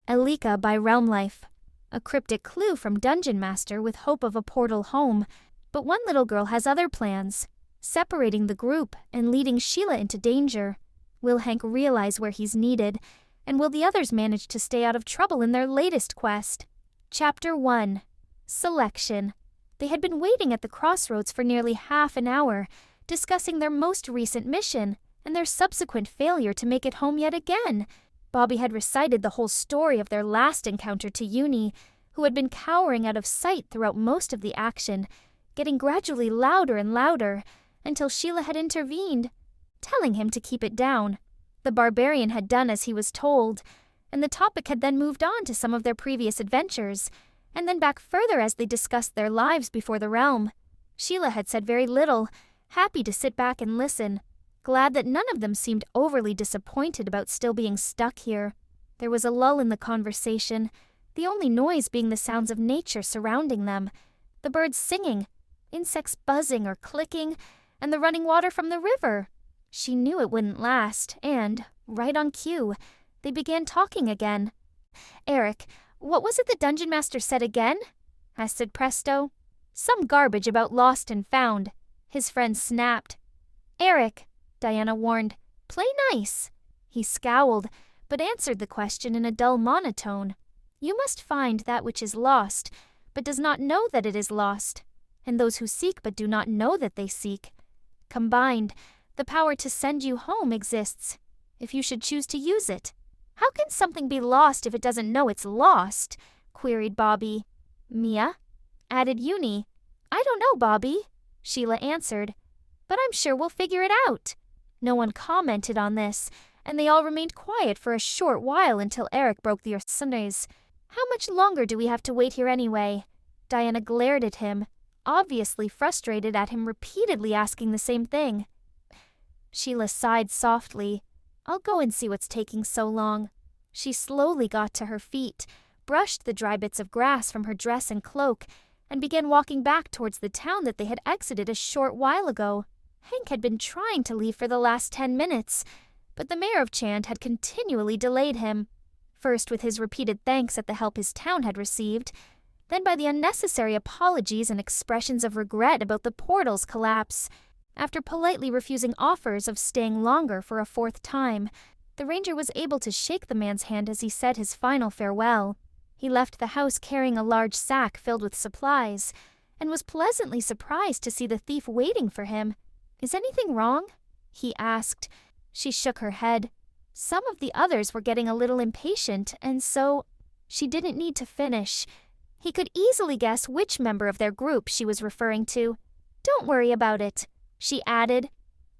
Elleeka by Realmlife. A cryptic clue from Dungeon Master with hope of a portal home. But one little girl has other plans, separating the group and leading Sheila into danger. Will Hank realize where he's needed? And will the others manage to stay out of trouble in their latest quest? Chapter 1. Selection. They had been waiting at the crossroads for nearly half an hour, discussing their most recent mission and their subsequent failure to make it home yet again. Bobby had recited the whole story of their last encounter to Uni, who had been cowering out of sight throughout most of the action, getting gradually louder and louder, until Sheila had intervened, telling him to keep it down. The barbarian had done as he was told, and the topic had then moved on to some of their previous adventures, and then back further as they discussed their lives before the realm. Sheila had said very little, happy to sit back and listen, glad that none of them seemed overly disappointed about still being stuck here. There was a lull in the conversation, the only noise being the sounds of nature surrounding them, the birds singing, insects buzzing or clicking, and the running water from the river. She knew it wouldn't last, and, right on cue, they began talking again. "Eric, what was it the Dungeon Master said again?" asked Presto. "Some garbage about lost and found," his friend snapped. "Eric," Diana warned, "play nice." He scowled, but answered the question in a dull monotone. "You must find that which is lost, but does not know that it is lost, and those who seek but do not know that they seek. Combined, the power to send you home exists, if you should choose to use it." "How can something be lost if it doesn't know it's lost?" queried Bobby. "Mia?" added Uni. "I don't know, Bobby," Sheila answered, "but I'm sure we'll figure it out." No one commented on this, and they all remained quiet for a short while until Eric broke the silence. "How much longer do we have to wait here anyway?" Diana glared at him, obviously frustrated at him repeatedly asking the same thing. Sheila sighed softly. "I'll go and see what's taking so long." She slowly got to her feet, brushed the dry bits of grass from her dress and cloak, and began walking back towards the town that they had exited a short while ago. Hank had been trying to leave for the last 10 minutes, but the mayor of Chand had continually delayed him. First with his repeated thanks at the help his town had received, then by the unnecessary apologies and expressions of regret about the portal's collapse. After politely refusing offers of staying longer for a 4th time, the ranger was able to shake the man's hand as he said his final farewell. He left the house carrying a large sack filled with supplies, and was pleasantly surprised to see the thief waiting for him. "Is anything wrong?" he asked. She shook her head. Some of the others were getting a little impatient, and so she didn't need to finish. He could easily guess which member of their group she was referring to. "Don't worry about it," she added.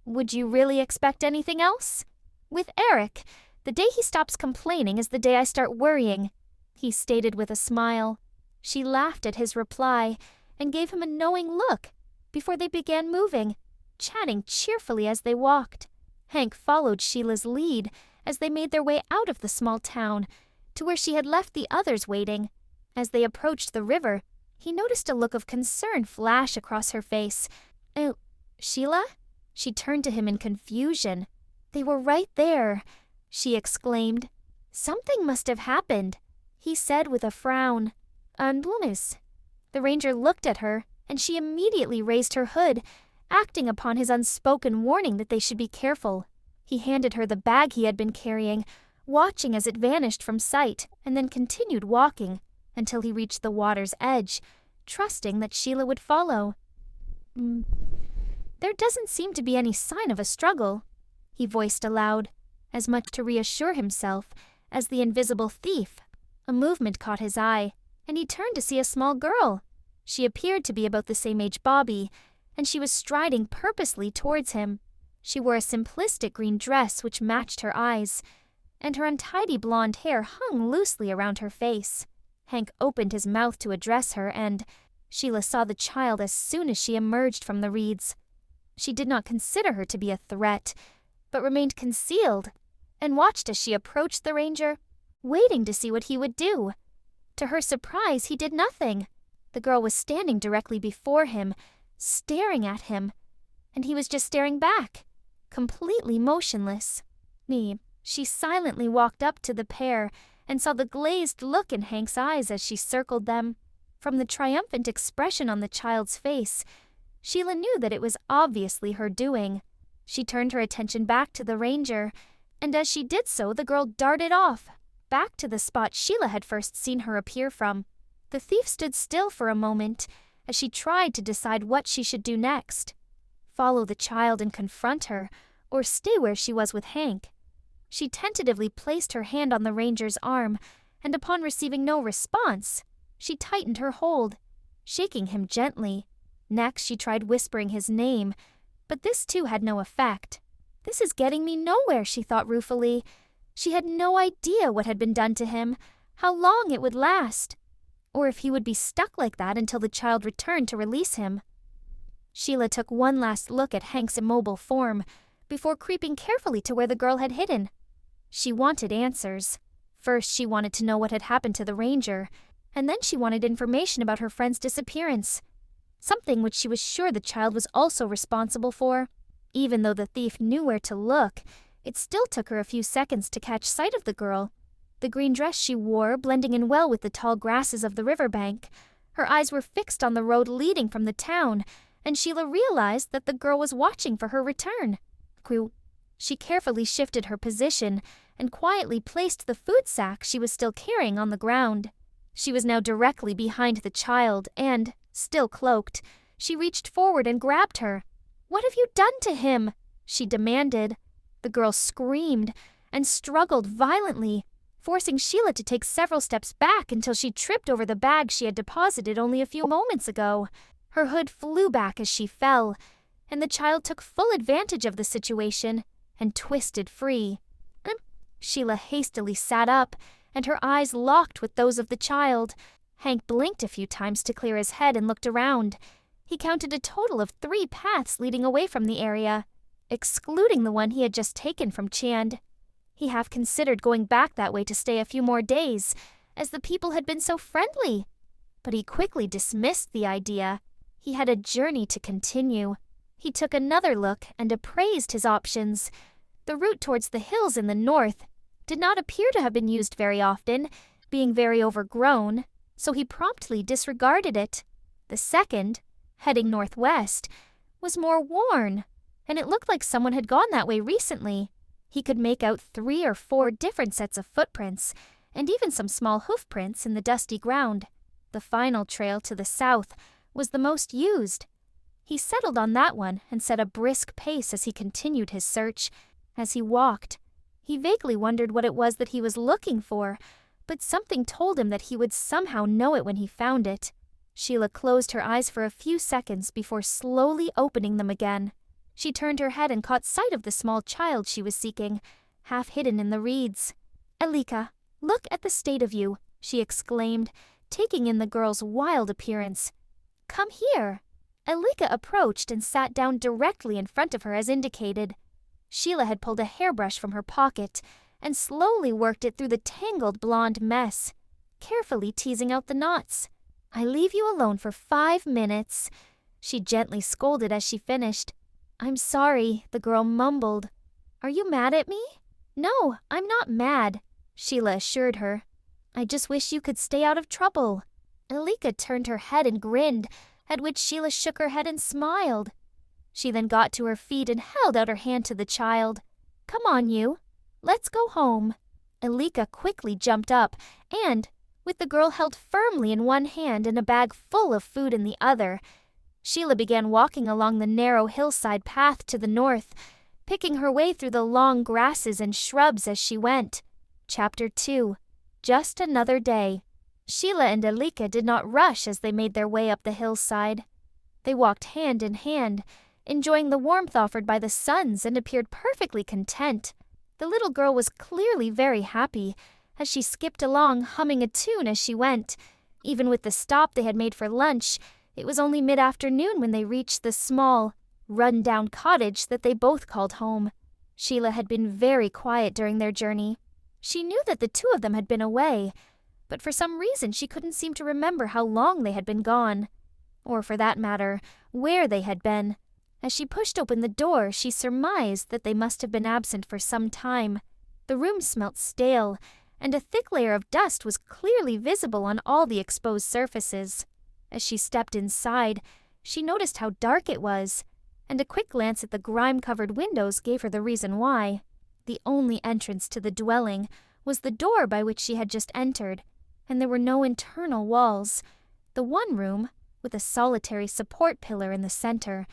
"Would you really expect anything else?" "With Eric, the day he stops complaining is the day I start worrying," he stated with a smile. She laughed at his reply and gave him a knowing look before they began moving, chatting cheerfully as they walked. Hank followed Sheila's lead as they made their way out of the small town to where she had left the others waiting. As they approached the river, he noticed a look of concern flash across her face. "Oh, Sheila?" She turned to him in confusion. "They were right there," she exclaimed. "Something must have happened," he said with a frown. "Unblumis." The ranger looked at her, and she immediately raised her hood, acting upon his unspoken warning that they should be careful. He handed her the bag he had been carrying, watching as it vanished from sight, and then continued walking until he reached the water's edge, trusting that Sheila would follow. "There doesn't seem to be any sign of a struggle," he voiced aloud, as much to reassure himself as the invisible thief. A movement caught his eye, and he turned to see a small girl. She appeared to be about the same age Bobby, and she was striding purposely towards him. She wore a simplistic green dress which matched her eyes, and her untidy blonde hair hung loosely around her face. Hank opened his mouth to address her, and Sheila saw the child as soon as she emerged from the reeds. She did not consider her to be a threat, but remained concealed, and watched as she approached the ranger, waiting to see what he would do. To her surprise, he did nothing. The girl was standing directly before him, staring at him, and he was just staring back, completely motionless. She silently walked up to the pair and saw the glazed look in Hank's eyes as she circled them. From the triumphant expression on the child's face, Sheila knew that it was obviously her doing. She turned her attention back to the ranger, and as she did so, the girl darted off, back to the spot Sheila had first seen her appear from. The thief stood still for a moment as she tried to decide what she should do next. Follow the child and confront her, or stay where she was with Hank. She tentatively placed her hand on the ranger's arm, and upon receiving no response, she tightened her hold, shaking him gently. Next, she tried whispering his name, but this too had no effect. This is getting me nowhere, she thought ruefully. She had no idea what had been done to him, how long it would last, or if he would be stuck like that until the child returned to release him. Sheila took one last look at Hank's immobile form before creeping carefully to where the girl had hidden. She wanted answers. First, she wanted to know what had happened to the ranger, and then she wanted information about her friend's disappearance, something which she was sure the child was also responsible for. Even though the thief knew where to look, it still took her a few seconds to catch sight of the girl. The green dress she wore blending in well with the tall grasses of the riverbank. Her eyes were fixed on the road leading from the town, and Sheila realized that the girl was watching for her return. She carefully shifted her position and quietly placed the food sack she was still carrying on the ground. She was now directly behind the child and, still cloaked, she reached forward and grabbed her. "What have you done to him?" she demanded. The girl screamed and struggled violently, forcing Sheila to take several steps back until she tripped over the bag she had deposited only a few moments ago. Her hood flew back as she fell, and the child took full advantage of the situation and twisted free. Sheila hastily sat up, and her eyes locked with those of the child. Hank blinked a few times to clear his head and looked around. He counted a total of 3 paths leading away from the area, excluding the one he had just taken from Chand. He half considered going back that way to stay a few more days, as the people had been so friendly. But he quickly dismissed the idea. He had a journey to continue. He took another look and appraised his options. The route towards the hills in the north did not appear to have been used very often, being very overgrown, so he promptly disregarded it. The second, heading northwest, was more worn, and it looked like someone had gone that way recently. He could make out 3 or 4 different sets of footprints, and even some small hoof prints in the dusty ground. The final trail to the south was the most used. He settled on that one and set a brisk pace as he continued his search. As he walked, he vaguely wondered what it was that he was looking for, but something told him that he would somehow know it when he found it. Sheila closed her eyes for a few seconds before slowly opening them again. She turned her head and caught sight of the small child she was seeking, half hidden in the reeds. "Elleeka, look at the state of you," she exclaimed, taking in the girl's wild appearance. "Come here." Elleeka approached and sat down directly in front of her as indicated. Sheila had pulled a hairbrush from her pocket and slowly worked it through the tangled blonde mess, carefully teasing out the knots. "I leave you alone for 5 minutes," she gently scolded as she finished. "I'm sorry," the girl mumbled. "Are you mad at me?" "No, I'm not mad," Sheila assured her. "I just wish you could stay out of trouble." Elleeka turned her head and grinned, at which Sheila shook her head and smiled. She then got to her feet and held out her hand to the child. "Come on, you. Let's go home." Elleeka quickly jumped up and, with the girl held firmly in one hand and a bag full of food in the other, Sheila began walking along the narrow hillside path to the north, picking her way through the long grasses and shrubs as she went. Chapter 2. Just Another Day. Sheila and Elleeka did not rush as they made their way up the hillside. They walked hand in hand, enjoying the warmth offered by the suns, and appeared perfectly content. The little girl was clearly very happy, as she skipped along, humming a tune as she went. Even with the stop they had made for lunch, it was only mid-afternoon when they reached the small, run-down cottage that they both called home. Sheila had been very quiet during their journey. She knew that the 2 of them had been away, but for some reason she couldn't seem to remember how long they had been gone, or for that matter, where they had been. As she pushed open the door, she surmised that they must have been absent for some time. The room smelt stale, and a thick layer of dust was clearly visible on all the exposed surfaces. As she stepped inside, she noticed how dark it was, and a quick glance at the grime-covered windows gave her the reason why. The only entrance to the dwelling was the door by which she had just entered, and there were no internal walls. The one room, with a solitary support pillar in the center,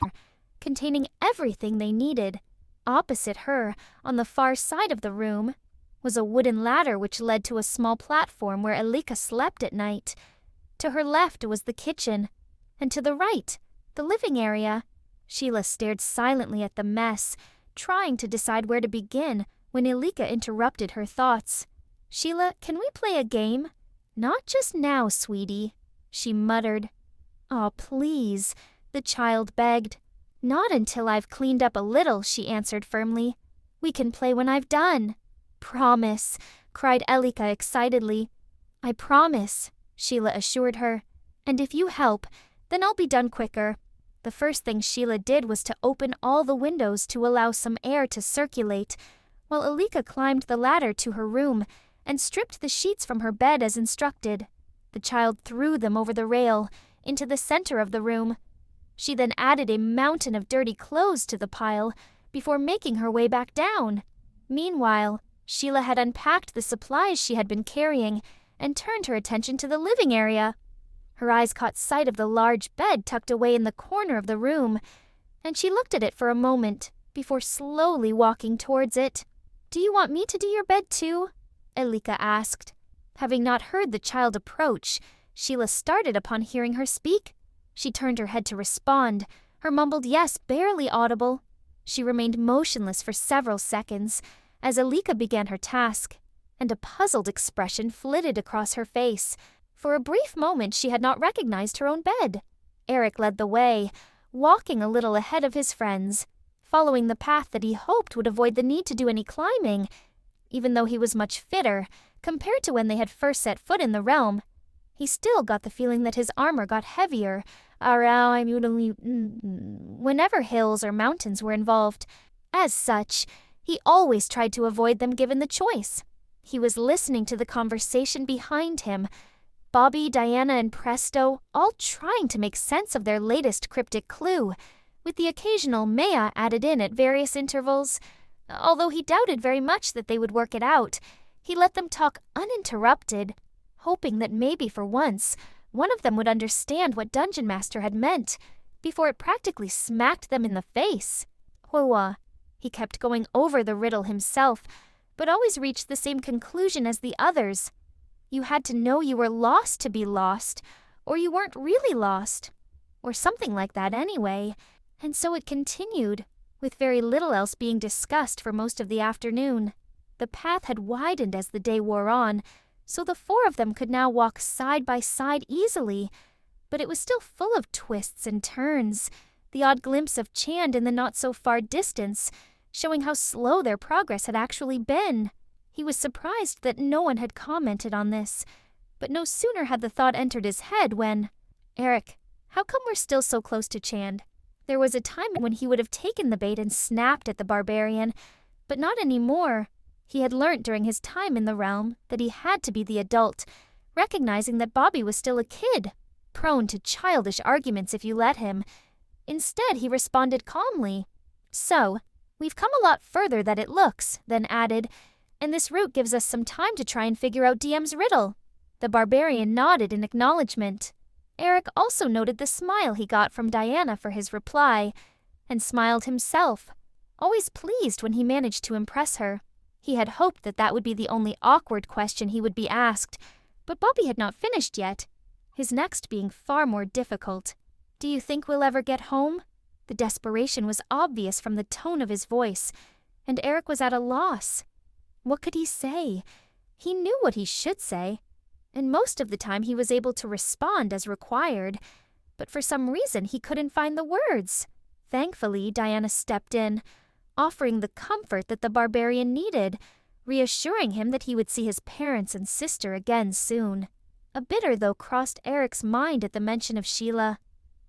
containing everything they needed. Opposite her, on the far side of the room, was a wooden ladder which led to a small platform where Elleeka slept at night. To her left was the kitchen, and to the right, the living area. Sheila stared silently at the mess, trying to decide where to begin when Elleeka interrupted her thoughts. "Sheila, can we play a game?" "Not just now, sweetie," she muttered. "Aw, please," the child begged. "Not until I've cleaned up a little," she answered firmly. "We can play when I've done." "Promise," cried Elleeka excitedly. "I promise," Sheila assured her. "And if you help, then I'll be done quicker." The first thing Sheila did was to open all the windows to allow some air to circulate, while Elleeka climbed the ladder to her room and stripped the sheets from her bed as instructed. The child threw them over the rail, into the center of the room. She then added a mountain of dirty clothes to the pile before making her way back down. Meanwhile, Sheila had unpacked the supplies she had been carrying and turned her attention to the living area. Her eyes caught sight of the large bed tucked away in the corner of the room, and she looked at it for a moment before slowly walking towards it. "Do you want me to do your bed too?" Elleeka asked. Having not heard the child approach, Sheila started upon hearing her speak. She turned her head to respond, her mumbled yes barely audible. She remained motionless for several seconds as Elleeka began her task, and a puzzled expression flitted across her face. For a brief moment she had not recognized her own bed. Eric led the way, walking a little ahead of his friends, following the path that he hoped would avoid the need to do any climbing. Even though he was much fitter, compared to when they had first set foot in the realm, he still got the feeling that his armor got heavier whenever hills or mountains were involved. As such, he always tried to avoid them given the choice. He was listening to the conversation behind him, Bobby, Diana, and Presto all trying to make sense of their latest cryptic clue, with the occasional Maya added in at various intervals. Although he doubted very much that they would work it out, he let them talk uninterrupted, hoping that maybe for once one of them would understand what Dungeon Master had meant before it practically smacked them in the face. Hua. He kept going over the riddle himself, but always reached the same conclusion as the others. You had to know you were lost to be lost, or you weren't really lost, or something like that anyway. And so it continued, with very little else being discussed for most of the afternoon. The path had widened as the day wore on, so the four of them could now walk side by side easily, but it was still full of twists and turns, the odd glimpse of Chand in the not-so-far distance, showing how slow their progress had actually been. He was surprised that no one had commented on this, but no sooner had the thought entered his head when, "Eric, how come we're still so close to Chand?" There was a time when he would have taken the bait and snapped at the barbarian, but not anymore. He had learnt during his time in the realm that he had to be the adult, recognizing that Bobby was still a kid, prone to childish arguments if you let him. Instead, he responded calmly. "So, we've come a lot further than it looks," then added, "and this route gives us some time to try and figure out DM's riddle." The barbarian nodded in acknowledgement. Eric also noted the smile he got from Diana for his reply, and smiled himself, always pleased when he managed to impress her. He had hoped that that would be the only awkward question he would be asked, but Bobby had not finished yet, his next being far more difficult. "Do you think we'll ever get home?" The desperation was obvious from the tone of his voice, and Eric was at a loss. What could he say? He knew what he should say, and most of the time he was able to respond as required, but for some reason he couldn't find the words. Thankfully, Diana stepped in, offering the comfort that the barbarian needed, reassuring him that he would see his parents and sister again soon. A bitter though crossed Eric's mind at the mention of Sheila.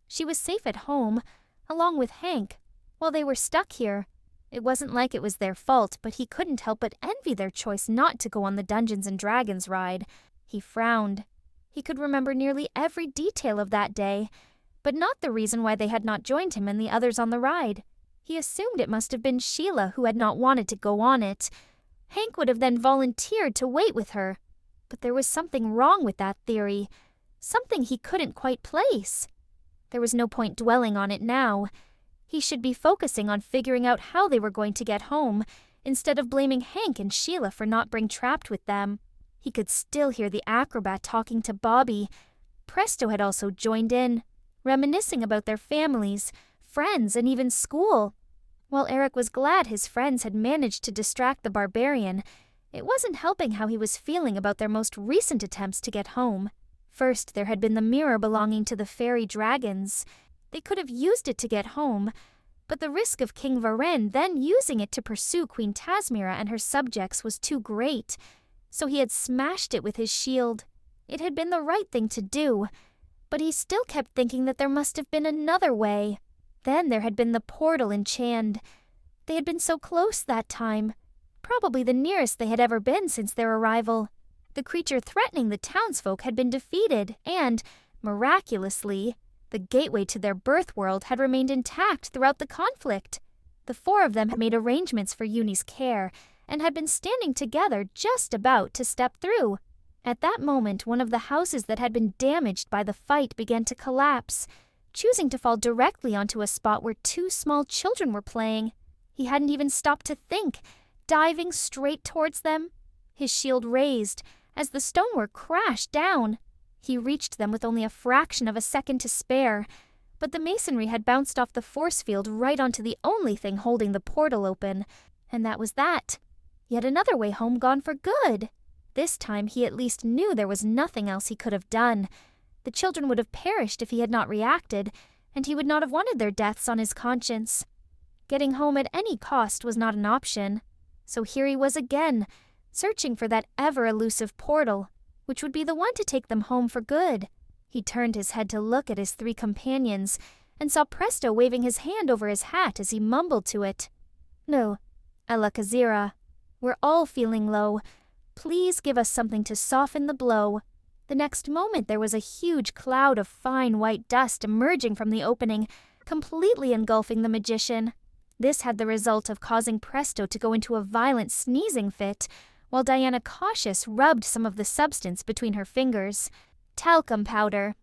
She was safe at home, along with Hank, while they were stuck here, It wasn't like it was their fault, but he couldn't help but envy their choice not to go on the Dungeons and Dragons ride. He frowned. He could remember nearly every detail of that day, but not the reason why they had not joined him and the others on the ride. He assumed it must have been Sheila who had not wanted to go on it. Hank would have then volunteered to wait with her. But there was something wrong with that theory, something he couldn't quite place. There was no point dwelling on it now. He should be focusing on figuring out how they were going to get home, instead of blaming Hank and Sheila for not being trapped with them. He could still hear the acrobat talking to Bobby. Presto had also joined in, reminiscing about their families, friends, and even school. While Eric was glad his friends had managed to distract the barbarian, it wasn't helping how he was feeling about their most recent attempts to get home. First, there had been the mirror belonging to the fairy dragons. They could have used it to get home, but the risk of King Varen then using it to pursue Queen Tasmira and her subjects was too great, so he had smashed it with his shield. It had been the right thing to do, but he still kept thinking that there must have been another way. Then there had been the portal in Chand. They had been so close that time, probably the nearest they had ever been since their arrival. The creature threatening the townsfolk had been defeated, and, miraculously, the gateway to their birth world had remained intact throughout the conflict. The four of them had made arrangements for Uni's care, and had been standing together just about to step through. At that moment, one of the houses that had been damaged by the fight began to collapse, choosing to fall directly onto a spot where two small children were playing. He hadn't even stopped to think, diving straight towards them. His shield raised as the stonework crashed down. He reached them with only a fraction of a second to spare, but the masonry had bounced off the force field right onto the only thing holding the portal open, and that was that. Yet another way home gone for good. This time he at least knew there was nothing else he could have done. The children would have perished if he had not reacted, and he would not have wanted their deaths on his conscience. Getting home at any cost was not an option. So here he was again, searching for that ever-elusive portal, which would be the one to take them home for good. He turned his head to look at his three companions, and saw Presto waving his hand over his hat as he mumbled to it. "No, Elleeka, we're all feeling low. Please give us something to soften the blow." The next moment there was a huge cloud of fine white dust emerging from the opening, completely engulfing the magician. This had the result of causing Presto to go into a violent sneezing fit, while Diana Cautious rubbed some of the substance between her fingers. "Talcum powder,"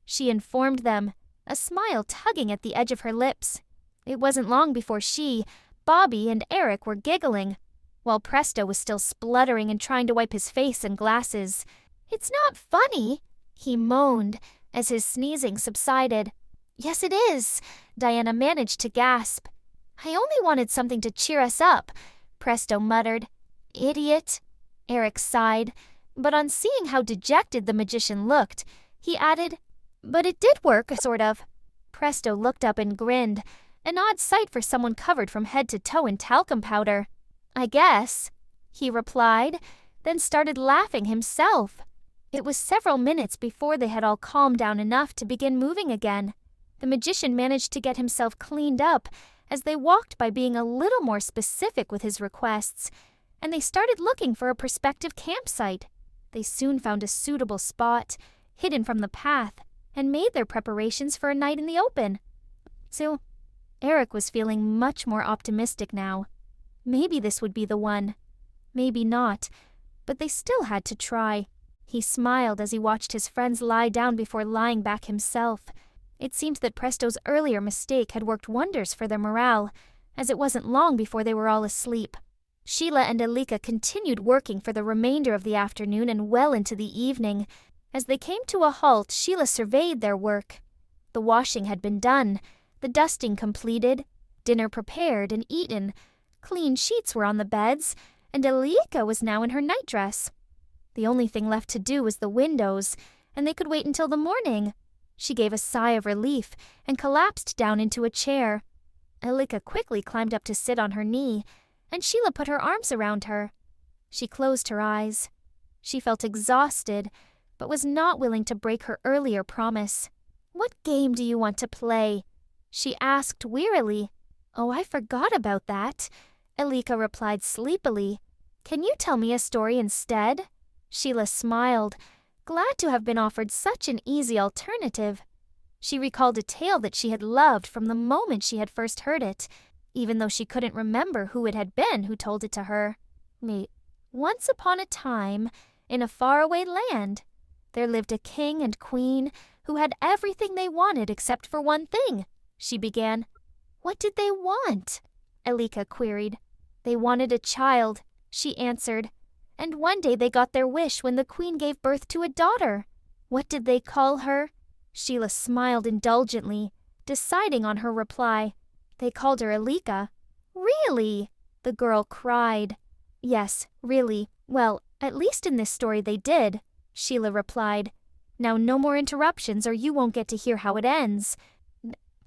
she informed them, a smile tugging at the edge of her lips. It wasn't long before she, Bobby, and Eric were giggling, while Presto was still spluttering and trying to wipe his face and glasses. "It's not funny," he moaned as his sneezing subsided. "Yes, it is," Diana managed to gasp. "I only wanted something to cheer us up," Presto muttered. "Idiot," Eric sighed, but on seeing how dejected the magician looked, he added, "But it did work, sort of." Presto looked up and grinned, an odd sight for someone covered from head to toe in talcum powder. "I guess," he replied, then started laughing himself. It was several minutes before they had all calmed down enough to begin moving again. The magician managed to get himself cleaned up as they walked by being a little more specific with his requests, and they started looking for a prospective campsite. They soon found a suitable spot, hidden from the path, and made their preparations for a night in the open. So, Eric was feeling much more optimistic now. Maybe this would be the one. Maybe not, but they still had to try. He smiled as he watched his friends lie down before lying back himself. It seemed that Presto's earlier mistake had worked wonders for their morale, as it wasn't long before they were all asleep. Sheila and Elleeka continued working for the remainder of the afternoon and well into the evening. As they came to a halt, Sheila surveyed their work. The washing had been done, the dusting completed, dinner prepared and eaten, clean sheets were on the beds, and Elleeka was now in her nightdress. The only thing left to do was the windows, and they could wait until the morning. She gave a sigh of relief and collapsed down into a chair. Elleeka quickly climbed up to sit on her knee, and Sheila put her arms around her. She closed her eyes. She felt exhausted, but was not willing to break her earlier promise. "What game do you want to play?" she asked wearily. Oh, I forgot about that, Elleeka replied sleepily. Can you tell me a story instead? Sheila smiled, glad to have been offered such an easy alternative. She recalled a tale that she had loved from the moment she had first heard it, even though she couldn't remember who it had been who told it to her. Once upon a time, in a faraway land, there lived a king and queen who had everything they wanted except for one thing, she began. What did they want? Elleeka queried. They wanted a child, she answered, and one day they got their wish when the queen gave birth to a daughter. What did they call her? Sheila smiled indulgently, deciding on her reply. They called her Elleeka. Really? The girl cried. Yes, really. Well, at least in this story they did, Sheila replied. Now no more interruptions or you won't get to hear how it ends.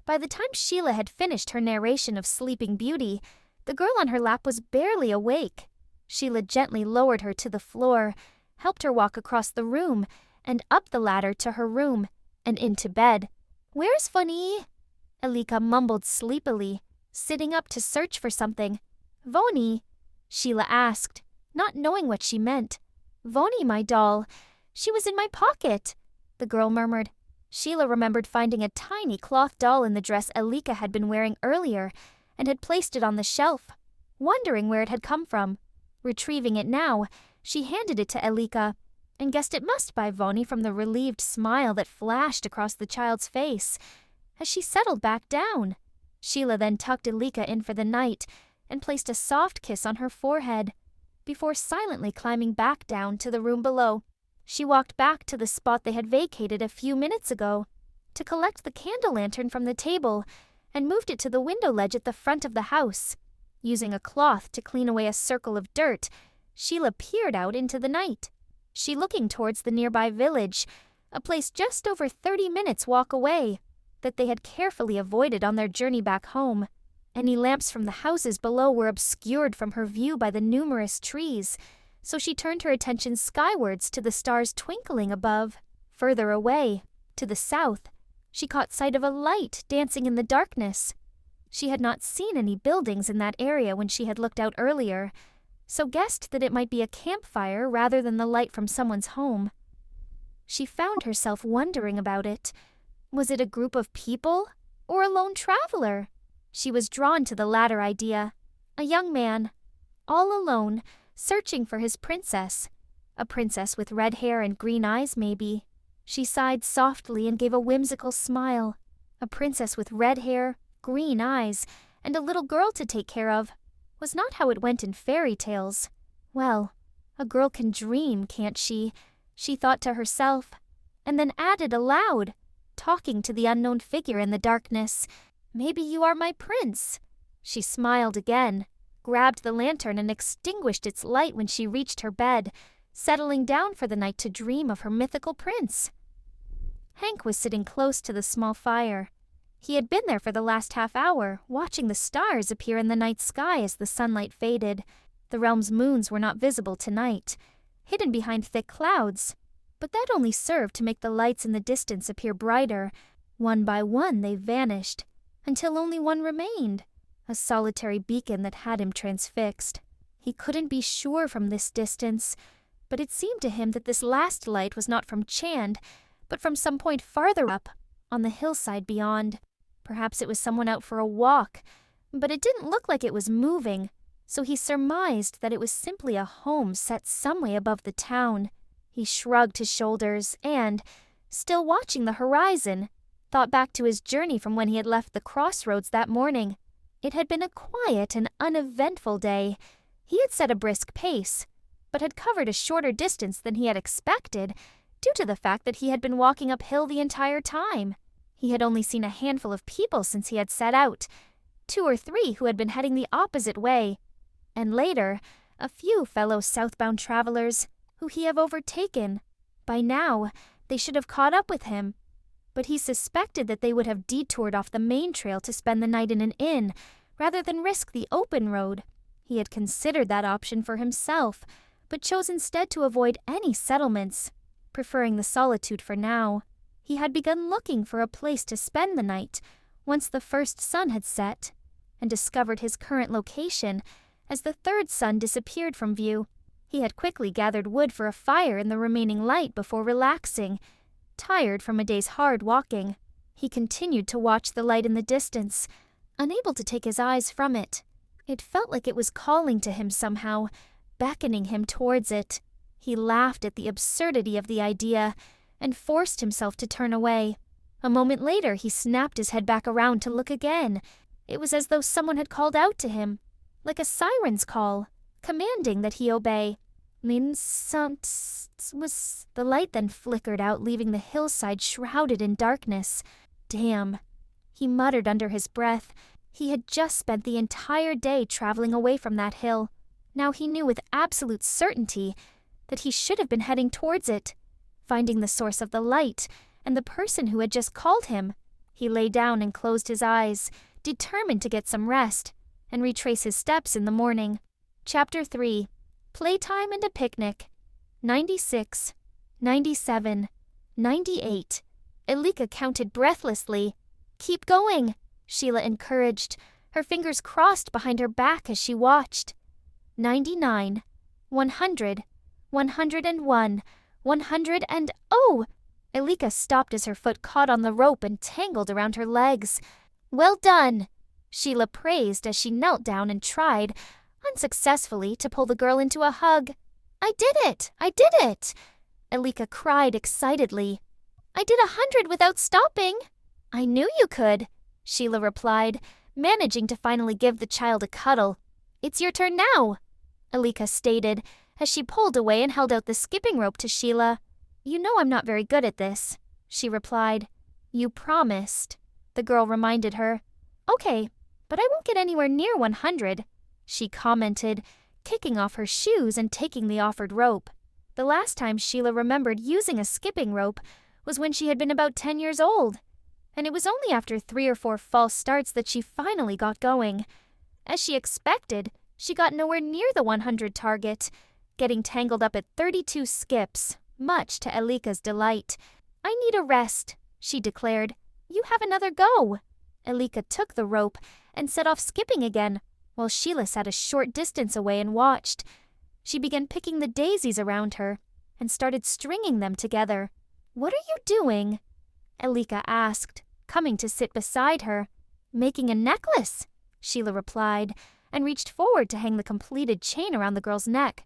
By the time Sheila had finished her narration of Sleeping Beauty, the girl on her lap was barely awake. Sheila gently lowered her to the floor, helped her walk across the room, and up the ladder to her room, and into bed. Where's Voni? Elleeka mumbled sleepily, sitting up to search for something. Voni? Sheila asked, not knowing what she meant. Voni, my doll. She was in my pocket, the girl murmured. Sheila remembered finding a tiny cloth doll in the dress Elleeka had been wearing earlier and had placed it on the shelf, wondering where it had come from. Retrieving it now, she handed it to Elleeka and guessed it must be Voni from the relieved smile that flashed across the child's face as she settled back down. Sheila then tucked Elleeka in for the night and placed a soft kiss on her forehead before silently climbing back down to the room below. She walked back to the spot they had vacated a few minutes ago to collect the candle lantern from the table and moved it to the window ledge at the front of the house. Using a cloth to clean away a circle of dirt, Sheila peered out into the night. She looking towards the nearby village, a place just over 30 minutes walk away, that they had carefully avoided on their journey back home. Any lamps from the houses below were obscured from her view by the numerous trees, so she turned her attention skywards to the stars twinkling above. Further away, to the south, she caught sight of a light dancing in the darkness. She had not seen any buildings in that area when she had looked out earlier, so guessed that it might be a campfire rather than the light from someone's home. She found herself wondering about it. Was it a group of people or a lone traveler? She was drawn to the latter idea. A young man, all alone, searching for his princess. A princess with red hair and green eyes, maybe. She sighed softly and gave a whimsical smile. A princess with red hair, green eyes, and a little girl to take care of was not how it went in fairy tales. Well, a girl can dream, can't she? She thought to herself, and then added aloud, talking to the unknown figure in the darkness. Maybe you are my prince. She smiled again, grabbed the lantern and extinguished its light when she reached her bed, settling down for the night to dream of her mythical prince. Hank was sitting close to the small fire. He had been there for the last half hour, watching the stars appear in the night sky as the sunlight faded. The realm's moons were not visible tonight, hidden behind thick clouds, but that only served to make the lights in the distance appear brighter. One by one they vanished, until only one remained, a solitary beacon that had him transfixed. He couldn't be sure from this distance, but it seemed to him that this last light was not from Chand, but from some point farther up, on the hillside beyond. Perhaps it was someone out for a walk, but it didn't look like it was moving, so he surmised that it was simply a home set some way above the town. He shrugged his shoulders and, still watching the horizon, thought back to his journey from when he had left the crossroads that morning. It had been a quiet and uneventful day. He had set a brisk pace, but had covered a shorter distance than he had expected, due to the fact that he had been walking uphill the entire time. He had only seen a handful of people since he had set out, 2 or 3 who had been heading the opposite way, and later, a few fellow southbound travelers who he had overtaken. By now, they should have caught up with him, but he suspected that they would have detoured off the main trail to spend the night in an inn, rather than risk the open road. He had considered that option for himself, but chose instead to avoid any settlements, preferring the solitude for now. He had begun looking for a place to spend the night once the first sun had set, and discovered his current location as the third sun disappeared from view. He had quickly gathered wood for a fire in the remaining light before relaxing. Tired from a day's hard walking, he continued to watch the light in the distance, unable to take his eyes from it. It felt like it was calling to him somehow, beckoning him towards it. He laughed at the absurdity of the idea and forced himself to turn away. A moment later, he snapped his head back around to look again. It was as though someone had called out to him, like a siren's call, commanding that he obey. The light then flickered out, leaving the hillside shrouded in darkness. Damn, he muttered under his breath. He had just spent the entire day traveling away from that hill. Now he knew with absolute certainty that he should have been heading towards it, finding the source of the light and the person who had just called him. He lay down and closed his eyes, determined to get some rest and retrace his steps in the morning. Chapter 3. Playtime and a Picnic. 96, 97, 98. Elleeka counted breathlessly. "Keep going," Sheila encouraged, her fingers crossed behind her back as she watched. 99, 100, 101, 100 and oh! Elleeka stopped as her foot caught on the rope and tangled around her legs. "Well done," Sheila praised as she knelt down and tried, unsuccessfully, to pull the girl into a hug. "I did it! I did it!" Elleeka cried excitedly. "I did 100 without stopping." "I knew you could," Sheila replied, managing to finally give the child a cuddle. "It's your turn now," Elleeka stated, as she pulled away and held out the skipping rope to Sheila. "You know I'm not very good at this," she replied. "You promised," the girl reminded her. "Okay, but I won't get anywhere near 100, she commented, kicking off her shoes and taking the offered rope. The last time Sheila remembered using a skipping rope was when she had been about 10 years old, and it was only after 3 or 4 false starts that she finally got going. As she expected, she got nowhere near the 100 target, getting tangled up at 32 skips, much to Elleeka's delight. "I need a rest," she declared. "You have another go." Elleeka took the rope and set off skipping again, while Sheila sat a short distance away and watched. She began picking the daisies around her and started stringing them together. "What are you doing?" Elleeka asked, coming to sit beside her. "Making a necklace," Sheila replied, and reached forward to hang the completed chain around the girl's neck.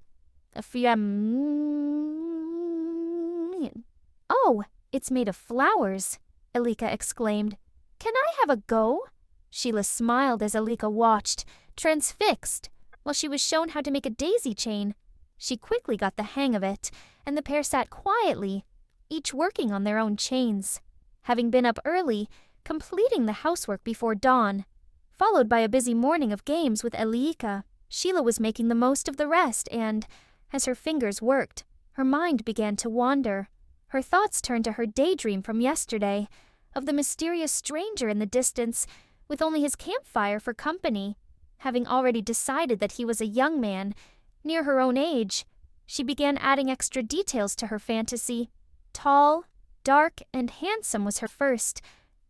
"Oh, it's made of flowers," Elleeka exclaimed. "Can I have a go?" Sheila smiled as Elleeka watched, transfixed, while she was shown how to make a daisy chain. She quickly got the hang of it, and the pair sat quietly, each working on their own chains. Having been up early, completing the housework before dawn, followed by a busy morning of games with Elleeka, Sheila was making the most of the rest and, as her fingers worked, her mind began to wander. Her thoughts turned to her daydream from yesterday, of the mysterious stranger in the distance, with only his campfire for company. Having already decided that he was a young man, near her own age, she began adding extra details to her fantasy. Tall, dark, and handsome was her first,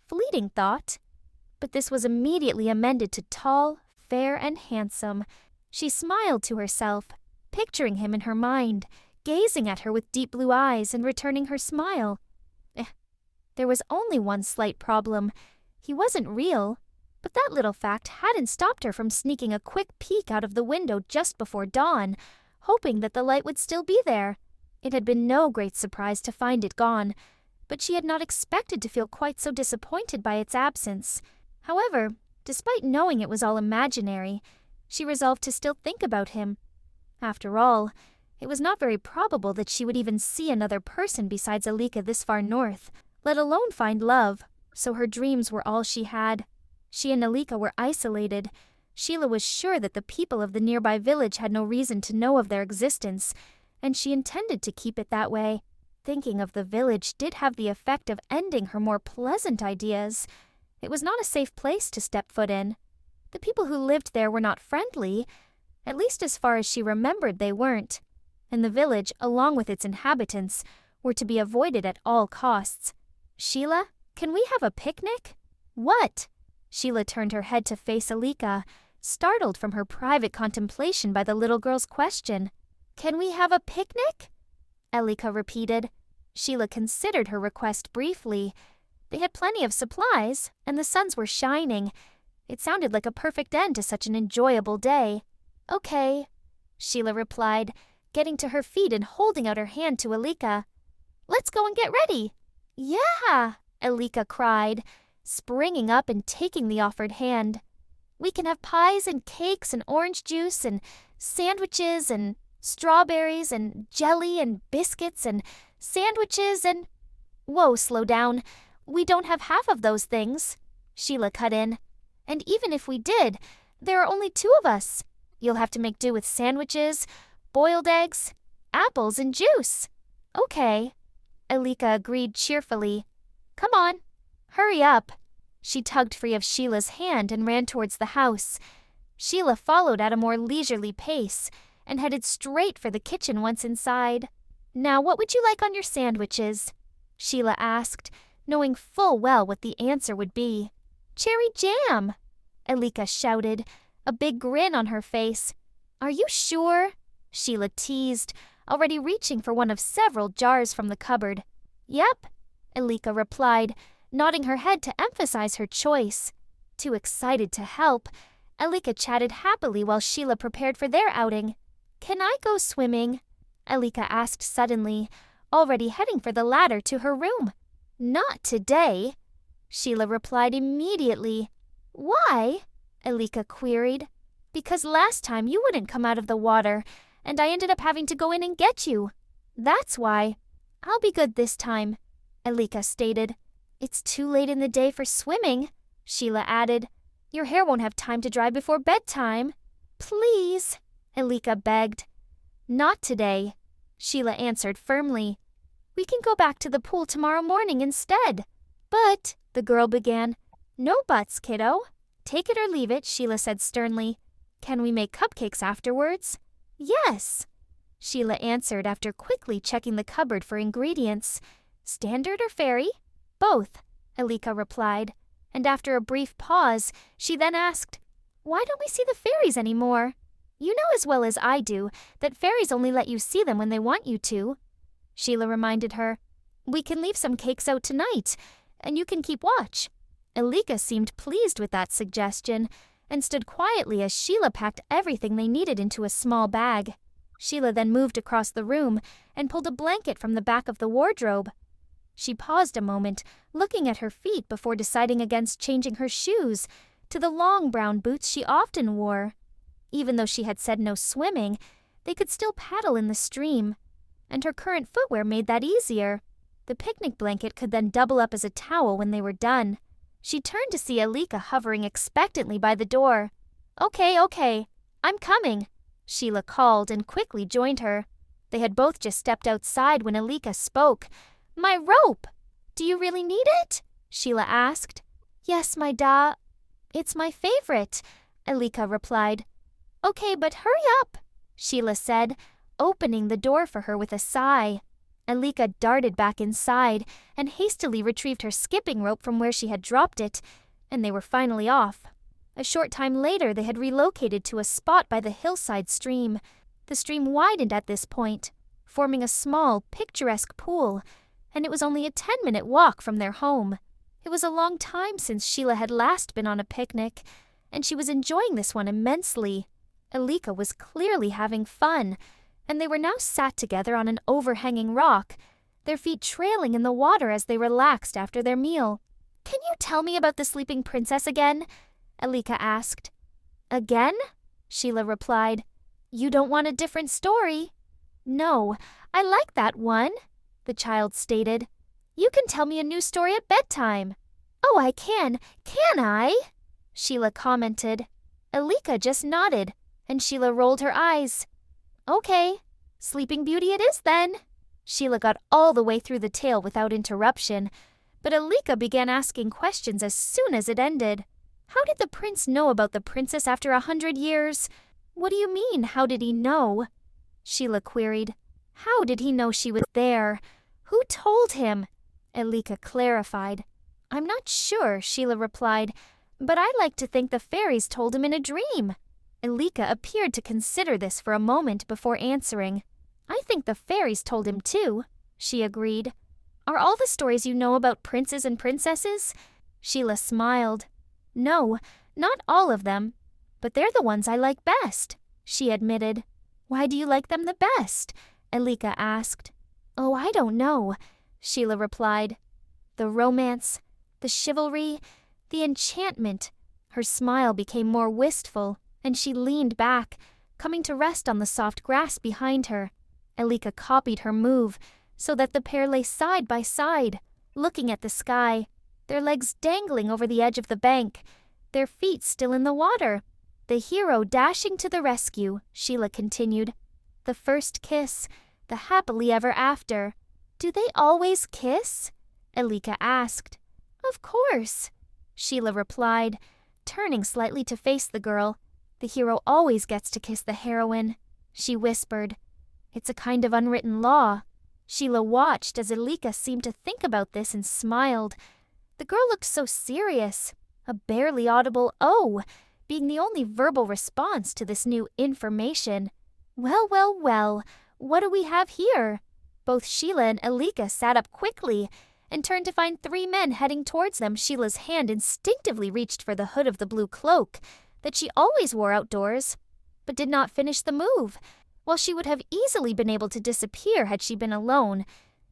fleeting thought, but this was immediately amended to tall, fair, and handsome. She smiled to herself, picturing him in her mind, gazing at her with deep blue eyes and returning her smile. There was only one slight problem. He wasn't real, but that little fact hadn't stopped her from sneaking a quick peek out of the window just before dawn, hoping that the light would still be there. It had been no great surprise to find it gone, but she had not expected to feel quite so disappointed by its absence. However, despite knowing it was all imaginary, she resolved to still think about him. After all, it was not very probable that she would even see another person besides Elleeka this far north, let alone find love, so her dreams were all she had. She and Elleeka were isolated. Sheila was sure that the people of the nearby village had no reason to know of their existence, and she intended to keep it that way. Thinking of the village did have the effect of ending her more pleasant ideas. It was not a safe place to step foot in. The people who lived there were not friendly, at least as far as she remembered they weren't, and the village, along with its inhabitants, were to be avoided at all costs. "Sheila, can we have a picnic?" "What?" Sheila turned her head to face Elleeka, startled from her private contemplation by the little girl's question. "Can we have a picnic?" Elleeka repeated. Sheila considered her request briefly. They had plenty of supplies, and the suns were shining. It sounded like a perfect end to such an enjoyable day. "Okay," Sheila replied, getting to her feet and holding out her hand to Elleeka. "Let's go and get ready." "Yeah," Elleeka cried, springing up and taking the offered hand. "We can have pies and cakes and orange juice and sandwiches and strawberries and jelly and biscuits and sandwiches and—" "Whoa, slow down. We don't have half of those things," Sheila cut in. "And even if we did, there are only 2 of us. You'll have to make do with sandwiches, boiled eggs, apples, and juice." "Okay," Elleeka agreed cheerfully. "Come on, hurry up." She tugged free of Sheila's hand and ran towards the house. Sheila followed at a more leisurely pace and headed straight for the kitchen once inside. "Now, what would you like on your sandwiches?" Sheila asked, knowing full well what the answer would be. "Cherry jam!" Elleeka shouted, a big grin on her face. "Are you sure?" Sheila teased, already reaching for one of several jars from the cupboard. "Yep," Elleeka replied, nodding her head to emphasize her choice. Too excited to help, Elleeka chatted happily while Sheila prepared for their outing. "Can I go swimming?" Elleeka asked suddenly, already heading for the ladder to her room. "Not today," Sheila replied immediately. "Why?" Elleeka queried. "Because last time you wouldn't come out of the water, and I ended up having to go in and get you. That's why." "I'll be good this time," Elleeka stated. "It's too late in the day for swimming," Sheila added. "Your hair won't have time to dry before bedtime." "Please," Elleeka begged. "Not today," Sheila answered firmly. "We can go back to the pool tomorrow morning instead." "But," the girl began. "No buts, kiddo. Take it or leave it," Sheila said sternly. "Can we make cupcakes afterwards?" "Yes," Sheila answered after quickly checking the cupboard for ingredients. "Standard or fairy?" "Both," Elleeka replied, and after a brief pause, she then asked, "Why don't we see the fairies anymore? You know as well as I do that fairies only let you see them when they want you to." Sheila reminded her, "We can leave some cakes out tonight, and you can keep watch." Elleeka seemed pleased with that suggestion and stood quietly as Sheila packed everything they needed into a small bag. Sheila then moved across the room and pulled a blanket from the back of the wardrobe. She paused a moment, looking at her feet before deciding against changing her shoes to the long brown boots she often wore. Even though she had said no swimming, they could still paddle in the stream, and her current footwear made that easier. The picnic blanket could then double up as a towel when they were done. She turned to see Elleeka hovering expectantly by the door. Okay, I'm coming," Sheila called and quickly joined her. They had both just stepped outside when Elleeka spoke. "My rope! Do you really need it?" Sheila asked. "Yes, my da. It's my favorite," Elleeka replied. "Okay, but hurry up," Sheila said, opening the door for her with a sigh. Elleeka darted back inside and hastily retrieved her skipping rope from where she had dropped it, and they were finally off. A short time later, they had relocated to a spot by the hillside stream. The stream widened at this point, forming a small, picturesque pool, and it was only a 10-minute walk from their home. It was a long time since Sheila had last been on a picnic, and she was enjoying this one immensely. Elleeka was clearly having fun, and they were now sat together on an overhanging rock, their feet trailing in the water as they relaxed after their meal. "Can you tell me about the sleeping princess again?" Elleeka asked. "Again?" Sheila replied. "You don't want a different story?" "No, I like that one," the child stated. "You can tell me a new story at bedtime." "Oh, I can I?" Sheila commented. Elleeka just nodded, and Sheila rolled her eyes. "Okay, Sleeping Beauty it is then." Sheila got all the way through the tale without interruption, but Elleeka began asking questions as soon as it ended. How did the prince know about the princess after 100 years? "What do you mean, how did he know?" Sheila queried. "How did he know she was there? Who told him?" Elleeka clarified. "I'm not sure," Sheila replied, But I like to think the fairies told him in a dream. Elleeka appeared to consider this for a moment before answering. I think the fairies told him too, she agreed. Are all the stories you know about princes and princesses? Sheila smiled. No, not all of them. But they're the ones I like best, she admitted. Why do you like them the best? Elleeka asked. Oh, I don't know, Sheila replied. The romance, the chivalry, the enchantment. Her smile became more wistful, and she leaned back, coming to rest on the soft grass behind her. Elleeka copied her move, so that the pair lay side by side, looking at the sky, their legs dangling over the edge of the bank, their feet still in the water. The hero dashing to the rescue, Sheila continued. The first kiss, the happily ever after. Do they always kiss? Elleeka asked. Of course, Sheila replied, turning slightly to face the girl. The hero always gets to kiss the heroine, she whispered. It's a kind of unwritten law. Sheila watched as Elleeka seemed to think about this and smiled. The girl looked so serious, a barely audible "oh" being the only verbal response to this new information. Well, well, well, what do we have here? Both Sheila and Elleeka sat up quickly and turned to find 3 men heading towards them. Sheila's hand instinctively reached for the hood of the blue cloak that she always wore outdoors, but did not finish the move. While she would have easily been able to disappear had she been alone,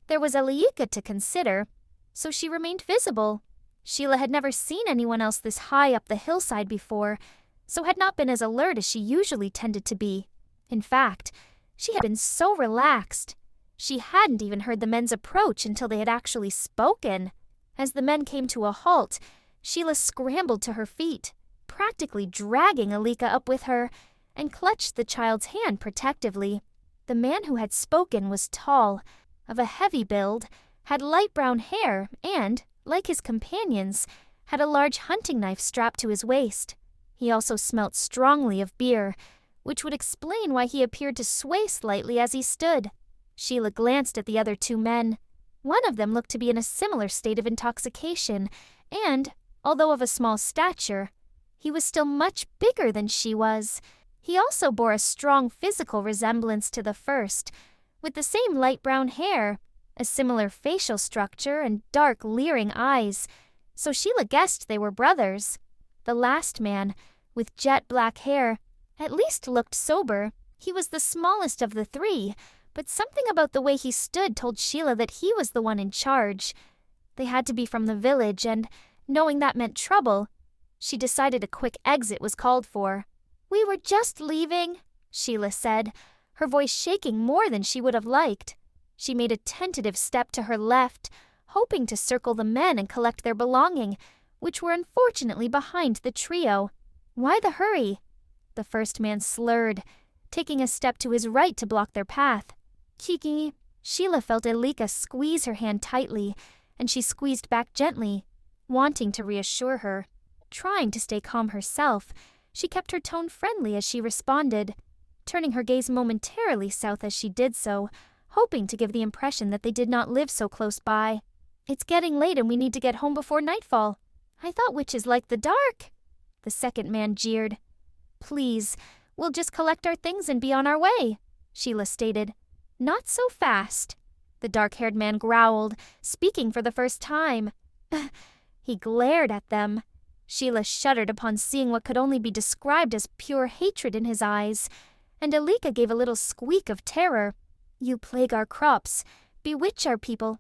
there was Elleeka to consider, so she remained visible. Sheila had never seen anyone else this high up the hillside before, so had not been as alert as she usually tended to be. In fact, she had been so relaxed. She hadn't even heard the men's approach until they had actually spoken. As the men came to a halt, Sheila scrambled to her feet, practically dragging Elleeka up with her, and clutched the child's hand protectively. The man who had spoken was tall, of a heavy build, had light brown hair, and, like his companions, had a large hunting knife strapped to his waist. He also smelt strongly of beer, which would explain why he appeared to sway slightly as he stood. Sheila glanced at the other 2 men. One of them looked to be in a similar state of intoxication, and, although of a small stature, he was still much bigger than she was. He also bore a strong physical resemblance to the first, with the same light brown hair, a similar facial structure, and dark, leering eyes, so Sheila guessed they were brothers. The last man, with jet black hair, at least looked sober. He was the smallest of the 3, but something about the way he stood told Sheila that he was the one in charge. They had to be from the village, and, knowing that meant trouble, she decided a quick exit was called for. We were just leaving, Sheila said, her voice shaking more than she would have liked. She made a tentative step to her left, hoping to circle the men and collect their belongings, which were unfortunately behind the trio. Why the hurry? The first man slurred, taking a step to his right to block their path. Kiki. Sheila felt Elleeka squeeze her hand tightly, and she squeezed back gently, wanting to reassure her. Trying to stay calm herself, she kept her tone friendly as she responded, turning her gaze momentarily south as she did so, hoping to give the impression that they did not live so close by. It's getting late and we need to get home before nightfall. I thought witches liked the dark. The second man jeered. Please, we'll just collect our things and be on our way, Sheila stated. Not so fast, the dark-haired man growled, speaking for the first time. He glared at them. Sheila shuddered upon seeing what could only be described as pure hatred in his eyes, and Elleeka gave a little squeak of terror. You plague our crops, bewitch our people,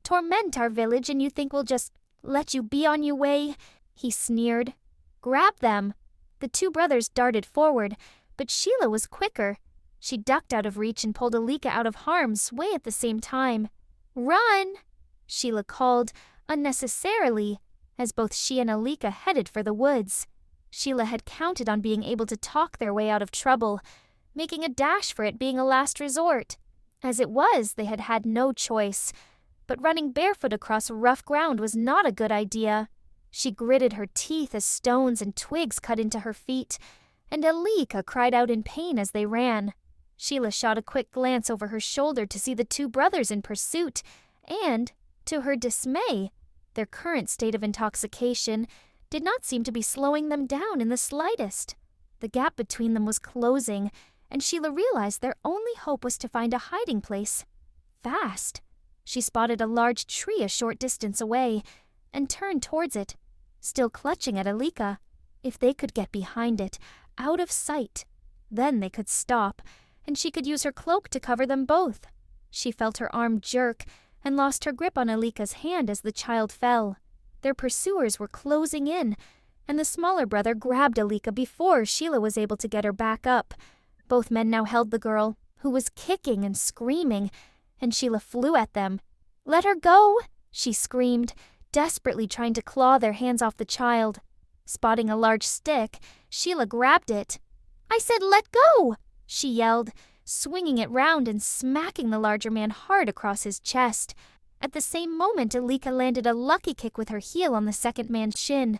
torment our village, and you think we'll just let you be on your way? He sneered. Grab them. The 2 brothers darted forward, but Sheila was quicker. She ducked out of reach and pulled Elleeka out of harm's way at the same time. Run! Sheila called, unnecessarily, as both she and Elleeka headed for the woods. Sheila had counted on being able to talk their way out of trouble, making a dash for it being a last resort. As it was, they had had no choice, but running barefoot across rough ground was not a good idea. She gritted her teeth as stones and twigs cut into her feet, and Elleeka cried out in pain as they ran. Sheila shot a quick glance over her shoulder to see the 2 brothers in pursuit, and, to her dismay, their current state of intoxication did not seem to be slowing them down in the slightest. The gap between them was closing, and Sheila realized their only hope was to find a hiding place. Fast. She spotted a large tree a short distance away and turned towards it, still clutching at Elleeka. If they could get behind it, out of sight, then they could stop, and she could use her cloak to cover them both. She felt her arm jerk and lost her grip on Elleeka's hand as the child fell. Their pursuers were closing in, and the smaller brother grabbed Elleeka before Sheila was able to get her back up. Both men now held the girl, who was kicking and screaming, and Sheila flew at them. "Let her go!" she screamed, desperately trying to claw their hands off the child. Spotting a large stick, Sheila grabbed it. "I said let go!" she yelled, swinging it round and smacking the larger man hard across his chest. At the same moment, Elleeka landed a lucky kick with her heel on the second man's shin,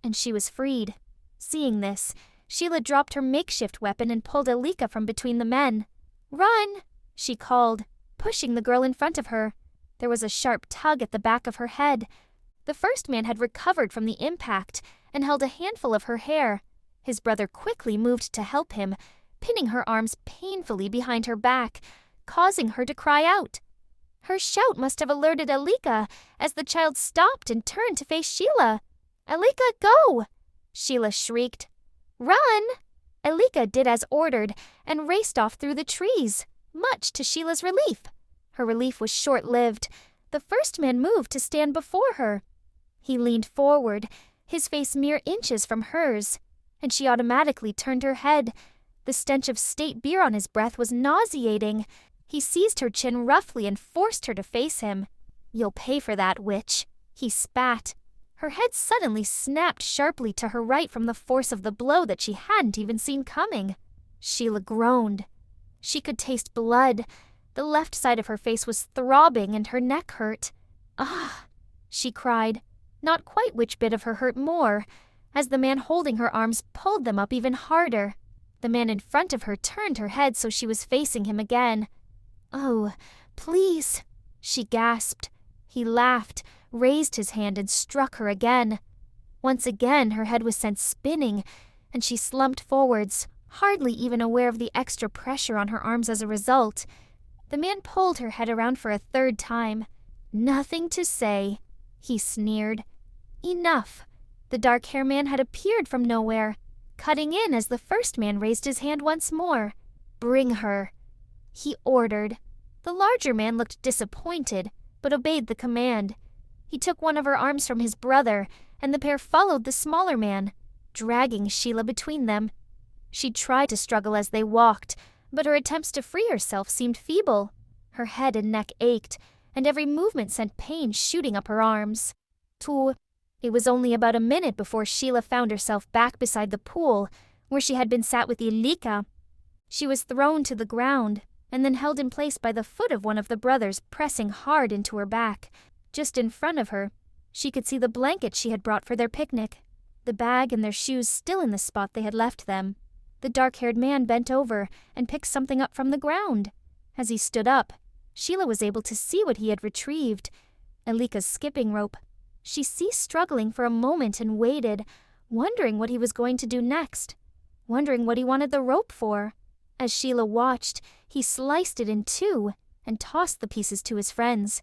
and she was freed. Seeing this, Sheila dropped her makeshift weapon and pulled Elleeka from between the men. "Run!" she called, pushing the girl in front of her. There was a sharp tug at the back of her head. The first man had recovered from the impact and held a handful of her hair. His brother quickly moved to help him, pinning her arms painfully behind her back, causing her to cry out. Her shout must have alerted Elleeka as the child stopped and turned to face Sheila. "Elleeka, go!" Sheila shrieked. "Run!" Elleeka did as ordered and raced off through the trees, much to Sheila's relief. Her relief was short-lived. The first man moved to stand before her. He leaned forward, his face mere inches from hers, and she automatically turned her head. The stench of state beer on his breath was nauseating. He seized her chin roughly and forced her to face him. "You'll pay for that, witch," he spat. Her head suddenly snapped sharply to her right from the force of the blow that she hadn't even seen coming. Sheila groaned. She could taste blood. The left side of her face was throbbing and her neck hurt. "Ah!" she cried, not quite which bit of her hurt more, as the man holding her arms pulled them up even harder. The man in front of her turned her head so she was facing him again. "Oh, please," she gasped. He laughed, raised his hand and struck her again. Once again her head was sent spinning, and she slumped forwards, hardly even aware of the extra pressure on her arms as a result. The man pulled her head around for a third time. "Nothing to say," he sneered. "Enough." The dark-haired man had appeared from nowhere, cutting in as the first man raised his hand once more. "Bring her," he ordered. The larger man looked disappointed, but obeyed the command. He took one of her arms from his brother, and the pair followed the smaller man, dragging Sheila between them. She tried to struggle as they walked, but her attempts to free herself seemed feeble. Her head and neck ached, and every movement sent pain shooting up her arms. It was only about a minute before Sheila found herself back beside the pool, where she had been sat with Elleeka. She was thrown to the ground, and then held in place by the foot of one of the brothers pressing hard into her back. Just in front of her, she could see the blanket she had brought for their picnic, the bag and their shoes still in the spot they had left them. The dark-haired man bent over and picked something up from the ground. As he stood up, Sheila was able to see what he had retrieved, Elleeka's skipping rope. She ceased struggling for a moment and waited, wondering what he was going to do next, wondering what he wanted the rope for. As Sheila watched, he sliced it in two and tossed the pieces to his friends.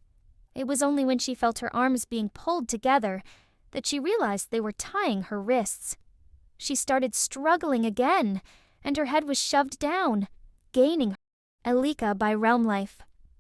It was only when she felt her arms being pulled together that she realized they were tying her wrists. She started struggling again, and her head was shoved down, gaining her. Elleeka by Realmlife.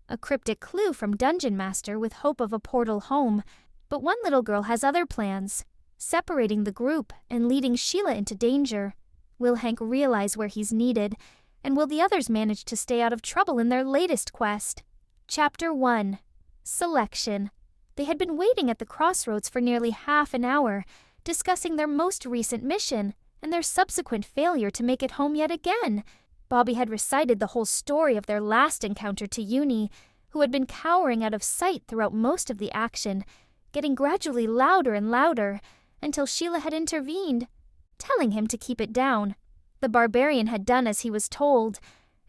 A cryptic clue from Dungeon Master with hope of a portal home, but one little girl has other plans, separating the group and leading Sheila into danger. Will Hank realize where he's needed, and will the others manage to stay out of trouble in their latest quest? Chapter 1. Selection. They had been waiting at the crossroads for nearly half an hour, discussing their most recent mission and their subsequent failure to make it home yet again. Bobby had recited the whole story of their last encounter to Uni, who had been cowering out of sight throughout most of the action, getting gradually louder and louder, until Sheila had intervened, telling him to keep it down. The barbarian had done as he was told,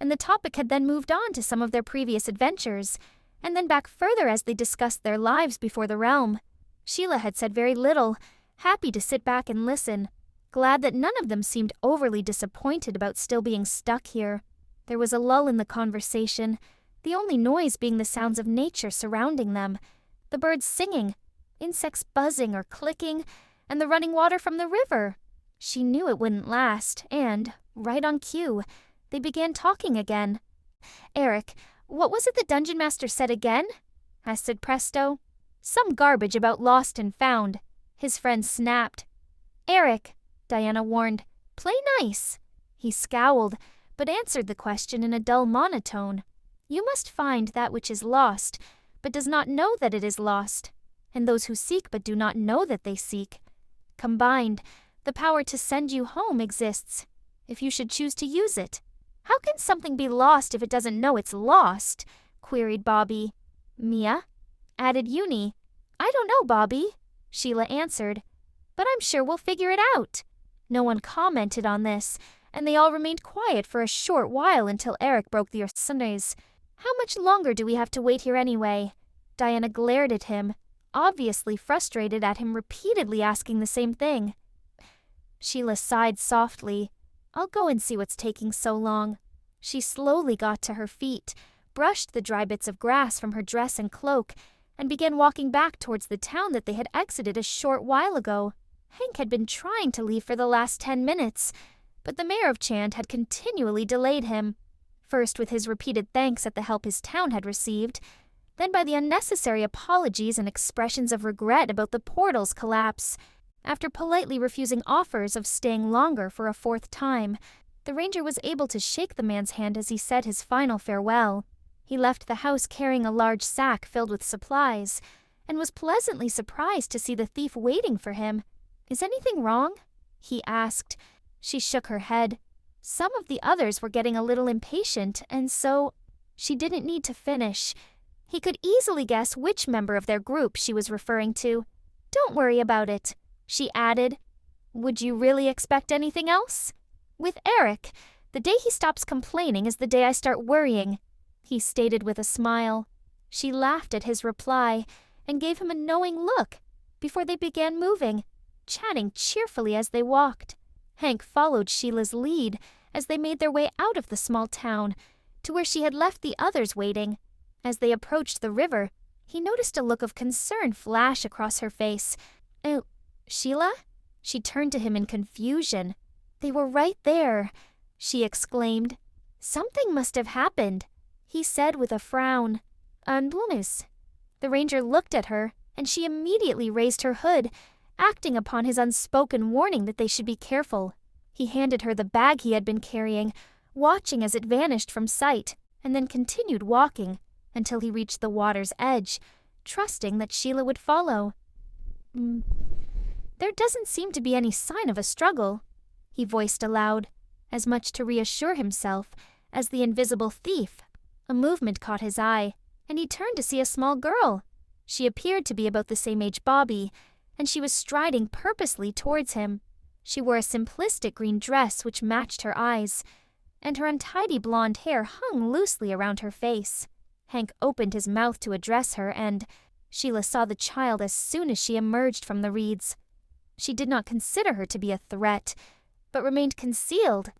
and the topic had then moved on to some of their previous adventures, and then back further as they discussed their lives before the realm. Sheila had said very little, happy to sit back and listen, glad that none of them seemed overly disappointed about still being stuck here. There was a lull in the conversation, the only noise being the sounds of nature surrounding them, the birds singing, insects buzzing or clicking, and the running water from the river. She knew it wouldn't last, and, right on cue, they began talking again. "Eric, what was it the Dungeon Master said again?" asked Presto. "Some garbage about lost and found," his friend snapped. "Eric," Diana warned, "play nice." He scowled, but answered the question in a dull monotone. "You must find that which is lost, but does not know that it is lost, and those who seek but do not know that they seek. Combined, the power to send you home exists, if you should choose to use it." "How can something be lost if it doesn't know it's lost?" queried Bobby. "Mia?" added Uni. "I don't know, Bobby," Sheila answered, "but I'm sure we'll figure it out." No one commented on this, and they all remained quiet for a short while until Eric broke the silence. "How much longer do we have to wait here anyway?" Diana glared at him, obviously frustrated at him repeatedly asking the same thing. Sheila sighed softly. "I'll go and see what's taking so long." She slowly got to her feet, brushed the dry bits of grass from her dress and cloak, and began walking back towards the town that they had exited a short while ago. Hank had been trying to leave for the last 10 minutes, but the mayor of Chand had continually delayed him, first with his repeated thanks at the help his town had received, then by the unnecessary apologies and expressions of regret about the portal's collapse. After politely refusing offers of staying longer for a 4th time, the ranger was able to shake the man's hand as he said his final farewell. He left the house carrying a large sack filled with supplies, and was pleasantly surprised to see the thief waiting for him. "Is anything wrong?" he asked. She shook her head. Some of the others were getting a little impatient, and so she didn't need to finish. He could easily guess which member of their group she was referring to. "Don't worry about it," she added. "Would you really expect anything else?" "With Eric, the day he stops complaining is the day I start worrying," he stated with a smile. She laughed at his reply and gave him a knowing look before they began moving, chatting cheerfully as they walked. Hank followed Sheila's lead as they made their way out of the small town to where she had left the others waiting. As they approached the river, he noticed a look of concern flash across her face. "Oh, Sheila?" She turned to him in confusion. "They were right there," she exclaimed. "Something must have happened," he said with a frown. "Andunes." The ranger looked at her, and she immediately raised her hood, acting upon his unspoken warning that they should be careful. He handed her the bag he had been carrying, watching as it vanished from sight, and then continued walking until he reached the water's edge, trusting that Sheila would follow. "There doesn't seem to be any sign of a struggle," he voiced aloud, as much to reassure himself as the invisible thief. A movement caught his eye, and he turned to see a small girl. She appeared to be about the same age Bobby, and she was striding purposely towards him. She wore a simplistic green dress which matched her eyes, and her untidy blonde hair hung loosely around her face. Hank opened his mouth to address her, and Sheila saw the child as soon as she emerged from the reeds. She did not consider her to be a threat, but remained concealed,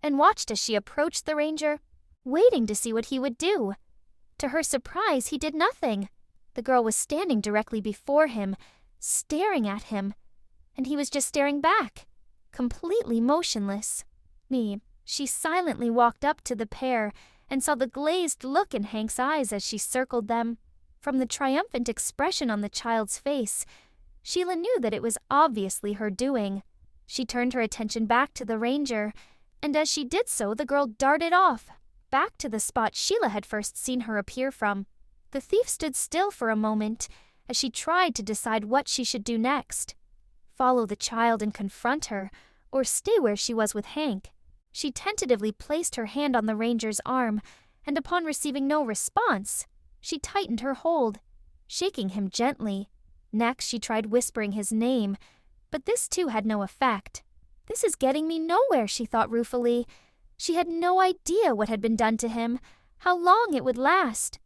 and watched as she approached the ranger, waiting to see what he would do. To her surprise, he did nothing. The girl was standing directly before him, staring at him, and he was just staring back, completely motionless. She silently walked up to the pair and saw the glazed look in Hank's eyes as she circled them. From the triumphant expression on the child's face, Sheila knew that it was obviously her doing. She turned her attention back to the ranger, and as she did so, the girl darted off, back to the spot Sheila had first seen her appear from. The thief stood still for a moment as she tried to decide what she should do next. Follow the child and confront her, or stay where she was with Hank. She tentatively placed her hand on the ranger's arm, and upon receiving no response, she tightened her hold, shaking him gently. Next, she tried whispering his name, but this too had no effect. "This is getting me nowhere," she thought ruefully. She had no idea what had been done to him, how long it would last,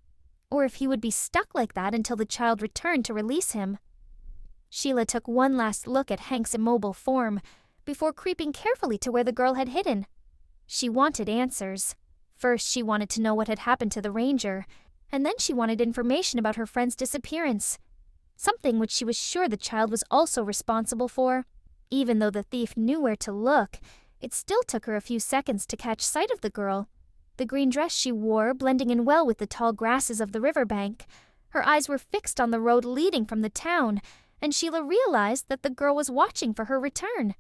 or if he would be stuck like that until the child returned to release him. Sheila took one last look at Hank's immobile form before creeping carefully to where the girl had hidden. She wanted answers. First, she wanted to know what had happened to the ranger, and then she wanted information about her friend's disappearance, something which she was sure the child was also responsible for. Even though the thief knew where to look, it still took her a few seconds to catch sight of the girl. The green dress she wore blending in well with the tall grasses of the riverbank. Her eyes were fixed on the road leading from the town, and Sheila realized that the girl was watching for her return.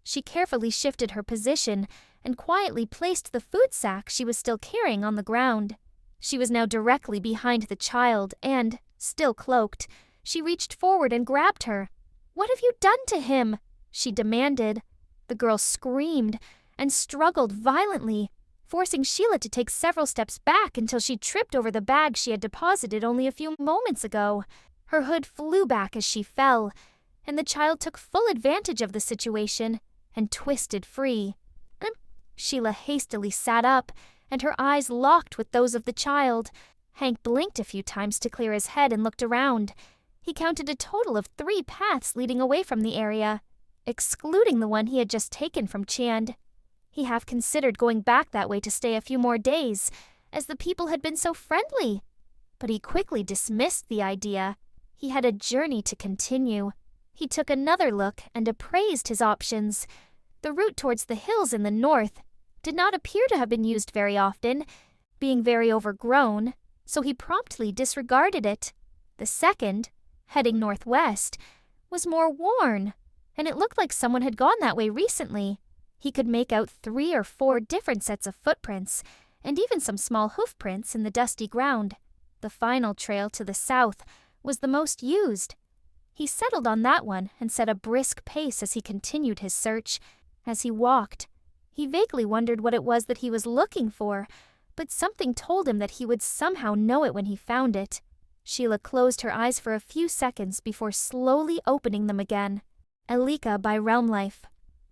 She carefully shifted her position and quietly placed the food sack she was still carrying on the ground. She was now directly behind the child and, still cloaked, she reached forward and grabbed her. "What have you done to him?" she demanded. The girl screamed and struggled violently, forcing Sheila to take several steps back until she tripped over the bag she had deposited only a few moments ago. Her hood flew back as she fell, and the child took full advantage of the situation and twisted free. Sheila hastily sat up, and her eyes locked with those of the child. Hank blinked a few times to clear his head and looked around. He counted a total of 3 paths leading away from the area, excluding the one he had just taken from Chand. He half considered going back that way to stay a few more days, as the people had been so friendly. But he quickly dismissed the idea. He had a journey to continue. He took another look and appraised his options. The route towards the hills in the north did not appear to have been used very often, being very overgrown, so he promptly disregarded it. The second, heading northwest, was more worn, and it looked like someone had gone that way recently. He could make out 3 or 4 different sets of footprints, and even some small hoof prints in the dusty ground. The final trail to the south was the most used. He settled on that one and set a brisk pace as he continued his search. As he walked, he vaguely wondered what it was that he was looking for, but something told him that he would somehow know it when he found it. Sheila closed her eyes for a few seconds before slowly opening them again. Elleeka by Realmlife.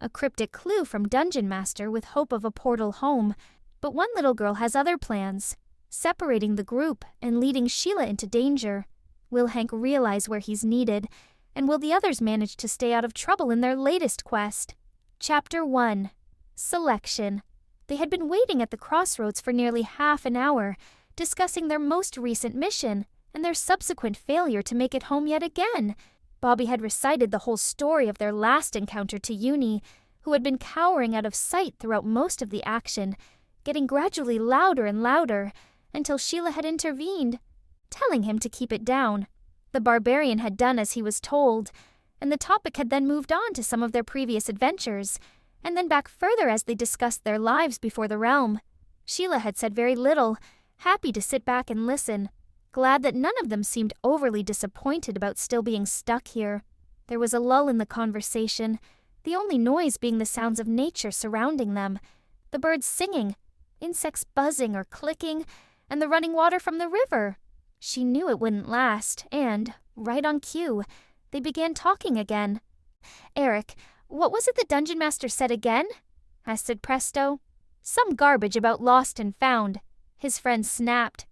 A cryptic clue from Dungeon Master with hope of a portal home, but one little girl has other plans, separating the group and leading Sheila into danger. Will Hank realize where he's needed, and will the others manage to stay out of trouble in their latest quest? Chapter 1. Selection. They had been waiting at the crossroads for nearly half an hour, discussing their most recent mission and their subsequent failure to make it home yet again. Bobby had recited the whole story of their last encounter to Uni, who had been cowering out of sight throughout most of the action, getting gradually louder and louder, until Sheila had intervened, telling him to keep it down. The barbarian had done as he was told, and the topic had then moved on to some of their previous adventures, and then back further as they discussed their lives before the realm. Sheila had said very little, happy to sit back and listen, glad that none of them seemed overly disappointed about still being stuck here. There was a lull in the conversation, the only noise being the sounds of nature surrounding them, the birds singing, insects buzzing or clicking, and the running water from the river. She knew it wouldn't last, and, right on cue, they began talking again. "Eric, what was it the Dungeon Master said again?" asked Presto. "Some garbage about lost and found," his friend snapped.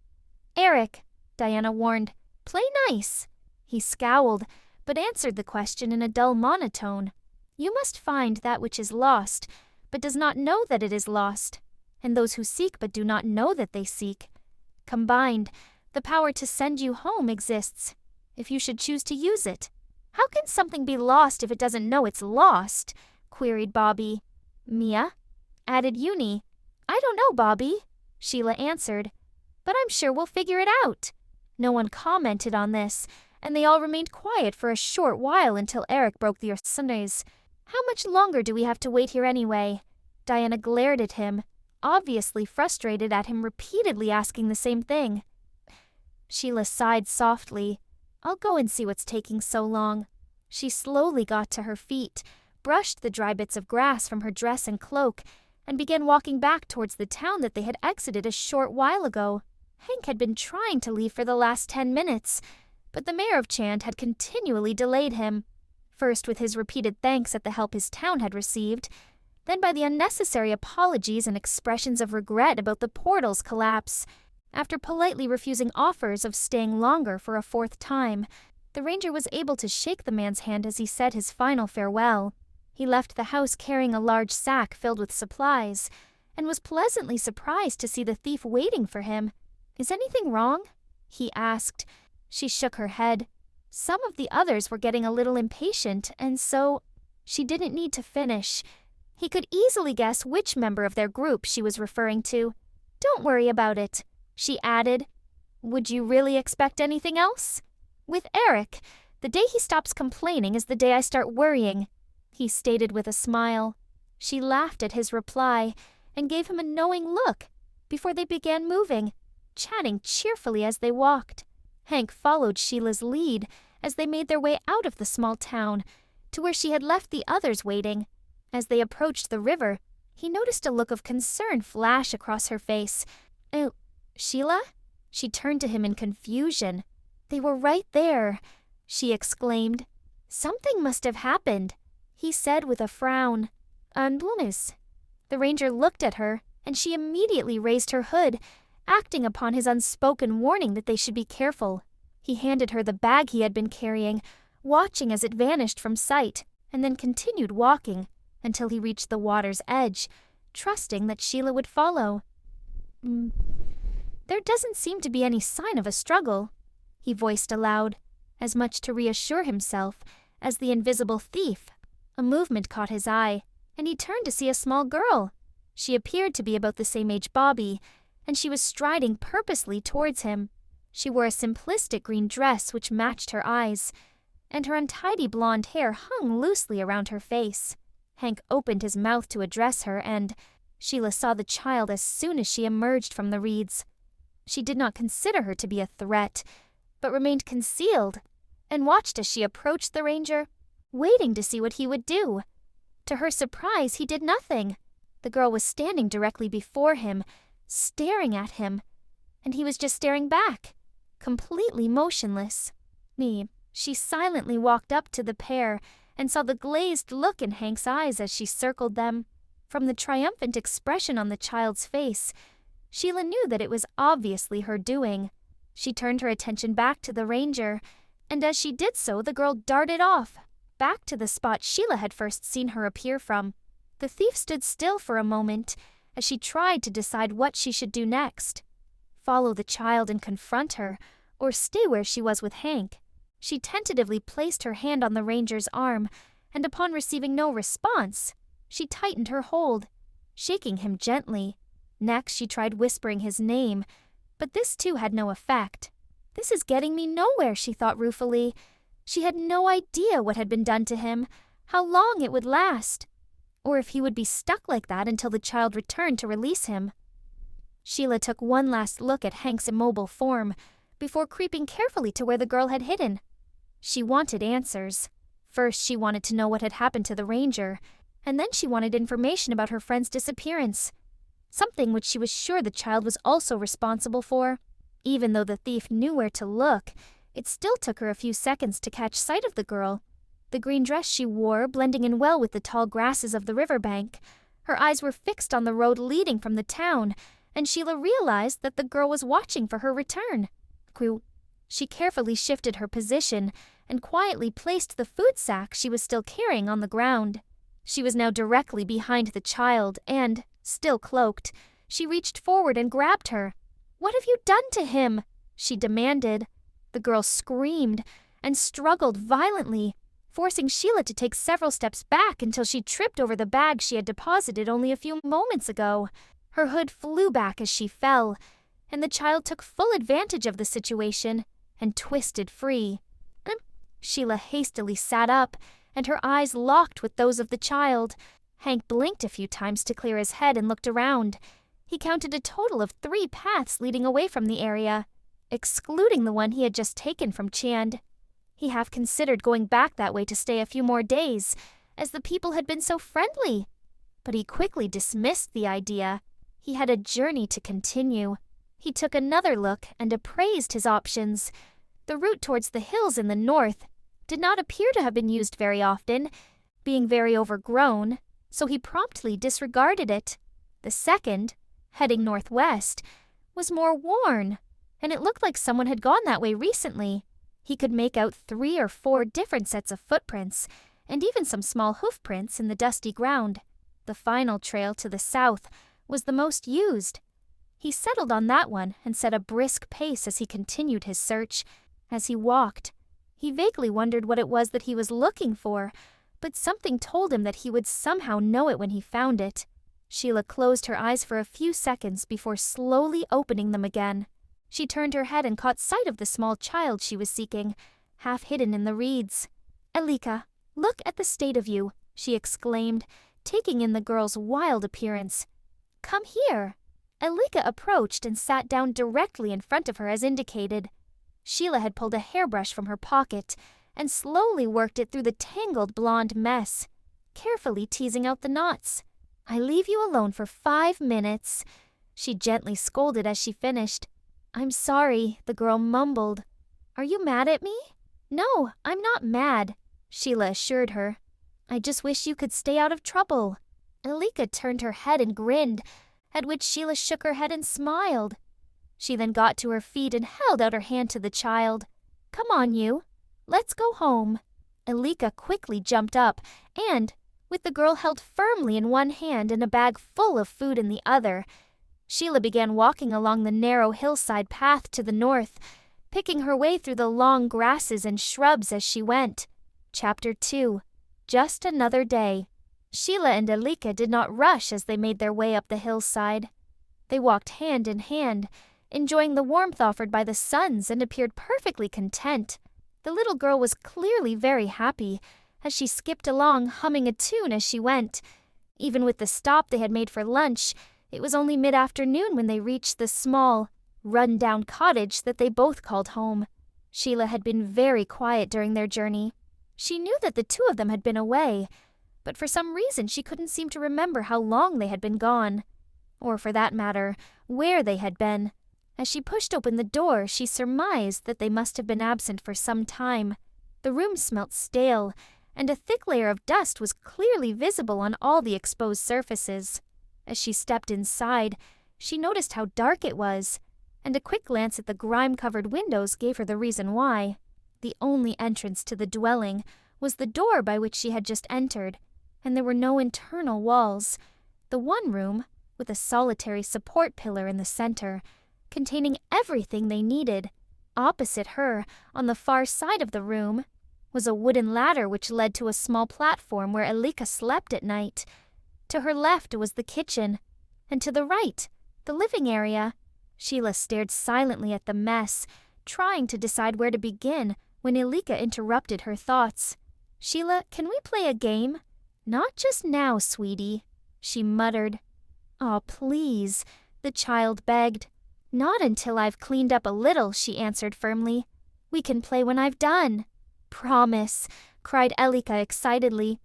"Eric," Diana warned, "play nice." He scowled, but answered the question in a dull monotone. "You must find that which is lost, but does not know that it is lost, and those who seek but do not know that they seek. Combined, the power to send you home exists, if you should choose to use it." "How can something be lost if it doesn't know it's lost?" queried Bobby. "Mia?" added Uni. "I don't know, Bobby," Sheila answered, "but I'm sure we'll figure it out." No one commented on this, and they all remained quiet for a short while until Eric broke the silence. "How much longer do we have to wait here anyway?" Diana glared at him, obviously frustrated at him repeatedly asking the same thing. Sheila sighed softly. "I'll go and see what's taking so long." She slowly got to her feet, brushed the dry bits of grass from her dress and cloak, and began walking back towards the town that they had exited a short while ago. Hank had been trying to leave for the last 10 minutes, but the mayor of Chand had continually delayed him, first with his repeated thanks at the help his town had received, then by the unnecessary apologies and expressions of regret about the portal's collapse. After politely refusing offers of staying longer for a 4th time, The ranger was able to shake the man's hand as he said his final farewell. He left the house carrying a large sack filled with supplies, and was pleasantly surprised to see the thief waiting for him. "Is anything wrong?" he asked. She shook her head. Some of the others were getting a little impatient, and so she didn't need to finish. He could easily guess which member of their group she was referring to. "Don't worry about it," she added. "Would you really expect anything else?" "With Eric, the day he stops complaining is the day I start worrying," he stated with a smile. She laughed at his reply and gave him a knowing look before they began moving, chatting cheerfully as they walked. Hank followed Sheila's lead as they made their way out of the small town to where she had left the others waiting. As they approached the river, he noticed a look of concern flash across her face. Sheila?" She turned to him in confusion. "They were right there," she exclaimed. "Something must have happened," he said with a frown. "Andunes." The ranger looked at her, and she immediately raised her hood, acting upon his unspoken warning that they should be careful. He handed her the bag he had been carrying, watching as it vanished from sight, and then continued walking until he reached the water's edge, trusting that Sheila would follow. "There doesn't seem to be any sign of a struggle," he voiced aloud, as much to reassure himself as the invisible thief. A movement caught his eye, and he turned to see a small girl. She appeared to be about the same age Bobby, and she was striding purposely towards him. She wore a simplistic green dress which matched her eyes, and her untidy blonde hair hung loosely around her face. Hank opened his mouth to address her, and Sheila saw the child as soon as she emerged from the reeds. She did not consider her to be a threat, but remained concealed and watched as she approached the ranger, waiting to see what he would do. To her surprise, he did nothing. The girl was standing directly before him, staring at him, and he was just staring back, completely motionless. She silently walked up to the pair and saw the glazed look in Hank's eyes as she circled them. From the triumphant expression on the child's face, Sheila knew that it was obviously her doing. She turned her attention back to the ranger, and as she did so, the girl darted off, back to the spot Sheila had first seen her appear from. The thief stood still for a moment as she tried to decide what she should do next. Follow the child and confront her, or stay where she was with Hank. She tentatively placed her hand on the ranger's arm, and upon receiving no response, she tightened her hold, shaking him gently. Next, she tried whispering his name, but this too had no effect. "This is getting me nowhere," she thought ruefully. She had no idea what had been done to him, how long it would last, or if he would be stuck like that until the child returned to release him. Sheila took one last look at Hank's immobile form before creeping carefully to where the girl had hidden. She wanted answers. First, she wanted to know what had happened to the ranger, and then she wanted information about her friend's disappearance, something which she was sure the child was also responsible for. Even though the thief knew where to look, it still took her a few seconds to catch sight of the girl. The green dress she wore blending in well with the tall grasses of the riverbank. Her eyes were fixed on the road leading from the town, and Sheila realized that the girl was watching for her return. She carefully shifted her position and quietly placed the food sack she was still carrying on the ground. She was now directly behind the child and, still cloaked, she reached forward and grabbed her. "What have you done to him?" she demanded. The girl screamed and struggled violently, forcing Sheila to take several steps back until she tripped over the bag she had deposited only a few moments ago. Her hood flew back as she fell, and the child took full advantage of the situation and twisted free. Sheila hastily sat up, and her eyes locked with those of the child. Hank blinked a few times to clear his head and looked around. He counted a total of 3 paths leading away from the area, excluding the one he had just taken from Chand. He half considered going back that way to stay a few more days, as the people had been so friendly. But he quickly dismissed the idea. He had a journey to continue. He took another look and appraised his options. The route towards the hills in the north did not appear to have been used very often, being very overgrown, so he promptly disregarded it. The second, heading northwest, was more worn, and it looked like someone had gone that way recently. He could make out 3 or 4 different sets of footprints, and even some small hoof prints in the dusty ground. The final trail to the south was the most used. He settled on that one and set a brisk pace as he continued his search. As he walked, he vaguely wondered what it was that he was looking for, but something told him that he would somehow know it when he found it. Sheila closed her eyes for a few seconds before slowly opening them again. She turned her head and caught sight of the small child she was seeking, half hidden in the reeds. "Elleeka, look at the state of you," she exclaimed, taking in the girl's wild appearance. "Come here." Elleeka approached and sat down directly in front of her as indicated. Sheila had pulled a hairbrush from her pocket and slowly worked it through the tangled blonde mess, carefully teasing out the knots. "I leave you alone for 5 minutes," she gently scolded as she finished. "I'm sorry," the girl mumbled. "Are you mad at me?" "No, I'm not mad," Sheila assured her. "I just wish you could stay out of trouble." Elleeka turned her head and grinned, at which Sheila shook her head and smiled. She then got to her feet and held out her hand to the child. "Come on, you. Let's go home." Elleeka quickly jumped up and, with the girl held firmly in one hand and a bag full of food in the other, Sheila began walking along the narrow hillside path to the north, picking her way through the long grasses and shrubs as she went. Chapter 2. Just Another Day. Sheila and Elleeka did not rush as they made their way up the hillside. They walked hand in hand, enjoying the warmth offered by the suns, and appeared perfectly content. The little girl was clearly very happy, as she skipped along, humming a tune as she went. Even with the stop they had made for lunch, it was only mid-afternoon when they reached the small, run-down cottage that they both called home. Sheila had been very quiet during their journey. She knew that the two of them had been away, but for some reason she couldn't seem to remember how long they had been gone, or for that matter, where they had been. As she pushed open the door, she surmised that they must have been absent for some time. The room smelt stale, and a thick layer of dust was clearly visible on all the exposed surfaces. As she stepped inside, she noticed how dark it was, and a quick glance at the grime-covered windows gave her the reason why. The only entrance to the dwelling was the door by which she had just entered, and there were no internal walls. The one room, with a solitary support pillar in the center, containing everything they needed. Opposite her, on the far side of the room, was a wooden ladder which led to a small platform where Elleeka slept at night. To her left was the kitchen, and to the right, the living area. Sheila stared silently at the mess, trying to decide where to begin when Elleeka interrupted her thoughts. "Sheila, can we play a game?" "Not just now, sweetie," she muttered. "Aw, please," the child begged. "Not until I've cleaned up a little," she answered firmly. "We can play when I've done." "Promise," cried Elleeka excitedly.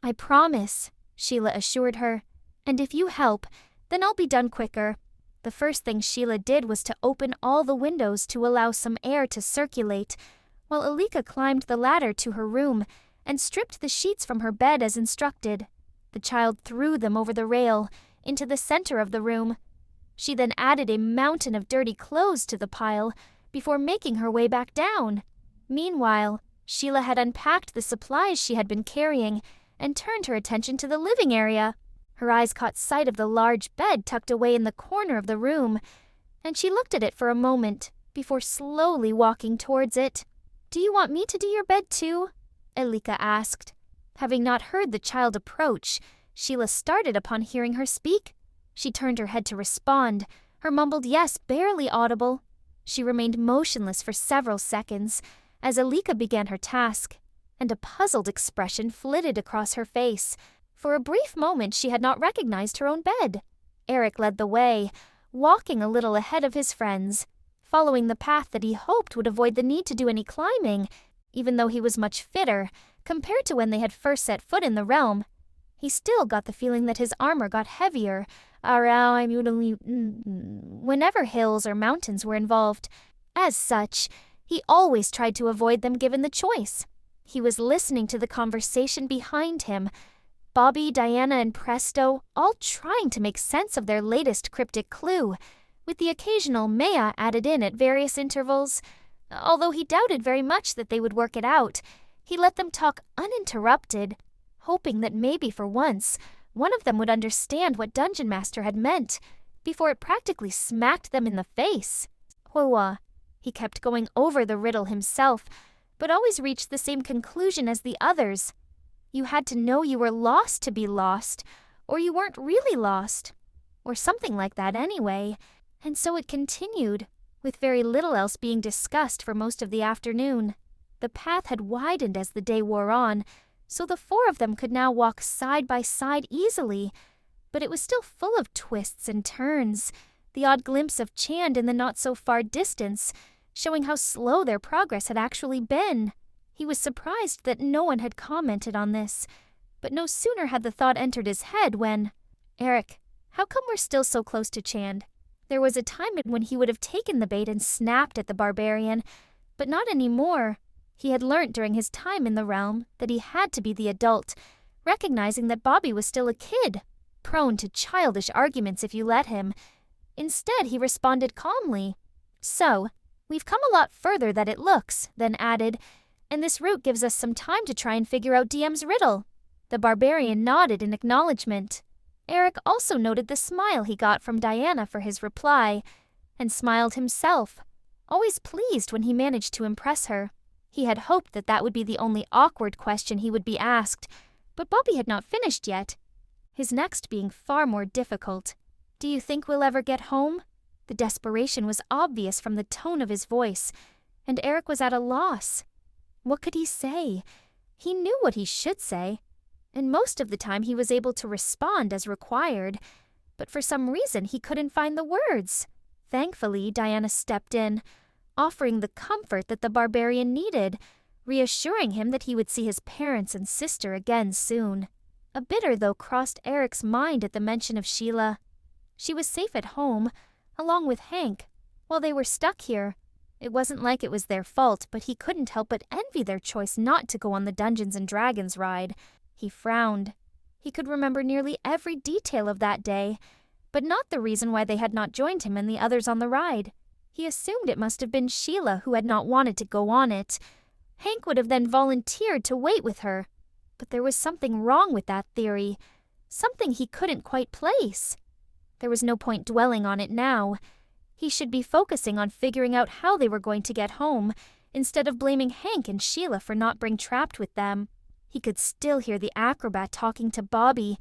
"I promise," Sheila assured her. "And if you help, then I'll be done quicker." The first thing Sheila did was to open all the windows to allow some air to circulate, while Elleeka climbed the ladder to her room and stripped the sheets from her bed as instructed. The child threw them over the rail, into the center of the room. She then added a mountain of dirty clothes to the pile before making her way back down. Meanwhile, Sheila had unpacked the supplies she had been carrying and turned her attention to the living area. Her eyes caught sight of the large bed tucked away in the corner of the room, and she looked at it for a moment before slowly walking towards it. "Do you want me to do your bed too?" Elleeka asked. Having not heard the child approach, Sheila started upon hearing her speak. She turned her head to respond, her mumbled yes barely audible. She remained motionless for several seconds as Elleeka began her task, and a puzzled expression flitted across her face. For a brief moment she had not recognized her own bed. Eric led the way, walking a little ahead of his friends, following the path that he hoped would avoid the need to do any climbing, even though he was much fitter compared to when they had first set foot in the realm. He still got the feeling that his armor got heavier whenever hills or mountains were involved. As such, he always tried to avoid them given the choice. He was listening to the conversation behind him, Bobby, Diana, and Presto all trying to make sense of their latest cryptic clue, with the occasional Maya added in at various intervals. Although he doubted very much that they would work it out, he let them talk uninterrupted, hoping that maybe for once, one of them would understand what Dungeon Master had meant, before it practically smacked them in the face. Hwa. He kept going over the riddle himself, but always reached the same conclusion as the others. You had to know you were lost to be lost, or you weren't really lost, or something like that anyway. And so it continued, with very little else being discussed for most of the afternoon. The path had widened as the day wore on, so the four of them could now walk side by side easily, but it was still full of twists and turns, the odd glimpse of Chand in the not-so-far distance, showing how slow their progress had actually been. He was surprised that no one had commented on this, but no sooner had the thought entered his head when, "Eric, how come we're still so close to Chand?" There was a time when he would have taken the bait and snapped at the barbarian, but not anymore. He had learnt during his time in the realm that he had to be the adult, recognizing that Bobby was still a kid, prone to childish arguments if you let him. Instead, he responded calmly, "So, we've come a lot further than it looks," then added, "and this route gives us some time to try and figure out DM's riddle." The barbarian nodded in acknowledgement. Eric also noted the smile he got from Diana for his reply, and smiled himself, always pleased when he managed to impress her. He had hoped that that would be the only awkward question he would be asked, but Bobby had not finished yet, his next being far more difficult. "Do you think we'll ever get home?" The desperation was obvious from the tone of his voice, and Eric was at a loss. What could he say? He knew what he should say, and most of the time he was able to respond as required, but for some reason he couldn't find the words. Thankfully, Diana stepped in, offering the comfort that the barbarian needed, reassuring him that he would see his parents and sister again soon. A bitter though crossed Eric's mind at the mention of Sheila. She was safe at home, along with Hank, while they were stuck here. It wasn't like it was their fault, but he couldn't help but envy their choice not to go on the Dungeons and Dragons ride. He frowned. He could remember nearly every detail of that day, but not the reason why they had not joined him and the others on the ride. He assumed it must have been Sheila who had not wanted to go on it. Hank would have then volunteered to wait with her. But there was something wrong with that theory, something he couldn't quite place. There was no point dwelling on it now. He should be focusing on figuring out how they were going to get home, instead of blaming Hank and Sheila for not being trapped with them. He could still hear the acrobat talking to Bobby.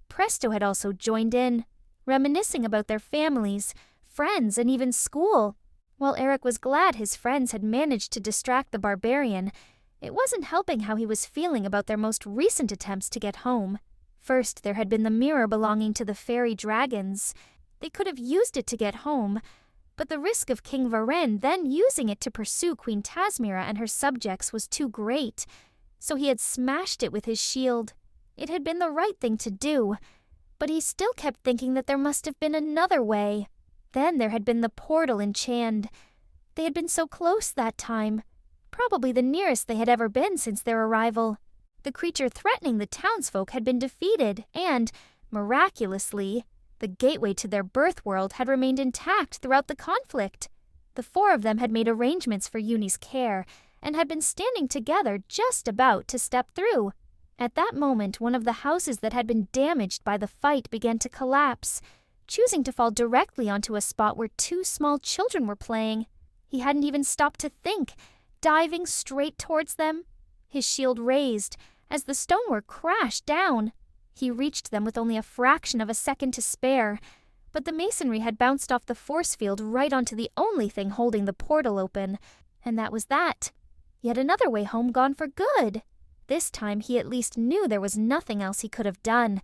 Presto had also joined in, reminiscing about their families, friends, and even school. While Eric was glad his friends had managed to distract the barbarian, it wasn't helping how he was feeling about their most recent attempts to get home. First, there had been the mirror belonging to the fairy dragons. They could have used it to get home, but the risk of King Varen then using it to pursue Queen Tasmira and her subjects was too great, so he had smashed it with his shield. It had been the right thing to do, but he still kept thinking that there must have been another way. Then there had been the portal in Chand. They had been so close that time, probably the nearest they had ever been since their arrival. The creature threatening the townsfolk had been defeated, and, miraculously, the gateway to their birth world had remained intact throughout the conflict. The four of them had made arrangements for Uni's care, and had been standing together just about to step through. At that moment, one of the houses that had been damaged by the fight began to collapse, choosing to fall directly onto a spot where two small children were playing. He hadn't even stopped to think, diving straight towards them, his shield raised, as the stonework crashed down. He reached them with only a fraction of a second to spare, but the masonry had bounced off the force field right onto the only thing holding the portal open, and that was that. Yet another way home gone for good. This time he at least knew there was nothing else he could have done.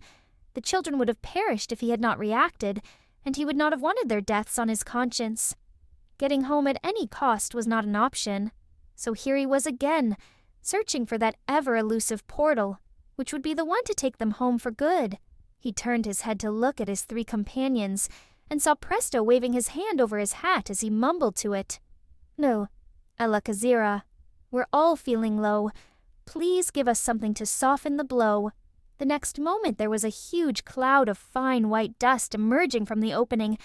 The children would have perished if he had not reacted, and he would not have wanted their deaths on his conscience. Getting home at any cost was not an option, so here he was again, searching for that ever-elusive portal, which would be the one to take them home for good. He turned his head to look at his three companions, and saw Presto waving his hand over his hat as he mumbled to it. "No, Elleeka, we're all feeling low. Please give us something to soften the blow." The next moment there was a huge cloud of fine white dust emerging from the opening,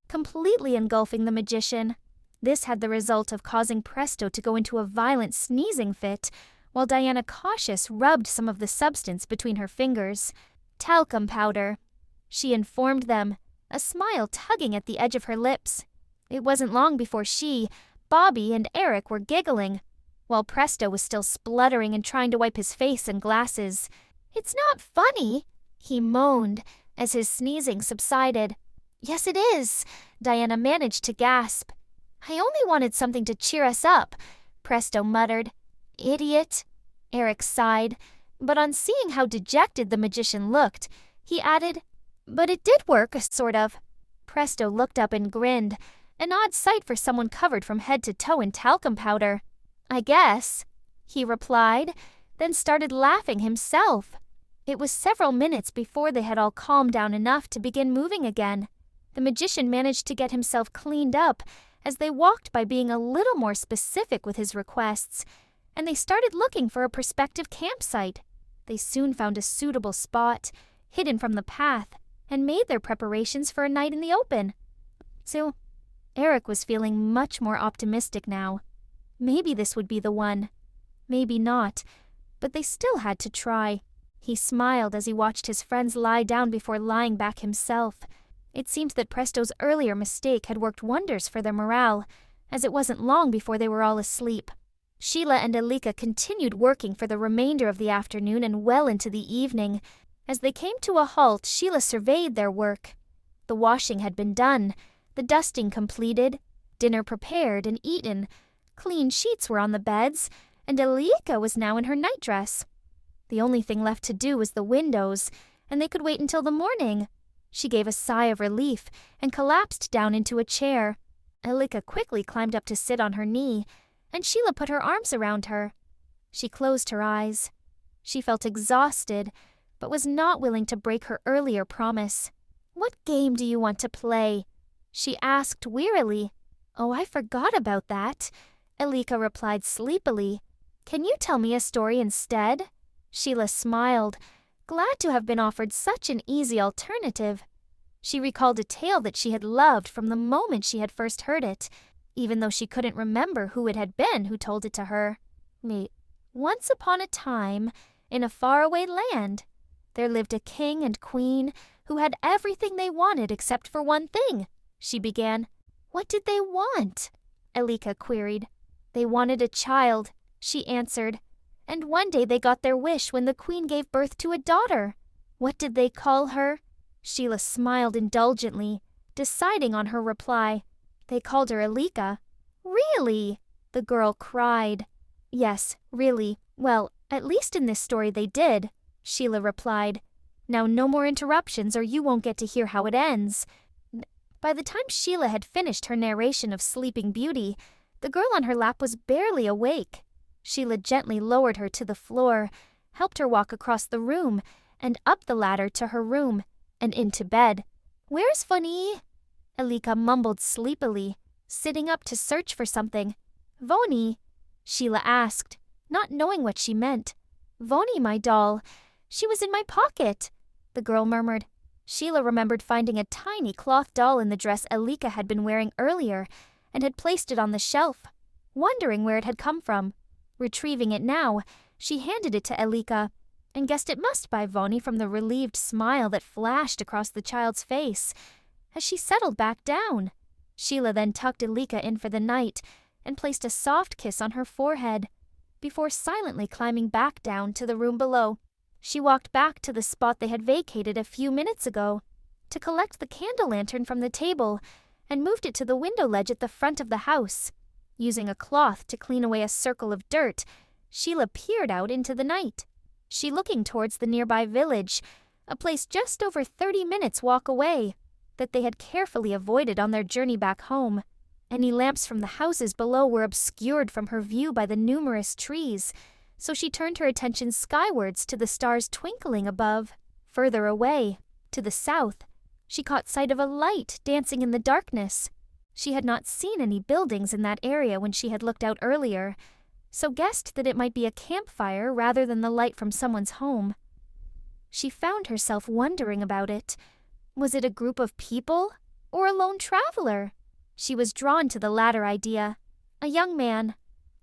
completely engulfing the magician. This had the result of causing Presto to go into a violent sneezing fit, while Diana, cautious, rubbed some of the substance between her fingers. Talcum powder, she informed them, a smile tugging at the edge of her lips. It wasn't long before she, Bobby, and Eric were giggling, while Presto was still spluttering and trying to wipe his face and glasses. "It's not funny," he moaned as his sneezing subsided. "Yes, it is," Diana managed to gasp. "I only wanted something to cheer us up," Presto muttered. "Idiot," Eric sighed, but on seeing how dejected the magician looked, he added, "But it did work, sort of." Presto looked up and grinned, an odd sight for someone covered from head to toe in talcum powder. "I guess," he replied, then started laughing himself. It was several minutes before they had all calmed down enough to begin moving again. The magician managed to get himself cleaned up as they walked by being a little more specific with his requests, and they started looking for a prospective campsite. They soon found a suitable spot, hidden from the path, and made their preparations for a night in the open. So, Eric was feeling much more optimistic now. Maybe this would be the one. Maybe not, but they still had to try. He smiled as he watched his friends lie down before lying back himself. It seemed that Presto's earlier mistake had worked wonders for their morale, as it wasn't long before they were all asleep. Sheila and Elleeka continued working for the remainder of the afternoon and well into the evening. As they came to a halt, Sheila surveyed their work. The washing had been done, the dusting completed, dinner prepared and eaten, clean sheets were on the beds, and Elleeka was now in her nightdress. The only thing left to do was the windows, and they could wait until the morning. She gave a sigh of relief and collapsed down into a chair. Elleeka quickly climbed up to sit on her knee, and Sheila put her arms around her. She closed her eyes. She felt exhausted, but was not willing to break her earlier promise. "What game do you want to play?" she asked wearily. "Oh, I forgot about that," Elleeka replied sleepily. "Can you tell me a story instead?" Sheila smiled, glad to have been offered such an easy alternative. She recalled a tale that she had loved from the moment she had first heard it, even though she couldn't remember who it had been who told it to her. Once upon a time, in a faraway land, there lived a king and queen who had everything they wanted except for one thing, she began. "What did they want?" Elleeka queried. "They wanted a child," she answered. "And one day they got their wish when the queen gave birth to a daughter." "What did they call her?" Sheila smiled indulgently, deciding on her reply. "They called her Elleeka." "Really?" the girl cried. "Yes, really. Well, at least in this story they did," Sheila replied. "Now no more interruptions or you won't get to hear how it ends." By the time Sheila had finished her narration of Sleeping Beauty, the girl on her lap was barely awake. Sheila gently lowered her to the floor, helped her walk across the room, and up the ladder to her room, and into bed. "Where's Voni?" Elleeka mumbled sleepily, sitting up to search for something. "Voni?" Sheila asked, not knowing what she meant. "Voni, my doll. She was in my pocket," the girl murmured. Sheila remembered finding a tiny cloth doll in the dress Elleeka had been wearing earlier and had placed it on the shelf, wondering where it had come from. Retrieving it now, she handed it to Elleeka and guessed it must be Voni from the relieved smile that flashed across the child's face as she settled back down. Sheila then tucked Elleeka in for the night and placed a soft kiss on her forehead before silently climbing back down to the room below. She walked back to the spot they had vacated a few minutes ago to collect the candle lantern from the table and moved it to the window ledge at the front of the house. Using a cloth to clean away a circle of dirt, Sheila peered out into the night. She looking towards the nearby village, a place just over 30 minutes' walk away, that they had carefully avoided on their journey back home. Any lamps from the houses below were obscured from her view by the numerous trees, so she turned her attention skywards to the stars twinkling above. Further away, to the south, she caught sight of a light dancing in the darkness. She had not seen any buildings in that area when she had looked out earlier, so guessed that it might be a campfire rather than the light from someone's home. She found herself wondering about it. Was it a group of people or a lone traveler? She was drawn to the latter idea. A young man,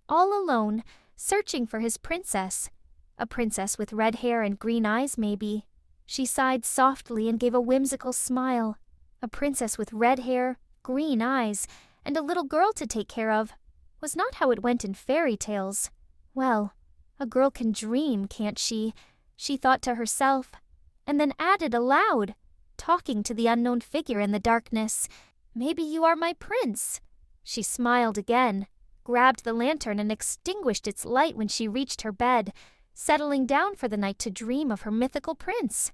all alone, searching for his princess. A princess with red hair and green eyes, maybe. She sighed softly and gave a whimsical smile. A princess with red hair, green eyes, and a little girl to take care of was not how it went in fairy tales. Well, a girl can dream, can't she? She thought to herself, and then added aloud, talking to the unknown figure in the darkness, "Maybe you are my prince." She smiled again, grabbed the lantern and extinguished its light when she reached her bed, settling down for the night to dream of her mythical prince.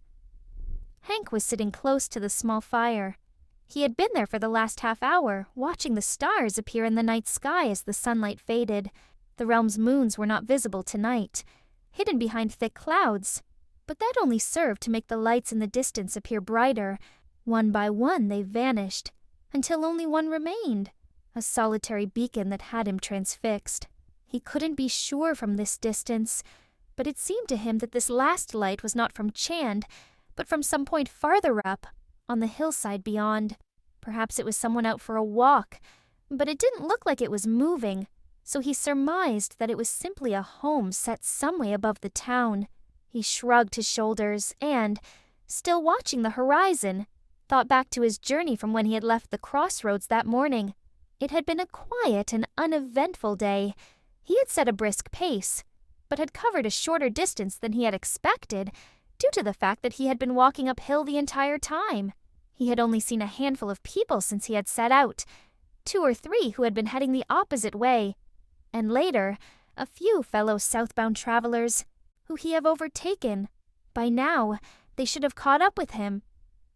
Hank was sitting close to the small fire. He had been there for the last half-hour, watching the stars appear in the night sky as the sunlight faded. The realm's moons were not visible tonight, hidden behind thick clouds, but that only served to make the lights in the distance appear brighter. One by one they vanished, until only one remained, a solitary beacon that had him transfixed. He couldn't be sure from this distance, but it seemed to him that this last light was not from Chand, but from some point farther up, on the hillside beyond. Perhaps it was someone out for a walk, but it didn't look like it was moving, so he surmised that it was simply a home set some way above the town. He shrugged his shoulders and, still watching the horizon, thought back to his journey from when he had left the crossroads that morning. It had been a quiet and uneventful day. He had set a brisk pace, but had covered a shorter distance than he had expected, due to the fact that he had been walking uphill the entire time. He had only seen a handful of people since he had set out, 2 or 3 who had been heading the opposite way, and later, a few fellow southbound travelers who he had overtaken. By now, they should have caught up with him,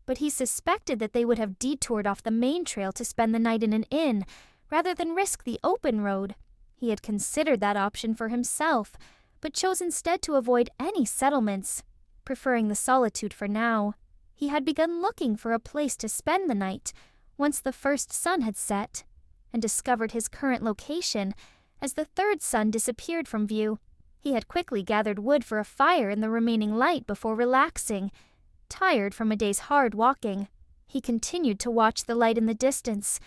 but he suspected that they would have detoured off the main trail to spend the night in an inn, rather than risk the open road. He had considered that option for himself, but chose instead to avoid any settlements, preferring the solitude for now. He had begun looking for a place to spend the night once the first sun had set, and discovered his current location as the third sun disappeared from view. He had quickly gathered wood for a fire in the remaining light before relaxing. Tired from a day's hard walking, he continued to watch the light in the distance,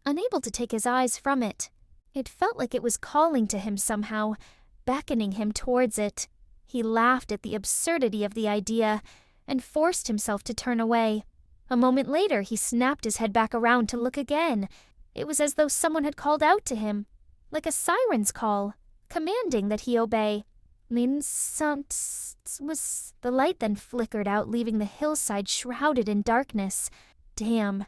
unable to take his eyes from it. It felt like it was calling to him somehow, beckoning him towards it. He laughed at the absurdity of the idea and forced himself to turn away. A moment later, he snapped his head back around to look again. It was as though someone had called out to him, like a siren's call, commanding that he obey. The light then flickered out, leaving the hillside shrouded in darkness. Damn,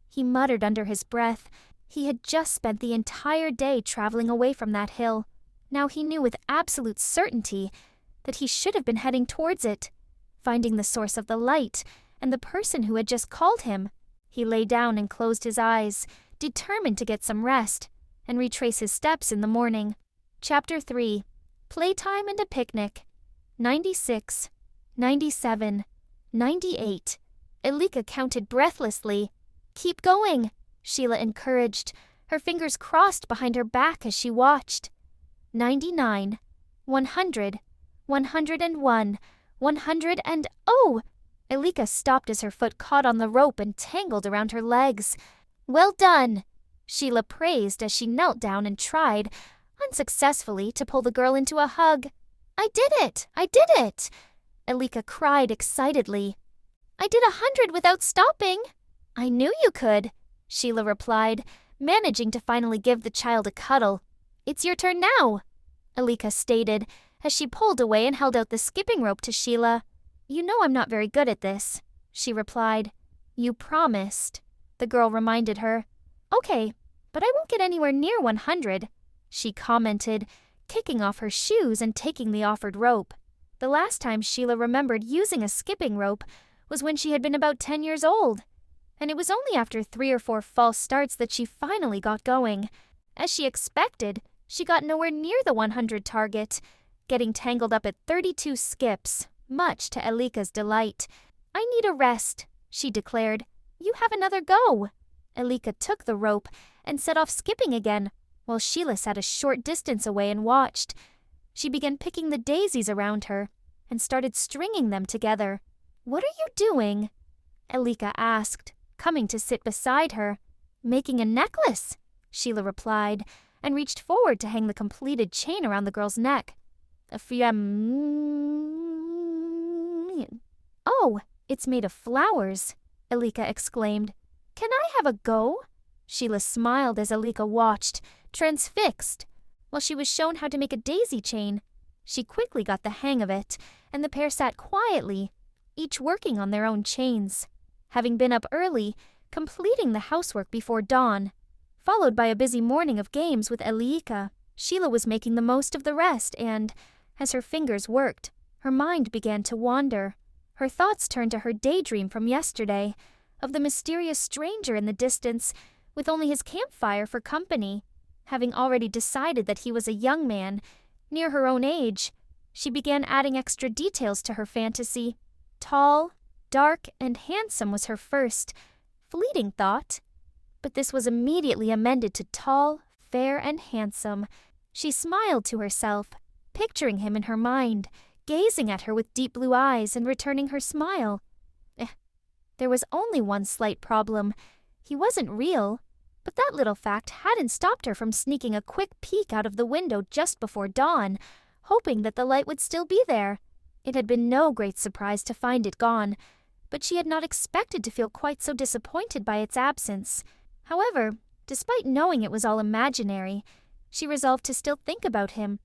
he muttered under his breath. He had just spent the entire day traveling away from that hill. Now he knew with absolute certainty that he should have been heading towards it, finding the source of the light and the person who had just called him. He lay down and closed his eyes, determined to get some rest and retrace his steps in the morning. Chapter 3. Playtime and a Picnic. 96, 97, 98. Elleeka counted breathlessly. "Keep going," Sheila encouraged, her fingers crossed behind her back as she watched. 99, 100, 101, 100 and oh! Elleeka stopped as her foot caught on the rope and tangled around her legs. "Well done," Sheila praised as she knelt down and tried, unsuccessfully, to pull the girl into a hug. "I did it! I did it!" Elleeka cried excitedly. "I did 100 without stopping." "I knew you could," Sheila replied, managing to finally give the child a cuddle. "It's your turn now," Elleeka stated, as she pulled away and held out the skipping rope to Sheila. "You know I'm not very good at this," she replied. "You promised," the girl reminded her. "Okay, but I won't get anywhere near 100, she commented, kicking off her shoes and taking the offered rope. The last time Sheila remembered using a skipping rope was when she had been about 10 years old, and it was only after 3 or 4 false starts that she finally got going. As she expected, she got nowhere near the 100 target, getting tangled up at 32 skips, much to Elleeka's delight. "I need a rest," she declared. "You have another go." Elleeka took the rope and set off skipping again, while Sheila sat a short distance away and watched. She began picking the daisies around her and started stringing them together. "What are you doing?" Elleeka asked, coming to sit beside her. Making a necklace, Sheila replied, and reached forward to hang the completed chain around the girl's neck. Oh, it's made of flowers, Elleeka exclaimed. Can I have a go? Sheila smiled as Elleeka watched, transfixed, while she was shown how to make a daisy chain. She quickly got the hang of it, and the pair sat quietly, each working on their own chains. Having been up early, completing the housework before dawn, followed by a busy morning of games with Elleeka, Sheila was making the most of the rest and, as her fingers worked, her mind began to wander. Her thoughts turned to her daydream from yesterday, of the mysterious stranger in the distance, with only his campfire for company. Having already decided that he was a young man, near her own age, she began adding extra details to her fantasy. Tall, dark, and handsome was her first, fleeting thought. But this was immediately amended to tall, fair, and handsome. She smiled to herself, picturing him in her mind, gazing at her with deep blue eyes and returning her smile. There was only one slight problem. He wasn't real, but that little fact hadn't stopped her from sneaking a quick peek out of the window just before dawn, hoping that the light would still be there. It had been no great surprise to find it gone, but she had not expected to feel quite so disappointed by its absence. However, despite knowing it was all imaginary, she resolved to still think about him.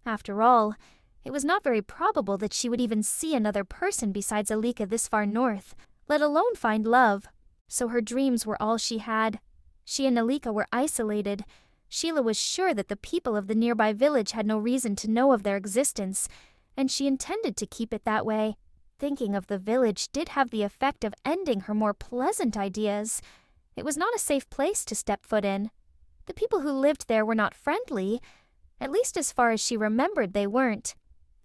After all, it was not very probable that she would even see another person besides Elleeka this far north, let alone find love. So her dreams were all she had. She and Elleeka were isolated. Sheila was sure that the people of the nearby village had no reason to know of their existence, and she intended to keep it that way. Thinking of the village did have the effect of ending her more pleasant ideas. It was not a safe place to step foot in. The people who lived there were not friendly, at least as far as she remembered they weren't,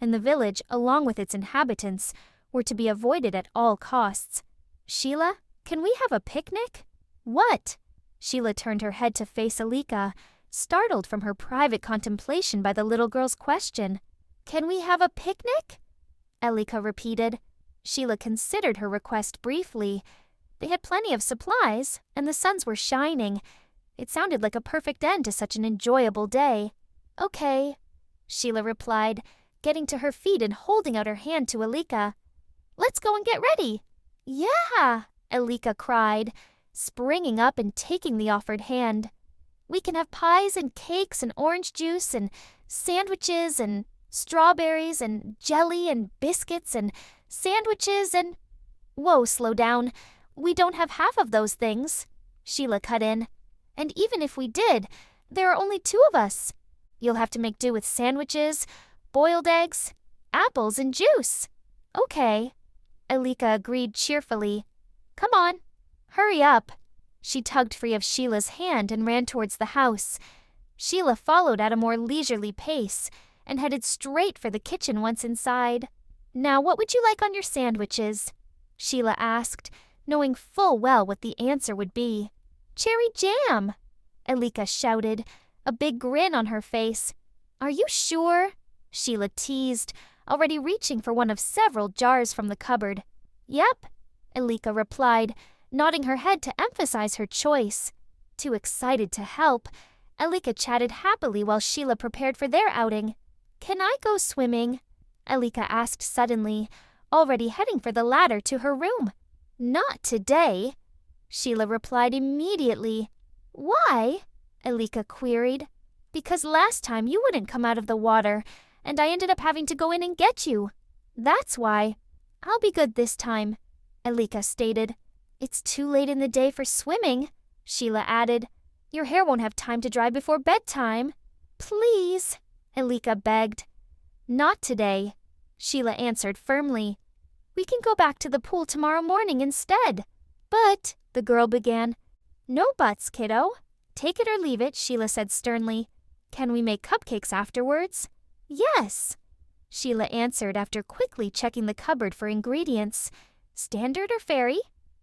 and the village, along with its inhabitants, were to be avoided at all costs. Sheila, can we have a picnic? What? Sheila turned her head to face Elleeka, startled from her private contemplation by the little girl's question. Can we have a picnic? Elleeka repeated. Sheila considered her request briefly. They had plenty of supplies, and the suns were shining. It sounded like a perfect end to such an enjoyable day. Okay, Sheila replied, getting to her feet and holding out her hand to Elleeka. Let's go and get ready. Yeah, Elleeka cried, springing up and taking the offered hand. We can have pies and cakes and orange juice and sandwiches and strawberries and jelly and biscuits and sandwiches and… Whoa, slow down. We don't have half of those things, Sheila cut in. And even if we did, there are only 2 of us. You'll have to make do with sandwiches, boiled eggs, apples, and juice. Okay, Elleeka agreed cheerfully. Come on, hurry up. She tugged free of Sheila's hand and ran towards the house. Sheila followed at a more leisurely pace and headed straight for the kitchen once inside. Now, what would you like on your sandwiches? Sheila asked, knowing full well what the answer would be. Cherry jam, Elleeka shouted, a big grin on her face. Are you sure? Sheila teased, already reaching for one of several jars from the cupboard. Yep, Elleeka replied, nodding her head to emphasize her choice. Too excited to help, Elleeka chatted happily while Sheila prepared for their outing. Can I go swimming? Elleeka asked suddenly, already heading for the ladder to her room. Not today, Sheila replied immediately. Why? Elleeka queried. Because last time you wouldn't come out of the water, and I ended up having to go in and get you. That's why. I'll be good this time, Elleeka stated. It's too late in the day for swimming, Sheila added. Your hair won't have time to dry before bedtime. Please, Elleeka begged. Not today, Sheila answered firmly. We can go back to the pool tomorrow morning instead. But, the girl began. No buts, kiddo. Take it or leave it, Sheila said sternly. Can we make cupcakes afterwards? Yes, Sheila answered after quickly checking the cupboard for ingredients. Standard or fairy?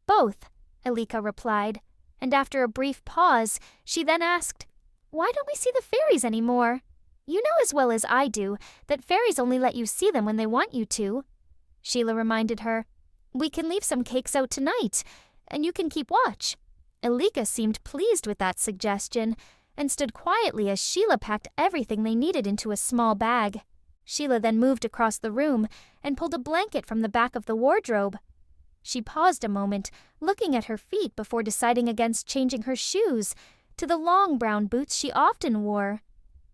Both, Elleeka replied, and after a brief pause, she then asked, Why don't we see the fairies anymore? You know as well as I do that fairies only let you see them when they want you to. Sheila reminded her, We can leave some cakes out tonight, and you can keep watch. Elleeka seemed pleased with that suggestion and stood quietly as Sheila packed everything they needed into a small bag. Sheila then moved across the room and pulled a blanket from the back of the wardrobe. She paused a moment, looking at her feet before deciding against changing her shoes to the long brown boots she often wore.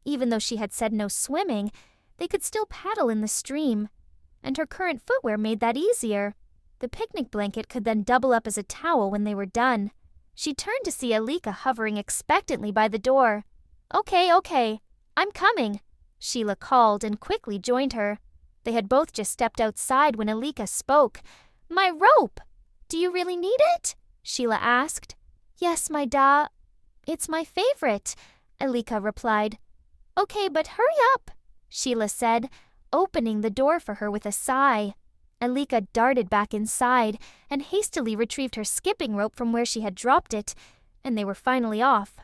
Even though she had said no swimming, they could still paddle in the stream, and her current footwear made that easier. The picnic blanket could then double up as a towel when they were done. She turned to see Elleeka hovering expectantly by the door. Okay, I'm coming," Sheila called and quickly joined her. They had both just stepped outside when Elleeka spoke. "My rope! Do you really need it?" Sheila asked. "Yes, my da. It's my favorite," Elleeka replied. "Okay, but hurry up," Sheila said, opening the door for her with a sigh. Elleeka darted back inside and hastily retrieved her skipping rope from where she had dropped it, and they were finally off.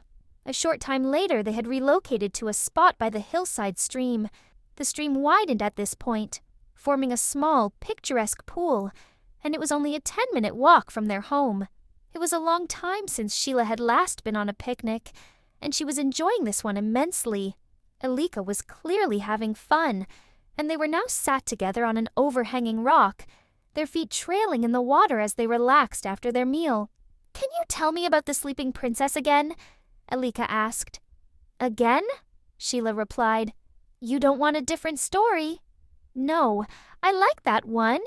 A short time later, they had relocated to a spot by the hillside stream. The stream widened at this point, forming a small, picturesque pool, and it was only a 10-minute walk from their home. It was a long time since Sheila had last been on a picnic, and she was enjoying this one immensely. Elleeka was clearly having fun, and they were now sat together on an overhanging rock, their feet trailing in the water as they relaxed after their meal. "Can you tell me about the sleeping princess again?" Elleeka asked. "Again?" Sheila replied. "You don't want a different story?" "No, I like that one,"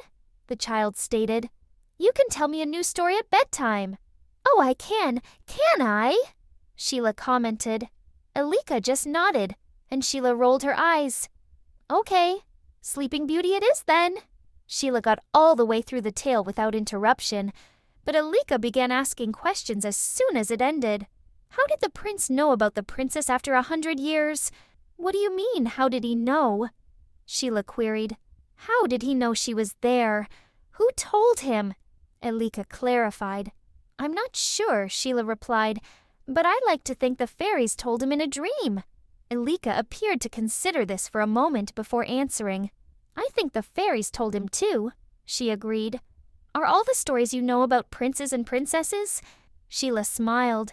the child stated. "You can tell me a new story at bedtime." "Oh, I can I?" Sheila commented. Elleeka just nodded, and Sheila rolled her eyes. "Okay, Sleeping Beauty it is then." Sheila got all the way through the tale without interruption, but Elleeka began asking questions as soon as it ended. How did the prince know about the princess after 100 years? "What do you mean, how did he know?" Sheila queried. "How did he know she was there? Who told him?" Elleeka clarified. "I'm not sure," Sheila replied, "but I like to think the fairies told him in a dream." Elleeka appeared to consider this for a moment before answering. "I think the fairies told him too," she agreed. "Are all the stories you know about princes and princesses?" Sheila smiled.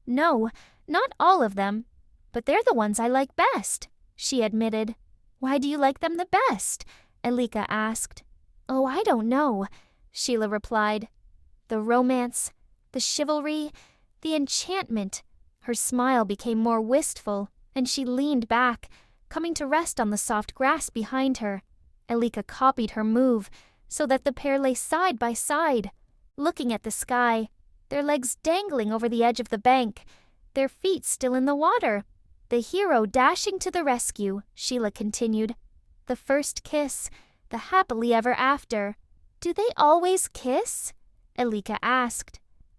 "No, not all of them, but they're the ones I like best," she admitted. "Why do you like them the best?" Elleeka asked. "Oh, I don't know," Sheila replied. "The romance, the chivalry, the enchantment." Her smile became more wistful, and she leaned back, coming to rest on the soft grass behind her. Elleeka copied her move, so that the pair lay side by side, looking at the sky, their legs dangling over the edge of the bank, their feet still in the water. "The hero dashing to the rescue," Sheila continued. "The first kiss, the happily ever after." "Do they always kiss?" Elleeka asked.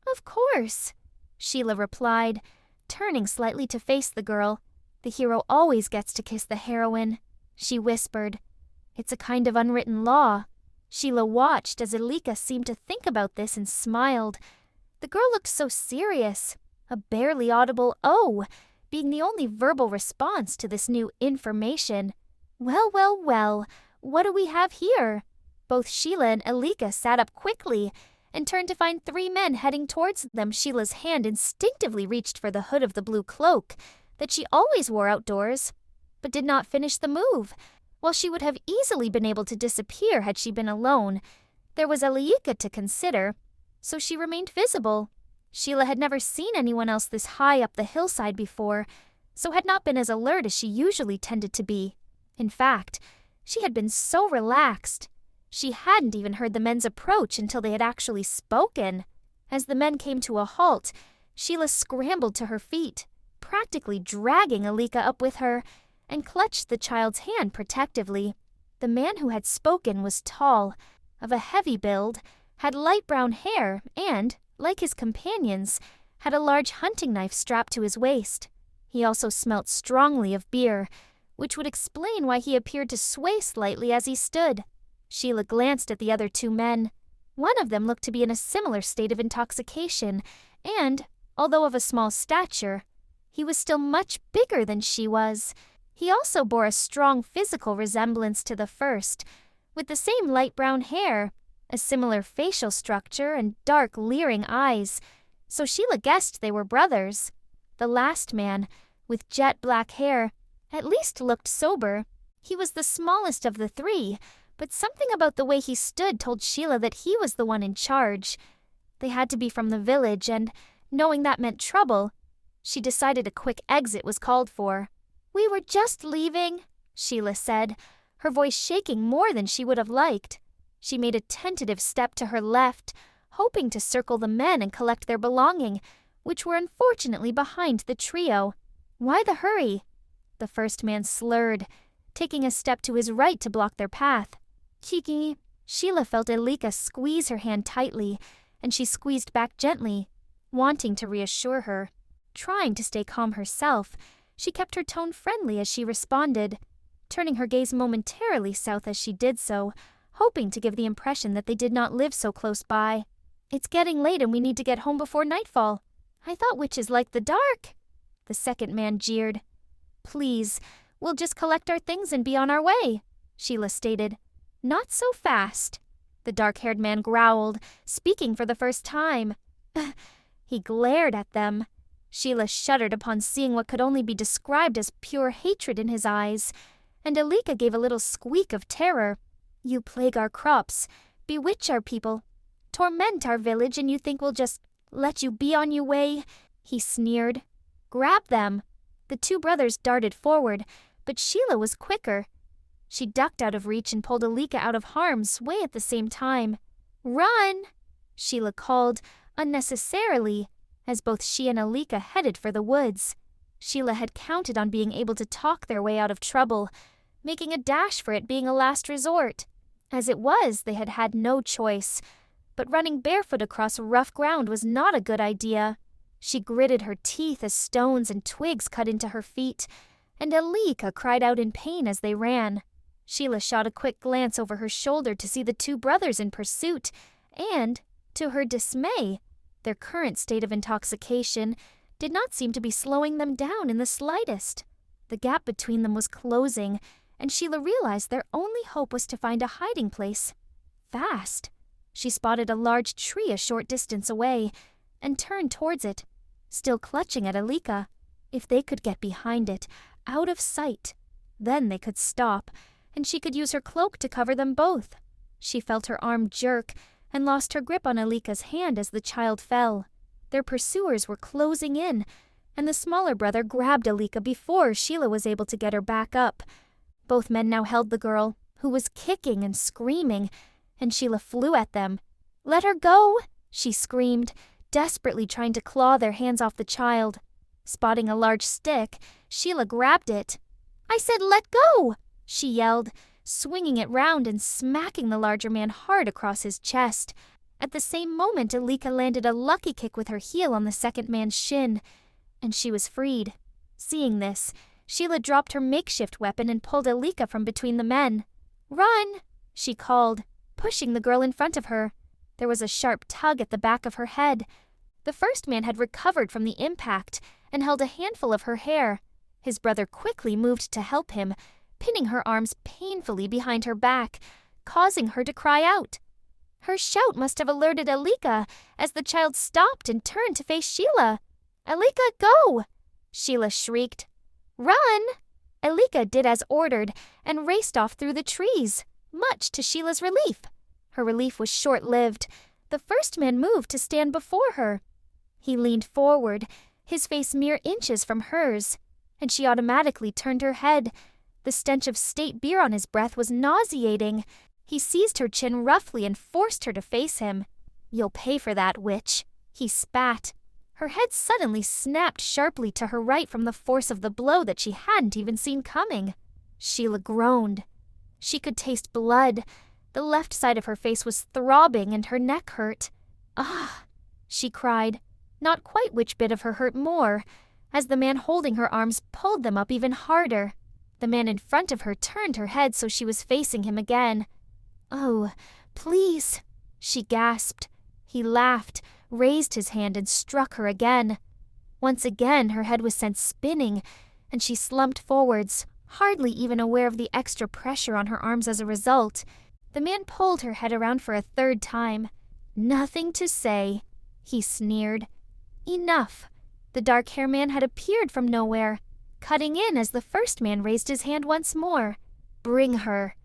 "Of course," Sheila replied, turning slightly to face the girl. "The hero always gets to kiss the heroine," she whispered. "It's a kind of unwritten law." Sheila watched as Elleeka seemed to think about this and smiled. The girl looked so serious, a barely audible "oh" being the only verbal response to this new information. Well, what do we have here?" Both Sheila and Elleeka sat up quickly and turned to find 3 men heading towards them. Sheila's hand instinctively reached for the hood of the blue cloak that she always wore outdoors, but did not finish the move. While she would have easily been able to disappear had she been alone, there was Elleeka to consider, so she remained visible. Sheila had never seen anyone else this high up the hillside before, so had not been as alert as she usually tended to be. In fact, she had been so relaxed. She hadn't even heard the men's approach until they had actually spoken. As the men came to a halt, Sheila scrambled to her feet, practically dragging Elleeka up with her, and clutched the child's hand protectively. The man who had spoken was tall, of a heavy build, had light brown hair, and, like his companions, had a large hunting knife strapped to his waist. He also smelt strongly of beer, which would explain why he appeared to sway slightly as he stood. Sheila glanced at the other 2 men. One of them looked to be in a similar state of intoxication, and, although of a small stature, he was still much bigger than she was. He also bore a strong physical resemblance to the first, with the same light brown hair, a similar facial structure, and dark, leering eyes. so Sheila guessed they were brothers. The last man, with jet black hair, at least looked sober. He was the smallest of the three, but something about the way he stood told Sheila that he was the one in charge. They had to be from the village, and, knowing that meant trouble, she decided a quick exit was called for. "We were just leaving," Sheila said, her voice shaking more than she would have liked. She made a tentative step to her left, hoping to circle the men and collect their belongings, which were unfortunately behind the trio. "Why the hurry?" The first man slurred, taking a step to his right to block their path. "Kiki." Sheila felt Elleeka squeeze her hand tightly, and she squeezed back gently, wanting to reassure her. Trying to stay calm herself, she kept her tone friendly as she responded, turning her gaze momentarily south as she did so, hoping to give the impression that they did not live so close by. "It's getting late and we need to get home before nightfall. I thought witches liked the dark." The second man jeered. "Please, we'll just collect our things and be on our way," Sheila stated. "Not so fast," the dark-haired man growled, speaking for the first time. He glared at them. Sheila shuddered upon seeing what could only be described as pure hatred in his eyes, and Elleeka gave a little squeak of terror. "You plague our crops, bewitch our people, torment our village, and you think we'll just let you be on your way?" he sneered. "Grab them." The two brothers darted forward, but Sheila was quicker. She ducked out of reach and pulled Elleeka out of harm's way at the same time. "Run!" Sheila called, unnecessarily, as both she and Elleeka headed for the woods. Sheila had counted on being able to talk their way out of trouble, making a dash for it being a last resort. As it was, they had had no choice, but running barefoot across rough ground was not a good idea. She gritted her teeth as stones and twigs cut into her feet, and Elleeka cried out in pain as they ran. Sheila shot a quick glance over her shoulder to see the two brothers in pursuit, and, to her dismay, their current state of intoxication did not seem to be slowing them down in the slightest. The gap between them was closing, and Sheila realized their only hope was to find a hiding place. Fast. She spotted a large tree a short distance away, and turned towards it, still clutching at Elleeka. If they could get behind it, out of sight, then they could stop, and she could use her cloak to cover them both. She felt her arm jerk and lost her grip on Elleeka's hand as the child fell. Their pursuers were closing in, and the smaller brother grabbed Elleeka before Sheila was able to get her back up. Both men now held the girl, who was kicking and screaming, and Sheila flew at them. "Let her go!" she screamed, desperately trying to claw their hands off the child. Spotting a large stick, Sheila grabbed it. "I said let go!" she yelled, swinging it round and smacking the larger man hard across his chest. At the same moment, Elleeka landed a lucky kick with her heel on the second man's shin, and she was freed. Seeing this, Sheila dropped her makeshift weapon and pulled Elleeka from between the men. "Run!" she called, pushing the girl in front of her. There was a sharp tug at the back of her head. The first man had recovered from the impact and held a handful of her hair. His brother quickly moved to help him, pinning her arms painfully behind her back, causing her to cry out. Her shout must have alerted Elleeka as the child stopped and turned to face Sheila. "Elleeka, go!" Sheila shrieked. "Run!" Elleeka did as ordered and raced off through the trees, much to Sheila's relief. Her relief was short-lived. The first man moved to stand before her. He leaned forward, his face mere inches from hers, and she automatically turned her head. The stench of state beer on his breath was nauseating. He seized her chin roughly and forced her to face him. "You'll pay for that, witch," he spat. Her head suddenly snapped sharply to her right from the force of the blow that she hadn't even seen coming. Sheila groaned. She could taste blood. The left side of her face was throbbing and her neck hurt. "Ah!" she cried, not quite which bit of her hurt more, as the man holding her arms pulled them up even harder. The man in front of her turned her head so she was facing him again. "Oh, please," she gasped. He laughed, raised his hand, and struck her again. Once again, her head was sent spinning, and she slumped forwards, hardly even aware of the extra pressure on her arms as a result. The man pulled her head around for a third time. "Nothing to say," he sneered. Enough! The dark-haired man had appeared from nowhere, cutting in as the first man raised his hand once more. Bring her,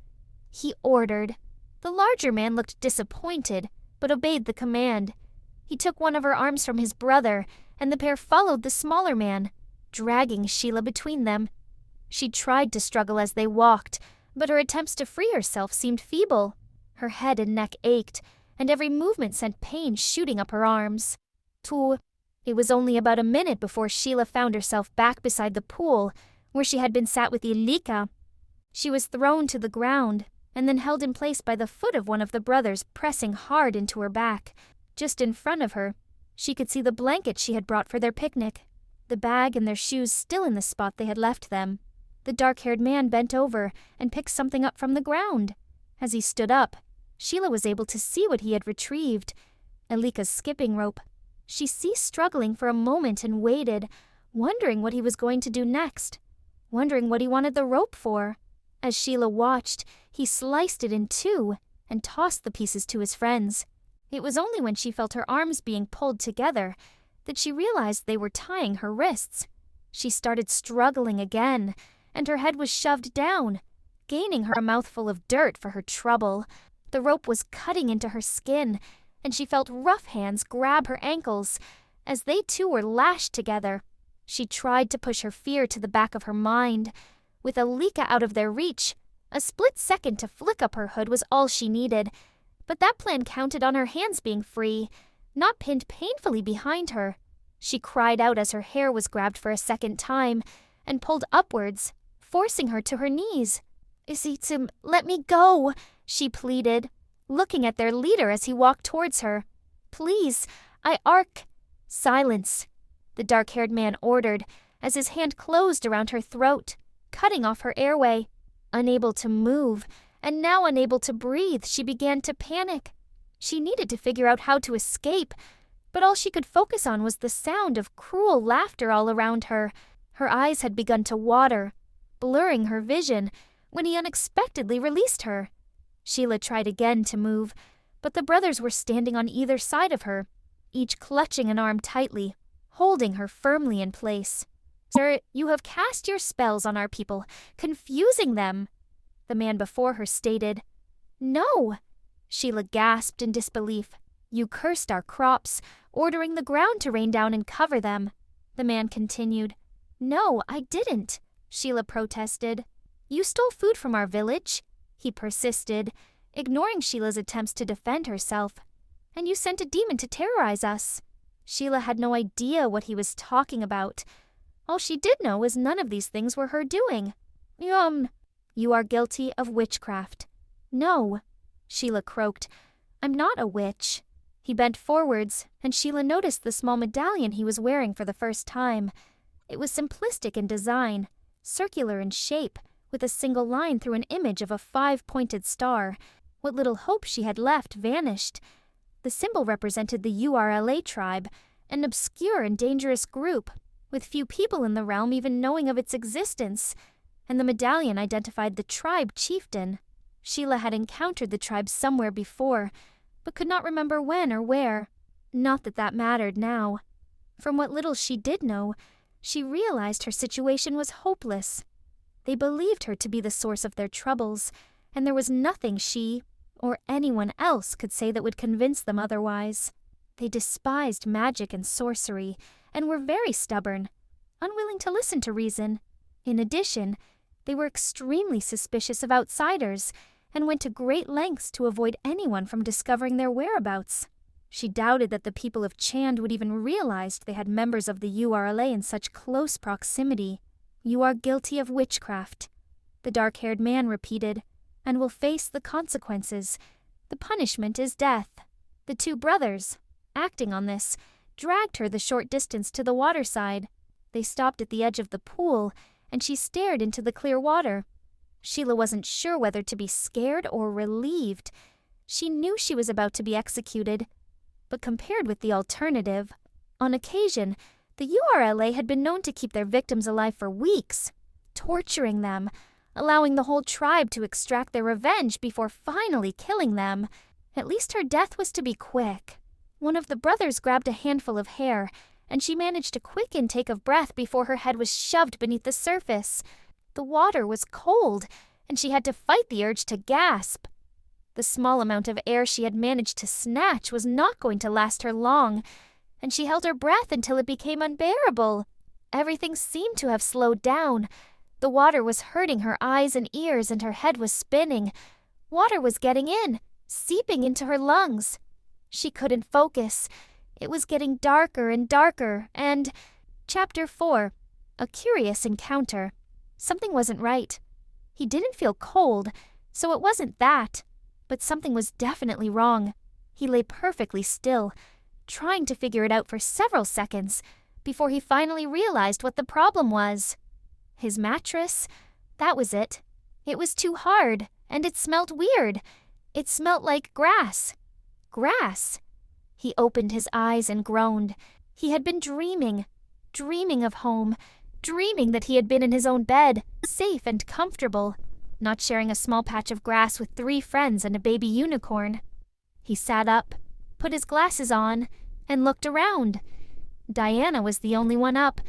he ordered. The larger man looked disappointed, but obeyed the command. He took one of her arms from his brother, and the pair followed the smaller man, dragging Sheila between them. She tried to struggle as they walked, but her attempts to free herself seemed feeble. Her head and neck ached, and every movement sent pain shooting up her arms. It was only about a minute before Sheila found herself back beside the pool, where she had been sat with Elleeka. She was thrown to the ground, and then held in place by the foot of one of the brothers pressing hard into her back. Just in front of her, she could see the blanket she had brought for their picnic, the bag and their shoes still in the spot they had left them. The dark-haired man bent over and picked something up from the ground. As he stood up, Sheila was able to see what he had retrieved, Elleeka's skipping rope. She ceased struggling for a moment and waited, wondering what he was going to do next, wondering what he wanted the rope for. As Sheila watched, he sliced it in two and tossed the pieces to his friends. It was only when she felt her arms being pulled together that she realized they were tying her wrists. She started struggling again, and her head was shoved down, gaining her a mouthful of dirt for her trouble. The rope was cutting into her skin, and she felt rough hands grab her ankles as they too were lashed together. She tried to push her fear to the back of her mind. With Elleeka out of their reach, a split second to flick up her hood was all she needed, but that plan counted on her hands being free, not pinned painfully behind her. She cried out as her hair was grabbed for a second time and pulled upwards, forcing her to her knees. Let me go, she pleaded, looking at their leader as he walked towards her. Please, Silence, the dark-haired man ordered as his hand closed around her throat, cutting off her airway. Unable to move, and now unable to breathe, she began to panic. She needed to figure out how to escape, but all she could focus on was the sound of cruel laughter all around her. Her eyes had begun to water, blurring her vision, when he unexpectedly released her. Sheila tried again to move, but the brothers were standing on either side of her, each clutching an arm tightly, holding her firmly in place. Sir, you have cast your spells on our people, confusing them, the man before her stated. No, Sheila gasped in disbelief. You cursed our crops, ordering the ground to rain down and cover them, the man continued. No, I didn't, Sheila protested. You stole food from our village, he persisted, ignoring Sheila's attempts to defend herself. And you sent a demon to terrorize us. Sheila had no idea what he was talking about. All she did know was none of these things were her doing. You are guilty of witchcraft. No, Sheila croaked. I'm not a witch. He bent forwards, and Sheila noticed the small medallion he was wearing for the first time. It was simplistic in design, circular in shape, with a single line through an image of a 5-pointed star. What little hope she had left vanished. The symbol represented the URLA tribe, an obscure and dangerous group, with few people in the realm even knowing of its existence, and the medallion identified the tribe chieftain. Sheila had encountered the tribe somewhere before, but could not remember when or where. Not that that mattered now. From what little she did know, she realized her situation was hopeless. They believed her to be the source of their troubles, and there was nothing she, or anyone else, could say that would convince them otherwise. They despised magic and sorcery, and were very stubborn, unwilling to listen to reason. In addition, they were extremely suspicious of outsiders, and went to great lengths to avoid anyone from discovering their whereabouts. She doubted that the people of Chand would even realize they had members of the URLA in such close proximity. You are guilty of witchcraft, the dark-haired man repeated, and will face the consequences. The punishment is death. The two brothers, acting on this, dragged her the short distance to the waterside. They stopped at the edge of the pool, and she stared into the clear water. Sheila wasn't sure whether to be scared or relieved. She knew she was about to be executed, but compared with the alternative, on occasion, the URLA had been known to keep their victims alive for weeks, torturing them, allowing the whole tribe to extract their revenge before finally killing them. At least her death was to be quick. One of the brothers grabbed a handful of hair and she managed a quick intake of breath before her head was shoved beneath the surface. The water was cold, and she had to fight the urge to gasp. The small amount of air she had managed to snatch was not going to last her long, and she held her breath until it became unbearable. Everything seemed to have slowed down. The water was hurting her eyes and ears, and her head was spinning. Water was getting in, seeping into her lungs. She couldn't focus. It was getting darker and darker, and… Chapter 4. A Curious Encounter. Something wasn't right. He didn't feel cold, so it wasn't that. But something was definitely wrong. He lay perfectly still, trying to figure it out for several seconds, before he finally realized what the problem was. His mattress? That was it. It was too hard, and it smelled weird. It smelled like grass. Grass. He opened his eyes and groaned. He had been dreaming of home, dreaming that he had been in his own bed, safe and comfortable, not sharing a small patch of grass with 3 friends and a baby unicorn. He sat up, put his glasses on, and looked around. Diana was the only one up,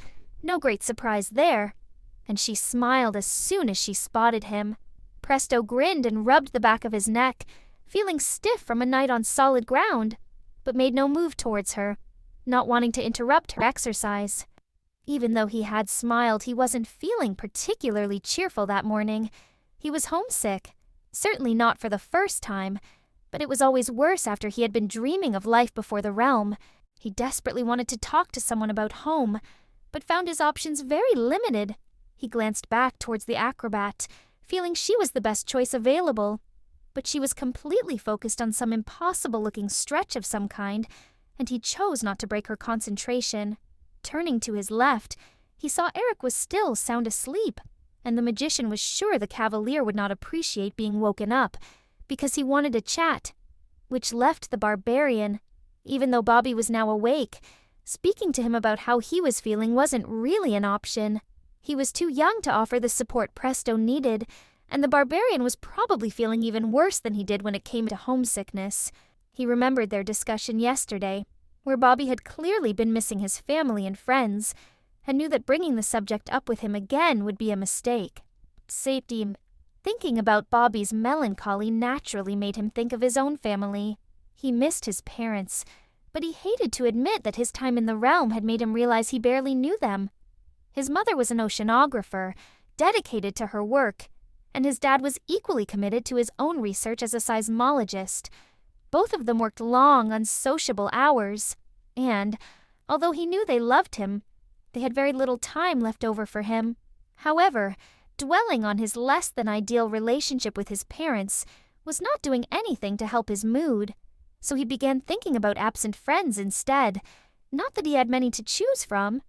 no great surprise there, and she smiled as soon as she spotted him. Presto grinned and rubbed the back of his neck, feeling stiff from a night on solid ground, but made no move towards her, not wanting to interrupt her exercise. Even though he had smiled, he wasn't feeling particularly cheerful that morning. He was homesick, certainly not for the first time, but it was always worse after he had been dreaming of life before the realm. He desperately wanted to talk to someone about home, but found his options very limited. He glanced back towards the acrobat, feeling she was the best choice available, but she was completely focused on some impossible-looking stretch of some kind, and he chose not to break her concentration. Turning to his left, he saw Eric was still sound asleep, and the magician was sure the cavalier would not appreciate being woken up, because he wanted to chat, which left the barbarian. Even though Bobby was now awake, speaking to him about how he was feeling wasn't really an option. He was too young to offer the support Presto needed, and the barbarian was probably feeling even worse than he did when it came to homesickness. He remembered their discussion yesterday, where Bobby had clearly been missing his family and friends, and knew that bringing the subject up with him again would be a mistake. Safety. Thinking about Bobby's melancholy naturally made him think of his own family. He missed his parents, but he hated to admit that his time in the realm had made him realize he barely knew them. His mother was an oceanographer, dedicated to her work, and his dad was equally committed to his own research as a seismologist. Both of them worked long, unsociable hours, and, although he knew they loved him, they had very little time left over for him. However, dwelling on his less-than-ideal relationship with his parents was not doing anything to help his mood, so he began thinking about absent friends instead. Not that he had many to choose from.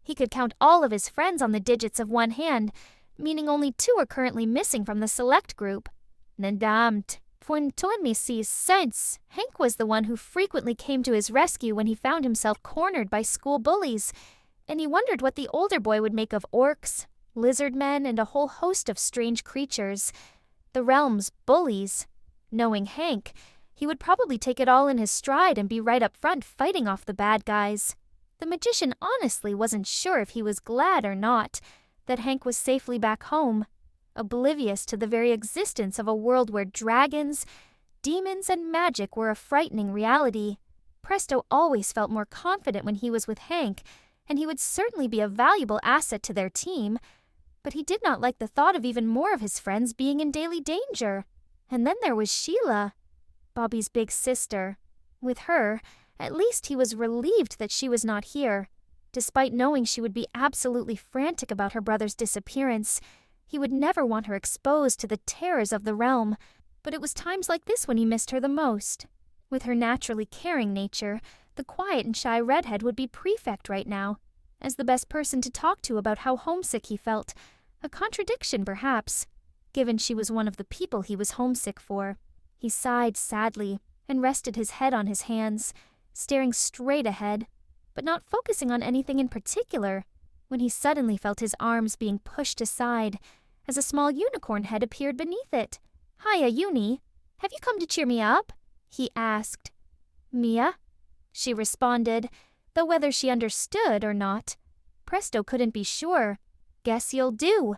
He could count all of his friends on the digits of one hand, meaning only 2 are currently missing from the select group. Nadamd. Since Hank was the one who frequently came to his rescue when he found himself cornered by school bullies, and he wondered what the older boy would make of orcs, lizard men, and a whole host of strange creatures. The realm's bullies. Knowing Hank, he would probably take it all in his stride and be right up front fighting off the bad guys. The magician honestly wasn't sure if he was glad or not that Hank was safely back home, oblivious to the very existence of a world where dragons, demons, and magic were a frightening reality. Presto always felt more confident when he was with Hank, and he would certainly be a valuable asset to their team, but he did not like the thought of even more of his friends being in daily danger. And then there was Sheila, Bobby's big sister. With her, at least he was relieved that she was not here. Despite knowing she would be absolutely frantic about her brother's disappearance, he would never want her exposed to the terrors of the realm, but it was times like this when he missed her the most. With her naturally caring nature, the quiet and shy redhead would be prefect right now, as the best person to talk to about how homesick he felt, a contradiction perhaps, given she was one of the people he was homesick for. He sighed sadly and rested his head on his hands, staring straight ahead, but not focusing on anything in particular, when he suddenly felt his arms being pushed aside as a small unicorn head appeared beneath it. "Hiya, Uni. Have you come to cheer me up?" he asked. "Mia?" she responded, though whether she understood or not, Presto couldn't be sure. "Guess you'll do,"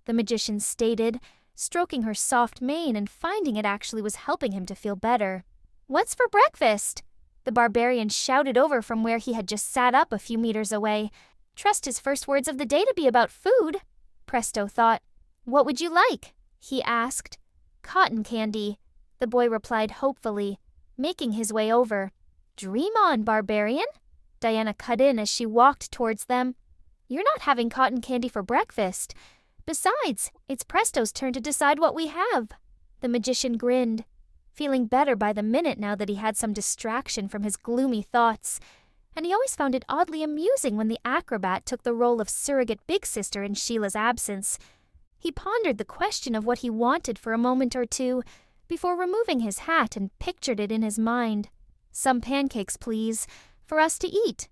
the magician stated, stroking her soft mane and finding it actually was helping him to feel better. "What's for breakfast?" the barbarian shouted over from where he had just sat up a few meters away. Trust his first words of the day to be about food, Presto thought. "What would you like?" he asked. "Cotton candy," the boy replied hopefully, making his way over. "Dream on, barbarian," Diana cut in as she walked towards them. "You're not having cotton candy for breakfast. Besides, it's Presto's turn to decide what we have." The magician grinned, feeling better by the minute now that he had some distraction from his gloomy thoughts, and he always found it oddly amusing when the acrobat took the role of surrogate big sister in Sheila's absence. He pondered the question of what he wanted for a moment or two before removing his hat and pictured it in his mind. "Some pancakes, please, for us to eat.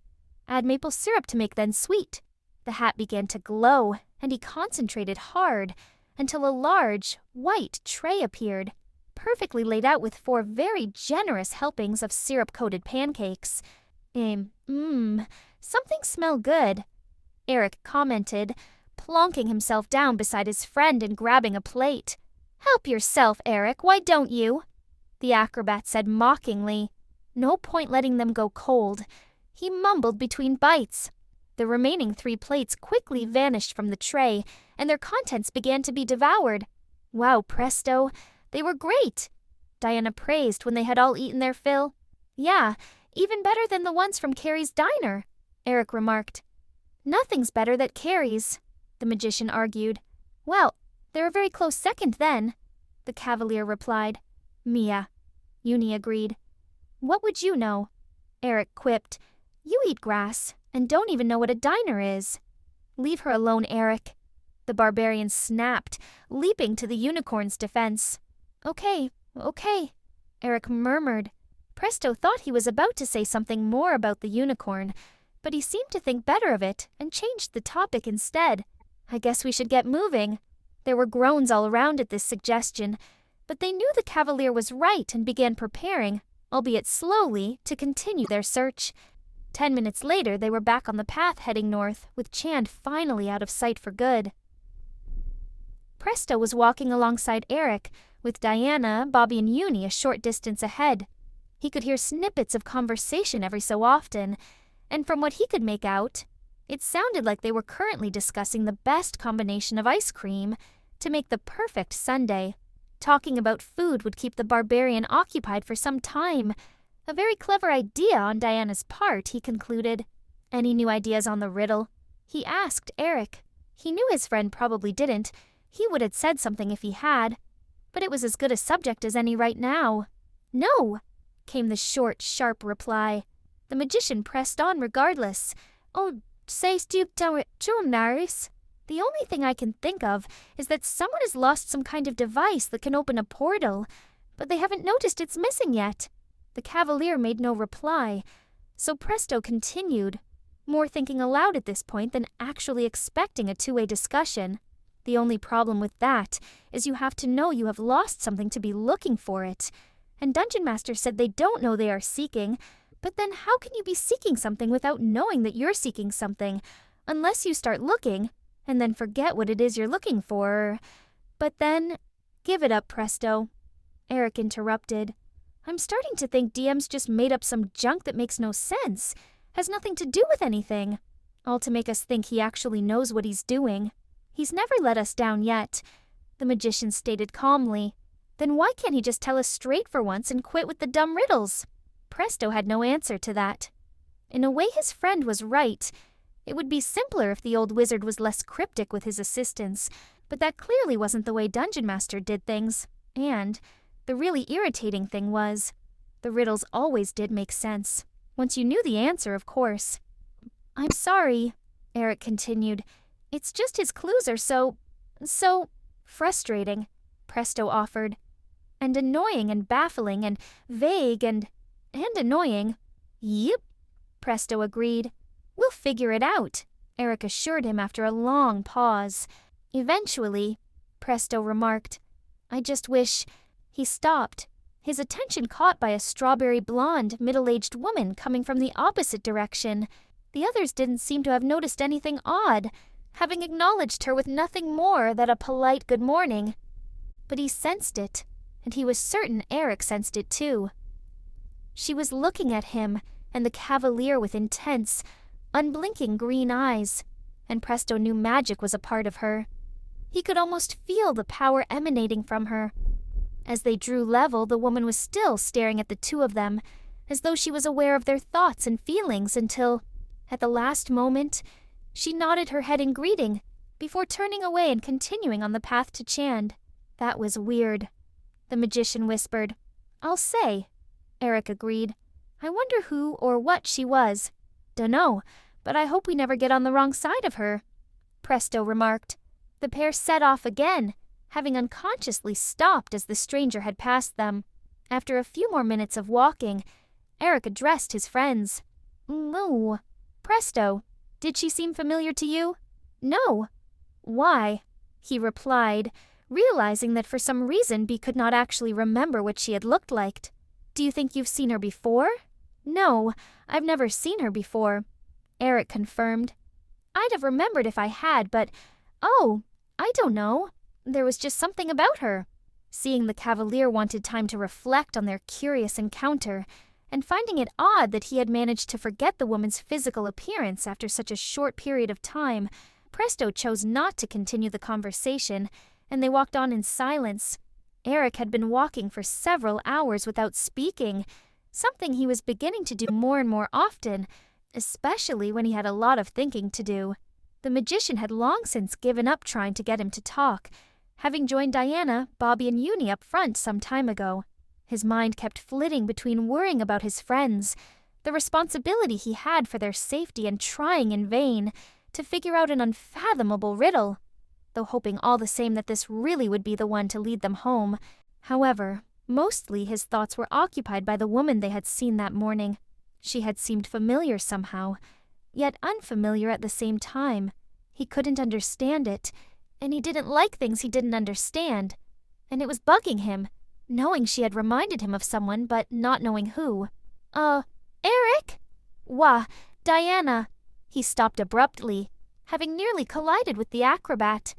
Add maple syrup to make them sweet." The hat began to glow, and he concentrated hard until a large, white tray appeared, perfectly laid out with 4 very generous helpings of syrup-coated pancakes. Something smell good," Eric commented, plonking himself down beside his friend and grabbing a plate. "Help yourself, Eric, why don't you?" the acrobat said mockingly. No point letting them go cold. He mumbled between bites. The remaining 3 plates quickly vanished from the tray, and their contents began to be devoured. "Wow, Presto, they were great," Diana praised when they had all eaten their fill. "Yeah, even better than the ones from Carrie's diner," Eric remarked. "Nothing's better than Carrie's," the magician argued. "Well, they're a very close second then," the cavalier replied. "Mia," Uni agreed. "What would you know?" Eric quipped. "You eat grass and don't even know what a diner is." "Leave her alone, Eric," the barbarian snapped, leaping to the unicorn's defense. Okay, Eric murmured. Presto thought he was about to say something more about the unicorn, but he seemed to think better of it and changed the topic instead. "I guess we should get moving." There were groans all around at this suggestion, but they knew the cavalier was right and began preparing, albeit slowly, to continue their search. 10 minutes later, they were back on the path heading north, with Chand finally out of sight for good. Presto was walking alongside Eric, with Diana, Bobby, and Uni a short distance ahead. He could hear snippets of conversation every so often, and from what he could make out, it sounded like they were currently discussing the best combination of ice cream to make the perfect sundae. Talking about food would keep the barbarian occupied for some time. A very clever idea on Diana's part, he concluded. "Any new ideas on the riddle?" he asked Eric. He knew his friend probably didn't. He would have said something if he had, but it was as good a subject as any right now. "No," came the short, sharp reply. The magician pressed on regardless. "Oh, say Naris. The only thing I can think of is that someone has lost some kind of device that can open a portal, but they haven't noticed it's missing yet." The cavalier made no reply, so Presto continued, more thinking aloud at this point than actually expecting a two-way discussion. "The only problem with that is you have to know you have lost something to be looking for it. And Dungeon Master said they don't know they are seeking, but then how can you be seeking something without knowing that you're seeking something, unless you start looking, and then forget what it is you're looking for? But then—" "Give it up, Presto," Eric interrupted. "I'm starting to think DM's just made up some junk that makes no sense, has nothing to do with anything, all to make us think he actually knows what he's doing. He's never let us down yet," the magician stated calmly. "Then why can't he just tell us straight for once and quit with the dumb riddles?" Presto had no answer to that. In a way, his friend was right. It would be simpler if the old wizard was less cryptic with his assistance, but that clearly wasn't the way Dungeon Master did things. And the really irritating thing was, the riddles always did make sense. Once you knew the answer, of course. "I'm sorry," Eric continued. "It's just his clues are so frustrating," Presto offered. "And annoying and baffling and vague and annoying." "Yep," Presto agreed. "We'll figure it out," Eric assured him after a long pause. "Eventually," Presto remarked. "I just wish—" He stopped, his attention caught by a strawberry blonde, middle-aged woman coming from the opposite direction. The others didn't seem to have noticed anything odd, having acknowledged her with nothing more than a polite good morning. But he sensed it, and he was certain Eric sensed it too. She was looking at him and the cavalier with intense, unblinking green eyes, and Presto knew magic was a part of her. He could almost feel the power emanating from her. As they drew level, the woman was still staring at the two of them, as though she was aware of their thoughts and feelings until, at the last moment, she nodded her head in greeting before turning away and continuing on the path to Chand. That was weird. The magician whispered. "I'll say," Eric agreed. "I wonder who or what she was." "Dunno, but I hope we never get on the wrong side of her," Presto remarked. The pair set off again, having unconsciously stopped as the stranger had passed them. After a few more minutes of walking, Eric addressed his friends. "No. Presto, did she seem familiar to you?" "No." "Why?" he replied, realizing that for some reason Bee could not actually remember what she had looked like. "Do you think you've seen her before?" "No, I've never seen her before," Eric confirmed. "I'd have remembered if I had, but, I don't know. There was just something about her." Seeing the cavalier wanted time to reflect on their curious encounter, and finding it odd that he had managed to forget the woman's physical appearance after such a short period of time, Presto chose not to continue the conversation, and they walked on in silence. Eric had been walking for several hours without speaking, something he was beginning to do more and more often, especially when he had a lot of thinking to do. The magician had long since given up trying to get him to talk, having joined Diana, Bobby, and Uni up front some time ago. His mind kept flitting between worrying about his friends, the responsibility he had for their safety, and trying in vain to figure out an unfathomable riddle, though hoping all the same that this really would be the one to lead them home. However, mostly his thoughts were occupied by the woman they had seen that morning. She had seemed familiar somehow, yet unfamiliar at the same time. He couldn't understand it, and he didn't like things he didn't understand. And it was bugging him, knowing she had reminded him of someone, but not knowing who. Eric?" "Wah, Diana." He stopped abruptly, having nearly collided with the acrobat.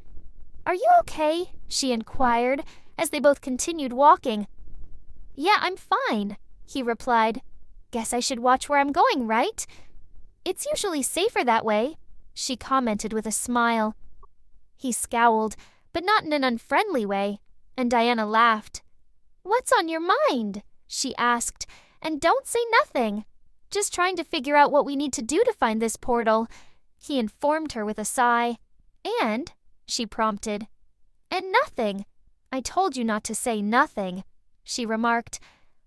"Are you okay?" she inquired, as they both continued walking. "Yeah, I'm fine," he replied. "Guess I should watch where I'm going, right?" "It's usually safer that way," she commented with a smile. He scowled, but not in an unfriendly way, and Diana laughed. "What's on your mind?" she asked, "and don't say nothing. Just trying to figure out what we need to do to find this portal," he informed her with a sigh. "And?" she prompted. "And nothing. I told you not to say nothing," she remarked.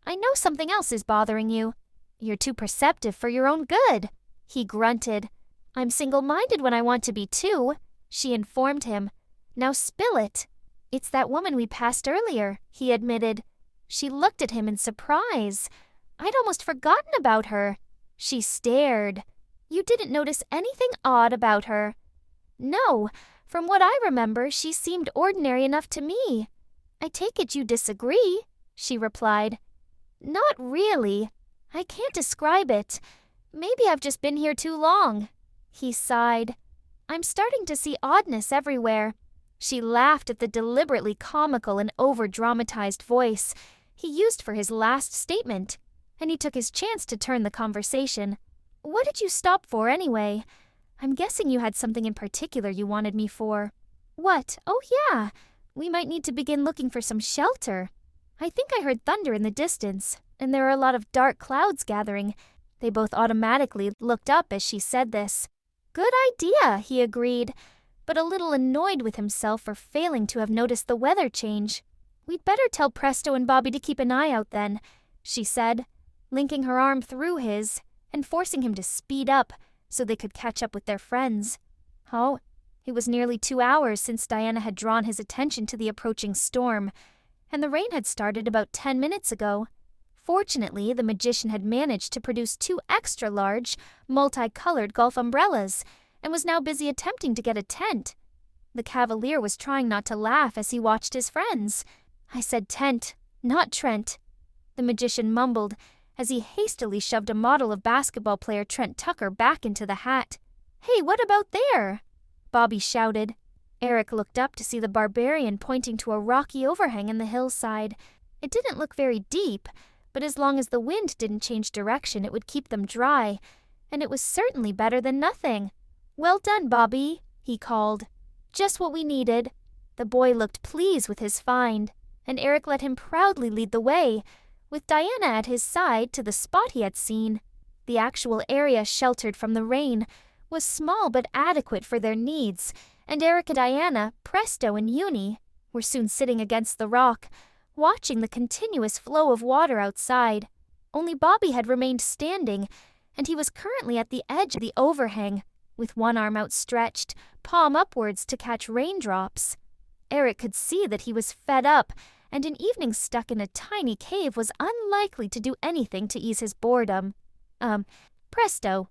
"I know something else is bothering you. You're too perceptive for your own good," he grunted. "I'm single-minded when I want to be too," she informed him. "Now spill it." "It's that woman we passed earlier," he admitted. She looked at him in surprise. "I'd almost forgotten about her." She stared. "You didn't notice anything odd about her?" "No. From what I remember, she seemed ordinary enough to me." "I take it you disagree," she replied. "Not really. I can't describe it. Maybe I've just been here too long." He sighed. "I'm starting to see oddness everywhere." She laughed at the deliberately comical and over-dramatized voice he used for his last statement, and he took his chance to turn the conversation. "What did you stop for anyway? I'm guessing you had something in particular you wanted me for." "What? Oh yeah, we might need to begin looking for some shelter. I think I heard thunder in the distance, and there are a lot of dark clouds gathering." They both automatically looked up as she said this. "Good idea," he agreed, but a little annoyed with himself for failing to have noticed the weather change. "We'd better tell Presto and Bobby to keep an eye out then," she said, linking her arm through his and forcing him to speed up so they could catch up with their friends. Oh, it was nearly 2 hours since Diana had drawn his attention to the approaching storm, and the rain had started about 10 minutes ago. Fortunately, the magician had managed to produce 2 extra-large, multicolored golf umbrellas and was now busy attempting to get a tent. The cavalier was trying not to laugh as he watched his friends. "I said tent, not Trent," the magician mumbled as he hastily shoved a model of basketball player Trent Tucker back into the hat. "Hey, what about there?" Bobby shouted. Eric looked up to see the barbarian pointing to a rocky overhang in the hillside. It didn't look very deep, but as long as the wind didn't change direction, it would keep them dry, and it was certainly better than nothing. "Well done, Bobby," he called. "Just what we needed." The boy looked pleased with his find, and Eric let him proudly lead the way, with Diana at his side to the spot he had seen. The actual area sheltered from the rain was small but adequate for their needs, and Eric and Diana, Presto and Uni, were soon sitting against the rock, watching the continuous flow of water outside. Only Bobby had remained standing, and he was currently at the edge of the overhang, with one arm outstretched, palm upwards to catch raindrops. Eric could see that he was fed up, and an evening stuck in a tiny cave was unlikely to do anything to ease his boredom. Presto,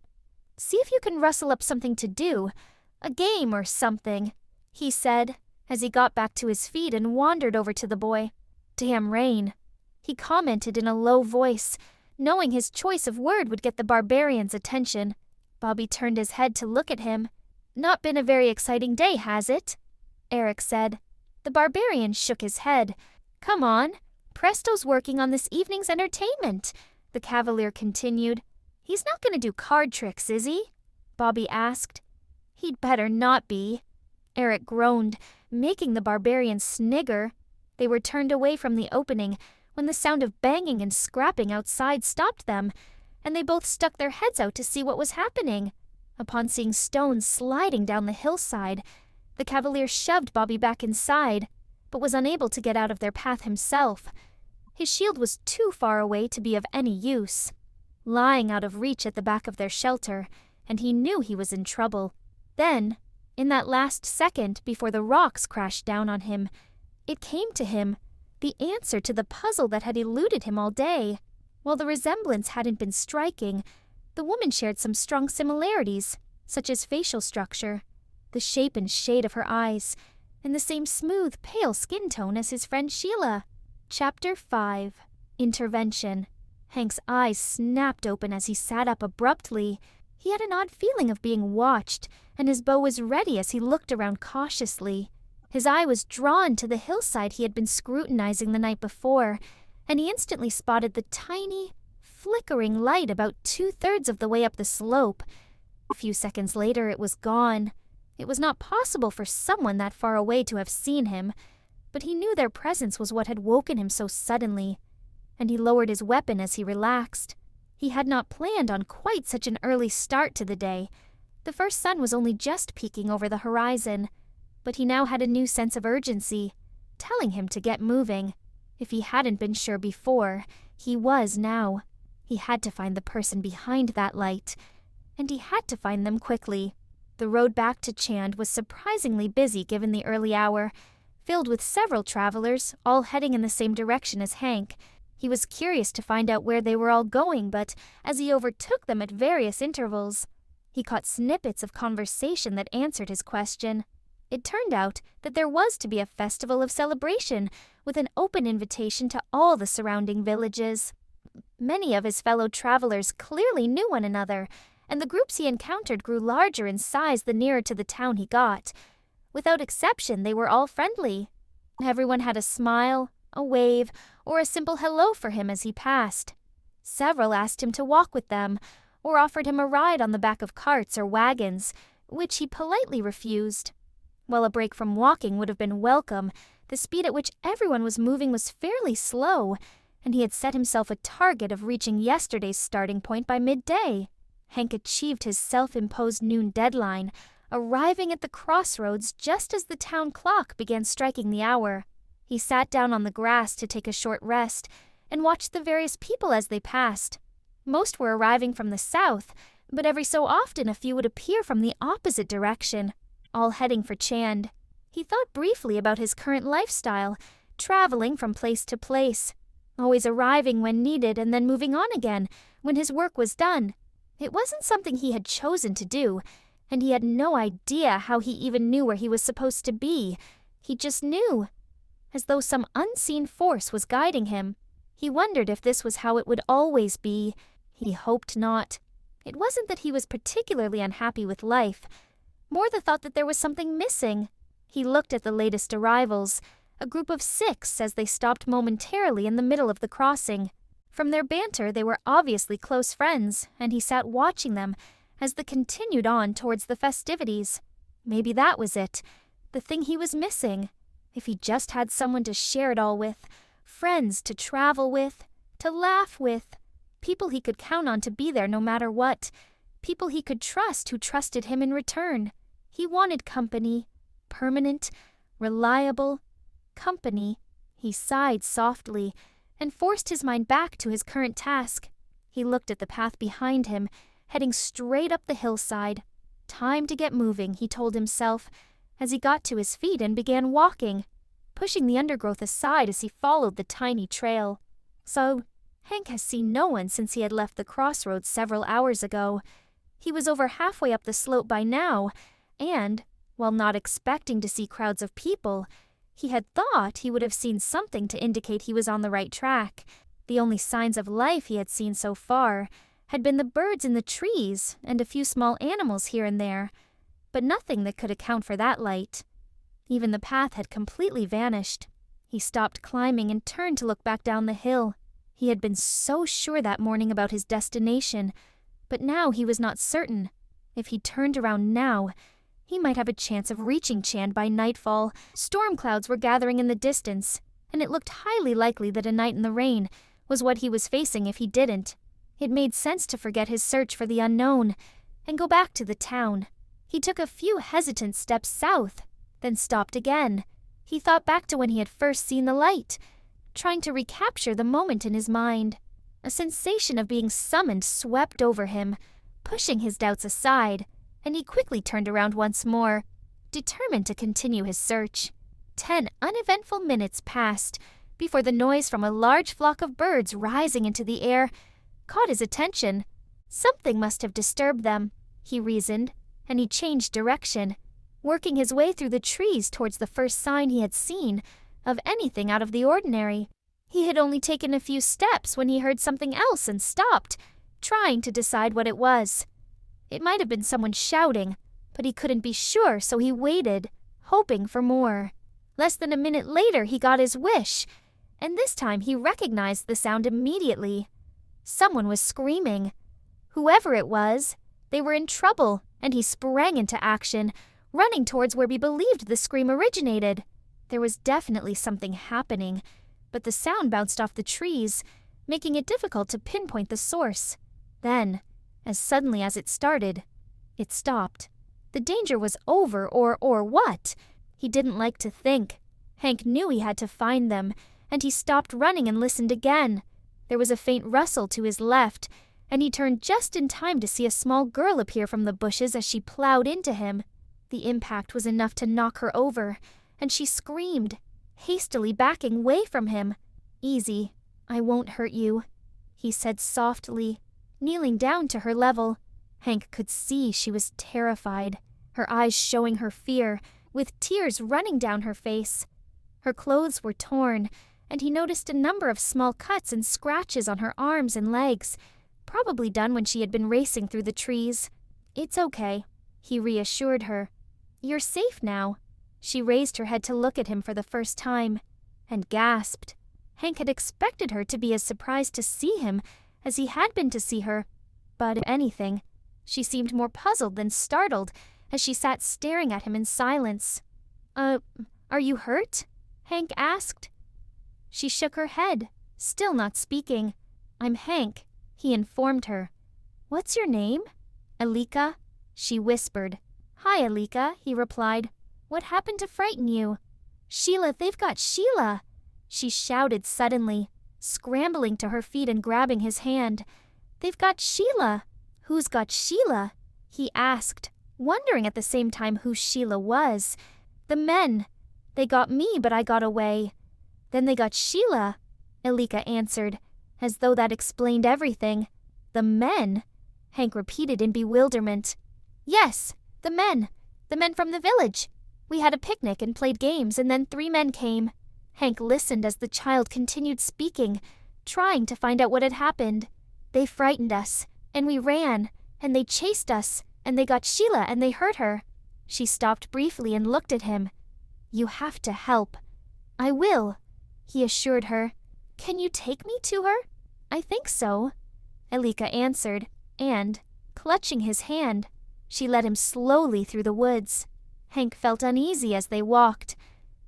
see if you can rustle up something to do, a game or something," he said, as he got back to his feet and wandered over to the boy. "Damn rain," he commented in a low voice, knowing his choice of word would get the barbarian's attention. Bobby turned his head to look at him. "Not been a very exciting day, has it?" Eric said. The barbarian shook his head. "Come on, Presto's working on this evening's entertainment," the cavalier continued. "He's not going to do card tricks, is he?" Bobby asked. "He'd better not be." Eric groaned, making the barbarian snigger. They were turned away from the opening when the sound of banging and scrapping outside stopped them, and they both stuck their heads out to see what was happening. Upon seeing stones sliding down the hillside, the cavalier shoved Bobby back inside, but was unable to get out of their path himself. His shield was too far away to be of any use, lying out of reach at the back of their shelter, and he knew he was in trouble. Then, in that last second before the rocks crashed down on him, it came to him, the answer to the puzzle that had eluded him all day. While the resemblance hadn't been striking, the woman shared some strong similarities, such as facial structure, the shape and shade of her eyes, and the same smooth, pale skin tone as his friend Sheila. Chapter 5. Intervention. Hank's eyes snapped open as he sat up abruptly. He had an odd feeling of being watched, and his bow was ready as he looked around cautiously. His eye was drawn to the hillside he had been scrutinizing the night before, and he instantly spotted the tiny, flickering light about 2/3 of the way up the slope. A few seconds later, it was gone. It was not possible for someone that far away to have seen him, but he knew their presence was what had woken him so suddenly, and he lowered his weapon as he relaxed. He had not planned on quite such an early start to the day. The first sun was only just peeking over the horizon, but he now had a new sense of urgency, telling him to get moving. If he hadn't been sure before, he was now. He had to find the person behind that light, and he had to find them quickly. The road back to Chand was surprisingly busy given the early hour, filled with several travelers, all heading in the same direction as Hank. He was curious to find out where they were all going, but as he overtook them at various intervals, he caught snippets of conversation that answered his question. It turned out that there was to be a festival of celebration with an open invitation to all the surrounding villages. Many of his fellow travelers clearly knew one another, and the groups he encountered grew larger in size the nearer to the town he got. Without exception, they were all friendly. Everyone had a smile, a wave, or a simple hello for him as he passed. Several asked him to walk with them, or offered him a ride on the back of carts or wagons, which he politely refused. While a break from walking would have been welcome, the speed at which everyone was moving was fairly slow, and he had set himself a target of reaching yesterday's starting point by midday. Hank achieved his self-imposed noon deadline, arriving at the crossroads just as the town clock began striking the hour. He sat down on the grass to take a short rest and watched the various people as they passed. Most were arriving from the south, but every so often a few would appear from the opposite direction, all heading for Chand. He thought briefly about his current lifestyle, traveling from place to place, always arriving when needed and then moving on again when his work was done. It wasn't something he had chosen to do, and he had no idea how he even knew where he was supposed to be. He just knew, as though some unseen force was guiding him. He He wondered if this was how it would always be. He hoped not. It wasn't that he was particularly unhappy with life, more the thought that there was something missing. He looked at the latest arrivals, a group of 6 as they stopped momentarily in the middle of the crossing. From their banter, they were obviously close friends, and he sat watching them as they continued on towards the festivities. Maybe that was it, the thing he was missing. If he just had someone to share it all with, friends to travel with, to laugh with, people he could count on to be there no matter what, people he could trust who trusted him in return. He wanted company, permanent, reliable company. He sighed softly and forced his mind back to his current task. He looked at the path behind him, heading straight up the hillside. Time to get moving, he told himself, as he got to his feet and began walking, pushing the undergrowth aside as he followed the tiny trail. So, Hank has seen no one since he had left the crossroads several hours ago. He was over halfway up the slope by now, and, while not expecting to see crowds of people, he had thought he would have seen something to indicate he was on the right track. The only signs of life he had seen so far had been the birds in the trees and a few small animals here and there, but nothing that could account for that light. Even the path had completely vanished. He stopped climbing and turned to look back down the hill. He had been so sure that morning about his destination, but now he was not certain. If he turned around now, he might have a chance of reaching Chand by nightfall. Storm clouds were gathering in the distance, and it looked highly likely that a night in the rain was what he was facing if he didn't. It made sense to forget his search for the unknown and go back to the town. He took a few hesitant steps south, then stopped again. He thought back to when he had first seen the light, trying to recapture the moment in his mind. A sensation of being summoned swept over him, pushing his doubts aside, and he quickly turned around once more, determined to continue his search. 10 uneventful minutes passed before the noise from a large flock of birds rising into the air caught his attention. Something must have disturbed them, he reasoned, and he changed direction, working his way through the trees towards the first sign he had seen of anything out of the ordinary. He had only taken a few steps when he heard something else and stopped, trying to decide what it was. It might have been someone shouting, but he couldn't be sure, so he waited, hoping for more. Less than a minute later, he got his wish, and this time he recognized the sound immediately. Someone was screaming. Whoever it was, they were in trouble, and he sprang into action, running towards where he believed the scream originated. There was definitely something happening, but the sound bounced off the trees, making it difficult to pinpoint the source. Then, as suddenly as it started, it stopped. The danger was over, or what? He didn't like to think. Hank knew he had to find them, and he stopped running and listened again. There was a faint rustle to his left, and he turned just in time to see a small girl appear from the bushes as she plowed into him. The impact was enough to knock her over, and she screamed, hastily backing away from him. "Easy, I won't hurt you," he said softly, kneeling down to her level. Hank could see she was terrified, her eyes showing her fear, with tears running down her face. Her clothes were torn, and he noticed a number of small cuts and scratches on her arms and legs, probably done when she had been racing through the trees. "It's okay," he reassured her. "You're safe now." She raised her head to look at him for the first time, and gasped. Hank had expected her to be as surprised to see him as he had been to see her, but if anything, she seemed more puzzled than startled as she sat staring at him in silence. Are you hurt?" Hank asked. She shook her head, still not speaking. "I'm Hank," he informed her. "What's your name?" "Elleeka," she whispered. "Hi, Elleeka," he replied. "What happened to frighten you?" "Sheila, they've got Sheila!" she shouted suddenly, scrambling to her feet and grabbing his hand. "They've got Sheila!" "Who's got Sheila?" he asked, wondering at the same time who Sheila was. "The men. They got me, but I got away. Then they got Sheila," Elleeka answered, as though that explained everything. "The men?" Hank repeated in bewilderment. "Yes, the men. The men from the village. We had a picnic and played games, and then 3 men came." Hank listened as the child continued speaking, trying to find out what had happened. They frightened us, and we ran, and they chased us, and they got Sheila and they hurt her. She stopped briefly and looked at him. You have to help. I will, he assured her. Can you take me to her? I think so, Elleeka answered, and, clutching his hand, she led him slowly through the woods. Hank felt uneasy as they walked.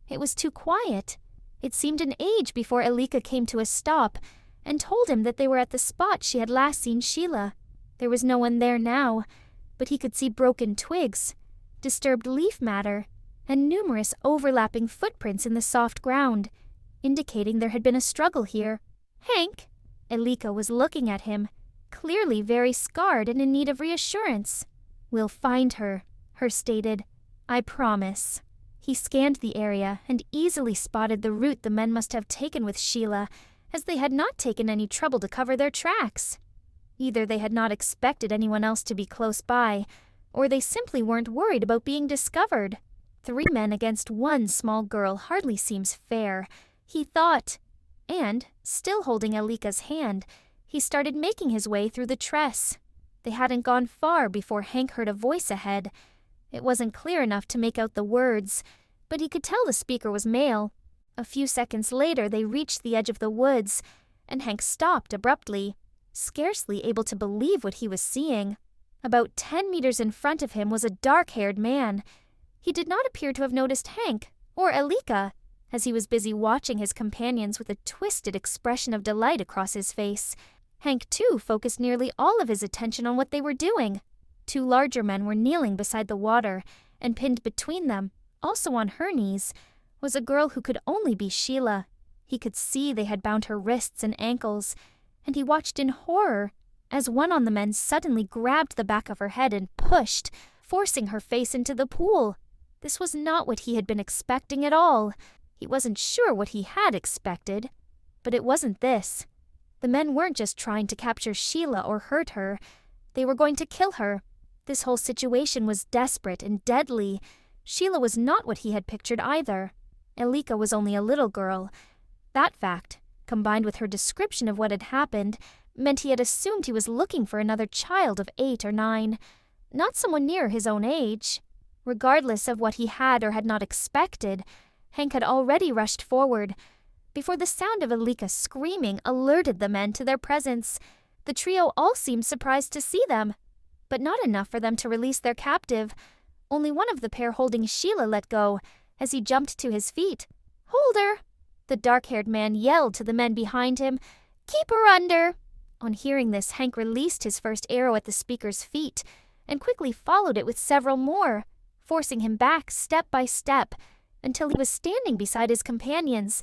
It was too quiet. It seemed an age before Elleeka came to a stop and told him that they were at the spot she had last seen Sheila. There was no one there now, but he could see broken twigs, disturbed leaf matter, and numerous overlapping footprints in the soft ground, indicating there had been a struggle here. Hank! Elleeka was looking at him, clearly very scarred and in need of reassurance. We'll find her, her stated. I promise. He scanned the area and easily spotted the route the men must have taken with Sheila, as they had not taken any trouble to cover their tracks. Either they had not expected anyone else to be close by, or they simply weren't worried about being discovered. 3 men against 1 small girl hardly seems fair, he thought. And, still holding Elleeka's hand, he started making his way through the tress. They hadn't gone far before Hank heard a voice ahead. It wasn't clear enough to make out the words, but he could tell the speaker was male. A few seconds later they reached the edge of the woods, and Hank stopped abruptly, scarcely able to believe what he was seeing. About 10 meters in front of him was a dark-haired man. He did not appear to have noticed Hank or Elleeka, as he was busy watching his companions with a twisted expression of delight across his face. Hank, too, focused nearly all of his attention on what they were doing. 2 larger men were kneeling beside the water, and pinned between them, also on her knees, was a girl who could only be Sheila. He could see they had bound her wrists and ankles, and he watched in horror as one on the men suddenly grabbed the back of her head and pushed, forcing her face into the pool. This was not what he had been expecting at all. He wasn't sure what he had expected, but it wasn't this. The men weren't just trying to capture Sheila or hurt her. They were going to kill her. This whole situation was desperate and deadly. Sheila was not what he had pictured either. Elleeka was only a little girl. That fact, combined with her description of what had happened, meant he had assumed he was looking for another child of 8 or 9, not someone near his own age. Regardless of what he had or had not expected, Hank had already rushed forward. Before the sound of Elleeka screaming alerted the men to their presence, the trio all seemed surprised to see them, but not enough for them to release their captive. Only one of the pair holding Sheila let go as he jumped to his feet. "Hold her!" The dark-haired man yelled to the men behind him. "Keep her under!" On hearing this, Hank released his first arrow at the speaker's feet and quickly followed it with several more, forcing him back step by step until he was standing beside his companions.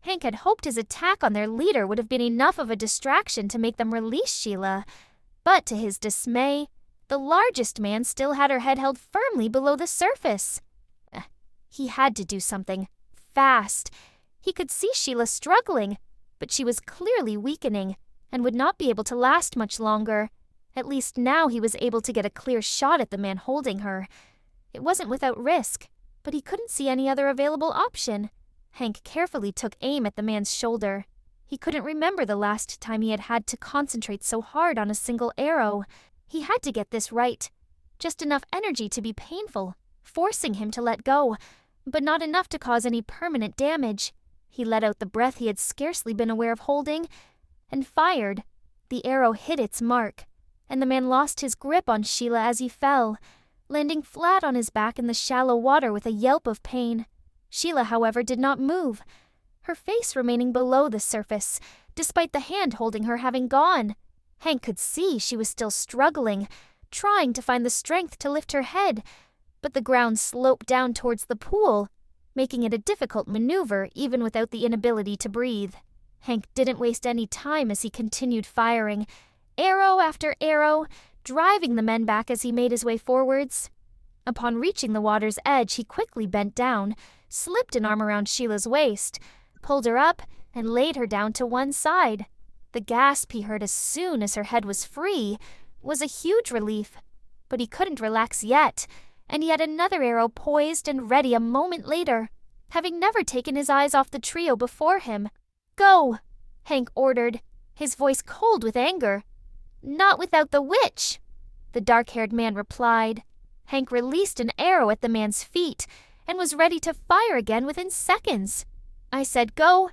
Hank had hoped his attack on their leader would have been enough of a distraction to make them release Sheila, but to his dismay, the largest man still had her head held firmly below the surface. He had to do something, fast. He could see Sheila struggling, but she was clearly weakening and would not be able to last much longer. At least now he was able to get a clear shot at the man holding her. It wasn't without risk, but he couldn't see any other available option. Hank carefully took aim at the man's shoulder. He couldn't remember the last time he had had to concentrate so hard on a single arrow. He had to get this right. Just enough energy to be painful, forcing him to let go, but not enough to cause any permanent damage. He let out the breath he had scarcely been aware of holding, and fired. The arrow hit its mark, and the man lost his grip on Sheila as he fell, landing flat on his back in the shallow water with a yelp of pain. Sheila, however, did not move, her face remaining below the surface, despite the hand holding her having gone. Hank could see she was still struggling, trying to find the strength to lift her head, but the ground sloped down towards the pool, making it a difficult maneuver even without the inability to breathe. Hank didn't waste any time as he continued firing, arrow after arrow, driving the men back as he made his way forwards. Upon reaching the water's edge, he quickly bent down, slipped an arm around Sheila's waist, pulled her up, and laid her down to one side. The gasp he heard as soon as her head was free was a huge relief, but he couldn't relax yet, and he had another arrow poised and ready a moment later, having never taken his eyes off the trio before him. "Go!" Hank ordered, his voice cold with anger. "Not without the witch," the dark-haired man replied. Hank released an arrow at the man's feet and was ready to fire again within seconds. I said, "Go."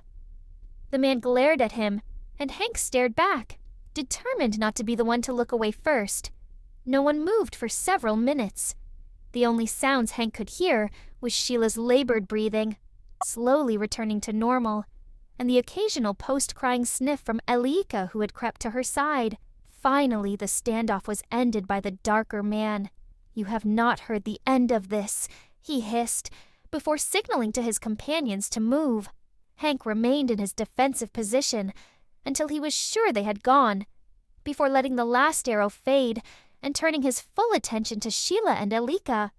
The man glared at him, and Hank stared back, determined not to be the one to look away first. No one moved for several minutes. The only sounds Hank could hear was Sheila's labored breathing, slowly returning to normal, and the occasional post-crying sniff from Elleeka, who had crept to her side. Finally, the standoff was ended by the darker man. "You have not heard the end of this," he hissed, before signaling to his companions to move. Hank remained in his defensive position until he was sure they had gone, before letting the last arrow fade and turning his full attention to Sheila and Elleeka.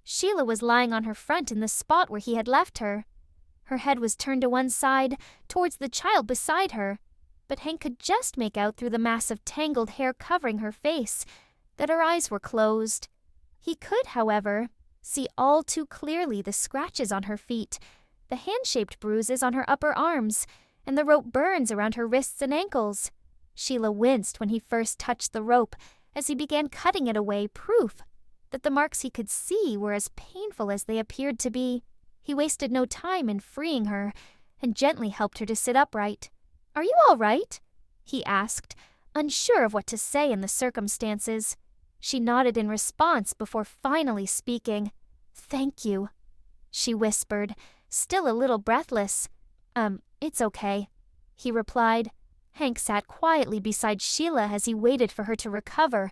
Sheila was lying on her front in the spot where he had left her. Her head was turned to one side, towards the child beside her, but Hank could just make out through the mass of tangled hair covering her face that her eyes were closed. He could, however, see all too clearly the scratches on her feet, the hand-shaped bruises on her upper arms, and the rope burns around her wrists and ankles. Sheila winced when he first touched the rope as he began cutting it away, proof that the marks he could see were as painful as they appeared to be. He wasted no time in freeing her and gently helped her to sit upright. "Are you all right?" he asked, unsure of what to say in the circumstances. She nodded in response before finally speaking. "Thank you," she whispered, still a little breathless. It's okay," he replied. Hank sat quietly beside Sheila as he waited for her to recover,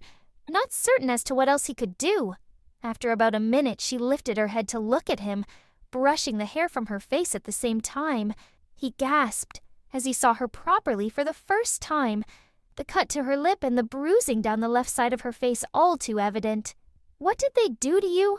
not certain as to what else he could do. After about a minute, she lifted her head to look at him, brushing the hair from her face at the same time. He gasped as he saw her properly for the first time, the cut to her lip and the bruising down the left side of her face all too evident. "What did they do to you?"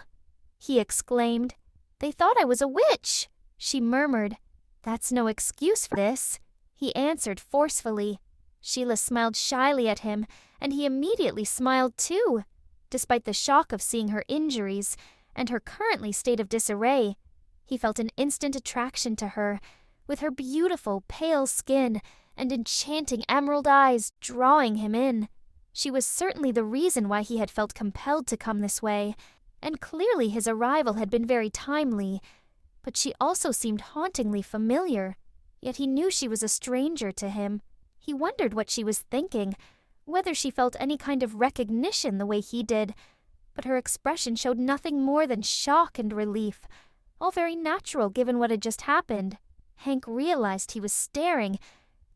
he exclaimed. "They thought I was a witch," she murmured. "That's no excuse for this," he answered forcefully. Sheila smiled shyly at him, and he immediately smiled too. Despite the shock of seeing her injuries and her currently state of disarray, he felt an instant attraction to her, with her beautiful, pale skin and enchanting emerald eyes drawing him in. She was certainly the reason why he had felt compelled to come this way, and clearly his arrival had been very timely, but she also seemed hauntingly familiar. Yet he knew she was a stranger to him. He wondered what she was thinking, whether she felt any kind of recognition the way he did, but her expression showed nothing more than shock and relief, all very natural given what had just happened. Hank realized he was staring,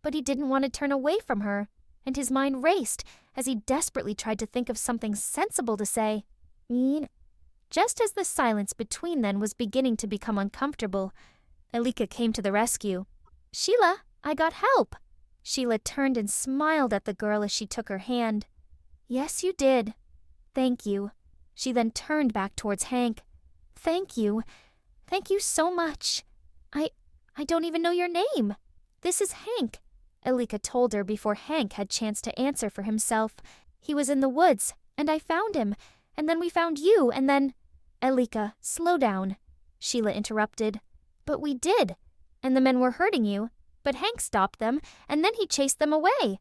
but he didn't want to turn away from her, and his mind raced as he desperately tried to think of something sensible to say. Just as the silence between them was beginning to become uncomfortable, Elleeka came to the rescue. "Sheila, I got help." Sheila turned and smiled at the girl as she took her hand. "Yes, you did. Thank you." She then turned back towards Hank. Thank you so much. I don't even know your name." "This is Hank," Elleeka told her before Hank had chance to answer for himself. "He was in the woods, and I found him, and then we found you, and then—" "Elleeka, slow down," Sheila interrupted. "But we did, and the men were hurting you, but Hank stopped them, and then he chased them away.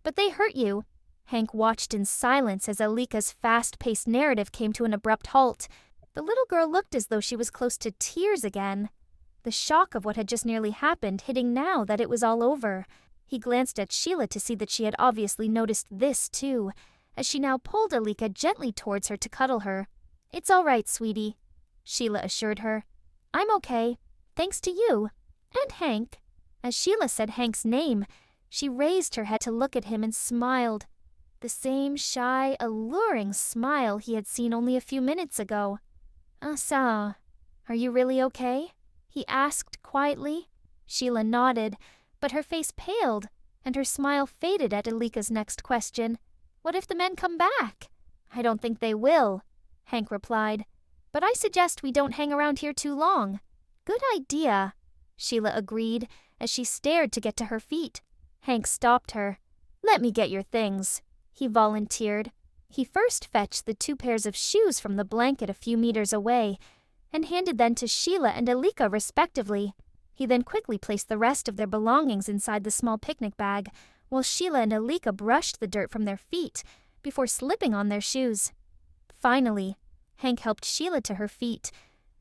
But they hurt you." Hank watched in silence as Elleeka's fast-paced narrative came to an abrupt halt. The little girl looked as though she was close to tears again, the shock of what had just nearly happened hitting now that it was all over. He glanced at Sheila to see that she had obviously noticed this too, as she now pulled Elleeka gently towards her to cuddle her. "It's all right, sweetie," Sheila assured her. "I'm okay, thanks to you. And Hank." As Sheila said Hank's name, she raised her head to look at him and smiled. The same shy, alluring smile he had seen only a few minutes ago. "Ça, are you really okay?" he asked quietly. Sheila nodded, but her face paled, and her smile faded at Elleeka's next question. "What if the men come back?" "I don't think they will," Hank replied. "But I suggest we don't hang around here too long." "Good idea," Sheila agreed as she stared to get to her feet. Hank stopped her. "Let me get your things," he volunteered. He first fetched the 2 pairs of shoes from the blanket a few meters away, and handed them to Sheila and Elleeka respectively. He then quickly placed the rest of their belongings inside the small picnic bag, while Sheila and Elleeka brushed the dirt from their feet before slipping on their shoes. Finally, Hank helped Sheila to her feet,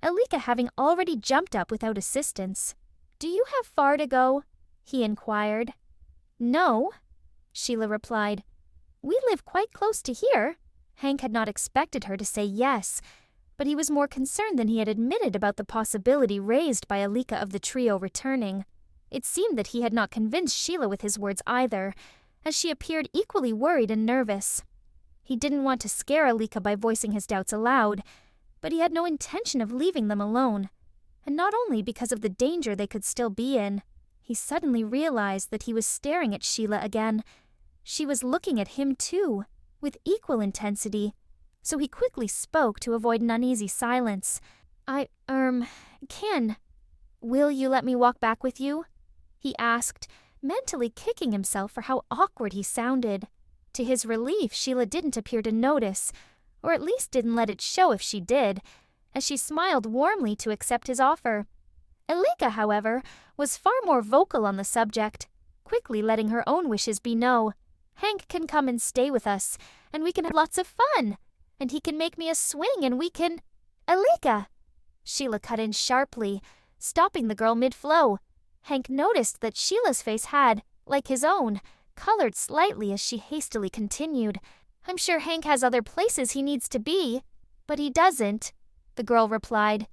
Elleeka having already jumped up without assistance. "Do you have far to go?" he inquired. "No," Sheila replied. "We live quite close to here." Hank had not expected her to say yes, but he was more concerned than he had admitted about the possibility raised by Elleeka of the trio returning. It seemed that he had not convinced Sheila with his words either, as she appeared equally worried and nervous. He didn't want to scare Elleeka by voicing his doubts aloud, but he had no intention of leaving them alone, and not only because of the danger they could still be in. He suddenly realized that he was staring at Sheila again. She was looking at him too, with equal intensity, so he quickly spoke to avoid an uneasy silence. Can. Will you let me walk back with you?" he asked, mentally kicking himself for how awkward he sounded. To his relief, Sheila didn't appear to notice, or at least didn't let it show if she did, as she smiled warmly to accept his offer. Elleeka, however, was far more vocal on the subject, quickly letting her own wishes be no. "Hank can come and stay with us, and we can have lots of fun, and he can make me a swing and we can—" "Elleeka!" Sheila cut in sharply, stopping the girl mid-flow. Hank noticed that Sheila's face had, like his own, colored slightly as she hastily continued. "I'm sure Hank has other places he needs to be." "But he doesn't," the girl replied.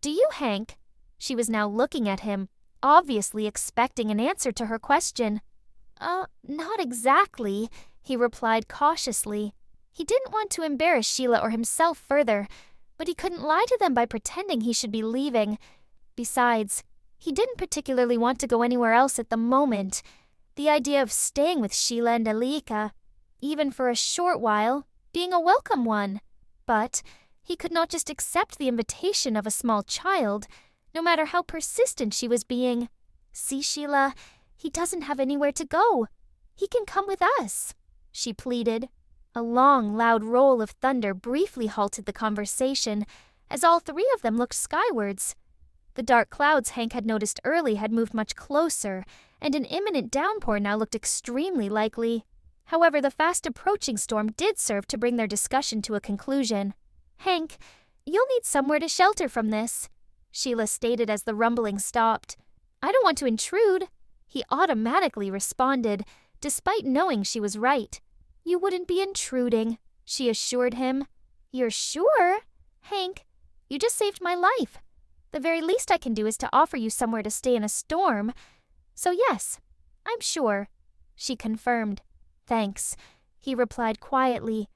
"Do you, Hank?" She was now looking at him, obviously expecting an answer to her question. Not exactly," he replied cautiously. He didn't want to embarrass Sheila or himself further, but he couldn't lie to them by pretending he should be leaving. Besides, he didn't particularly want to go anywhere else at the moment. The idea of staying with Sheila and Elleeka, even for a short while, being a welcome one. But he could not just accept the invitation of a small child, no matter how persistent she was being. "See, Sheila, he doesn't have anywhere to go. He can come with us," she pleaded. A long, loud roll of thunder briefly halted the conversation, as all three of them looked skywards. The dark clouds Hank had noticed early had moved much closer, and an imminent downpour now looked extremely likely. However, the fast-approaching storm did serve to bring their discussion to a conclusion. "Hank, you'll need somewhere to shelter from this," Sheila stated as the rumbling stopped. "I don't want to intrude," he automatically responded, despite knowing she was right. "You wouldn't be intruding," she assured him. "You're sure? Hank, you just saved my life. The very least I can do is to offer you somewhere to stay in a storm. So yes, I'm sure," she confirmed. "Thanks," he replied quietly,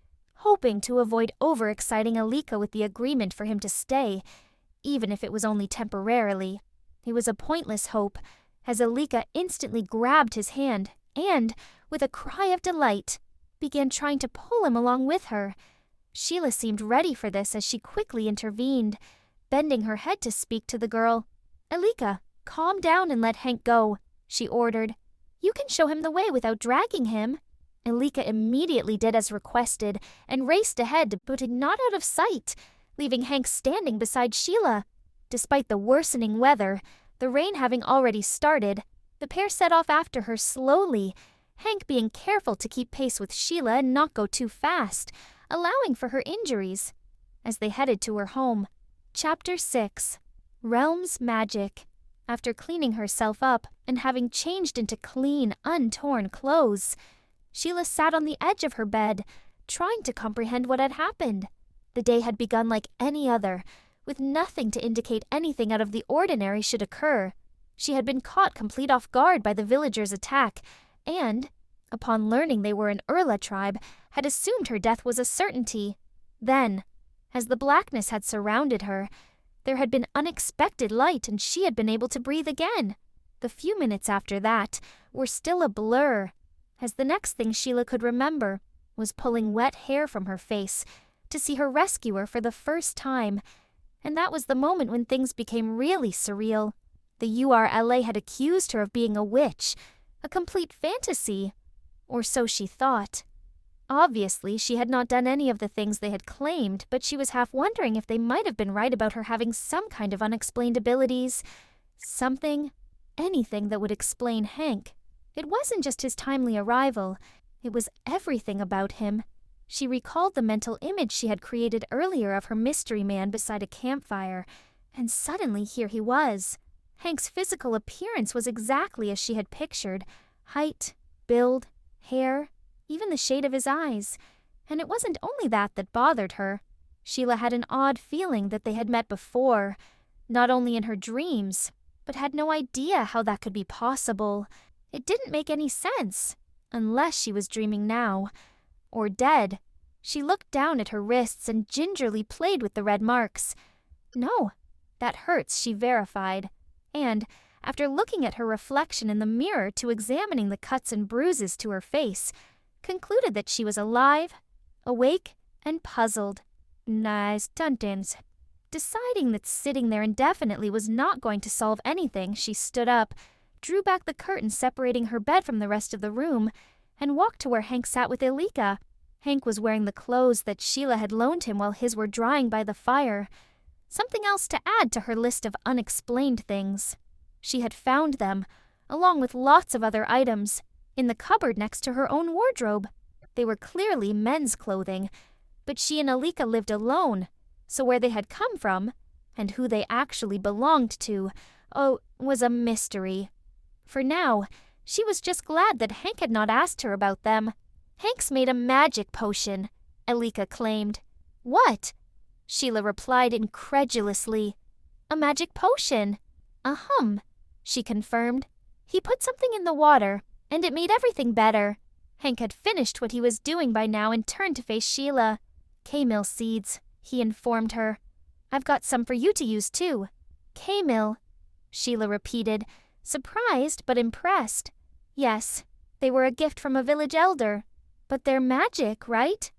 hoping to avoid overexciting Elleeka with the agreement for him to stay, even if it was only temporarily. It was a pointless hope, as Elleeka instantly grabbed his hand and, with a cry of delight, began trying to pull him along with her. Sheila seemed ready for this as she quickly intervened, bending her head to speak to the girl. "Elleeka, calm down and let Hank go," she ordered. "You can show him the way without dragging him." Elleeka immediately did as requested and raced ahead, but not out of sight, leaving Hank standing beside Sheila. Despite the worsening weather, the rain having already started, the pair set off after her slowly, Hank being careful to keep pace with Sheila and not go too fast, allowing for her injuries. As they headed to her home. Chapter 6. Realm's Magic. After cleaning herself up and having changed into clean, untorn clothes, Sheila sat on the edge of her bed, trying to comprehend what had happened. The day had begun like any other, with nothing to indicate anything out of the ordinary should occur. She had been caught complete off guard by the villagers' attack, and, upon learning they were an Urla tribe, had assumed her death was a certainty. Then, as the blackness had surrounded her, there had been unexpected light and she had been able to breathe again. The few minutes after that were still a blur, as the next thing Sheila could remember was pulling wet hair from her face to see her rescuer for the first time, and that was the moment when things became really surreal. The URLA had accused her of being a witch, a complete fantasy, or so she thought. Obviously, she had not done any of the things they had claimed, but she was half wondering if they might have been right about her having some kind of unexplained abilities. Something anything that would explain Hank. It wasn't just his timely arrival, it was everything about him. She recalled the mental image she had created earlier of her mystery man beside a campfire, and suddenly here he was. Hank's physical appearance was exactly as she had pictured: height, build, hair, even the shade of his eyes. And it wasn't only that bothered her. Sheila had an odd feeling that they had met before, not only in her dreams, but had no idea how that could be possible. It didn't make any sense, unless she was dreaming now. Or dead. She looked down at her wrists and gingerly played with the red marks. No, that hurts, she verified. And, after looking at her reflection in the mirror to examining the cuts and bruises to her face, concluded that she was alive, awake, and puzzled. Nice tuntins. Deciding that sitting there indefinitely was not going to solve anything, she stood up, drew back the curtain separating her bed from the rest of the room, and walked to where Hank sat with Elleeka. Hank was wearing the clothes that Sheila had loaned him while his were drying by the fire. Something else to add to her list of unexplained things. She had found them, along with lots of other items, in the cupboard next to her own wardrobe. They were clearly men's clothing, but she and Elleeka lived alone, so where they had come from, and who they actually belonged to, was a mystery. For now, she was just glad that Hank had not asked her about them. Hank's made a magic potion, Elleeka claimed. What? Sheila replied incredulously. A magic potion. She confirmed. He put something in the water, and it made everything better. Hank had finished what he was doing by now and turned to face Sheila. K-mill seeds, he informed her. I've got some for you to use too. K-mill, Sheila repeated, surprised but impressed. Yes, they were a gift from a village elder. But they're magic, right?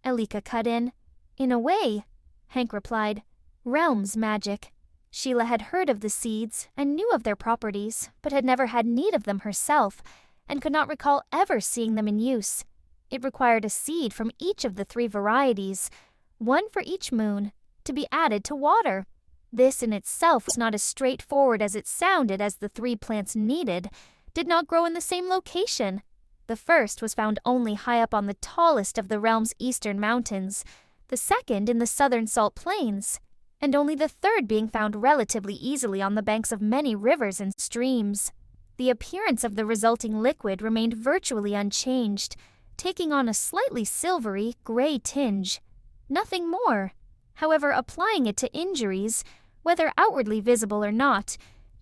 Elleeka cut in. In a way, Hank replied. Realm's magic. Sheila had heard of the seeds and knew of their properties, but had never had need of them herself, and could not recall ever seeing them in use. It required a seed from each of the 3 varieties, one for each moon, to be added to water. This in itself was not as straightforward as it sounded, as the 3 plants needed did not grow in the same location. The first was found only high up on the tallest of the realm's eastern mountains, the second in the southern salt plains, and only the third being found relatively easily on the banks of many rivers and streams. The appearance of the resulting liquid remained virtually unchanged, taking on a slightly silvery, gray tinge. Nothing more. However, applying it to injuries, whether outwardly visible or not,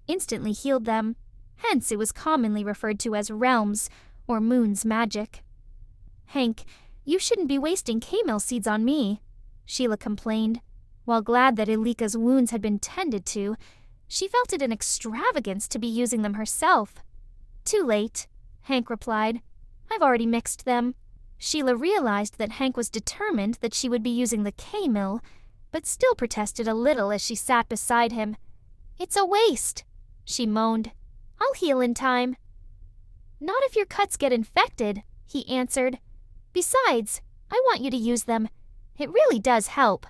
instantly healed them. Hence it was commonly referred to as Realm's or Moon's magic. Hank, you shouldn't be wasting K-mill seeds on me, Sheila complained. While glad that Elleeka's wounds had been tended to, she felt it an extravagance to be using them herself. Too late, Hank replied. I've already mixed them. Sheila realized that Hank was determined that she would be using the K-mill, but still protested a little as she sat beside him. It's a waste, she moaned. I'll heal in time. Not if your cuts get infected, he answered. Besides, I want you to use them. It really does help.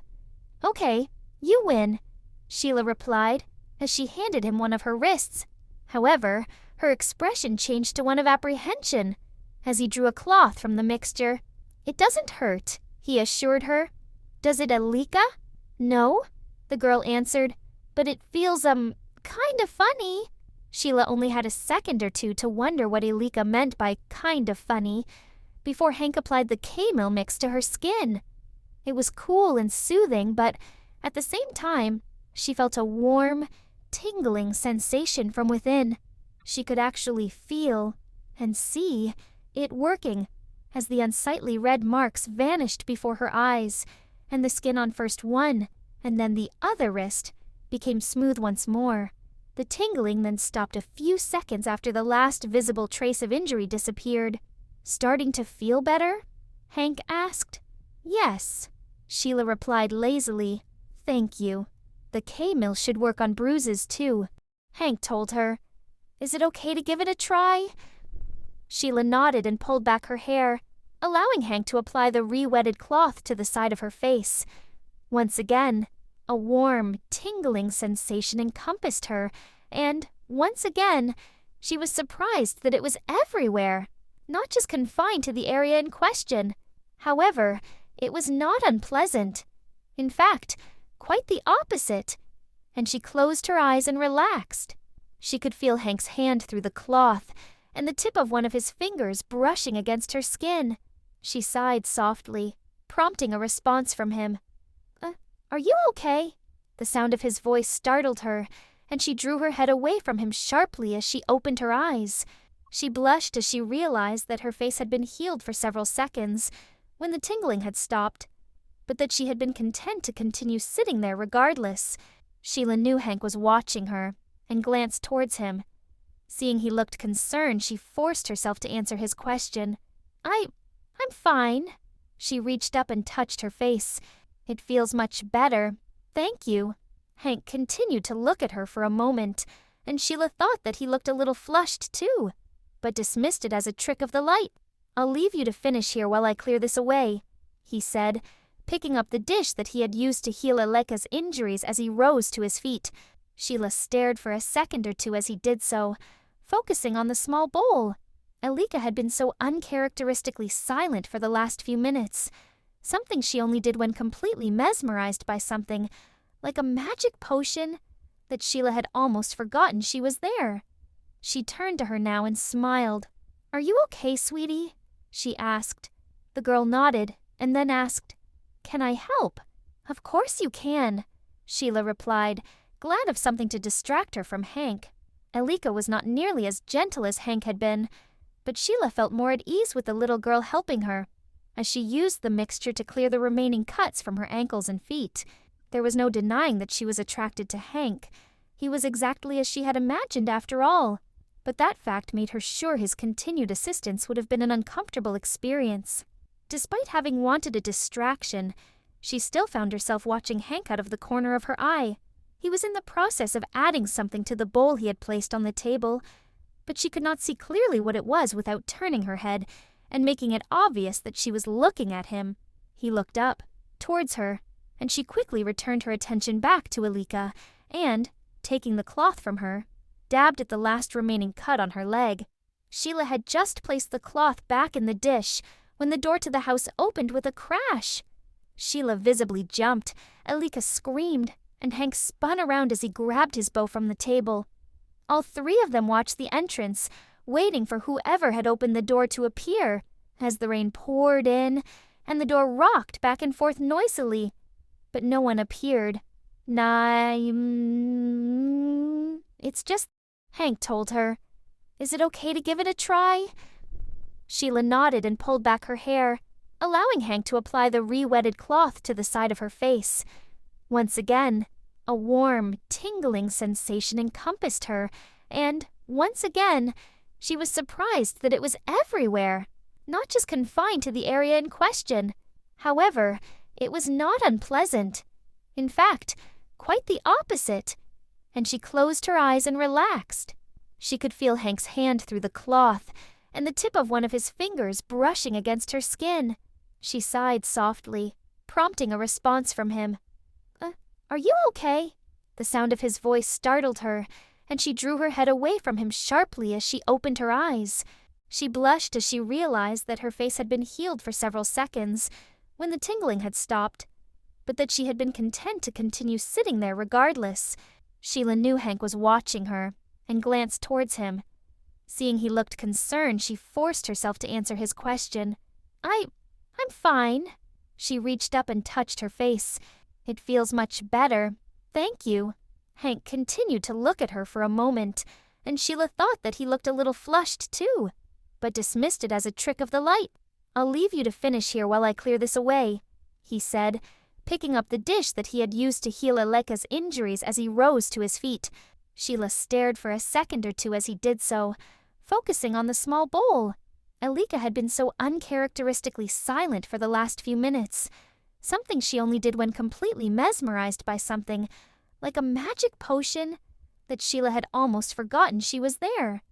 Okay, you win, Sheila replied, as she handed him one of her wrists. However, her expression changed to one of apprehension as he drew a cloth from the mixture. It doesn't hurt, he assured her. Does it, Elleeka? No, the girl answered, but it feels, kind of funny. Sheila only had a second or two to wonder what Elleeka meant by kind of funny before Hank applied the K-mill mix to her skin. It was cool and soothing, but at the same time, she felt a warm, tingling sensation from within. She could actually feel and see it working as the unsightly red marks vanished before her eyes, and the skin on first one and then the other wrist became smooth once more. The tingling then stopped a few seconds after the last visible trace of injury disappeared. Starting to feel better? Hank asked. Yes, Sheila replied lazily. Thank you. The K-mill should work on bruises too, Hank told her. Is it okay to give it a try? Sheila nodded and pulled back her hair, allowing Hank to apply the re-wetted cloth to the side of her face. Once again, a warm, tingling sensation encompassed her, and, once again, she was surprised that it was everywhere, not just confined to the area in question. However, it was not unpleasant. In fact, quite the opposite. And she closed her eyes and relaxed. She could feel Hank's hand through the cloth, and the tip of one of his fingers brushing against her skin. She sighed softly, prompting a response from him. Are you okay?" The sound of his voice startled her, and she drew her head away from him sharply as she opened her eyes. She blushed as she realized that her face had been healed for several seconds, when the tingling had stopped, but that she had been content to continue sitting there regardless. Sheila knew Hank was watching her, and glanced towards him. Seeing he looked concerned, she forced herself to answer his question. I'm fine." She reached up and touched her face. "It feels much better. Thank you." Hank continued to look at her for a moment, and Sheila thought that he looked a little flushed too, but dismissed it as a trick of the light. "I'll leave you to finish here while I clear this away," he said, picking up the dish that he had used to heal Elleeka's injuries as he rose to his feet. Sheila stared for a second or two as he did so, focusing on the small bowl. Elleeka had been so uncharacteristically silent for the last few minutes, something she only did when completely mesmerized by something, like a magic potion, that Sheila had almost forgotten she was there. She turned to her now and smiled. "Are you okay, sweetie?" she asked. The girl nodded, and then asked, "Can I help?" "Of course you can," Sheila replied, glad of something to distract her from Hank. Elleeka was not nearly as gentle as Hank had been, but Sheila felt more at ease with the little girl helping her, as she used the mixture to clear the remaining cuts from her ankles and feet. There was no denying that she was attracted to Hank. He was exactly as she had imagined after all, but that fact made her sure his continued assistance would have been an uncomfortable experience. Despite having wanted a distraction, she still found herself watching Hank out of the corner of her eye. He was in the process of adding something to the bowl he had placed on the table, but she could not see clearly what it was without turning her head and making it obvious that she was looking at him. He looked up, towards her, and she quickly returned her attention back to Elleeka and, taking the cloth from her, dabbed at the last remaining cut on her leg. Sheila had just placed the cloth back in the dish when the door to the house opened with a crash. Sheila visibly jumped, Elleeka screamed, and Hank spun around as he grabbed his bow from the table. All three of them watched the entrance, waiting for whoever had opened the door to appear, as the rain poured in and the door rocked back and forth noisily. But no one appeared. It's just," Hank told her. "Is it okay to give it a try?" Sheila nodded and pulled back her hair, allowing Hank to apply the re-wetted cloth to the side of her face. Once again, a warm, tingling sensation encompassed her, and, once again, she was surprised that it was everywhere, not just confined to the area in question. However, it was not unpleasant. In fact, quite the opposite. And she closed her eyes and relaxed. She could feel Hank's hand through the cloth, and the tip of one of his fingers brushing against her skin. She sighed softly, prompting a response from him. Are you okay?" The sound of his voice startled her, and she drew her head away from him sharply as she opened her eyes. She blushed as she realized that her face had been healed for several seconds, when the tingling had stopped, but that she had been content to continue sitting there regardless. Sheila knew Hank was watching her, and glanced towards him. Seeing he looked concerned, she forced herself to answer his question. I'm fine." She reached up and touched her face. "It feels much better. Thank you." Hank continued to look at her for a moment, and Sheila thought that he looked a little flushed too, but dismissed it as a trick of the light. "I'll leave you to finish here while I clear this away," he said, picking up the dish that he had used to heal Elleeka's injuries as he rose to his feet. Sheila stared for a second or two as he did so, focusing on the small bowl. Elleeka had been so uncharacteristically silent for the last few minutes, something she only did when completely mesmerized by something, like a magic potion, that Sheila had almost forgotten she was there.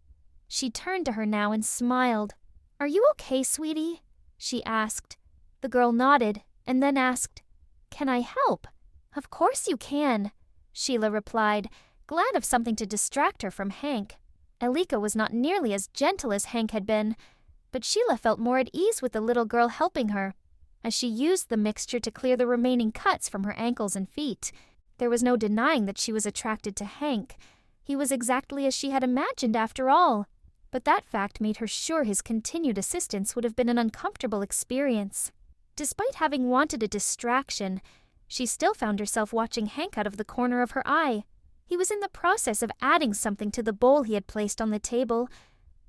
She turned to her now and smiled. "Are you okay, sweetie?" she asked. The girl nodded, and then asked, "Can I help?" "Of course you can," Sheila replied, glad of something to distract her from Hank. Elleeka was not nearly as gentle as Hank had been, but Sheila felt more at ease with the little girl helping her, as she used the mixture to clear the remaining cuts from her ankles and feet. There was no denying that she was attracted to Hank. He was exactly as she had imagined after all, but that fact made her sure his continued assistance would have been an uncomfortable experience. Despite having wanted a distraction, she still found herself watching Hank out of the corner of her eye. He was in the process of adding something to the bowl he had placed on the table,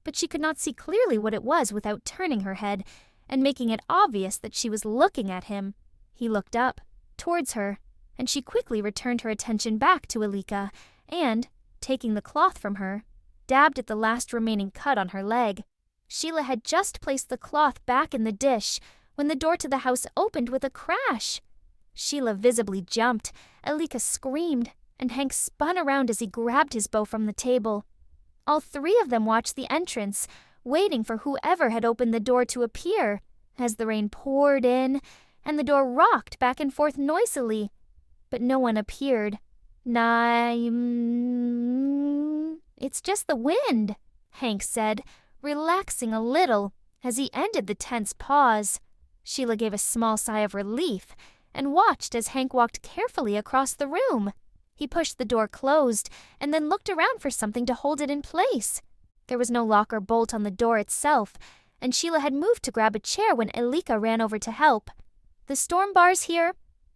but she could not see clearly what it was without turning her head and making it obvious that she was looking at him. He looked up, towards her, and she quickly returned her attention back to Elleeka and, taking the cloth from her, dabbed at the last remaining cut on her leg. Sheila had just placed the cloth back in the dish when the door to the house opened with a crash. Sheila visibly jumped, Elleeka screamed, and Hank spun around as he grabbed his bow from the table. All three of them watched the entrance, waiting for whoever had opened the door to appear, as the rain poured in and the door rocked back and forth noisily. But no one appeared. It's just the wind, Hank said, relaxing a little as he ended the tense pause. Sheila gave a small sigh of relief and watched as Hank walked carefully across the room. He pushed the door closed and then looked around for something to hold it in place. There was no lock or bolt on the door itself, and Sheila had moved to grab a chair when Elleeka ran over to help. "The storm bar's here,"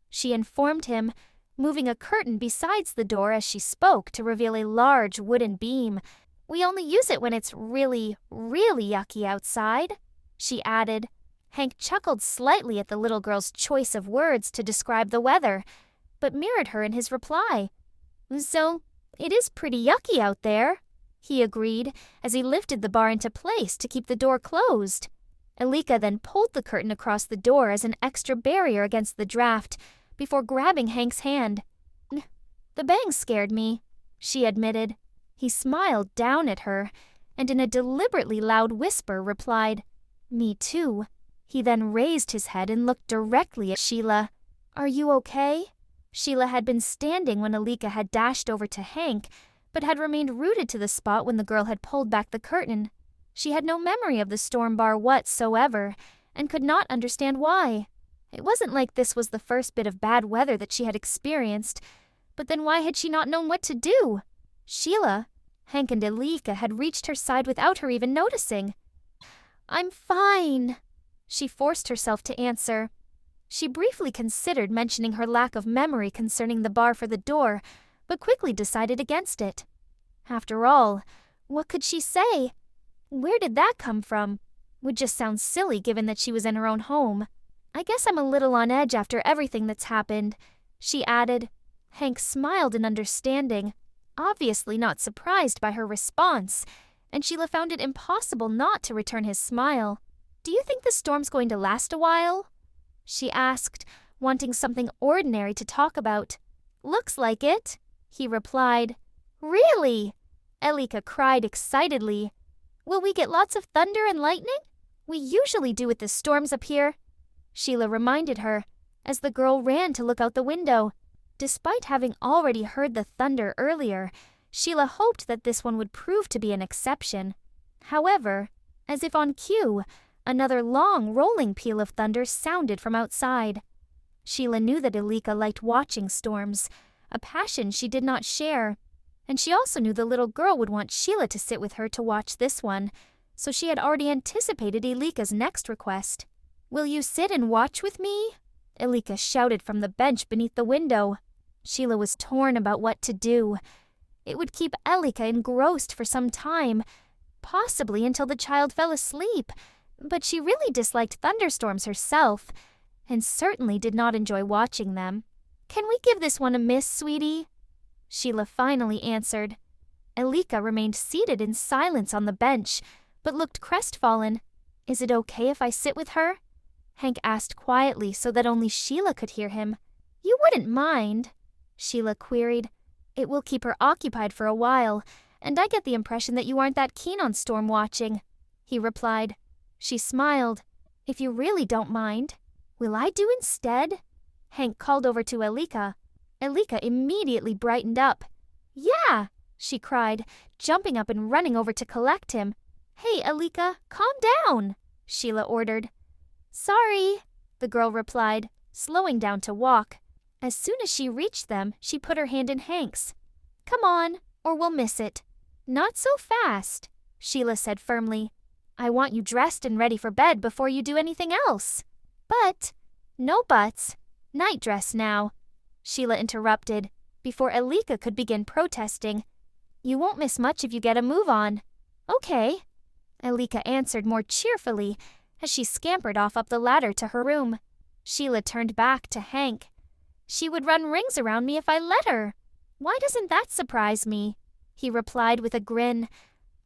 she informed him, moving a curtain besides the door as she spoke to reveal a large wooden beam. "We only use it when it's really, really yucky outside," she added. Hank chuckled slightly at the little girl's choice of words to describe the weather, but mirrored her in his reply. "So, it is pretty yucky out there," he agreed as he lifted the bar into place to keep the door closed. Elleeka then pulled the curtain across the door as an extra barrier against the draft before grabbing Hank's hand. "The bang scared me," she admitted. He smiled down at her and in a deliberately loud whisper replied, "Me too." He then raised his head and looked directly at Sheila. "Are you okay?" Sheila had been standing when Elleeka had dashed over to Hank, but had remained rooted to the spot when the girl had pulled back the curtain. She had no memory of the storm bar whatsoever, and could not understand why. It wasn't like this was the first bit of bad weather that she had experienced, but then why had she not known what to do? Sheila, Hank and Elleeka had reached her side without her even noticing. "I'm fine," she forced herself to answer. She briefly considered mentioning her lack of memory concerning the bar for the door, but quickly decided against it. After all, what could she say? Where did that come from? Would just sound silly given that she was in her own home. "I guess I'm a little on edge after everything that's happened," she added. Hank smiled in understanding, obviously not surprised by her response, and Sheila found it impossible not to return his smile. "Do you think the storm's going to last a while?" she asked, wanting something ordinary to talk about. "Looks like it," he replied. "Really?" Elleeka cried excitedly. "Will we get lots of thunder and lightning? We usually do with the storms up here," Sheila reminded her, as the girl ran to look out the window. Despite having already heard the thunder earlier, Sheila hoped that this one would prove to be an exception. However, as if on cue, another long, rolling peal of thunder sounded from outside. Sheila knew that Elleeka liked watching storms, a passion she did not share, and she also knew the little girl would want Sheila to sit with her to watch this one, so she had already anticipated Elleeka's next request. "Will you sit and watch with me?" Elleeka shouted from the bench beneath the window. Sheila was torn about what to do. It would keep Elleeka engrossed for some time, possibly until the child fell asleep, but she really disliked thunderstorms herself, and certainly did not enjoy watching them. "Can we give this one a miss, sweetie?" Sheila finally answered. Elleeka remained seated in silence on the bench, but looked crestfallen. "Is it okay if I sit with her?" Hank asked quietly so that only Sheila could hear him. "You wouldn't mind?" Sheila queried. "It will keep her occupied for a while, and I get the impression that you aren't that keen on storm watching," he replied. She smiled. "If you really don't mind, will I do instead?" Hank called over to Elleeka. Elleeka immediately brightened up. Yeah, she cried, jumping up and running over to collect him. Hey, Elleeka, calm down, Sheila ordered. Sorry, the girl replied, slowing down to walk. As soon as she reached them, she put her hand in Hank's. Come on, or we'll miss it. Not so fast, Sheila said firmly. I want you dressed and ready for bed before you do anything else. But, no buts. Night dress now, Sheila interrupted, before Elleeka could begin protesting. You won't miss much if you get a move on. Okay, Elleeka answered more cheerfully as she scampered off up the ladder to her room. Sheila turned back to Hank. She would run rings around me if I let her. Why doesn't that surprise me? He replied with a grin.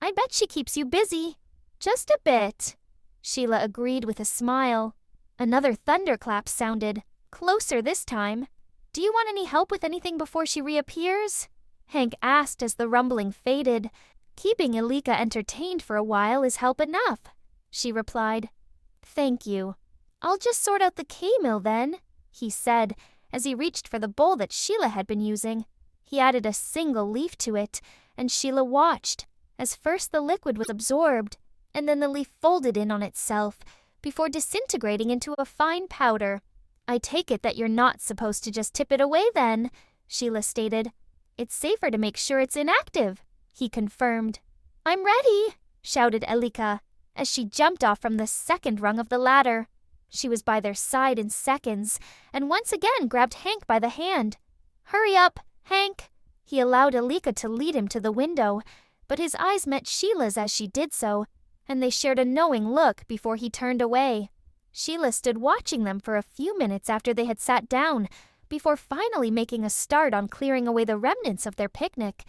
I bet she keeps you busy. Just a bit, Sheila agreed with a smile. Another thunderclap sounded, closer this time. Do you want any help with anything before she reappears? Hank asked as the rumbling faded. Keeping Elleeka entertained for a while is help enough, she replied. Thank you. I'll just sort out the K-mill then, he said, as he reached for the bowl that Sheila had been using. He added a single leaf to it, and Sheila watched, as first the liquid was absorbed, and then the leaf folded in on itself, before disintegrating into a fine powder. I take it that you're not supposed to just tip it away then, Sheila stated. It's safer to make sure it's inactive, he confirmed. I'm ready, shouted Elleeka, as she jumped off from the second rung of the ladder. She was by their side in seconds, and once again grabbed Hank by the hand. Hurry up, Hank! He allowed Elleeka to lead him to the window, but his eyes met Sheila's as she did so, and they shared a knowing look before he turned away. Sheila stood watching them for a few minutes after they had sat down, before finally making a start on clearing away the remnants of their picnic.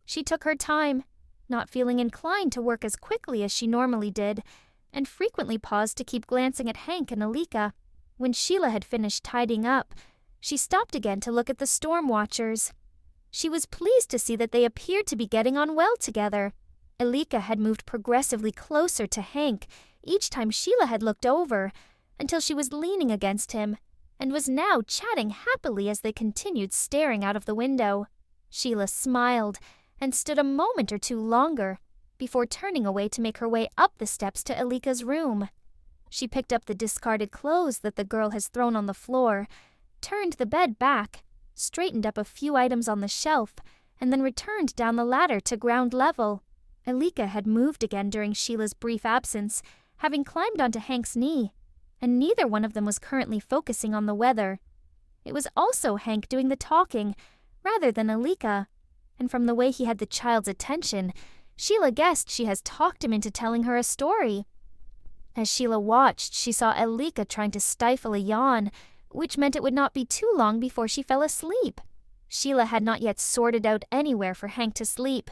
She took her time, not feeling inclined to work as quickly as she normally did, and frequently paused to keep glancing at Hank and Elleeka. When Sheila had finished tidying up, she stopped again to look at the storm watchers. She was pleased to see that they appeared to be getting on well together. Elleeka had moved progressively closer to Hank each time Sheila had looked over, until she was leaning against him, and was now chatting happily as they continued staring out of the window. Sheila smiled and stood a moment or two longer, before turning away to make her way up the steps to Elleeka's room. She picked up the discarded clothes that the girl has thrown on the floor, turned the bed back, straightened up a few items on the shelf, and then returned down the ladder to ground level. Elleeka had moved again during Sheila's brief absence, having climbed onto Hank's knee, and neither one of them was currently focusing on the weather. It was also Hank doing the talking, rather than Elleeka, and from the way he had the child's attention, Sheila guessed she has talked him into telling her a story. As Sheila watched, she saw Elleeka trying to stifle a yawn, which meant it would not be too long before she fell asleep. Sheila had not yet sorted out anywhere for Hank to sleep,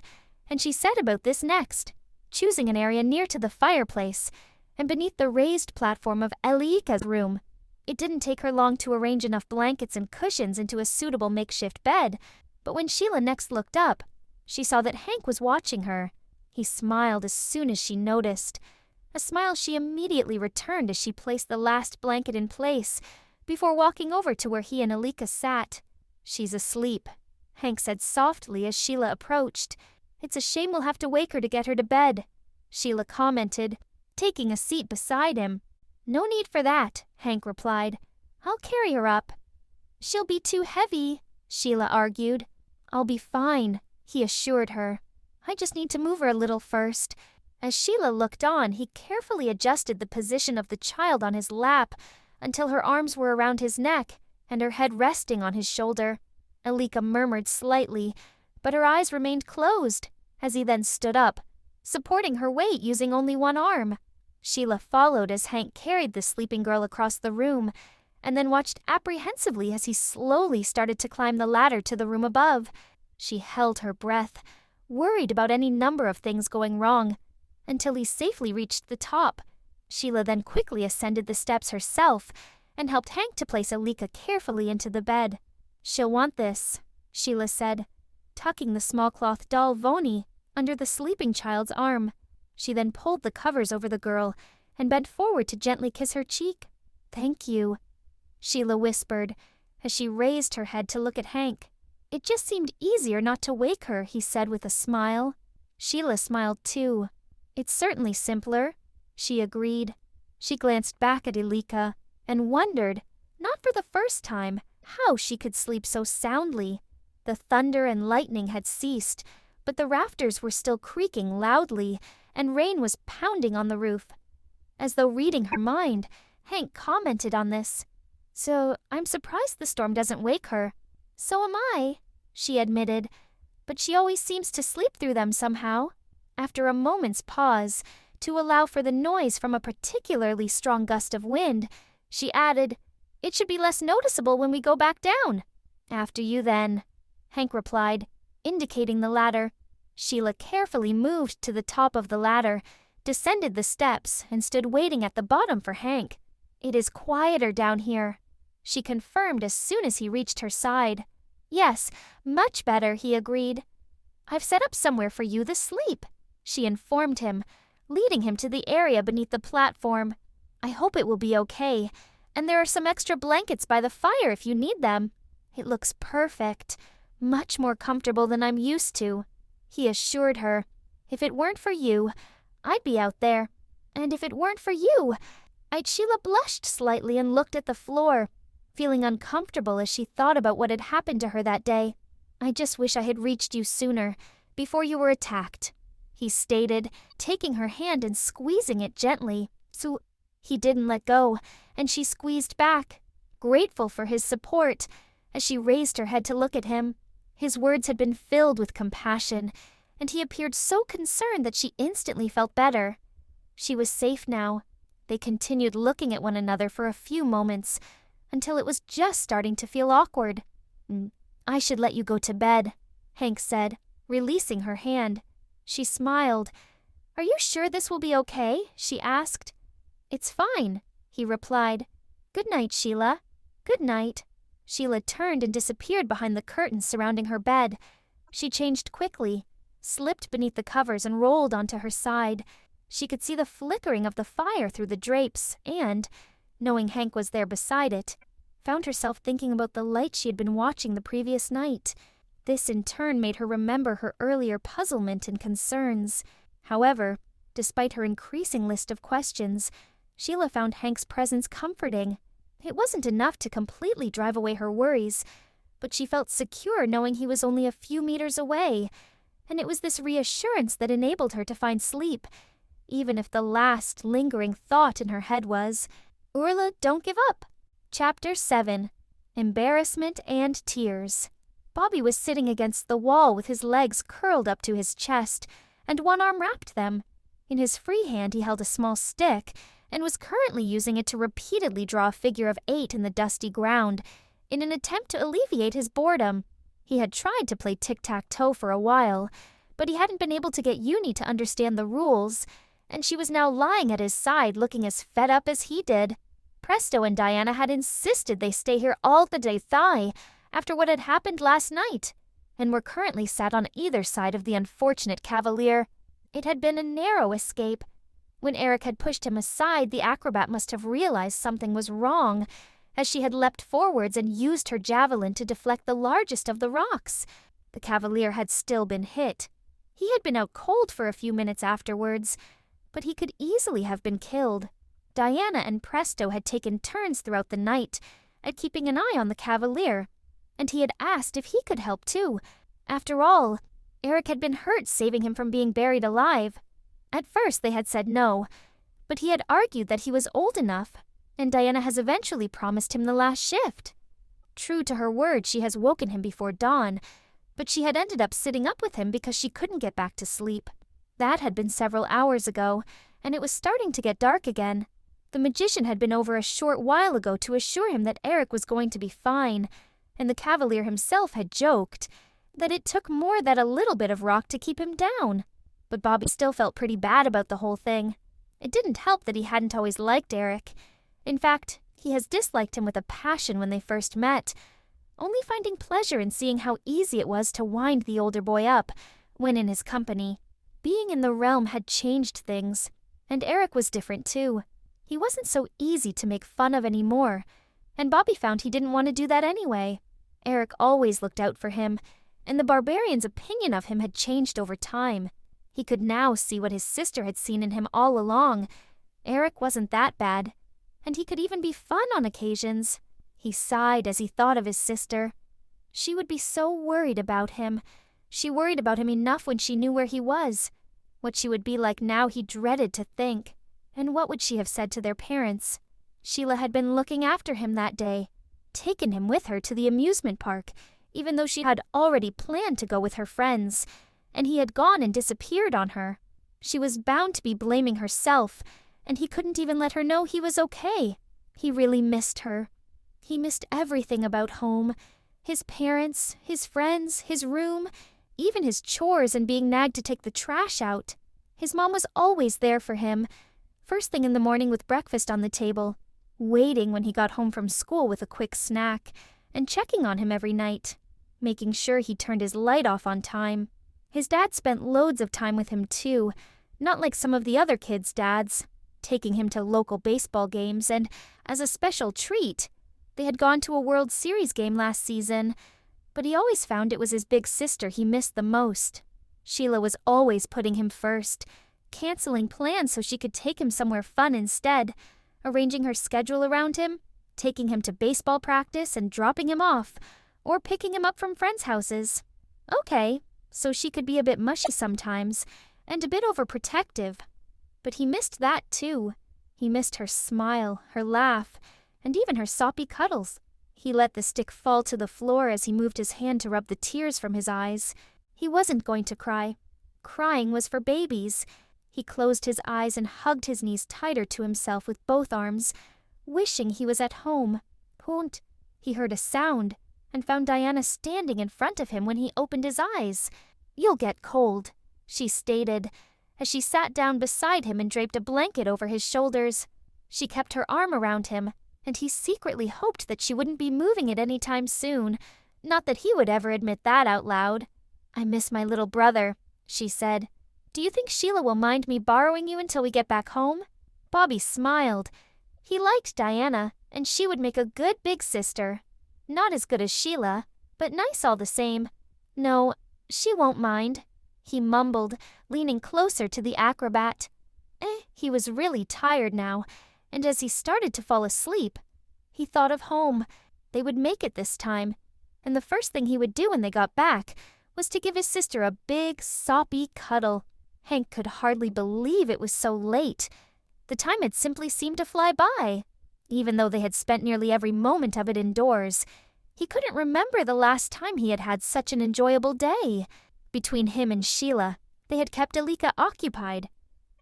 and she set about this next, choosing an area near to the fireplace, and beneath the raised platform of Elleeka's room. It didn't take her long to arrange enough blankets and cushions into a suitable makeshift bed, but when Sheila next looked up, she saw that Hank was watching her. He smiled as soon as she noticed, a smile she immediately returned as she placed the last blanket in place, before walking over to where he and Elleeka sat. She's asleep, Hank said softly as Sheila approached. It's a shame we'll have to wake her to get her to bed, Sheila commented, taking a seat beside him. No need for that, Hank replied. I'll carry her up. She'll be too heavy, Sheila argued. I'll be fine, he assured her. I just need to move her a little first. As Sheila looked on, he carefully adjusted the position of the child on his lap until her arms were around his neck and her head resting on his shoulder. Elleeka murmured slightly, but her eyes remained closed as he then stood up, supporting her weight using only one arm. Sheila followed as Hank carried the sleeping girl across the room, and then watched apprehensively as he slowly started to climb the ladder to the room above. She held her breath, worried about any number of things going wrong, until he safely reached the top. Sheila then quickly ascended the steps herself and helped Hank to place Elleeka carefully into the bed. She'll want this, Sheila said, tucking the small cloth doll Voni under the sleeping child's arm. She then pulled the covers over the girl and bent forward to gently kiss her cheek. Thank you, Sheila whispered as she raised her head to look at Hank. It just seemed easier not to wake her, he said with a smile. Sheila smiled too. It's certainly simpler, she agreed. She glanced back at Elleeka and wondered, not for the first time, how she could sleep so soundly. The thunder and lightning had ceased, but the rafters were still creaking loudly, and rain was pounding on the roof. As though reading her mind, Hank commented on this. So I'm surprised the storm doesn't wake her. So am I, she admitted, but she always seems to sleep through them somehow. After a moment's pause, to allow for the noise from a particularly strong gust of wind, she added, It should be less noticeable when we go back down. After you then, Hank replied, indicating the ladder. Sheila carefully moved to the top of the ladder, descended the steps, and stood waiting at the bottom for Hank. It is quieter down here, she confirmed as soon as he reached her side. Yes, much better, he agreed. I've set up somewhere for you to sleep, she informed him, leading him to the area beneath the platform. I hope it will be okay, and there are some extra blankets by the fire if you need them. It looks perfect, much more comfortable than I'm used to, he assured her. If it weren't for you, I'd be out there. And if it weren't for you, Sheila blushed slightly and looked at the floor, feeling uncomfortable as she thought about what had happened to her that day. I just wish I had reached you sooner, before you were attacked, he stated, taking her hand and squeezing it gently. So he didn't let go, and she squeezed back, grateful for his support, as she raised her head to look at him. His words had been filled with compassion, and he appeared so concerned that she instantly felt better. She was safe now. They continued looking at one another for a few moments, until it was just starting to feel awkward. I should let you go to bed, Hank said, releasing her hand. She smiled. Are you sure this will be okay? She asked. It's fine, he replied. Good night, Sheila. Good night. Sheila turned and disappeared behind the curtains surrounding her bed. She changed quickly, slipped beneath the covers and rolled onto her side. She could see the flickering of the fire through the drapes and, knowing Hank was there beside it, found herself thinking about the light she had been watching the previous night. This in turn made her remember her earlier puzzlement and concerns. However, despite her increasing list of questions, Sheila found Hank's presence comforting. It wasn't enough to completely drive away her worries, but she felt secure knowing he was only a few meters away, and it was this reassurance that enabled her to find sleep, even if the last lingering thought in her head was, Urla, don't give up. Chapter 7. Embarrassment and Tears. Bobby was sitting against the wall with his legs curled up to his chest, and one arm wrapped them. In his free hand he held a small stick, and was currently using it to repeatedly draw a figure of 8 in the dusty ground, in an attempt to alleviate his boredom. He had tried to play tic-tac-toe for a while, but he hadn't been able to get Uni to understand the rules, and she was now lying at his side looking as fed up as he did. Presto and Diana had insisted they stay here all the day thigh after what had happened last night, and were currently sat on either side of the unfortunate cavalier. It had been a narrow escape. When Eric had pushed him aside, the acrobat must have realized something was wrong, as she had leapt forwards and used her javelin to deflect the largest of the rocks. The cavalier had still been hit. He had been out cold for a few minutes afterwards, but he could easily have been killed. Diana and Presto had taken turns throughout the night at keeping an eye on the cavalier, and he had asked if he could help too. After all, Eric had been hurt saving him from being buried alive. At first they had said no, but he had argued that he was old enough, and Diana has eventually promised him the last shift. True to her word, she has woken him before dawn, but she had ended up sitting up with him because she couldn't get back to sleep. That had been several hours ago, and it was starting to get dark again. The magician had been over a short while ago to assure him that Eric was going to be fine, and the cavalier himself had joked that it took more than a little bit of rock to keep him down. But Bobby still felt pretty bad about the whole thing. It didn't help that he hadn't always liked Eric. In fact, he has disliked him with a passion when they first met, only finding pleasure in seeing how easy it was to wind the older boy up when in his company. Being in the realm had changed things, and Eric was different too. He wasn't so easy to make fun of anymore, and Bobby found he didn't want to do that anyway. Eric always looked out for him, and the barbarian's opinion of him had changed over time. He could now see what his sister had seen in him all along. Eric wasn't that bad, and he could even be fun on occasions. He sighed as he thought of his sister. She would be so worried about him. She worried about him enough when she knew where he was. What she would be like now he dreaded to think. And what would she have said to their parents? Sheila had been looking after him that day, taken him with her to the amusement park, even though she had already planned to go with her friends, and he had gone and disappeared on her. She was bound to be blaming herself, and he couldn't even let her know he was okay. He really missed her. He missed everything about home. His parents, his friends, his room, even his chores and being nagged to take the trash out. His mom was always there for him, first thing in the morning with breakfast on the table, waiting when he got home from school with a quick snack, and checking on him every night, making sure he turned his light off on time. His dad spent loads of time with him too, not like some of the other kids' dads, taking him to local baseball games, and as a special treat, they had gone to a World Series game last season, but he always found it was his big sister he missed the most. Sheila was always putting him first, canceling plans so she could take him somewhere fun instead, arranging her schedule around him, taking him to baseball practice and dropping him off, or picking him up from friends' houses. Okay, so she could be a bit mushy sometimes, and a bit overprotective. But he missed that too. He missed her smile, her laugh, and even her soppy cuddles. He let the stick fall to the floor as he moved his hand to rub the tears from his eyes. He wasn't going to cry. Crying was for babies. He closed his eyes and hugged his knees tighter to himself with both arms, wishing he was at home. Punt. He heard a sound and found Diana standing in front of him when he opened his eyes. "You'll get cold," she stated, as she sat down beside him and draped a blanket over his shoulders. She kept her arm around him, and he secretly hoped that she wouldn't be moving it any time soon. Not that he would ever admit that out loud. "I miss my little brother," she said. "Do you think Sheila will mind me borrowing you until we get back home?" Bobby smiled. He liked Diana, and she would make a good big sister. Not as good as Sheila, but nice all the same. "No, she won't mind," he mumbled, leaning closer to the acrobat. He was really tired now, and as he started to fall asleep, he thought of home. They would make it this time, and the first thing he would do when they got back was to give his sister a big, soppy cuddle. Hank could hardly believe it was so late. The time had simply seemed to fly by, even though they had spent nearly every moment of it indoors. He couldn't remember the last time he had had such an enjoyable day. Between him and Sheila, they had kept Elleeka occupied.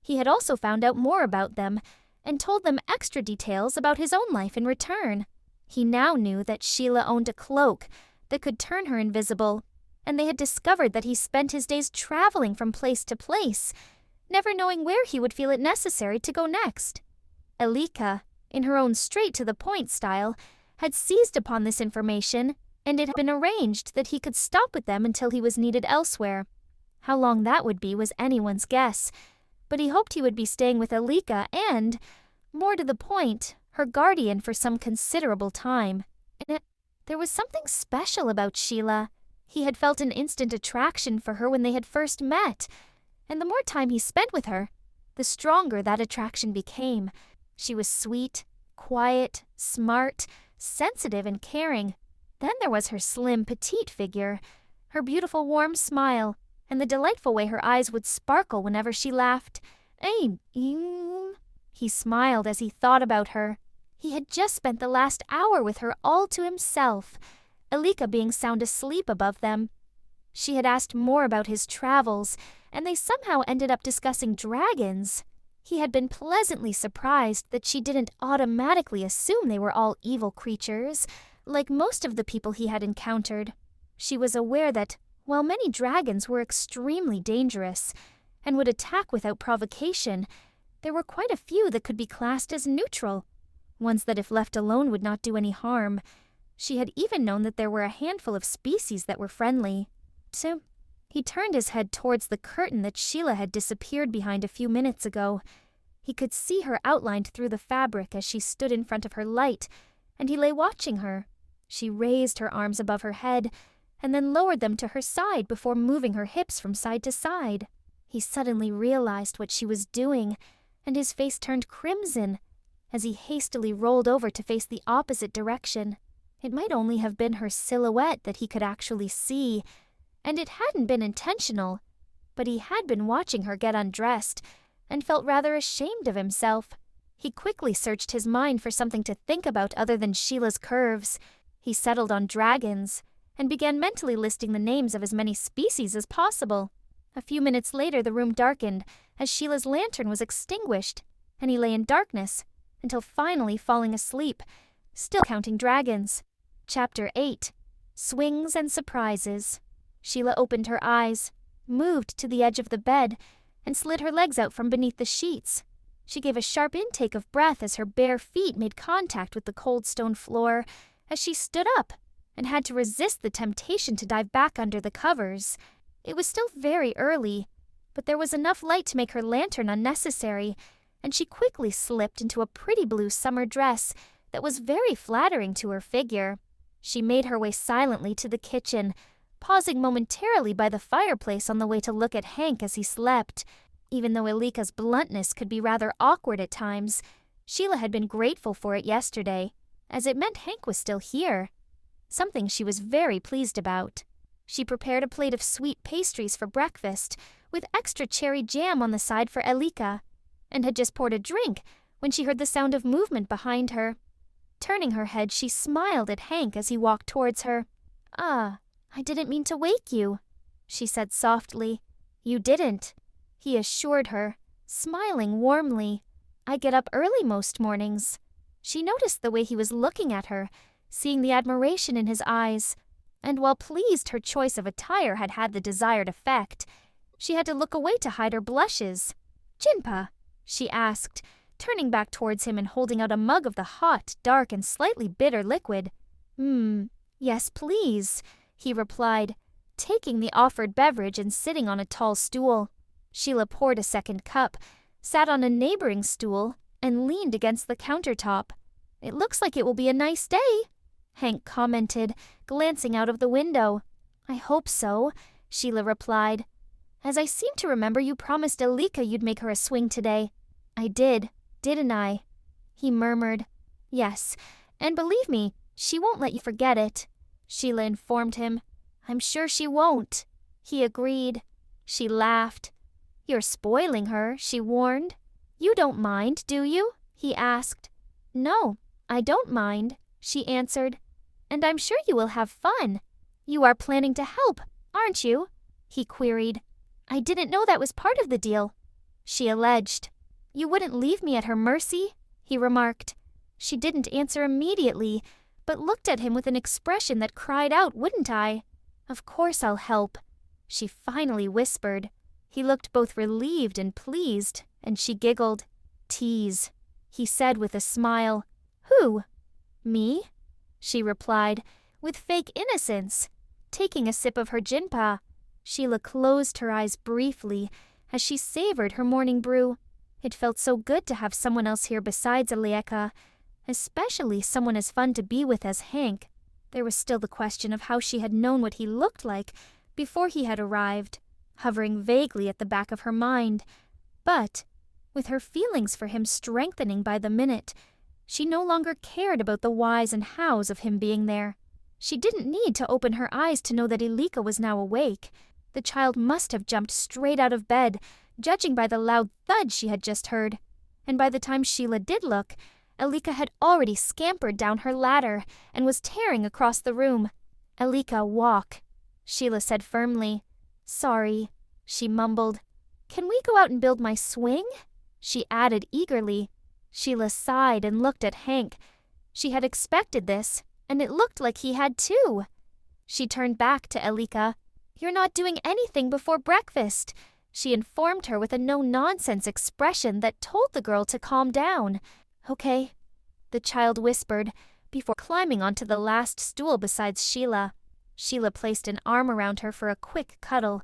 He had also found out more about them and told them extra details about his own life in return. He now knew that Sheila owned a cloak that could turn her invisible, and they had discovered that he spent his days traveling from place to place, never knowing where he would feel it necessary to go next. Elleeka, in her own straight-to-the-point style, had seized upon this information, and it had been arranged that he could stop with them until he was needed elsewhere. How long that would be was anyone's guess, but he hoped he would be staying with Elleeka and, more to the point, her guardian for some considerable time. And there was something special about Sheila. He had felt an instant attraction for her when they had first met, and the more time he spent with her, the stronger that attraction became. She was sweet, quiet, smart, sensitive and caring. Then there was her slim, petite figure, her beautiful warm smile, and the delightful way her eyes would sparkle whenever she laughed. He smiled as he thought about her. He had just spent the last hour with her all to himself, Elleeka being sound asleep above them. She had asked more about his travels, and they somehow ended up discussing dragons. He had been pleasantly surprised that she didn't automatically assume they were all evil creatures, like most of the people he had encountered. She was aware that, while many dragons were extremely dangerous and would attack without provocation, there were quite a few that could be classed as neutral, ones that if left alone would not do any harm. She had even known that there were a handful of species that were friendly. So he turned his head towards the curtain that Sheila had disappeared behind a few minutes ago. He could see her outlined through the fabric as she stood in front of her light, and he lay watching her. She raised her arms above her head and then lowered them to her side before moving her hips from side to side. He suddenly realized what she was doing, and his face turned crimson as he hastily rolled over to face the opposite direction. It might only have been her silhouette that he could actually see, and it hadn't been intentional, but he had been watching her get undressed and felt rather ashamed of himself. He quickly searched his mind for something to think about other than Sheila's curves. He settled on dragons and began mentally listing the names of as many species as possible. A few minutes later, the room darkened as Sheila's lantern was extinguished, and he lay in darkness until finally falling asleep, still counting dragons. Chapter 8. Swings and Surprises. Sheila opened her eyes, moved to the edge of the bed, and slid her legs out from beneath the sheets. She gave a sharp intake of breath as her bare feet made contact with the cold stone floor as she stood up and had to resist the temptation to dive back under the covers. It was still very early, but there was enough light to make her lantern unnecessary, and she quickly slipped into a pretty blue summer dress that was very flattering to her figure. She made her way silently to the kitchen, pausing momentarily by the fireplace on the way to look at Hank as he slept. Even though Elleeka's bluntness could be rather awkward at times, Sheila had been grateful for it yesterday, as it meant Hank was still here, something she was very pleased about. She prepared a plate of sweet pastries for breakfast, with extra cherry jam on the side for Elleeka, and had just poured a drink when she heard the sound of movement behind her. Turning her head, she smiled at Hank as he walked towards her. "Ah, I didn't mean to wake you," she said softly. "You didn't," he assured her, smiling warmly. "I get up early most mornings." She noticed the way he was looking at her, seeing the admiration in his eyes, and while pleased her choice of attire had had the desired effect, she had to look away to hide her blushes. "Jinpa?" she asked, turning back towards him and holding out a mug of the hot, dark, and slightly bitter liquid. Yes, please," he replied, taking the offered beverage and sitting on a tall stool. Sheila poured a second cup, sat on a neighboring stool, and leaned against the countertop. "It looks like it will be a nice day," Hank commented, glancing out of the window. "I hope so," Sheila replied. "As I seem to remember you promised Elleeka you'd make her a swing today." "I did, didn't I?" he murmured. "Yes, and believe me, she won't let you forget it," Sheila informed him. "I'm sure she won't," he agreed. She laughed. "You're spoiling her," she warned. "You don't mind, do you?" he asked. "No, I don't mind," she answered. "And I'm sure you will have fun. You are planning to help, aren't you?" he queried. "I didn't know that was part of the deal," she alleged. "You wouldn't leave me at her mercy?" he remarked. She didn't answer immediately, but looked at him with an expression that cried out, "Wouldn't I?" "Of course I'll help," she finally whispered. He looked both relieved and pleased, and she giggled. "Tease," he said with a smile. "Who? Me?" she replied, with fake innocence. Taking a sip of her jinpa, Sheila closed her eyes briefly as she savored her morning brew. It felt so good to have someone else here besides Elleeka, especially someone as fun to be with as Hank. There was still the question of how she had known what he looked like before he had arrived, hovering vaguely at the back of her mind. But, with her feelings for him strengthening by the minute, she no longer cared about the whys and hows of him being there. She didn't need to open her eyes to know that Elleeka was now awake. The child must have jumped straight out of bed, judging by the loud thud she had just heard. And by the time Sheila did look, Elleeka had already scampered down her ladder and was tearing across the room. "Elleeka, walk," Sheila said firmly. "Sorry," she mumbled. "Can we go out and build my swing?" she added eagerly. Sheila sighed and looked at Hank. She had expected this, and it looked like he had too. She turned back to Elleeka. "You're not doing anything before breakfast," she informed her with a no-nonsense expression that told the girl to calm down. "Okay," the child whispered, before climbing onto the last stool besides Sheila. Sheila placed an arm around her for a quick cuddle,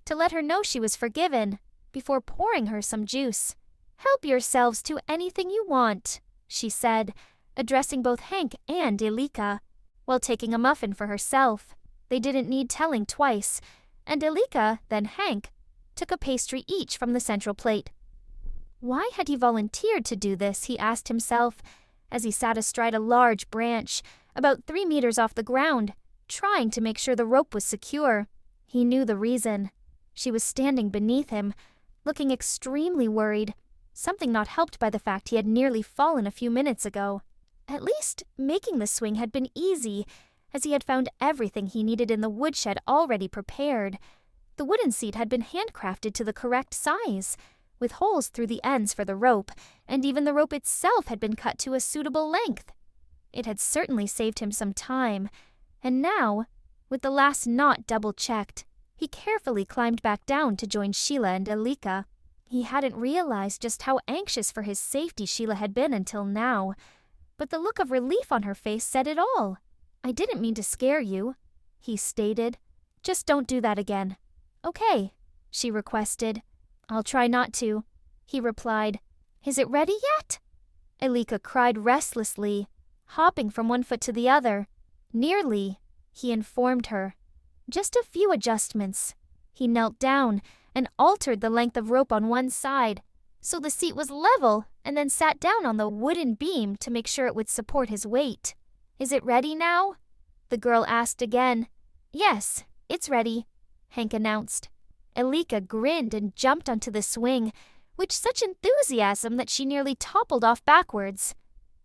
to let her know she was forgiven, before pouring her some juice. "Help yourselves to anything you want," she said, addressing both Hank and Elleeka. while taking a muffin for herself. They didn't need telling twice, and Elleeka, then Hank, took a pastry each from the central plate. Why had he volunteered to do this, he asked himself, as he sat astride a large branch, about 3 meters off the ground, trying to make sure the rope was secure. He knew the reason. She was standing beneath him, looking extremely worried, something not helped by the fact he had nearly fallen a few minutes ago. At least, making the swing had been easy, as he had found everything he needed in the woodshed already prepared. The wooden seat had been handcrafted to the correct size, with holes through the ends for the rope, and even the rope itself had been cut to a suitable length. It had certainly saved him some time, and now, with the last knot double-checked, he carefully climbed back down to join Sheila and Elleeka. He hadn't realized just how anxious for his safety Sheila had been until now, but the look of relief on her face said it all. "I didn't mean to scare you," he stated. "Just don't do that again." "Okay," she requested. "I'll try not to," he replied. "Is it ready yet?" Elleeka cried restlessly, hopping from one foot to the other. "Nearly," he informed her. "Just a few adjustments." He knelt down and altered the length of rope on one side, so the seat was level, and then sat down on the wooden beam to make sure it would support his weight. "Is it ready now?" the girl asked again. "Yes, it's ready," Hank announced. Elleeka grinned and jumped onto the swing, with such enthusiasm that she nearly toppled off backwards.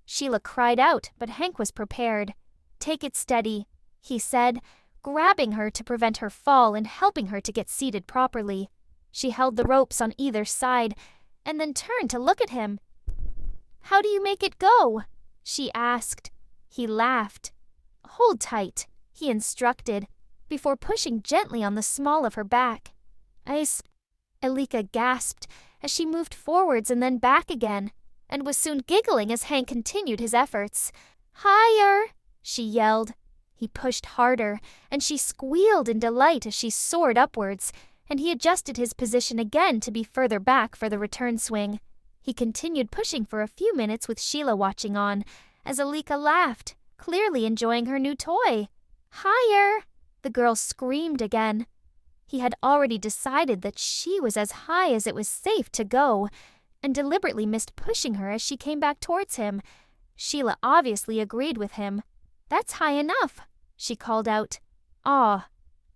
Sheila cried out, but Hank was prepared. "Take it steady," he said, grabbing her to prevent her fall and helping her to get seated properly. She held the ropes on either side, and then turned to look at him. "How do you make it go?" she asked. He laughed. "Hold tight," he instructed, before pushing gently on the small of her back. Elleeka gasped as she moved forwards and then back again, and was soon giggling as Hank continued his efforts. "Higher!" she yelled. He pushed harder, and she squealed in delight as she soared upwards, and he adjusted his position again to be further back for the return swing. He continued pushing for a few minutes with Sheila watching on, as Elleeka laughed, clearly enjoying her new toy. "Higher!" the girl screamed again. He had already decided that she was as high as it was safe to go, and deliberately missed pushing her as she came back towards him. Sheila obviously agreed with him. "That's high enough," she called out. "Aw,"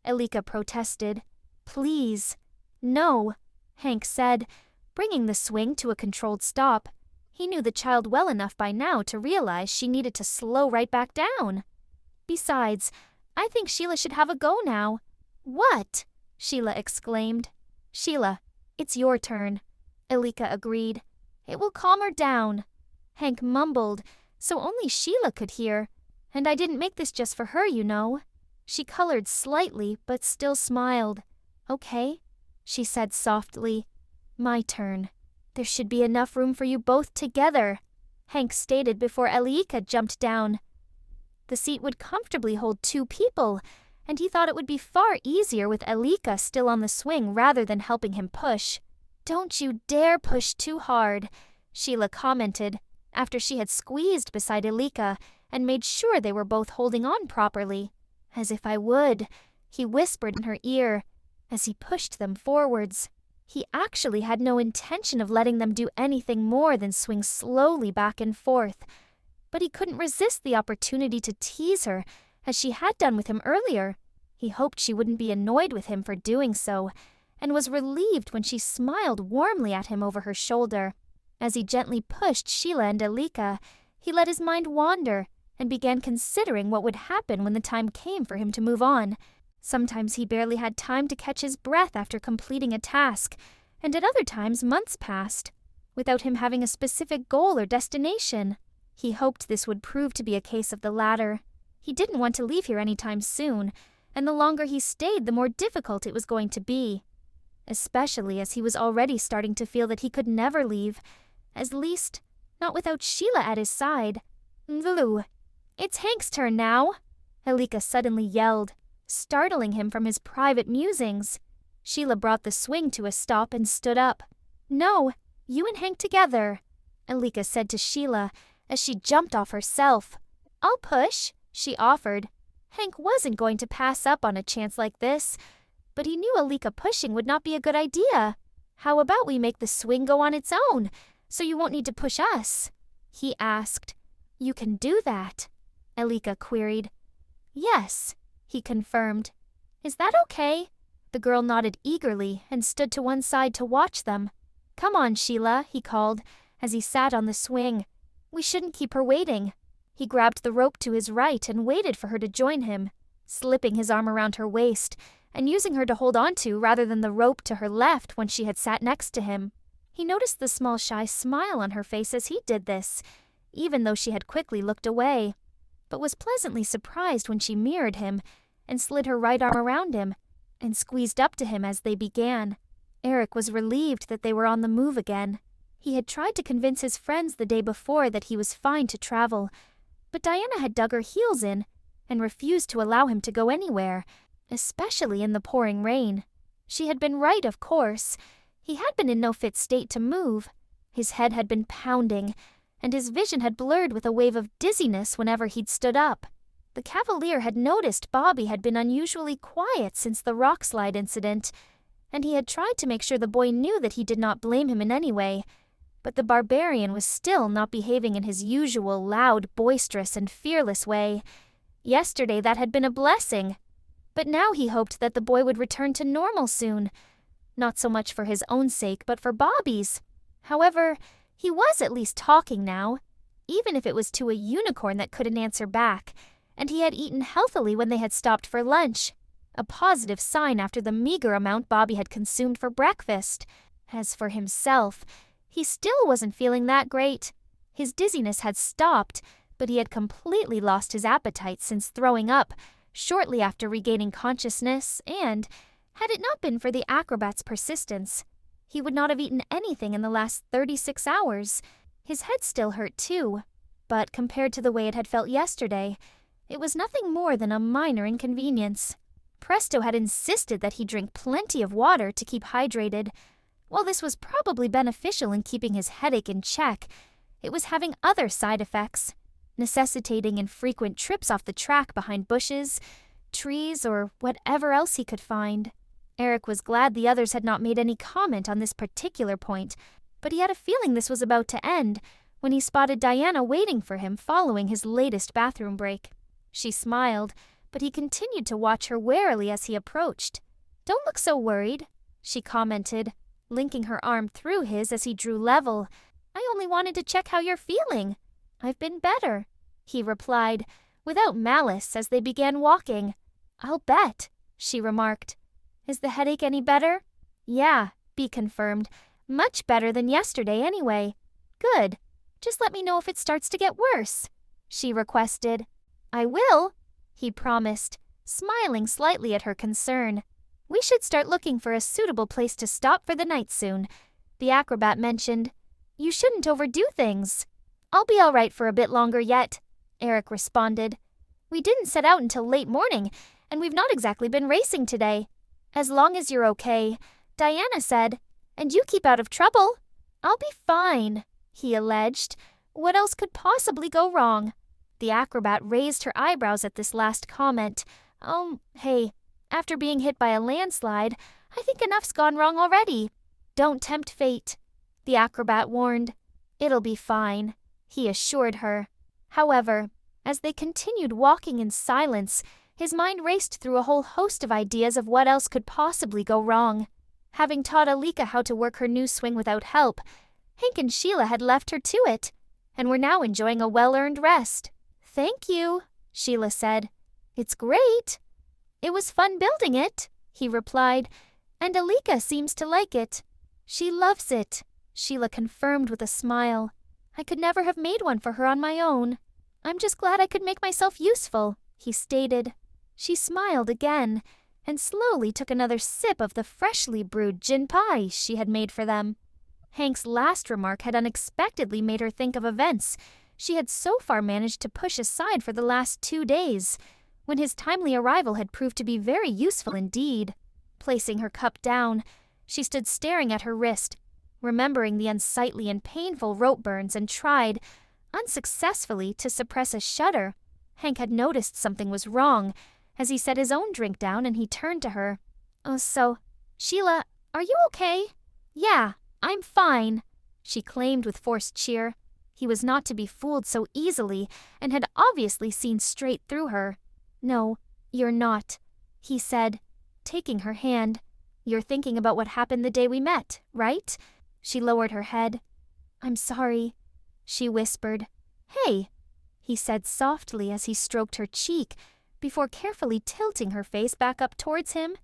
Elleeka protested. "Please." "No," Hank said, bringing the swing to a controlled stop. He knew the child well enough by now to realize she needed to slow right back down. "Besides, I think Sheila should have a go now." "What?" Sheila exclaimed. "Sheila, it's your turn," Elleeka agreed. "It will calm her down," Hank mumbled, so only Sheila could hear. "And I didn't make this just for her, you know." She colored slightly, but still smiled. "Okay," she said softly. "My turn. There should be enough room for you both together," Hank stated before Elleeka jumped down. The seat would comfortably hold 2 people, and he thought it would be far easier with Elleeka still on the swing rather than helping him push. "Don't you dare push too hard," Sheila commented, after she had squeezed beside Elleeka and made sure they were both holding on properly. "As if I would," he whispered in her ear as he pushed them forwards. He actually had no intention of letting them do anything more than swing slowly back and forth, but he couldn't resist the opportunity to tease her, as she had done with him earlier. He hoped she wouldn't be annoyed with him for doing so, and was relieved when she smiled warmly at him over her shoulder. As he gently pushed Sheila and Elleeka, he let his mind wander and began considering what would happen when the time came for him to move on. Sometimes he barely had time to catch his breath after completing a task, and at other times months passed, without him having a specific goal or destination. He hoped this would prove to be a case of the latter. He didn't want to leave here anytime soon, and the longer he stayed, the more difficult it was going to be, especially as he was already starting to feel that he could never leave, at least not without Sheila at his side. "Lulu, it's Hank's turn now," Elleeka suddenly yelled, startling him from his private musings. Sheila brought the swing to a stop and stood up. "No, you and Hank together," Elleeka said to Sheila as she jumped off herself. "I'll push," she offered. Hank wasn't going to pass up on a chance like this, but he knew Elleeka pushing would not be a good idea. How about we make the swing go on its own, so you won't need to push us? He asked. You can do that? Elleeka queried. Yes, he confirmed. Is that okay? The girl nodded eagerly and stood to one side to watch them. Come on, Sheila, he called, as he sat on the swing. We shouldn't keep her waiting. He grabbed the rope to his right and waited for her to join him, slipping his arm around her waist and using her to hold onto rather than the rope to her left when she had sat next to him. He noticed the small shy smile on her face as he did this, even though she had quickly looked away, but was pleasantly surprised when she mirrored him and slid her right arm around him and squeezed up to him as they began. Eric was relieved that they were on the move again. He had tried to convince his friends the day before that he was fine to travel, but Diana had dug her heels in and refused to allow him to go anywhere, especially in the pouring rain. She had been right, of course. He had been in no fit state to move. His head had been pounding, and his vision had blurred with a wave of dizziness whenever he'd stood up. The Cavalier had noticed Bobby had been unusually quiet since the rock slide incident, and he had tried to make sure the boy knew that he did not blame him in any way. But the barbarian was still not behaving in his usual loud, boisterous, and fearless way. Yesterday that had been a blessing, but now he hoped that the boy would return to normal soon. Not so much for his own sake, but for Bobby's. However, he was at least talking now, even if it was to a unicorn that couldn't answer back, and he had eaten healthily when they had stopped for lunch, a positive sign after the meager amount Bobby had consumed for breakfast. As for himself, he still wasn't feeling that great. His dizziness had stopped, but he had completely lost his appetite since throwing up shortly after regaining consciousness, and, had it not been for the acrobat's persistence, he would not have eaten anything in the last 36 hours. His head still hurt too, but compared to the way it had felt yesterday, it was nothing more than a minor inconvenience. Presto had insisted that he drink plenty of water to keep hydrated. While this was probably beneficial in keeping his headache in check, it was having other side effects, necessitating infrequent trips off the track behind bushes, trees, or whatever else he could find. Eric was glad the others had not made any comment on this particular point, but he had a feeling this was about to end when he spotted Diana waiting for him following his latest bathroom break. She smiled, but he continued to watch her warily as he approached. "Don't look so worried," she commented, linking her arm through his as he drew level. "I only wanted to check how you're feeling." "I've been better," he replied, without malice as they began walking. "I'll bet," she remarked. "Is the headache any better?" "Yeah," B confirmed. "Much better than yesterday anyway." "Good. Just let me know if it starts to get worse," she requested. "I will," he promised, smiling slightly at her concern. "We should start looking for a suitable place to stop for the night soon," the acrobat mentioned. "You shouldn't overdo things." "I'll be all right for a bit longer yet," Eric responded. "We didn't set out until late morning, and we've not exactly been racing today." "As long as you're okay," Diana said, "and you keep out of trouble." "I'll be fine," he alleged. "What else could possibly go wrong?" The acrobat raised her eyebrows at this last comment. Hey, after being hit by a landslide, I think enough's gone wrong already." "Don't tempt fate," the acrobat warned. "It'll be fine," he assured her. However, as they continued walking in silence, his mind raced through a whole host of ideas of what else could possibly go wrong. Having taught Elleeka how to work her new swing without help, Hank and Sheila had left her to it, and were now enjoying a well-earned rest. "Thank you," Sheila said. "It's great." "It was fun building it," he replied, "and Elleeka seems to like it." "She loves it," Sheila confirmed with a smile. "I could never have made one for her on my own." "I'm just glad I could make myself useful," he stated. She smiled again, and slowly took another sip of the freshly brewed gin pie she had made for them. Hank's last remark had unexpectedly made her think of events she had so far managed to push aside for the last 2 days, when his timely arrival had proved to be very useful indeed. Placing her cup down, she stood staring at her wrist, remembering the unsightly and painful rope burns, and tried, unsuccessfully, to suppress a shudder Hank had noticed something was wrong, as he set his own drink down and he turned to her. Sheila, are you okay? Yeah, I'm fine, she claimed with forced cheer. He was not to be fooled so easily and had obviously seen straight through her. No, you're not, he said, taking her hand. You're thinking about what happened the day we met, right? She lowered her head. I'm sorry, she whispered. Hey, he said softly as he stroked her cheek before carefully tilting her face back up towards him.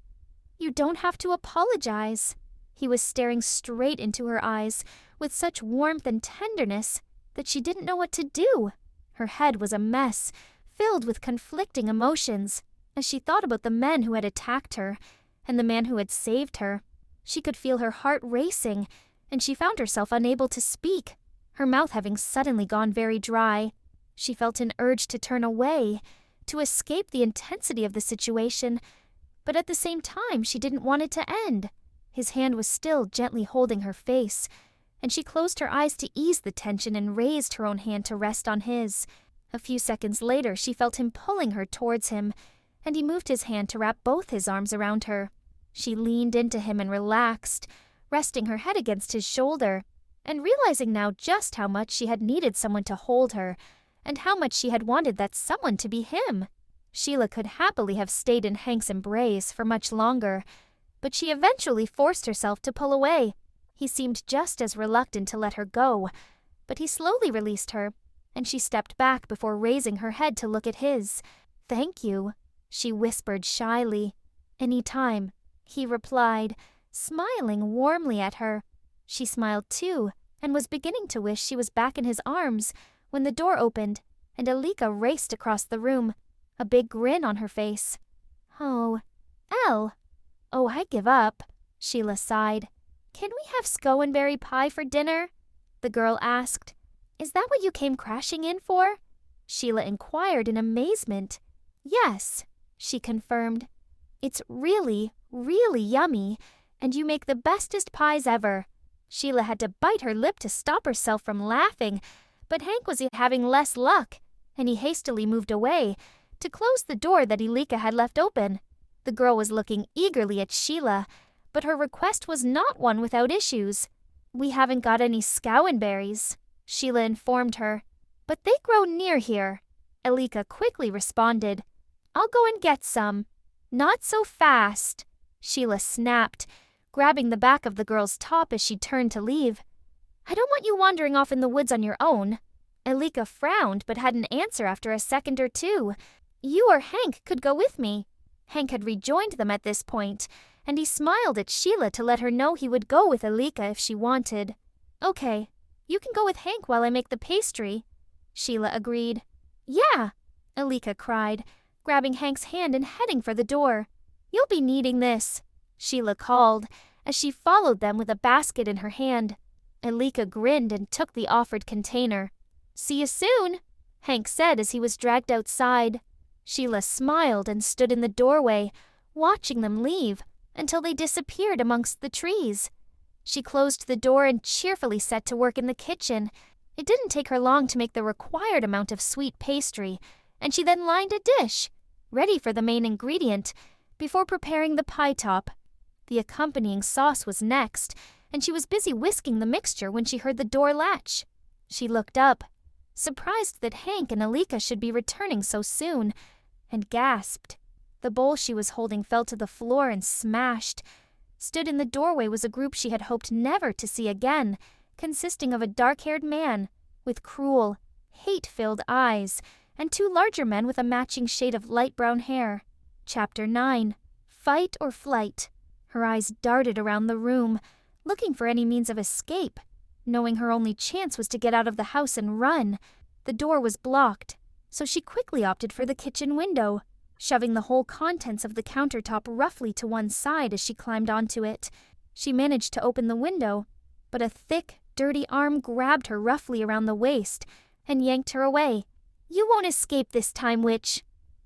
You don't have to apologize. He was staring straight into her eyes with such warmth and tenderness that she didn't know what to do. Her head was a mess, filled with conflicting emotions, as she thought about the men who had attacked her and the man who had saved her. She could feel her heart racing, and she found herself unable to speak, her mouth having suddenly gone very dry. She felt an urge to turn away, to escape the intensity of the situation, but at the same time she didn't want it to end. His hand was still gently holding her face, and she closed her eyes to ease the tension and raised her own hand to rest on his. A few seconds later, she felt him pulling her towards him, and he moved his hand to wrap both his arms around her. She leaned into him and relaxed, resting her head against his shoulder, and realizing now just how much she had needed someone to hold her, and how much she had wanted that someone to be him. Sheila could happily have stayed in Hank's embrace for much longer, but she eventually forced herself to pull away. He seemed just as reluctant to let her go, but he slowly released her, and she stepped back before raising her head to look at his. Thank you, she whispered shyly. Any time, he replied, smiling warmly at her. She smiled too, and was beginning to wish she was back in his arms when the door opened, and Elleeka raced across the room, a big grin on her face. Oh, Elle. Oh, I give up, Sheila sighed. Can we have scoenberry pie for dinner? The girl asked. Is that what you came crashing in for? Sheila inquired in amazement. Yes, she confirmed. It's really, really yummy, and you make the bestest pies ever. Sheila had to bite her lip to stop herself from laughing, but Hank was having less luck, and he hastily moved away to close the door that Elleeka had left open. The girl was looking eagerly at Sheila, but her request was not one without issues. We haven't got any scoenberries, Sheila informed her. But they grow near here, Elleeka quickly responded. I'll go and get some. Not so fast, Sheila snapped, grabbing the back of the girl's top as she turned to leave. I don't want you wandering off in the woods on your own. Elleeka frowned but had an answer after a second or two. You or Hank could go with me. Hank had rejoined them at this point, and he smiled at Sheila to let her know he would go with Elleeka if she wanted. Okay, you can go with Hank while I make the pastry, Sheila agreed. Yeah, Elleeka cried, grabbing Hank's hand and heading for the door. You'll be needing this, Sheila called, as she followed them with a basket in her hand. Elleeka grinned and took the offered container. See you soon, Hank said as he was dragged outside. Sheila smiled and stood in the doorway, watching them leave until they disappeared amongst the trees. She closed the door and cheerfully set to work in the kitchen. It didn't take her long to make the required amount of sweet pastry, and she then lined a dish, ready for the main ingredient, before preparing the pie top. The accompanying sauce was next, and she was busy whisking the mixture when she heard the door latch. She looked up, surprised that Hank and Elleeka should be returning so soon, and gasped. The bowl she was holding fell to the floor and smashed. Stood in the doorway was a group she had hoped never to see again, consisting of a dark-haired man with cruel, hate-filled eyes, and two larger men with a matching shade of light brown hair. Chapter 9. Fight or Flight. Her eyes darted around the room, looking for any means of escape, knowing her only chance was to get out of the house and run. The door was blocked, so she quickly opted for the kitchen window, shoving the whole contents of the countertop roughly to one side as she climbed onto it. She managed to open the window, but a thick, dirty arm grabbed her roughly around the waist and yanked her away. You won't escape this time, witch,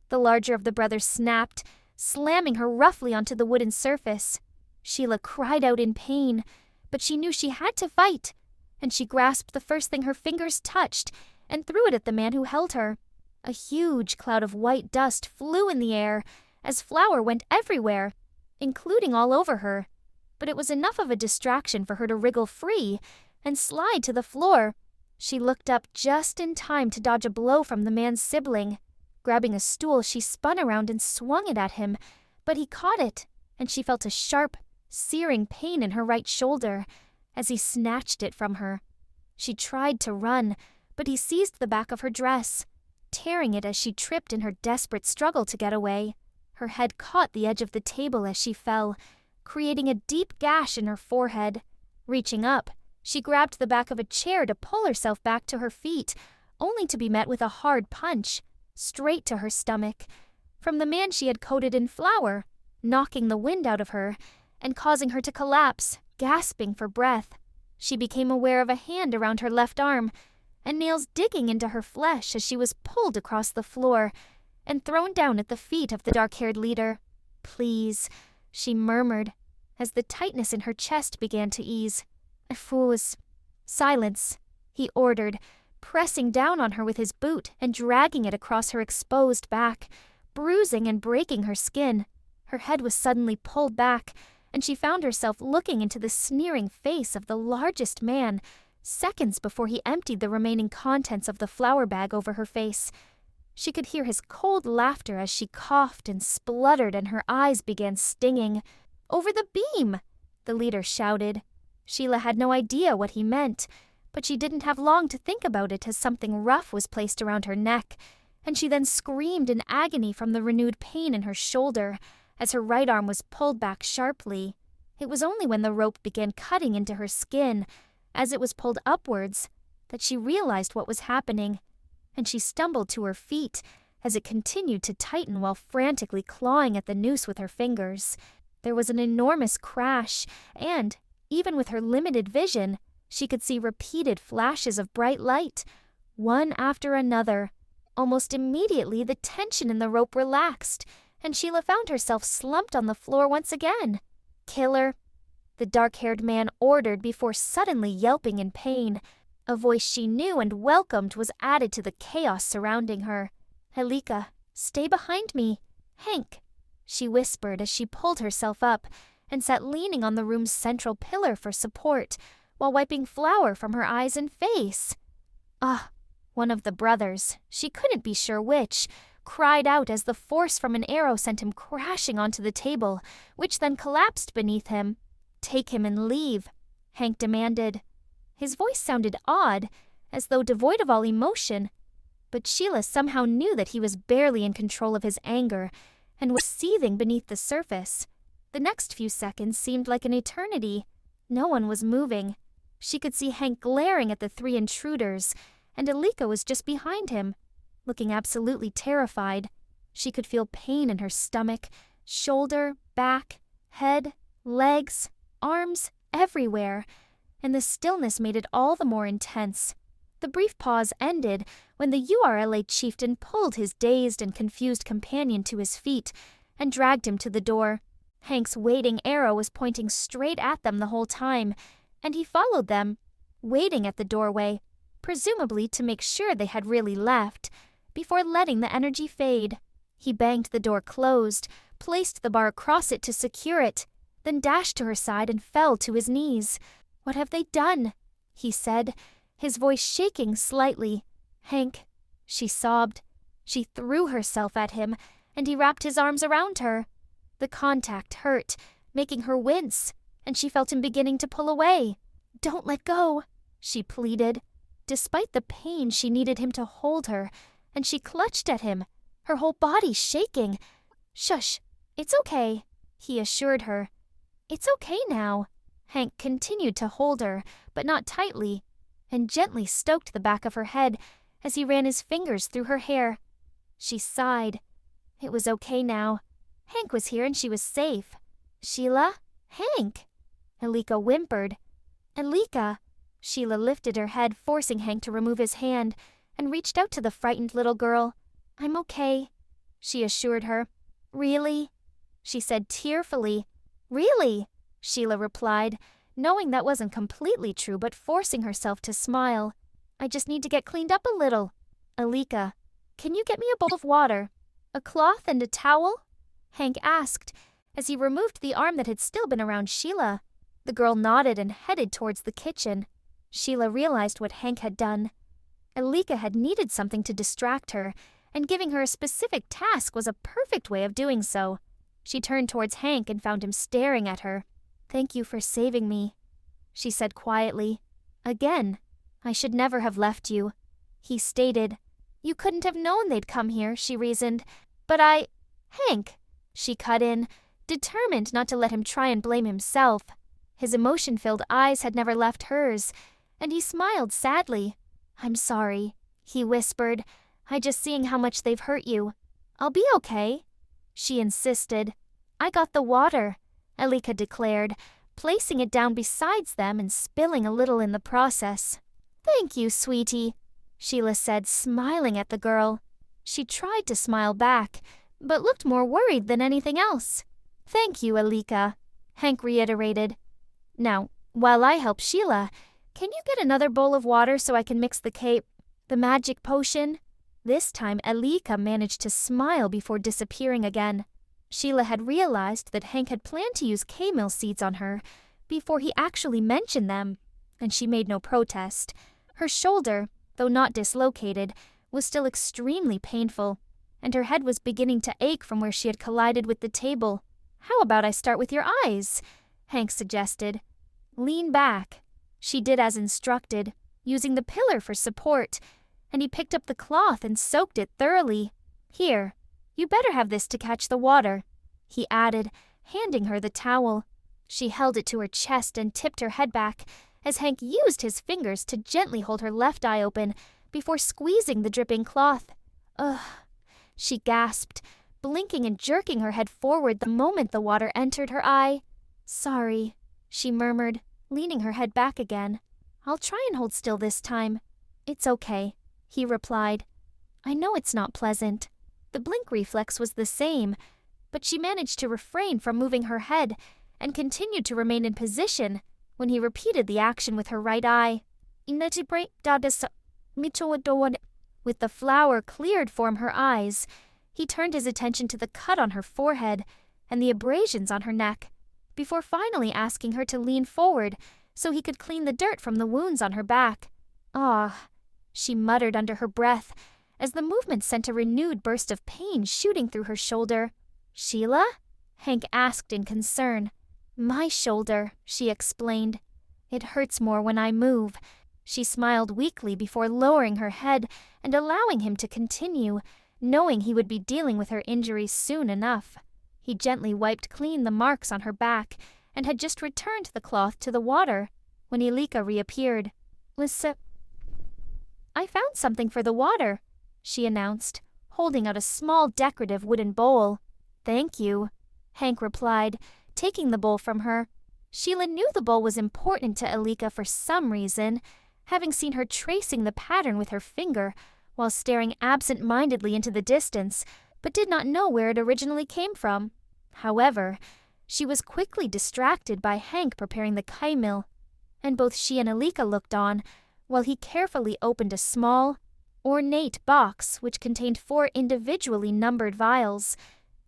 the larger of the brothers snapped, slamming her roughly onto the wooden surface. Sheila cried out in pain, but she knew she had to fight, and she grasped the first thing her fingers touched and threw it at the man who held her. A huge cloud of white dust flew in the air as flour went everywhere, including all over her. But it was enough of a distraction for her to wriggle free and slide to the floor. She looked up just in time to dodge a blow from the man's sibling. Grabbing a stool, she spun around and swung it at him, but he caught it, and she felt a sharp, searing pain in her right shoulder as he snatched it from her. She tried to run, but he seized the back of her dress, tearing it as she tripped in her desperate struggle to get away. Her head caught the edge of the table as she fell, creating a deep gash in her forehead. Reaching up, she grabbed the back of a chair to pull herself back to her feet, only to be met with a hard punch, straight to her stomach, from the man she had coated in flour, knocking the wind out of her and causing her to collapse, gasping for breath. She became aware of a hand around her left arm and nails digging into her flesh as she was pulled across the floor and thrown down at the feet of the dark-haired leader. "Please," she murmured as the tightness in her chest began to ease. "Fools." "Silence," he ordered, pressing down on her with his boot and dragging it across her exposed back, bruising and breaking her skin. Her head was suddenly pulled back, and she found herself looking into the sneering face of the largest man, seconds before he emptied the remaining contents of the flour bag over her face. She could hear his cold laughter as she coughed and spluttered and her eyes began stinging. "Over the beam!" the leader shouted. Sheila had no idea what he meant, but she didn't have long to think about it as something rough was placed around her neck, and she then screamed in agony from the renewed pain in her shoulder as her right arm was pulled back sharply. It was only when the rope began cutting into her skin, as it was pulled upwards, that she realized what was happening, and she stumbled to her feet as it continued to tighten while frantically clawing at the noose with her fingers. There was an enormous crash, and, even with her limited vision, she could see repeated flashes of bright light, one after another. Almost immediately, the tension in the rope relaxed, and Sheila found herself slumped on the floor once again. "Kill her," the dark-haired man ordered before suddenly yelping in pain. A voice she knew and welcomed was added to the chaos surrounding her. "Elleeka, stay behind me. Hank," she whispered as she pulled herself up and sat leaning on the room's central pillar for support, while wiping flour from her eyes and face. One of the brothers, she couldn't be sure which, cried out as the force from an arrow sent him crashing onto the table, which then collapsed beneath him. "Take him and leave," Hank demanded. His voice sounded odd, as though devoid of all emotion, but Sheila somehow knew that he was barely in control of his anger and was seething beneath the surface. The next few seconds seemed like an eternity. No one was moving. She could see Hank glaring at the three intruders, and Elleeka was just behind him, looking absolutely terrified. She could feel pain in her stomach, shoulder, back, head, legs, arms, everywhere, and the stillness made it all the more intense. The brief pause ended when the URLA chieftain pulled his dazed and confused companion to his feet and dragged him to the door. Hank's waiting arrow was pointing straight at them the whole time, and he followed them, waiting at the doorway, presumably to make sure they had really left, before letting the energy fade. He banged the door closed, placed the bar across it to secure it, then dashed to her side and fell to his knees. "What have they done?" he said, his voice shaking slightly. "Hank," she sobbed. She threw herself at him, and he wrapped his arms around her. The contact hurt, making her wince, and she felt him beginning to pull away. "Don't let go," she pleaded. Despite the pain, she needed him to hold her, and she clutched at him, her whole body shaking. "Shush, it's okay," he assured her. "It's okay now." Hank continued to hold her, but not tightly, and gently stroked the back of her head as he ran his fingers through her hair. She sighed. It was okay now. Hank was here and she was safe. "Sheila? Hank?" Elleeka whimpered. "Elleeka?" Sheila lifted her head, forcing Hank to remove his hand, and reached out to the frightened little girl. "I'm okay," she assured her. "Really?" she said tearfully. "Really?" Sheila replied, knowing that wasn't completely true but forcing herself to smile. "I just need to get cleaned up a little." "Elleeka," "Can you get me a bowl of water, a cloth and a towel?" Hank asked, as he removed the arm that had still been around Sheila. The girl nodded and headed towards the kitchen. Sheila realized what Hank had done. Elleeka had needed something to distract her, and giving her a specific task was a perfect way of doing so. She turned towards Hank and found him staring at her. "Thank you for saving me," she said quietly. "Again, I should never have left you," he stated. "You couldn't have known they'd come here," she reasoned. "But Hank," she cut in, determined not to let him try and blame himself. His emotion-filled eyes had never left hers, and he smiled sadly. "I'm sorry," he whispered. "I just seeing how much they've hurt you." "I'll be okay," she insisted. "I got the water," Elleeka declared, placing it down beside them and spilling a little in the process. "Thank you, sweetie," Sheila said, smiling at the girl. She tried to smile back, but looked more worried than anything else. "Thank you, Elleeka," Hank reiterated. "Now, while I help Sheila, can you get another bowl of water so I can mix the magic potion?" This time Elleeka managed to smile before disappearing again. Sheila had realized that Hank had planned to use camel seeds on her before he actually mentioned them, and she made no protest. Her shoulder, though not dislocated, was still extremely painful, and her head was beginning to ache from where she had collided with the table. "How about I start with your eyes?" Hank suggested. "Lean back." She did as instructed, using the pillar for support, and he picked up the cloth and soaked it thoroughly. "Here, you better have this to catch the water," he added, handing her the towel. She held it to her chest and tipped her head back, as Hank used his fingers to gently hold her left eye open before squeezing the dripping cloth. "Ugh," she gasped, blinking and jerking her head forward the moment the water entered her eye. "Sorry," she murmured, leaning her head back again. "I'll try and hold still this time." "It's okay," he replied. "I know it's not pleasant." The blink reflex was the same, but she managed to refrain from moving her head and continued to remain in position when he repeated the action with her right eye. With the flour cleared from her eyes, he turned his attention to the cut on her forehead and the abrasions on her neck, before finally asking her to lean forward so he could clean the dirt from the wounds on her back. "Ah," she muttered under her breath, as the movement sent a renewed burst of pain shooting through her shoulder. "Sheila?" Hank asked in concern. "My shoulder," she explained. "It hurts more when I move." She smiled weakly before lowering her head and allowing him to continue, knowing he would be dealing with her injuries soon enough. He gently wiped clean the marks on her back and had just returned the cloth to the water when Elleeka reappeared. "Listen, I found something for the water," she announced, holding out a small decorative wooden bowl. "Thank you," Hank replied, taking the bowl from her. Sheila knew the bowl was important to Elleeka for some reason, having seen her tracing the pattern with her finger while staring absent-mindedly into the distance, but did not know where it originally came from. However, she was quickly distracted by Hank preparing the kaimil, and both she and Elleeka looked on while he carefully opened a small, ornate box which contained 4 individually numbered vials.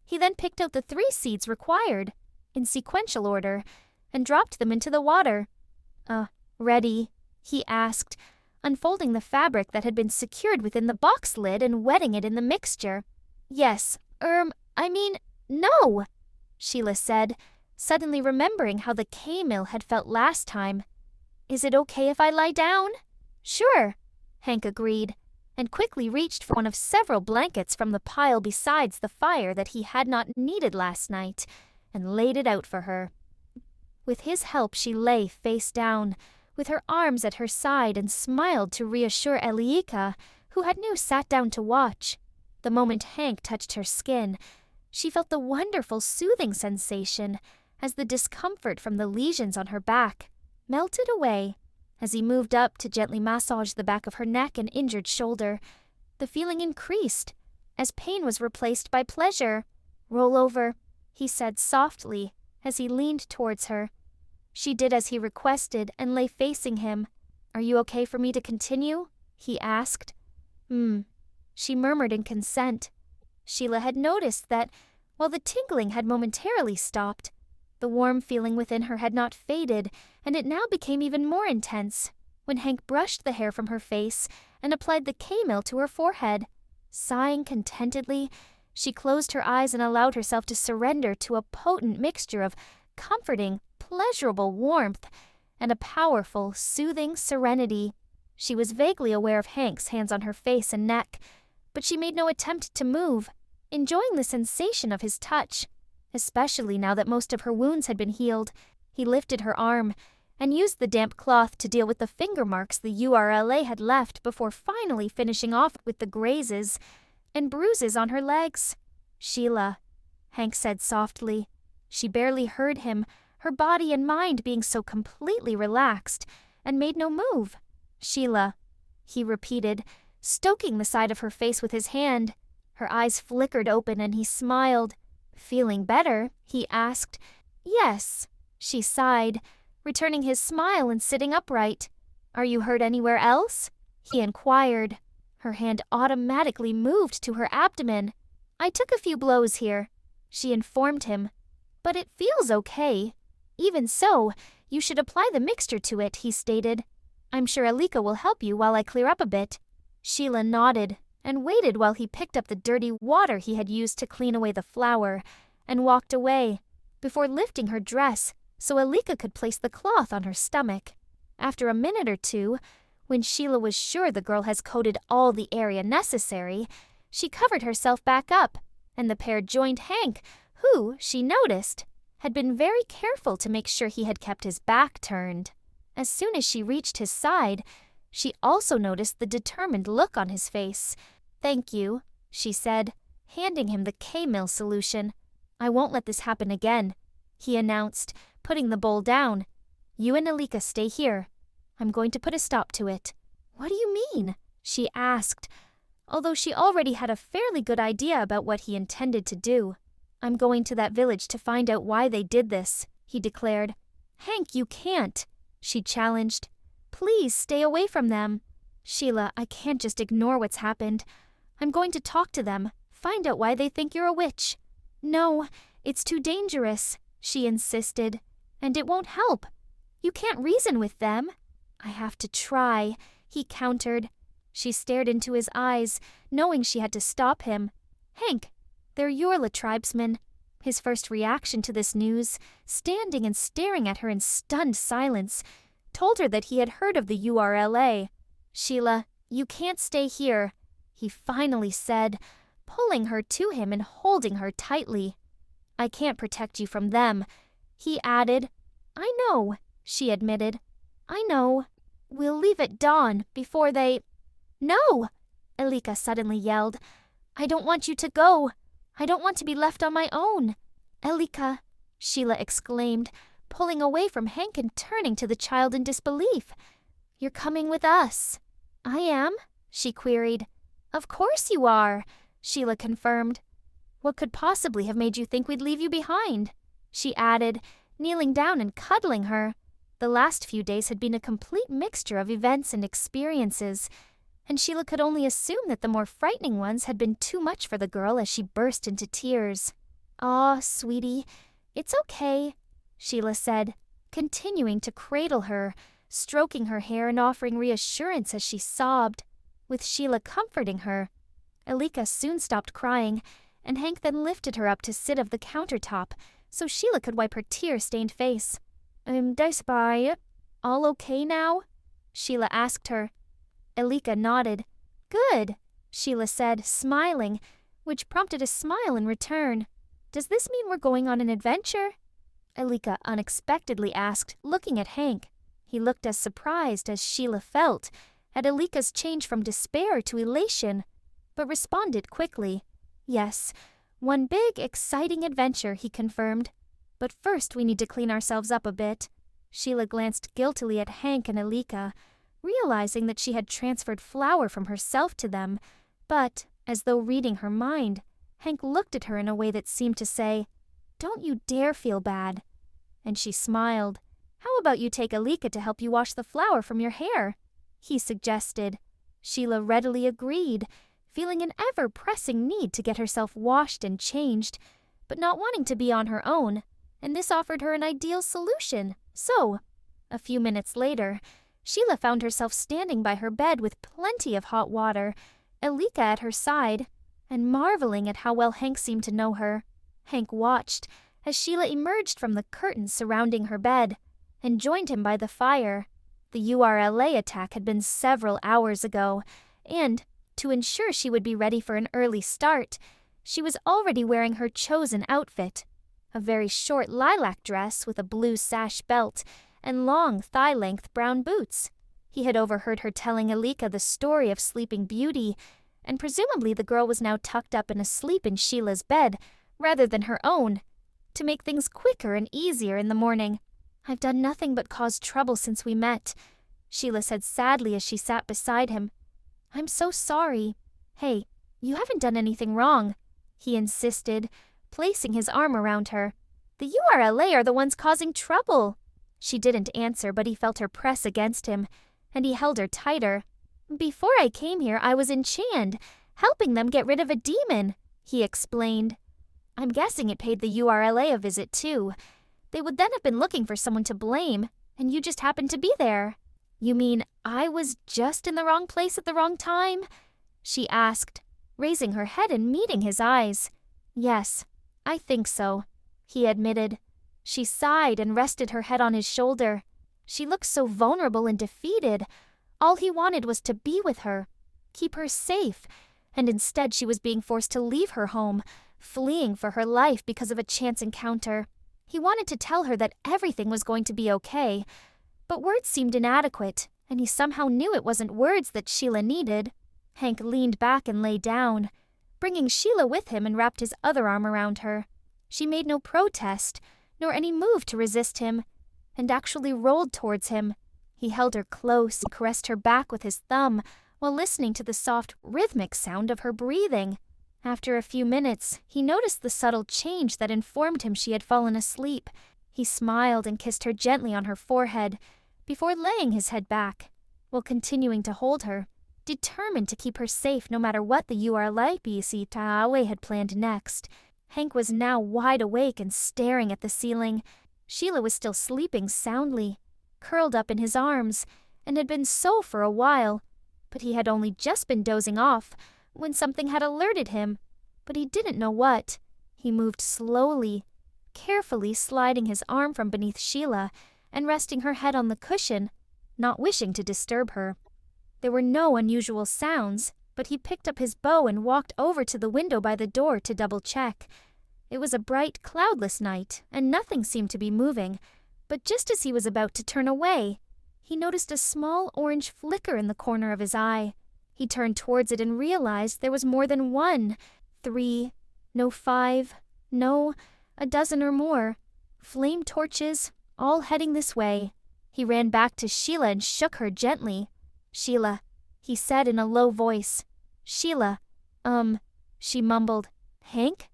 He then picked out the 3 seeds required, in sequential order, and dropped them into the water. Ready?" he asked, unfolding the fabric that had been secured within the box lid and wetting it in the mixture. "Yes, no," Sheila said, suddenly remembering how the K-mill had felt last time. "Is it okay if I lie down?" "Sure," Hank agreed, and quickly reached for one of several blankets from the pile besides the fire that he had not needed last night, and laid it out for her. With his help she lay face down, with her arms at her side, and smiled to reassure Elleeka, who had now sat down to watch. The moment Hank touched her skin, she felt the wonderful soothing sensation as the discomfort from the lesions on her back melted away. As he moved up to gently massage the back of her neck and injured shoulder, the feeling increased as pain was replaced by pleasure. "Roll over," he said softly as he leaned towards her. She did as he requested and lay facing him. "Are you okay for me to continue?" he asked. she murmured in consent. Sheila had noticed that, while the tingling had momentarily stopped, the warm feeling within her had not faded, and it now became even more intense when Hank brushed the hair from her face and applied the K-Mill to her forehead. Sighing contentedly, she closed her eyes and allowed herself to surrender to a potent mixture of comforting, pleasurable warmth and a powerful, soothing serenity. She was vaguely aware of Hank's hands on her face and neck, but she made no attempt to move, enjoying the sensation of his touch. Especially now that most of her wounds had been healed, he lifted her arm and used the damp cloth to deal with the finger marks the URLA had left before finally finishing off with the grazes and bruises on her legs. "Sheila," Hank said softly. She barely heard him, her body and mind being so completely relaxed, and made no move. "Sheila," he repeated, stoking the side of her face with his hand. Her eyes flickered open and he smiled. "Feeling better?" he asked. "Yes," she sighed, returning his smile and sitting upright. "Are you hurt anywhere else?" he inquired. Her hand automatically moved to her abdomen. "I took a few blows here," she informed him. "But it feels okay. Even so, you should apply the mixture to it," he stated. "I'm sure Elleeka will help you while I clear up a bit." Sheila nodded and waited while he picked up the dirty water he had used to clean away the flour and walked away, before lifting her dress so Elleeka could place the cloth on her stomach. After a minute or two, when Sheila was sure the girl has coated all the area necessary, she covered herself back up, and the pair joined Hank, who, she noticed, had been very careful to make sure he had kept his back turned. As soon as she reached his side, she also noticed the determined look on his face. "Thank you," she said, handing him the K-Mill solution. "I won't let this happen again," he announced, putting the bowl down. "You and Elleeka stay here. I'm going to put a stop to it." "What do you mean?" she asked, although she already had a fairly good idea about what he intended to do. "I'm going to that village to find out why they did this," he declared. "Hank, you can't," she challenged. "Please stay away from them." "Sheila, I can't just ignore what's happened. I'm going to talk to them, find out why they think you're a witch." "No, it's too dangerous," she insisted. "And it won't help. You can't reason with them." "I have to try," he countered. She stared into his eyes, knowing she had to stop him. "Hank, they're Yorla tribesmen." His first reaction to this news, standing and staring at her in stunned silence, told her that he had heard of the URLA. "Sheila, you can't stay here," he finally said, pulling her to him and holding her tightly. "I can't protect you from them," he added. "I know," she admitted. "I know. We'll leave at dawn, before they—" "No!" Elleeka suddenly yelled. "I don't want you to go. I don't want to be left on my own." "Elleeka," Sheila exclaimed, pulling away from Hank and turning to the child in disbelief. "You're coming with us." "I am?" she queried. "Of course you are," Sheila confirmed. "What could possibly have made you think we'd leave you behind?" she added, kneeling down and cuddling her. The last few days had been a complete mixture of events and experiences, and Sheila could only assume that the more frightening ones had been too much for the girl as she burst into tears. "Aw, sweetie, it's okay," Sheila said, continuing to cradle her, stroking her hair and offering reassurance as she sobbed. With Sheila comforting her, Elleeka soon stopped crying, and Hank then lifted her up to sit of the countertop so Sheila could wipe her tear-stained face. Das bei? All okay now?" Sheila asked her. Elleeka nodded. "Good," Sheila said, smiling, which prompted a smile in return. "Does this mean we're going on an adventure?" Elleeka unexpectedly asked, looking at Hank. He looked as surprised as Sheila felt at Elleeka's change from despair to elation, but responded quickly. "Yes, one big, exciting adventure," he confirmed. "But first we need to clean ourselves up a bit." Sheila glanced guiltily at Hank and Elleeka, realizing that she had transferred flour from herself to them, but, as though reading her mind, Hank looked at her in a way that seemed to say, "Don't you dare feel bad." And she smiled. "How about you take Elleeka to help you wash the flour from your hair?" he suggested. Sheila readily agreed, feeling an ever-pressing need to get herself washed and changed, but not wanting to be on her own, and this offered her an ideal solution. So, a few minutes later, Sheila found herself standing by her bed with plenty of hot water, Elleeka at her side, and marveling at how well Hank seemed to know her. Hank watched as Sheila emerged from the curtains surrounding her bed and joined him by the fire. The URLA attack had been several hours ago, and, to ensure she would be ready for an early start, she was already wearing her chosen outfit, a very short lilac dress with a blue sash belt and long thigh-length brown boots. He had overheard her telling Elleeka the story of Sleeping Beauty, and presumably the girl was now tucked up and asleep in Sheila's bed rather than her own, to make things quicker and easier in the morning. "I've done nothing but cause trouble since we met," Sheila said sadly as she sat beside him. "I'm so sorry." "Hey, you haven't done anything wrong," he insisted, placing his arm around her. "The URLA are the ones causing trouble." She didn't answer, but he felt her press against him, and he held her tighter. "Before I came here, I was in Chand, helping them get rid of a demon," he explained. "I'm guessing it paid the URLA a visit, too. They would then have been looking for someone to blame, and you just happened to be there." "You mean I was just in the wrong place at the wrong time?" she asked, raising her head and meeting his eyes. "Yes, I think so," he admitted. She sighed and rested her head on his shoulder. She looked so vulnerable and defeated. All he wanted was to be with her, keep her safe, and instead she was being forced to leave her home, fleeing for her life because of a chance encounter. He wanted to tell her that everything was going to be okay, but words seemed inadequate, and he somehow knew it wasn't words that Sheila needed. Hank leaned back and lay down, bringing Sheila with him, and wrapped his other arm around her. She made no protest, nor any move to resist him, and actually rolled towards him. He held her close and caressed her back with his thumb, while listening to the soft, rhythmic sound of her breathing. After a few minutes, he noticed the subtle change that informed him she had fallen asleep. He smiled and kissed her gently on her forehead, before laying his head back, while continuing to hold her, determined to keep her safe no matter what the URLIPC had planned next. Hank was now wide awake and staring at the ceiling. Sheila was still sleeping soundly, curled up in his arms, and had been so for a while, but he had only just been dozing off when something had alerted him, but he didn't know what. He moved slowly, carefully sliding his arm from beneath Sheila and resting her head on the cushion, not wishing to disturb her. There were no unusual sounds, but he picked up his bow and walked over to the window by the door to double-check. It was a bright, cloudless night, and nothing seemed to be moving, but just as he was about to turn away, he noticed a small orange flicker in the corner of his eye. He turned towards it and realized there was more than one, 3, no 5, no, a dozen or more. Flame torches, all heading this way. He ran back to Sheila and shook her gently. "Sheila," he said in a low voice. "Sheila, she mumbled. "Hank?"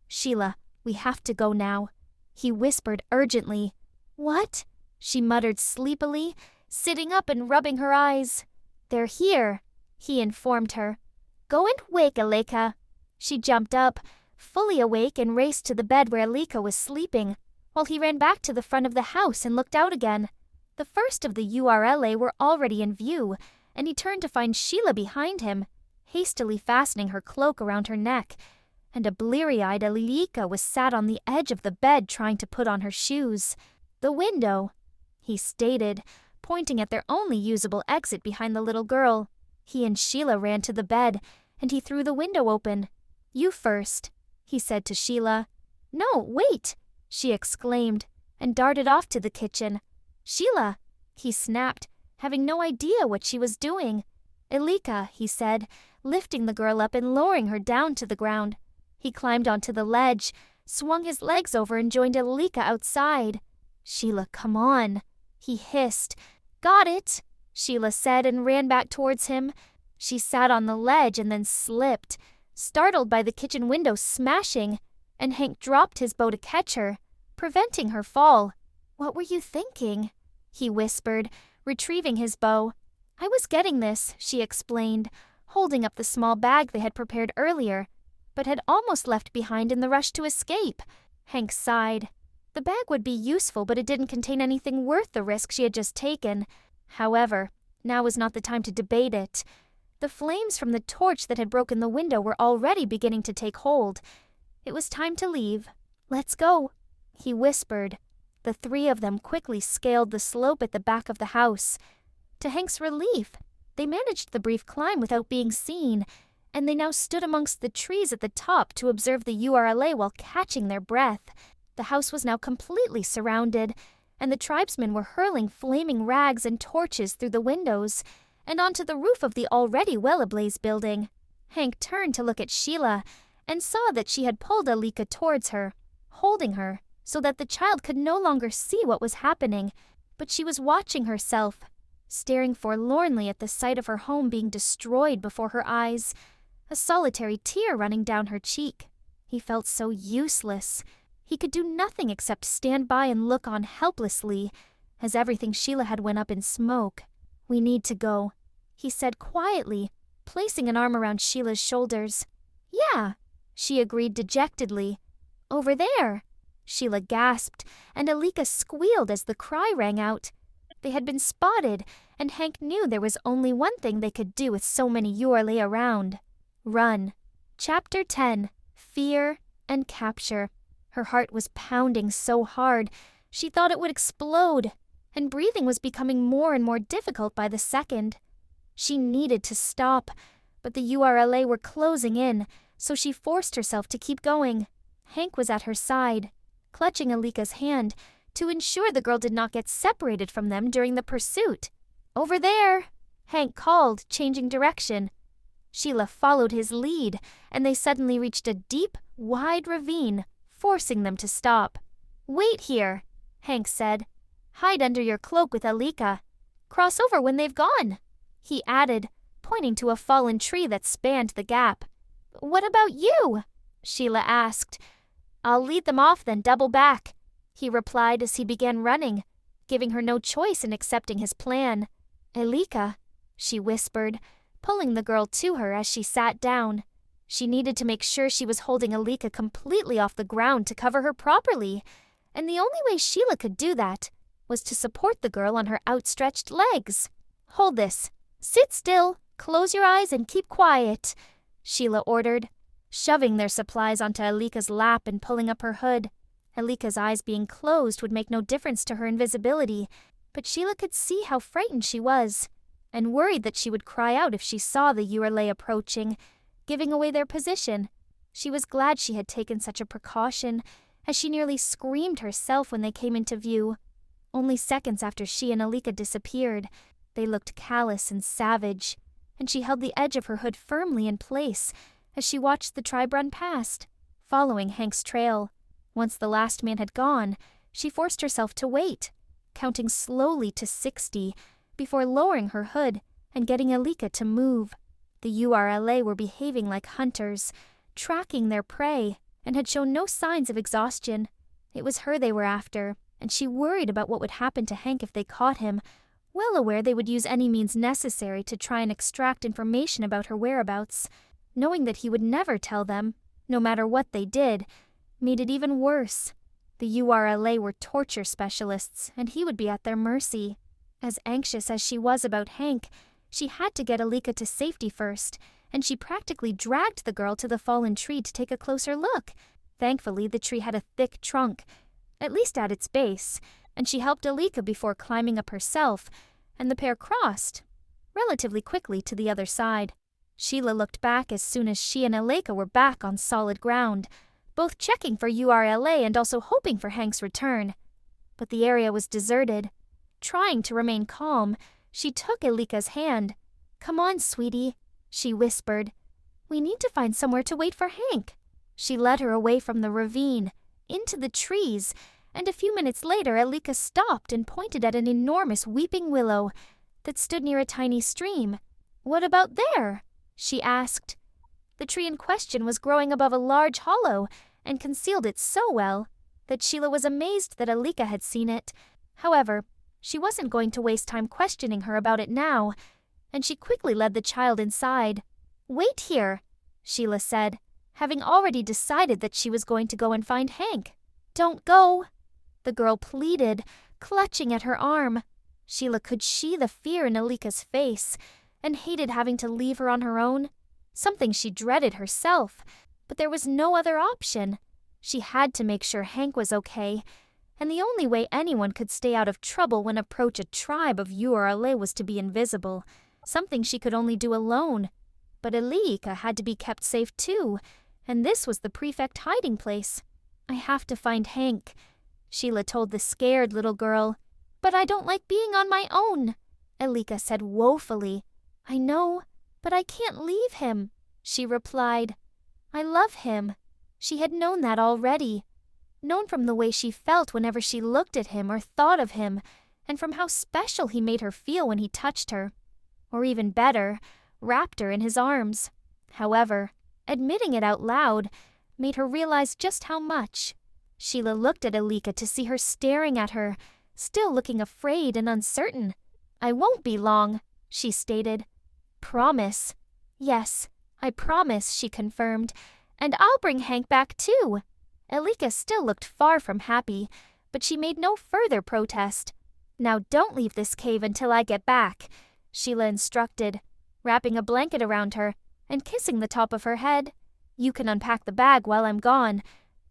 "Sheila, we have to go now," he whispered urgently. "What?" she muttered sleepily, sitting up and rubbing her eyes. "They're here," he informed her. "Go and wake Elleeka." She jumped up, fully awake, and raced to the bed where Elleeka was sleeping, while he ran back to the front of the house and looked out again. The first of the URLA were already in view, and he turned to find Sheila behind him, hastily fastening her cloak around her neck, and a bleary-eyed Elleeka was sat on the edge of the bed trying to put on her shoes. "The window," he stated, pointing at their only usable exit behind the little girl. He and Sheila ran to the bed, and he threw the window open. "You first," he said to Sheila. "No, wait!" she exclaimed, and darted off to the kitchen. "Sheila!" he snapped, having no idea what she was doing. "Elleeka," he said, lifting the girl up and lowering her down to the ground. He climbed onto the ledge, swung his legs over, and joined Elleeka outside. "Sheila, come on," he hissed. "Got it," Sheila said, and ran back towards him. She sat on the ledge and then slipped, startled by the kitchen window smashing, and Hank dropped his bow to catch her, preventing her fall. "What were you thinking?" he whispered, retrieving his bow. "I was getting this," she explained, holding up the small bag they had prepared earlier, but had almost left behind in the rush to escape. Hank sighed. The bag would be useful, but it didn't contain anything worth the risk she had just taken. However, now was not the time to debate it. The flames from the torch that had broken the window were already beginning to take hold. It was time to leave. "Let's go," he whispered. The three of them quickly scaled the slope at the back of the house. To Hank's relief, they managed the brief climb without being seen, and they now stood amongst the trees at the top to observe the URLA while catching their breath. The house was now completely surrounded, and the tribesmen were hurling flaming rags and torches through the windows and onto the roof of the already well-ablaze building. Hank turned to look at Sheila and saw that she had pulled Elleeka towards her, holding her so that the child could no longer see what was happening, but she was watching herself, staring forlornly at the sight of her home being destroyed before her eyes, a solitary tear running down her cheek. He felt so useless. He could do nothing except stand by and look on helplessly as everything Sheila had went up in smoke. "We need to go," he said quietly, placing an arm around Sheila's shoulders. "Yeah," she agreed dejectedly. "Over there," Sheila gasped, and Elleeka squealed as the cry rang out. They had been spotted, and Hank knew there was only one thing they could do with so many URLA around. Run. Chapter 10. Fear and Capture. Her heart was pounding so hard, she thought it would explode, and breathing was becoming more and more difficult by the second. She needed to stop, but the URLA were closing in, so she forced herself to keep going. Hank was at her side, clutching Elleeka's hand to ensure the girl did not get separated from them during the pursuit. "Over there," Hank called, changing direction. Sheila followed his lead, and they suddenly reached a deep, wide ravine, forcing them to stop. "Wait here," Hank said. "Hide under your cloak with Elleeka. Cross over when they've gone," he added, pointing to a fallen tree that spanned the gap. "What about you?" Sheila asked. "I'll lead them off, then double back," he replied as he began running, giving her no choice in accepting his plan. "Elleeka," she whispered, pulling the girl to her as she sat down. She needed to make sure she was holding Elleeka completely off the ground to cover her properly, and the only way Sheila could do that was to support the girl on her outstretched legs. "Hold this. Sit still, close your eyes, and keep quiet," Sheila ordered, shoving their supplies onto Elleeka's lap and pulling up her hood. Elleeka's eyes being closed would make no difference to her invisibility, but Sheila could see how frightened she was, and worried that she would cry out if she saw the URLA approaching, giving away their position. She was glad she had taken such a precaution, as she nearly screamed herself when they came into view. Only seconds after she and Elleeka disappeared, they looked callous and savage, and she held the edge of her hood firmly in place as she watched the tribe run past, following Hank's trail. Once the last man had gone, she forced herself to wait, counting slowly to 60 before lowering her hood and getting Elleeka to move. The URLA were behaving like hunters, tracking their prey, and had shown no signs of exhaustion. It was her they were after, and she worried about what would happen to Hank if they caught him, well aware they would use any means necessary to try and extract information about her whereabouts. Knowing that he would never tell them, no matter what they did, made it even worse. The URLA were torture specialists, and he would be at their mercy. As anxious as she was about Hank, she had to get Elleeka to safety first, and she practically dragged the girl to the fallen tree to take a closer look. Thankfully, the tree had a thick trunk, at least at its base, and she helped Elleeka before climbing up herself, and the pair crossed, relatively quickly, to the other side. Sheila looked back as soon as she and Elleeka were back on solid ground, both checking for URLA and also hoping for Hank's return. But the area was deserted. Trying to remain calm, she took Elleeka's hand. "Come on, sweetie," she whispered. "We need to find somewhere to wait for Hank." She led her away from the ravine, into the trees, and a few minutes later Elleeka stopped and pointed at an enormous weeping willow that stood near a tiny stream. "What about there?" she asked. The tree in question was growing above a large hollow and concealed it so well that Sheila was amazed that Elleeka had seen it. However, she wasn't going to waste time questioning her about it now, and she quickly led the child inside. "Wait here," Sheila said, having already decided that she was going to go and find Hank. "Don't go," the girl pleaded, clutching at her arm. Sheila could see the fear in Elleeka's face and hated having to leave her on her own, something she dreaded herself, but there was no other option. She had to make sure Hank was okay, and the only way anyone could stay out of trouble when approach a tribe of URLA was to be invisible, something she could only do alone. But Elleeka had to be kept safe too, and this was the prefect hiding place. "I have to find Hank," Sheila told the scared little girl. "But I don't like being on my own," Elleeka said woefully. "I know, but I can't leave him," she replied. "I love him." She had known that already, known from the way she felt whenever she looked at him or thought of him, and from how special he made her feel when he touched her. Or even better, wrapped her in his arms. However, admitting it out loud made her realize just how much. Sheila looked at Elleeka to see her staring at her, still looking afraid and uncertain. "I won't be long," she stated. "Promise." "Yes, I promise," she confirmed. "And I'll bring Hank back too." Elleeka still looked far from happy, but she made no further protest. "Now don't leave this cave until I get back," Sheila instructed, wrapping a blanket around her and kissing the top of her head. "You can unpack the bag while I'm gone.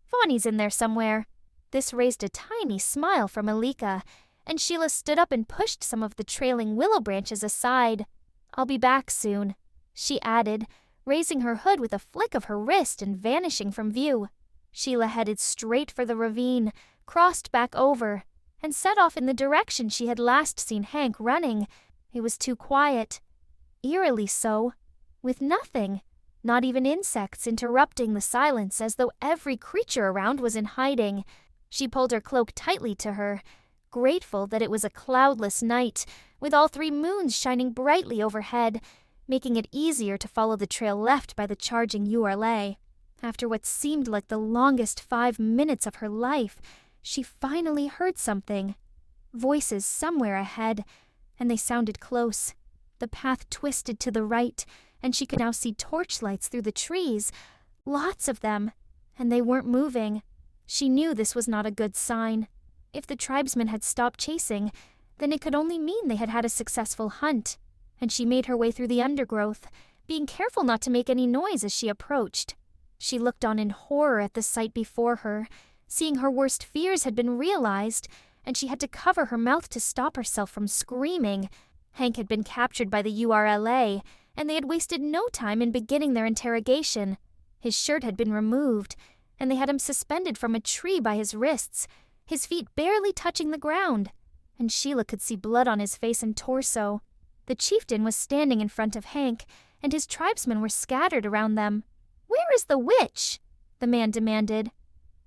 Fawny's in there somewhere." This raised a tiny smile from Elleeka, and Sheila stood up and pushed some of the trailing willow branches aside. "I'll be back soon," she added, raising her hood with a flick of her wrist and vanishing from view. Sheila headed straight for the ravine, crossed back over, and set off in the direction she had last seen Hank running. It was too quiet, eerily so, with nothing, not even insects, interrupting the silence as though every creature around was in hiding. She pulled her cloak tightly to her, grateful that it was a cloudless night, with all 3 moons shining brightly overhead, making it easier to follow the trail left by the charging URLA. After what seemed like the longest 5 minutes of her life, she finally heard something. Voices somewhere ahead, and they sounded close. The path twisted to the right, and she could now see torchlights through the trees. Lots of them, and they weren't moving. She knew this was not a good sign. If the tribesmen had stopped chasing, then it could only mean they had had a successful hunt, and she made her way through the undergrowth, being careful not to make any noise as she approached. She looked on in horror at the sight before her, seeing her worst fears had been realized, and she had to cover her mouth to stop herself from screaming. Hank had been captured by the URLA, and they had wasted no time in beginning their interrogation. His shirt had been removed, and they had him suspended from a tree by his wrists, his feet barely touching the ground, and Sheila could see blood on his face and torso. The chieftain was standing in front of Hank, and his tribesmen were scattered around them. "Where is the witch?" the man demanded.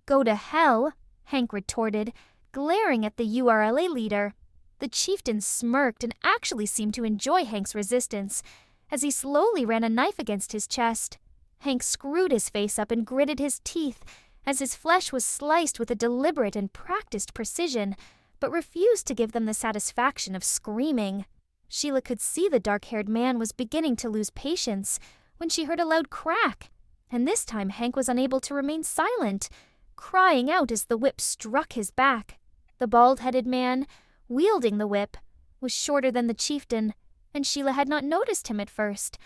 "Go to hell," Hank retorted, glaring at the URLA leader. The chieftain smirked and actually seemed to enjoy Hank's resistance, as he slowly ran a knife against his chest. Hank screwed his face up and gritted his teeth, as his flesh was sliced with a deliberate and practiced precision, but refused to give them the satisfaction of screaming. Sheila could see the dark-haired man was beginning to lose patience when she heard a loud crack, and this time Hank was unable to remain silent, crying out as the whip struck his back. The bald-headed man, wielding the whip, was shorter than the chieftain, and Sheila had not noticed him at first,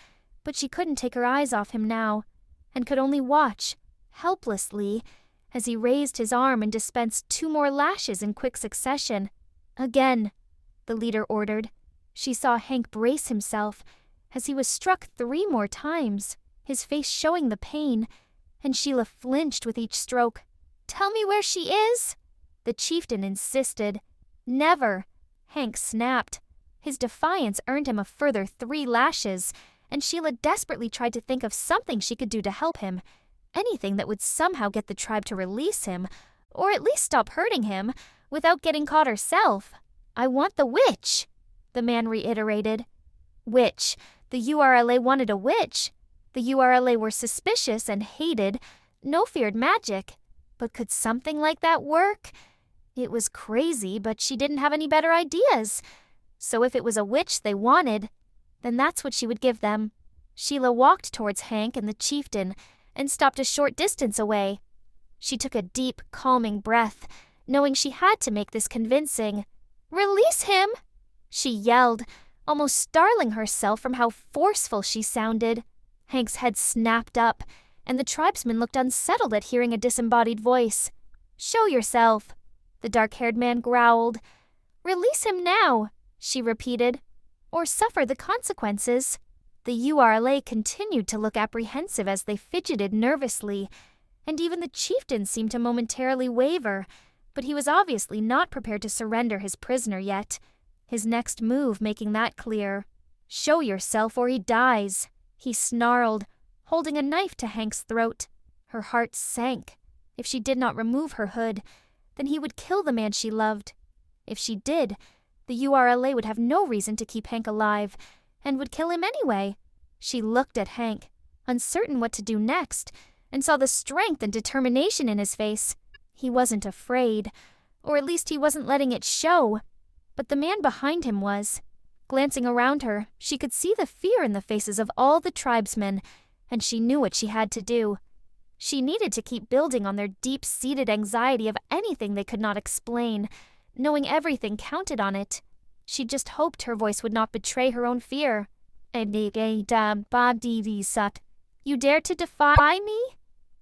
but she couldn't take her eyes off him now, and could only watch, helplessly, as he raised his arm and dispensed 2 more lashes in quick succession. "Again," the leader ordered. She saw Hank brace himself as he was struck 3 more times, his face showing the pain, and Sheila flinched with each stroke. "Tell me where she is," the chieftain insisted. "Never," Hank snapped. His defiance earned him a further 3 lashes, and Sheila desperately tried to think of something she could do to help him, anything that would somehow get the tribe to release him, or at least stop hurting him, without getting caught herself. "I want the witch," the man reiterated. Witch. The URLA wanted a witch. The URLA were suspicious and hated, no feared magic. But could something like that work? It was crazy, but she didn't have any better ideas. So if it was a witch they wanted, then that's what she would give them. Sheila walked towards Hank and the chieftain and stopped a short distance away. She took a deep, calming breath, knowing she had to make this convincing. "Release him!" she yelled, almost startling herself from how forceful she sounded. Hank's head snapped up, and the tribesman looked unsettled at hearing a disembodied voice. "Show yourself," the dark-haired man growled. "Release him now," she repeated, "or suffer the consequences." The URLA continued to look apprehensive as they fidgeted nervously, and even the chieftain seemed to momentarily waver, but he was obviously not prepared to surrender his prisoner yet, his next move making that clear. "Show yourself or he dies," he snarled, holding a knife to Hank's throat. Her heart sank. If she did not remove her hood, then he would kill the man she loved. If she did, the URLA would have no reason to keep Hank alive, and would kill him anyway. She looked at Hank, uncertain what to do next, and saw the strength and determination in his face. He wasn't afraid, or at least he wasn't letting it show. But the man behind him was. Glancing around her, she could see the fear in the faces of all the tribesmen, and she knew what she had to do. She needed to keep building on their deep-seated anxiety of anything they could not explain, knowing everything counted on it. She just hoped her voice would not betray her own fear. "You dare to defy me?"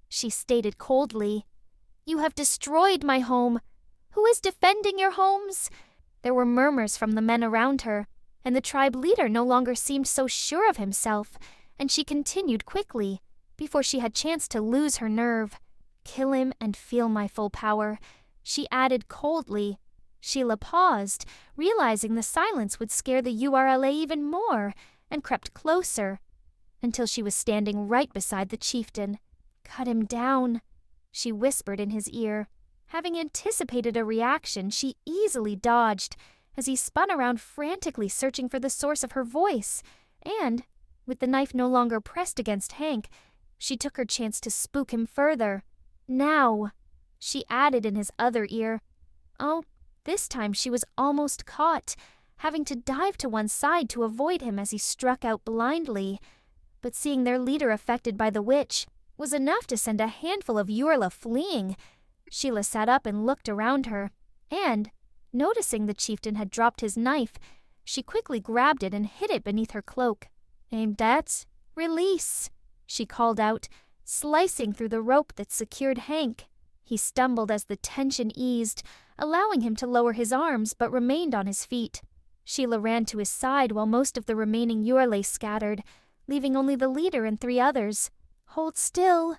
she stated coldly. "You have destroyed my home. Who is defending your homes?" There were murmurs from the men around her, and the tribe leader no longer seemed so sure of himself, and she continued quickly, before she had chance to lose her nerve. "Kill him and feel my full power," she added coldly. Sheila paused, realizing the silence would scare the URLA even more, and crept closer, until she was standing right beside the chieftain. "Cut him down," she whispered in his ear. Having anticipated a reaction, she easily dodged, as he spun around frantically searching for the source of her voice, and, with the knife no longer pressed against Hank, she took her chance to spook him further. "Now," she added in his other ear. Oh, this time she was almost caught, having to dive to one side to avoid him as he struck out blindly. But seeing their leader affected by the witch was enough to send a handful of Urla fleeing. Sheila sat up and looked around her, and, noticing the chieftain had dropped his knife, she quickly grabbed it and hid it beneath her cloak. "And that's release," she called out, slicing through the rope that secured Hank. He stumbled as the tension eased, allowing him to lower his arms but remained on his feet. Sheila ran to his side while most of the remaining Urla scattered, leaving only the leader and 3 others. "Hold still,"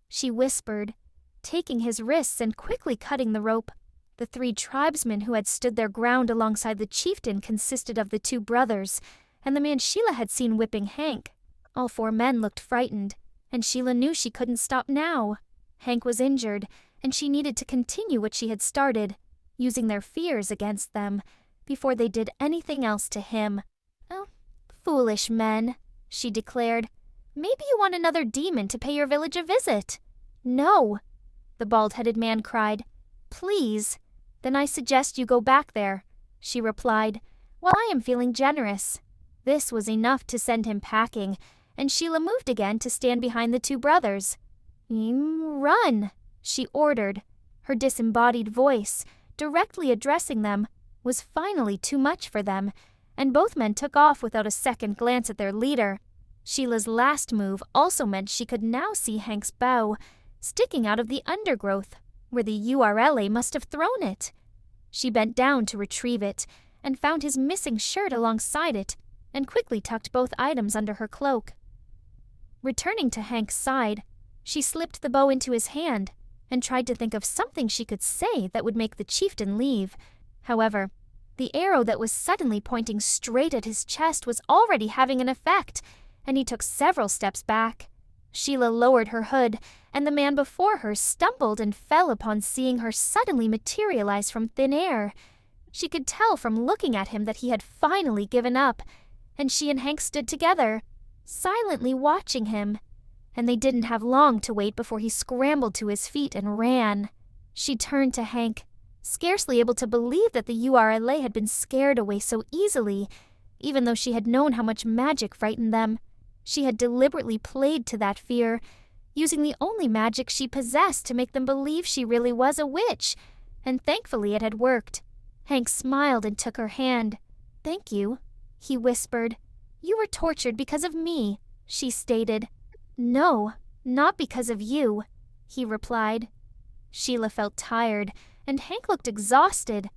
she whispered, taking his wrists and quickly cutting the rope. The 3 tribesmen who had stood their ground alongside the chieftain consisted of the 2 brothers, and the man Sheila had seen whipping Hank. All 4 men looked frightened, and Sheila knew she couldn't stop now. Hank was injured, and she needed to continue what she had started, using their fears against them, before they did anything else to him. "Oh, foolish men," she declared. "Maybe you want another demon to pay your village a visit." "No," the bald-headed man cried. "Please, then I suggest you go back there," she replied. "Well, I am feeling generous." This was enough to send him packing, and Sheila moved again to stand behind the 2 brothers. "Run," she ordered. Her disembodied voice, directly addressing them, was finally too much for them, and both men took off without a second glance at their leader. Sheila's last move also meant she could now see Hank's bow, sticking out of the undergrowth, where the URLA must have thrown it. She bent down to retrieve it, and found his missing shirt alongside it, and quickly tucked both items under her cloak. Returning to Hank's side, she slipped the bow into his hand, and tried to think of something she could say that would make the chieftain leave. However, the arrow that was suddenly pointing straight at his chest was already having an effect, and he took several steps back. Sheila lowered her hood, and the man before her stumbled and fell upon seeing her suddenly materialize from thin air. She could tell from looking at him that he had finally given up, and she and Hank stood together, silently watching him. And they didn't have long to wait before he scrambled to his feet and ran. She turned to Hank, scarcely able to believe that the URLA had been scared away so easily, even though she had known how much magic frightened them. She had deliberately played to that fear, using the only magic she possessed to make them believe she really was a witch, and thankfully it had worked. Hank smiled and took her hand. "Thank you," he whispered. "You were tortured because of me," she stated. "No, not because of you," he replied. Sheila felt tired, and Hank looked exhausted,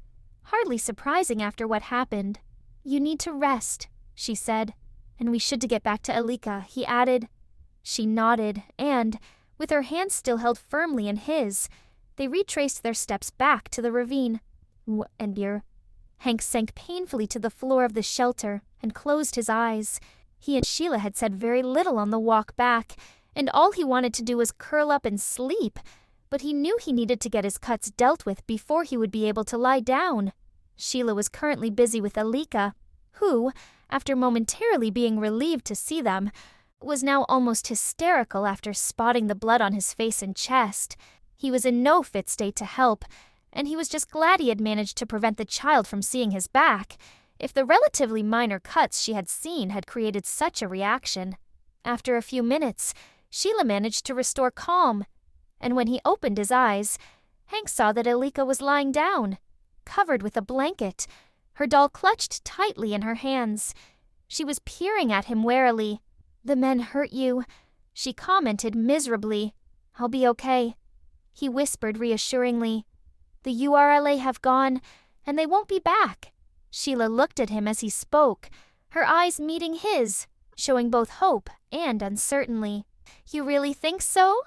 hardly surprising after what happened. "You need to rest," she said. "And we should get back to Elleeka," he added. She nodded, and, with her hands still held firmly in his, they retraced their steps back to the ravine. Hank sank painfully to the floor of the shelter and closed his eyes. He and Sheila had said very little on the walk back, and all he wanted to do was curl up and sleep, but he knew he needed to get his cuts dealt with before he would be able to lie down. Sheila was currently busy with Elleeka, who, after momentarily being relieved to see them, was now almost hysterical after spotting the blood on his face and chest. He was in no fit state to help, and he was just glad he had managed to prevent the child from seeing his back, if the relatively minor cuts she had seen had created such a reaction. After a few minutes, Sheila managed to restore calm, and when he opened his eyes, Hank saw that Elleeka was lying down, covered with a blanket, her doll clutched tightly in her hands. She was peering at him warily. "The men hurt you," she commented miserably. "I'll be okay," he whispered reassuringly. "The URLA have gone, and they won't be back." Sheila looked at him as he spoke, her eyes meeting his, showing both hope and uncertainty. "You really think so?"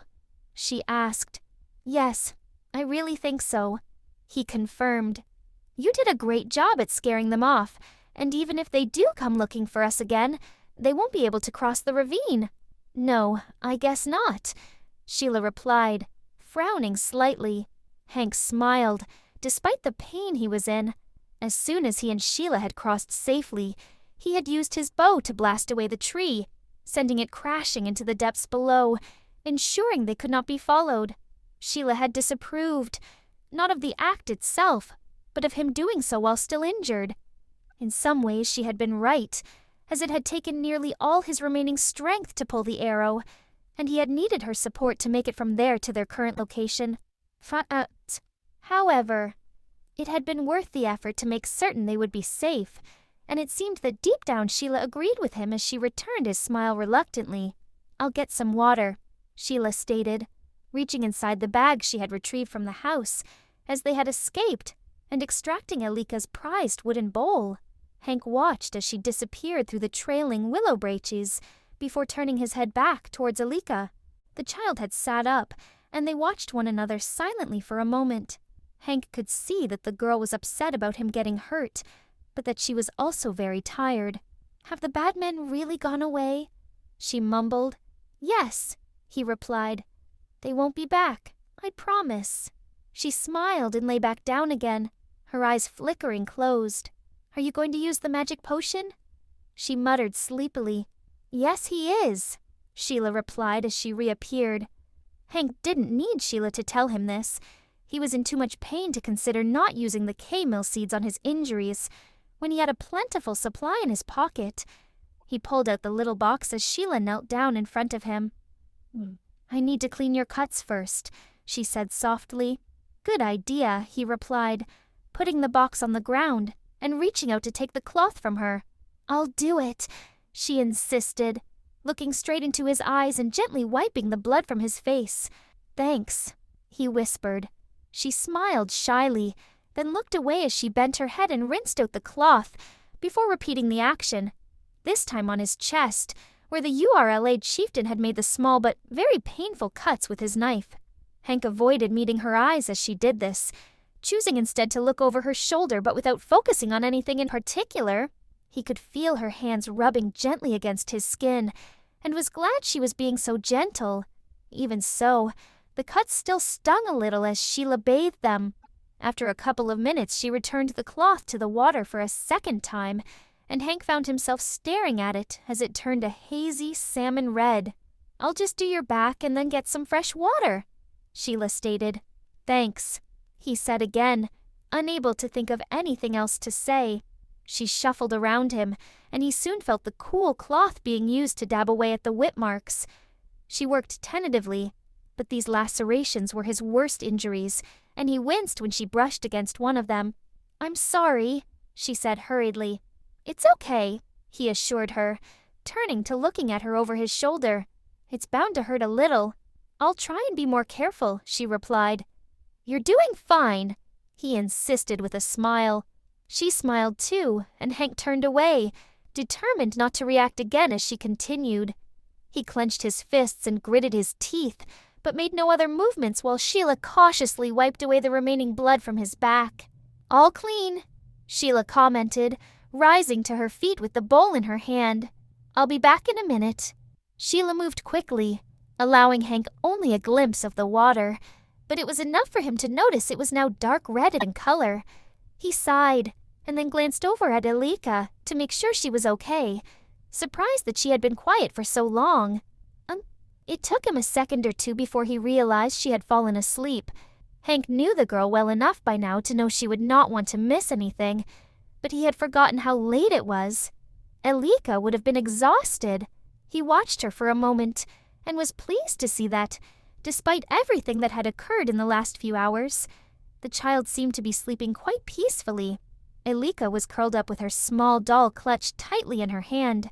she asked. "Yes, I really think so," he confirmed. "You did a great job at scaring them off, and even if they do come looking for us again, they won't be able to cross the ravine." "No, I guess not," Sheila replied, frowning slightly. Hank smiled, despite the pain he was in. As soon as he and Sheila had crossed safely, he had used his bow to blast away the tree, sending it crashing into the depths below, ensuring they could not be followed. Sheila had disapproved, not of the act itself, but of him doing so while still injured. In some ways she had been right, as it had taken nearly all his remaining strength to pull the arrow, and he had needed her support to make it from there to their current location. However, it had been worth the effort to make certain they would be safe, and it seemed that deep down Sheila agreed with him as she returned his smile reluctantly. "I'll get some water," Sheila stated, reaching inside the bag she had retrieved from the house, as they had escaped, and extracting Elleeka's prized wooden bowl. Hank watched as she disappeared through the trailing willow branches before turning his head back towards Elleeka. The child had sat up, and they watched one another silently for a moment. Hank could see that the girl was upset about him getting hurt, but that she was also very tired. "Have the bad men really gone away?" she mumbled. "Yes," he replied. "They won't be back, I promise." She smiled and lay back down again, her eyes flickering closed. "Are you going to use the magic potion?" She muttered sleepily. "Yes, he is," Sheila replied as she reappeared. Hank didn't need Sheila to tell him this. He was in too much pain to consider not using the K-mill seeds on his injuries, when he had a plentiful supply in his pocket. He pulled out the little box as Sheila knelt down in front of him. "I need to clean your cuts first," she said softly. "Good idea," he replied, putting the box on the ground and reaching out to take the cloth from her. "I'll do it," she insisted, looking straight into his eyes and gently wiping the blood from his face. "Thanks," he whispered. She smiled shyly, then looked away as she bent her head and rinsed out the cloth, before repeating the action, this time on his chest, where the URLA chieftain had made the small but very painful cuts with his knife. Hank avoided meeting her eyes as she did this, choosing instead to look over her shoulder but without focusing on anything in particular. He could feel her hands rubbing gently against his skin, and was glad she was being so gentle. Even so, the cuts still stung a little as Sheila bathed them. After a couple of minutes, she returned the cloth to the water for a second time, and Hank found himself staring at it as it turned a hazy salmon red. "I'll just do your back and then get some fresh water," Sheila stated. "Thanks," he said again, unable to think of anything else to say. She shuffled around him, and he soon felt the cool cloth being used to dab away at the whip marks. She worked tentatively, but these lacerations were his worst injuries, and he winced when she brushed against one of them. "I'm sorry," she said hurriedly. "It's okay," he assured her, turning to looking at her over his shoulder. "It's bound to hurt a little." "I'll try and be more careful," she replied. "You're doing fine," he insisted with a smile. She smiled too, and Hank turned away, determined not to react again as she continued. He clenched his fists and gritted his teeth, but made no other movements while Sheila cautiously wiped away the remaining blood from his back. "All clean," Sheila commented, rising to her feet with the bowl in her hand. "I'll be back in a minute." Sheila moved quickly, allowing Hank only a glimpse of the water, but it was enough for him to notice it was now dark red in color. He sighed, and then glanced over at Elleeka to make sure she was okay, surprised that she had been quiet for so long. It took him a second or two before he realized she had fallen asleep. Hank knew the girl well enough by now to know she would not want to miss anything, but he had forgotten how late it was. Elleeka would have been exhausted. He watched her for a moment, and was pleased to see that, despite everything that had occurred in the last few hours, the child seemed to be sleeping quite peacefully. Elleeka was curled up with her small doll clutched tightly in her hand,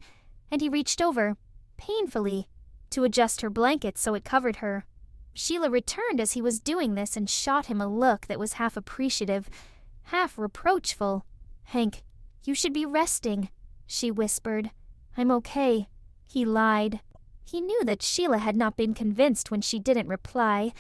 and he reached over, painfully, to adjust her blanket so it covered her. Sheila returned as he was doing this and shot him a look that was half appreciative, half reproachful. "Hank, you should be resting," she whispered. "I'm okay." He lied. He knew that Sheila had not been convinced when she didn't reply,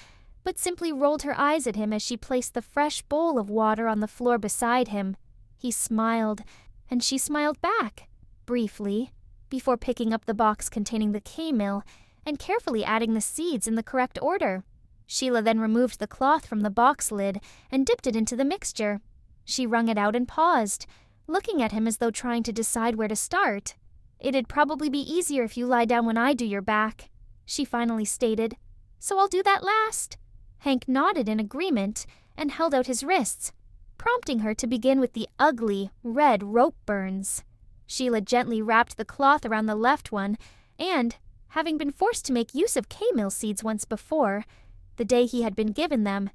but simply rolled her eyes at him as she placed the fresh bowl of water on the floor beside him. He smiled, and she smiled back, briefly, before picking up the box containing the K-mill and carefully adding the seeds in the correct order. Sheila then removed the cloth from the box lid and dipped it into the mixture. She wrung it out and paused, looking at him as though trying to decide where to start. "It'd probably be easier if you lie down when I do your back," she finally stated. "So I'll do that last." Hank nodded in agreement and held out his wrists, prompting her to begin with the ugly, red rope burns. Sheila gently wrapped the cloth around the left one, and, having been forced to make use of K-mill seeds once before, the day he had been given them,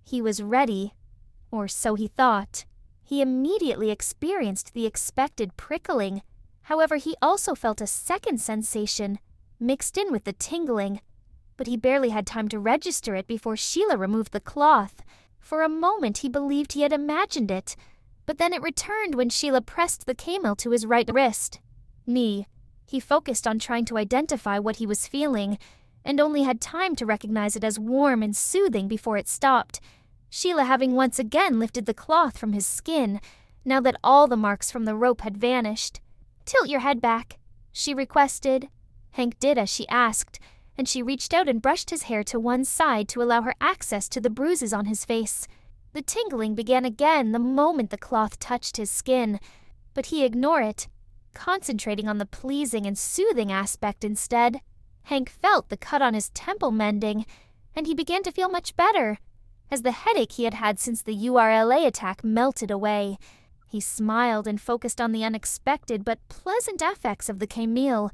he was ready, or so he thought. He immediately experienced the expected prickling. However, he also felt a second sensation, mixed in with the tingling, but he barely had time to register it before Sheila removed the cloth. For a moment he believed he had imagined it, but then it returned when Sheila pressed the K-mill to his right wrist. Knee. He focused on trying to identify what he was feeling, and only had time to recognize it as warm and soothing before it stopped, Sheila having once again lifted the cloth from his skin, now that all the marks from the rope had vanished. "Tilt your head back," she requested. Hank did as she asked, and she reached out and brushed his hair to one side to allow her access to the bruises on his face. The tingling began again the moment the cloth touched his skin, but he ignored it, concentrating on the pleasing and soothing aspect instead. Hank felt the cut on his temple mending, and he began to feel much better, as the headache he had had since the URLA attack melted away. He smiled and focused on the unexpected but pleasant effects of the K-mill,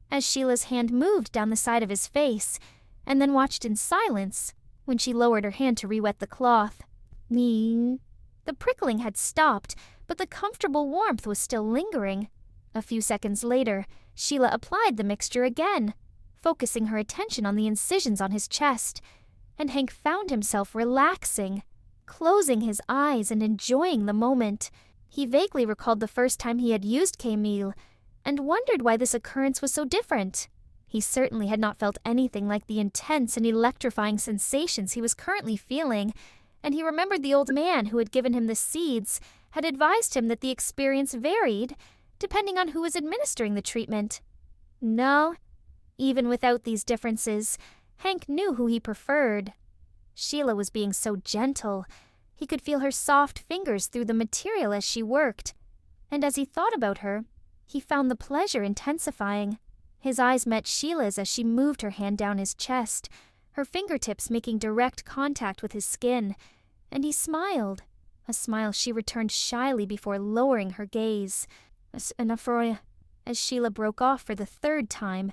as Sheila's hand moved down the side of his face, and then watched in silence when she lowered her hand to re-wet the cloth. The prickling had stopped, but the comfortable warmth was still lingering. A few seconds later, Sheila applied the mixture again, focusing her attention on the incisions on his chest, and Hank found himself relaxing, closing his eyes and enjoying the moment. He vaguely recalled the first time he had used K-mill, and wondered why this occurrence was so different. He certainly had not felt anything like the intense and electrifying sensations he was currently feeling, and he remembered the old man who had given him the seeds had advised him that the experience varied depending on who was administering the treatment. No, even without these differences, Hank knew who he preferred. Sheila was being so gentle. He could feel her soft fingers through the material as she worked, and as he thought about her, he found the pleasure intensifying. His eyes met Sheila's as she moved her hand down his chest, her fingertips making direct contact with his skin, and he smiled, A smile she returned shyly before lowering her gaze. As Sheila broke off for the third time,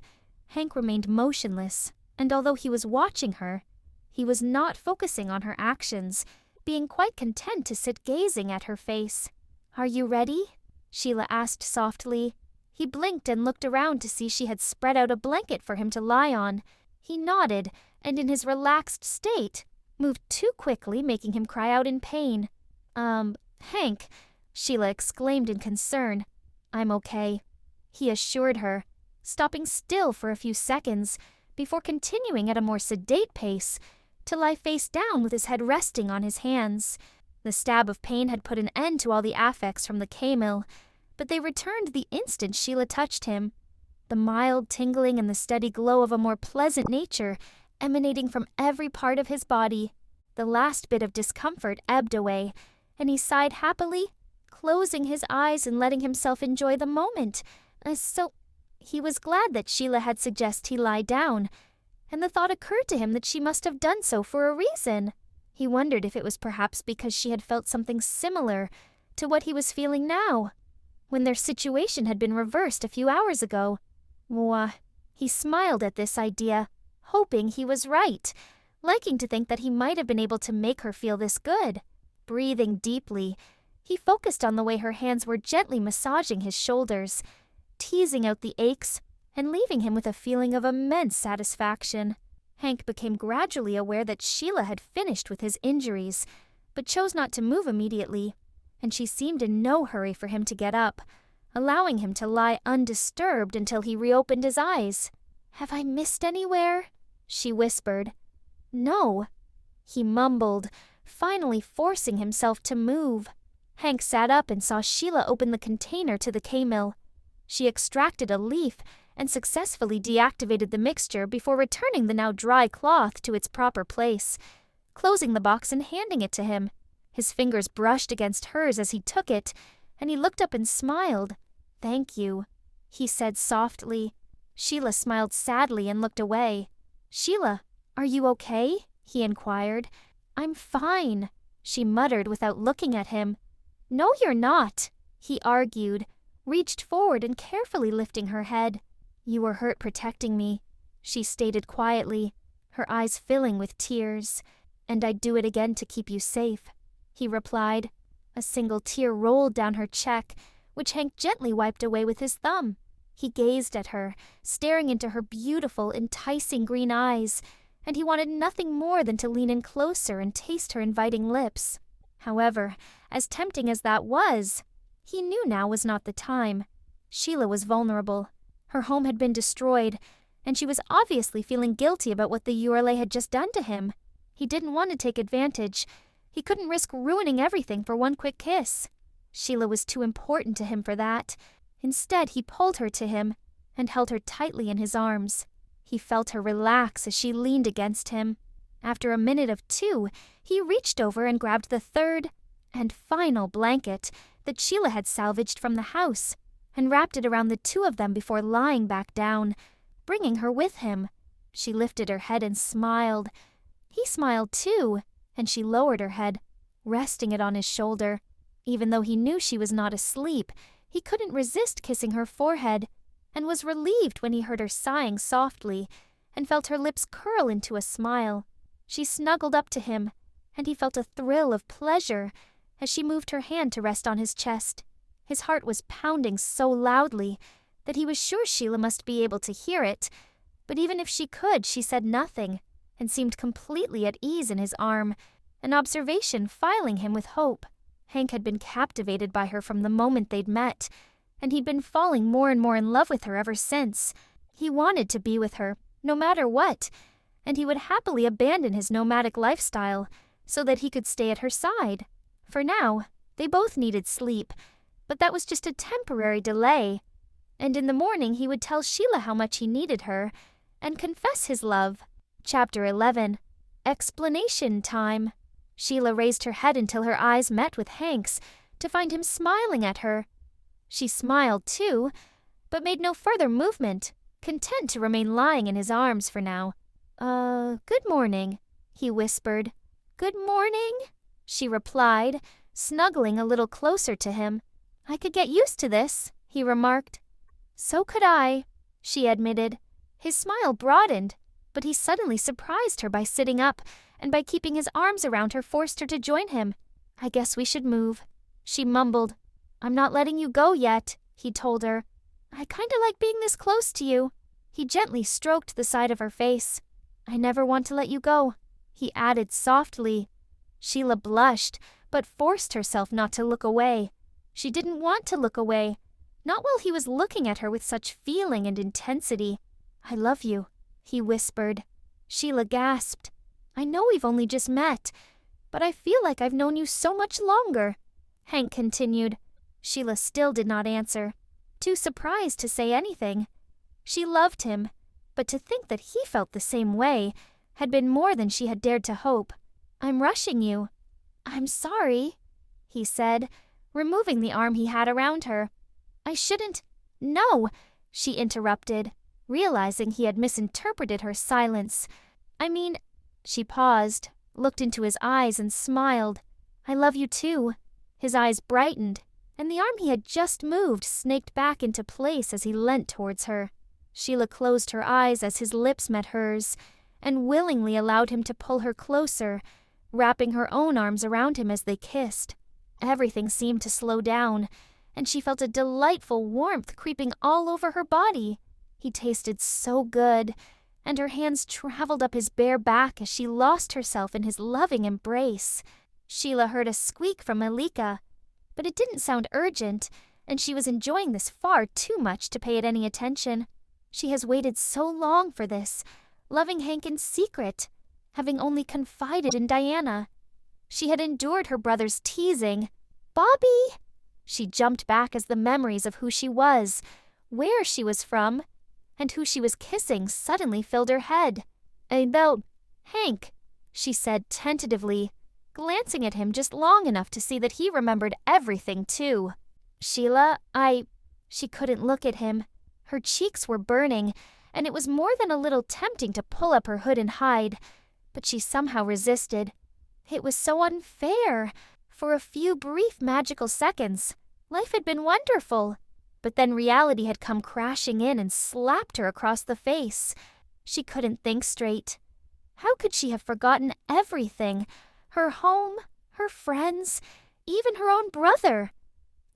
Hank remained motionless, and although he was watching her, he was not focusing on her actions, being quite content to sit gazing at her face. "Are you ready?" Sheila asked softly. He blinked and looked around to see she had spread out a blanket for him to lie on. He nodded, and in his relaxed state, moved too quickly, making him cry out in pain. Hank," Sheila exclaimed in concern. "I'm okay," he assured her, stopping still for a few seconds before continuing at a more sedate pace to lie face down with his head resting on his hands. The stab of pain had put an end to all the affects from the K-mill, but they returned the instant Sheila touched him. The mild tingling and the steady glow of a more pleasant nature emanating from every part of his body. The last bit of discomfort ebbed away, and he sighed happily, closing his eyes and letting himself enjoy the moment. He was glad that Sheila had suggested he lie down, and the thought occurred to him that she must have done so for a reason. He wondered if it was perhaps because she had felt something similar to what he was feeling now, when their situation had been reversed a few hours ago. He smiled at this idea, hoping he was right, liking to think that he might have been able to make her feel this good. Breathing deeply, he focused on the way her hands were gently massaging his shoulders, teasing out the aches and leaving him with a feeling of immense satisfaction. Hank became gradually aware that Sheila had finished with his injuries, but chose not to move immediately, and she seemed in no hurry for him to get up, allowing him to lie undisturbed until he reopened his eyes. "Have I missed anywhere?" she whispered. "No," he mumbled, finally forcing himself to move. Hank sat up and saw Sheila open the container to the K-mill. She extracted a leaf and successfully deactivated the mixture before returning the now dry cloth to its proper place, closing the box and handing it to him. His fingers brushed against hers as he took it, and he looked up and smiled. "Thank you," he said softly. Sheila smiled sadly and looked away. "Sheila, are you okay?" he inquired. "I'm fine," she muttered without looking at him. "No, you're not," he argued, reached forward and carefully lifting her head. "You were hurt protecting me," she stated quietly, her eyes filling with tears. "And I'd do it again to keep you safe," he replied. A single tear rolled down her cheek, which Hank gently wiped away with his thumb. He gazed at her, staring into her beautiful, enticing green eyes, and he wanted nothing more than to lean in closer and taste her inviting lips. However, as tempting as that was, he knew now was not the time. Sheila was vulnerable. Her home had been destroyed, and she was obviously feeling guilty about what the Urle had just done to him. He didn't want to take advantage. He couldn't risk ruining everything for one quick kiss. Sheila was too important to him for that. Instead, he pulled her to him and held her tightly in his arms. He felt her relax as she leaned against him. After a minute of two, he reached over and grabbed the third and final blanket that Sheila had salvaged from the house and wrapped it around the two of them before lying back down, bringing her with him. She lifted her head and smiled. He smiled too, and she lowered her head, resting it on his shoulder. Even though he knew she was not asleep, he couldn't resist kissing her forehead, and was relieved when he heard her sighing softly and felt her lips curl into a smile. She snuggled up to him, and he felt a thrill of pleasure as she moved her hand to rest on his chest. His heart was pounding so loudly that he was sure Sheila must be able to hear it, but even if she could, she said nothing and seemed completely at ease in his arm, an observation filling him with hope. Hank had been captivated by her from the moment they'd met, and he'd been falling more and more in love with her ever since. He wanted to be with her, no matter what, and he would happily abandon his nomadic lifestyle so that he could stay at her side. For now, they both needed sleep, but that was just a temporary delay, and in the morning he would tell Sheila how much he needed her and confess his love. Chapter 11. Explanation time. Sheila raised her head until her eyes met with Hank's to find him smiling at her. She smiled too, but made no further movement, content to remain lying in his arms for now. Good morning," he whispered. "Good morning," she replied, snuggling a little closer to him. "I could get used to this," he remarked. "So could I," she admitted. His smile broadened, but he suddenly surprised her by sitting up, and by keeping his arms around her forced her to join him. "I guess we should move," she mumbled. "I'm not letting you go yet," he told her. "I kinda like being this close to you." He gently stroked the side of her face. "I never want to let you go," he added softly. Sheila blushed, but forced herself not to look away. She didn't want to look away, not while he was looking at her with such feeling and intensity. "I love you," he whispered. Sheila gasped. "I know we've only just met, but I feel like I've known you so much longer," Hank continued. Sheila still did not answer, too surprised to say anything. She loved him, but to think that he felt the same way had been more than she had dared to hope. "I'm rushing you." "I'm sorry," he said, removing the arm he had around her. "I shouldn't—" "No," she interrupted, realizing he had misinterpreted her silence. "I mean—" She paused, looked into his eyes and smiled. "I love you too." His eyes brightened, and the arm he had just moved snaked back into place as he leant towards her. Sheila closed her eyes as his lips met hers, and willingly allowed him to pull her closer, wrapping her own arms around him as they kissed. Everything seemed to slow down, and she felt a delightful warmth creeping all over her body. He tasted so good, and her hands traveled up his bare back as she lost herself in his loving embrace. Sheila heard a squeak from Elleeka, but it didn't sound urgent, and she was enjoying this far too much to pay it any attention. She has waited so long for this, loving Hank in secret, having only confided in Diana. She had endured her brother's teasing. "Bobby!" She jumped back as the memories of who she was, where she was from, and who she was kissing suddenly filled her head. "About Hank," she said tentatively, glancing at him just long enough to see that he remembered everything too. "Sheila, She couldn't look at him. Her cheeks were burning, and it was more than a little tempting to pull up her hood and hide, but she somehow resisted. It was so unfair. For a few brief magical seconds, life had been wonderful. But then reality had come crashing in and slapped her across the face. She couldn't think straight. How could she have forgotten everything? Her home, her friends, even her own brother.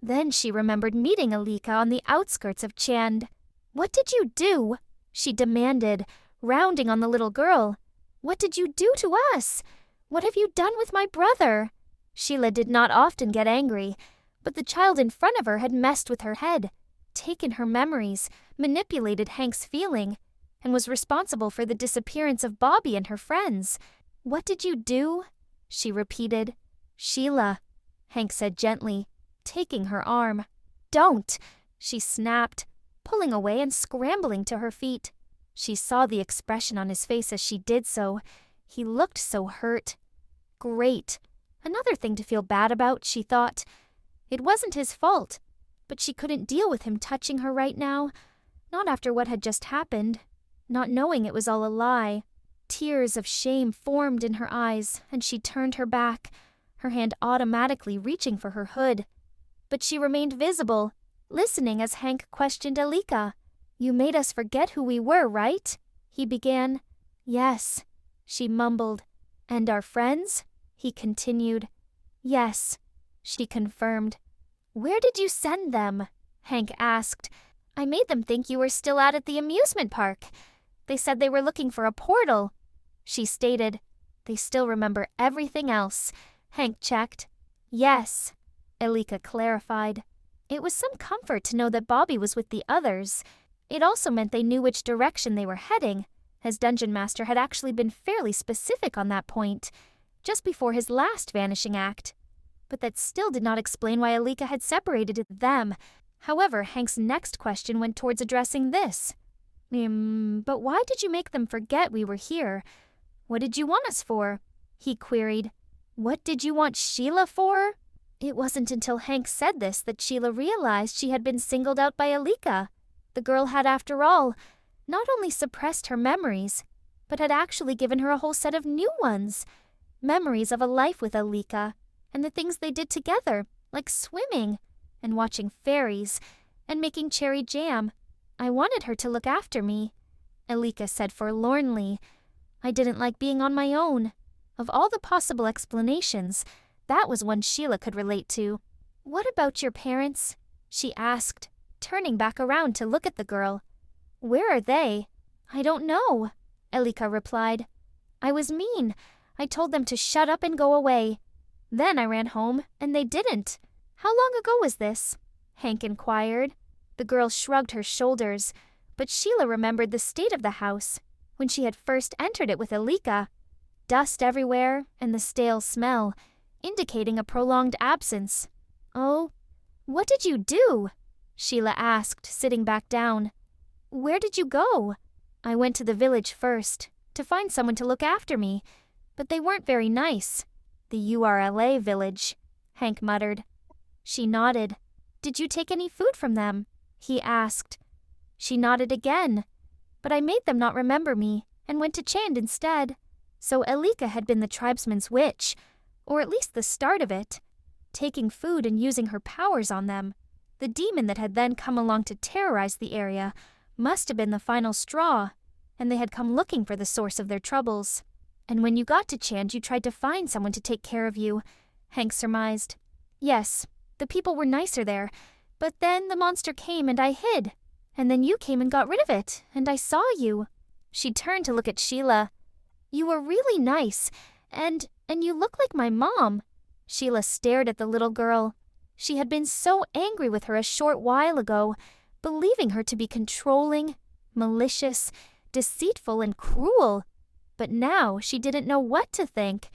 Then she remembered meeting Elleeka on the outskirts of Chand. "What did you do?" she demanded, rounding on the little girl. "What did you do to us? What have you done with my brother?" Sheila did not often get angry, but the child in front of her had messed with her head, taken her memories, manipulated Hank's feeling, and was responsible for the disappearance of Bobby and her friends. "What did you do?" she repeated. "Sheila," Hank said gently, taking her arm. "Don't!" she snapped, pulling away and scrambling to her feet. She saw the expression on his face as she did so. He looked so hurt. Great. Another thing to feel bad about, she thought. It wasn't his fault, but she couldn't deal with him touching her right now, not after what had just happened, not knowing it was all a lie. Tears of shame formed in her eyes, and she turned her back, her hand automatically reaching for her hood. But she remained visible, listening as Hank questioned Elleeka. "You made us forget who we were, right?" he began. "Yes," she mumbled. "And our friends?" he continued. "Yes," she confirmed. "Where did you send them?" Hank asked. "I made them think you were still out at the amusement park. They said they were looking for a portal," she stated. "They still remember everything else," Hank checked. "Yes," Elleeka clarified. It was some comfort to know that Bobby was with the others. It also meant they knew which direction they were heading, as Dungeon Master had actually been fairly specific on that point, just before his last vanishing act. But that still did not explain why Elleeka had separated them. However, Hank's next question went towards addressing this. But why did you make them forget we were here? What did you want us for?" he queried. "What did you want Sheila for?" It wasn't until Hank said this that Sheila realized she had been singled out by Elleeka. The girl had, after all, not only suppressed her memories, but had actually given her a whole set of new ones. Memories of a life with Elleeka, and the things they did together, like swimming and watching fairies and making cherry jam. I wanted her to look after me," Elleeka said forlornly. "I didn't like being on my own." Of all the possible explanations, that was one Sheila could relate to. "What about your parents?" she asked, turning back around to look at the girl. "Where are they?" "I don't know," Elleeka replied. "I was mean. I told them to shut up and go away. Then I ran home, and they didn't." "How long ago was this?" Hank inquired. The girl shrugged her shoulders, but Sheila remembered the state of the house when she had first entered it with Elleeka. Dust everywhere and the stale smell, indicating a prolonged absence. "Oh, what did you do?" Sheila asked, sitting back down. "Where did you go?" "I went to the village first, to find someone to look after me, but they weren't very nice." "The URLA village," Hank muttered. She nodded. "Did you take any food from them?" he asked. She nodded again. "But I made them not remember me, and went to Chand instead." So Elleeka had been the tribesman's witch, or at least the start of it, taking food and using her powers on them. The demon that had then come along to terrorize the area must have been the final straw, and they had come looking for the source of their troubles. "And when you got to Chand, you tried to find someone to take care of you," Hank surmised. "Yes, the people were nicer there, but then the monster came and I hid. And then you came and got rid of it, and I saw you." She turned to look at Sheila. "You were really nice, and you look like my mom." Sheila stared at the little girl. She had been so angry with her a short while ago, believing her to be controlling, malicious, deceitful, and cruel. But now she didn't know what to think.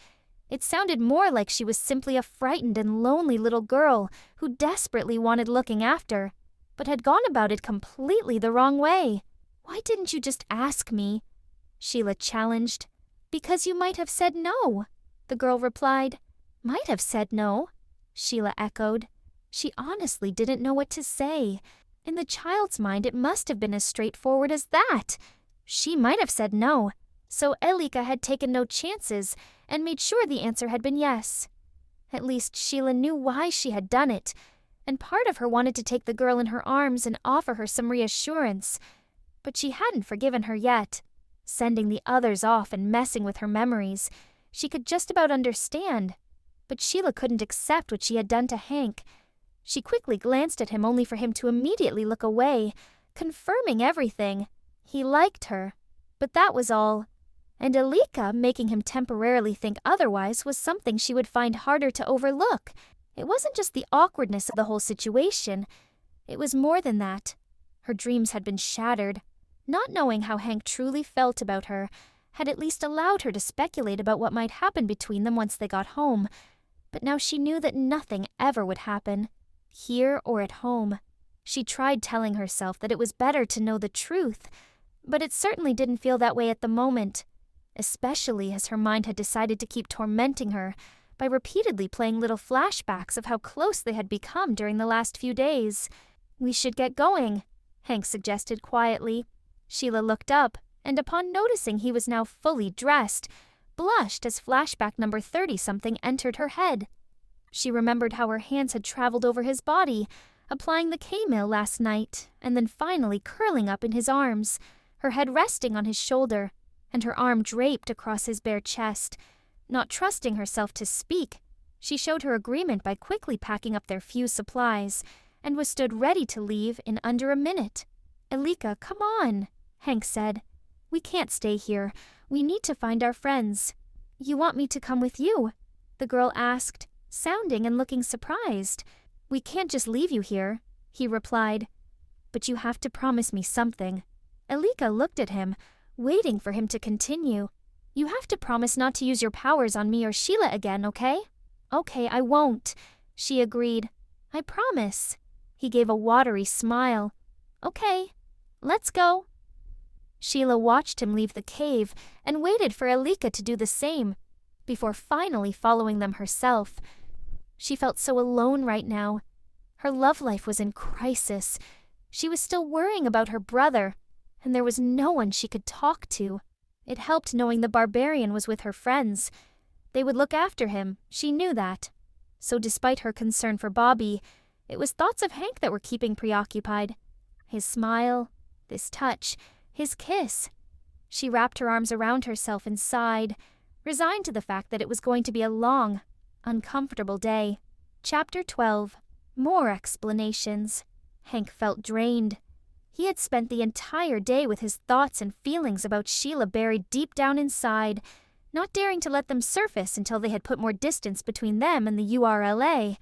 It sounded more like she was simply a frightened and lonely little girl who desperately wanted looking after, but had gone about it completely the wrong way. "Why didn't you just ask me?" Sheila challenged. "Because you might have said no," the girl replied. "Might have said no," Sheila echoed. She honestly didn't know what to say. In the child's mind, it must have been as straightforward as that. She might have said no, so Elleeka had taken no chances and made sure the answer had been yes. At least Sheila knew why she had done it, and part of her wanted to take the girl in her arms and offer her some reassurance. But she hadn't forgiven her yet. Sending the others off and messing with her memories, she could just about understand. But Sheila couldn't accept what she had done to Hank. She quickly glanced at him only for him to immediately look away, confirming everything. He liked her, but that was all. And Elleeka making him temporarily think otherwise was something she would find harder to overlook. It wasn't just the awkwardness of the whole situation. It was more than that. Her dreams had been shattered. Not knowing how Hank truly felt about her had at least allowed her to speculate about what might happen between them once they got home. But now she knew that nothing ever would happen, here or at home. She tried telling herself that it was better to know the truth, but it certainly didn't feel that way at the moment, especially as her mind had decided to keep tormenting her by repeatedly playing little flashbacks of how close they had become during the last few days. "We should get going," Hank suggested quietly. Sheila looked up, and upon noticing he was now fully dressed, blushed as flashback number 30-something entered her head. She remembered how her hands had traveled over his body, applying the K-mail last night, and then finally curling up in his arms, her head resting on his shoulder, and her arm draped across his bare chest. Not trusting herself to speak, she showed her agreement by quickly packing up their few supplies, and was stood ready to leave in under a minute. "Elleeka, come on," Hank said. "We can't stay here. We need to find our friends." "You want me to come with you?" the girl asked, sounding and looking surprised. "We can't just leave you here," he replied. "But you have to promise me something." Elleeka looked at him, waiting for him to continue. "You have to promise not to use your powers on me or Sheila again, okay?" "Okay, I won't," she agreed. "I promise." He gave a watery smile. "Okay, let's go." Sheila watched him leave the cave and waited for Elleeka to do the same, before finally following them herself. She felt so alone right now. Her love life was in crisis. She was still worrying about her brother, and there was no one she could talk to. It helped knowing the barbarian was with her friends. They would look after him, she knew that. So despite her concern for Bobby, it was thoughts of Hank that were keeping preoccupied. His smile, this touch, his kiss. She wrapped her arms around herself and sighed, resigned to the fact that it was going to be a long, uncomfortable day. Chapter 12. More explanations. Hank felt drained. He had spent the entire day with his thoughts and feelings about Sheila buried deep down inside, not daring to let them surface until they had put more distance between them and the URLA.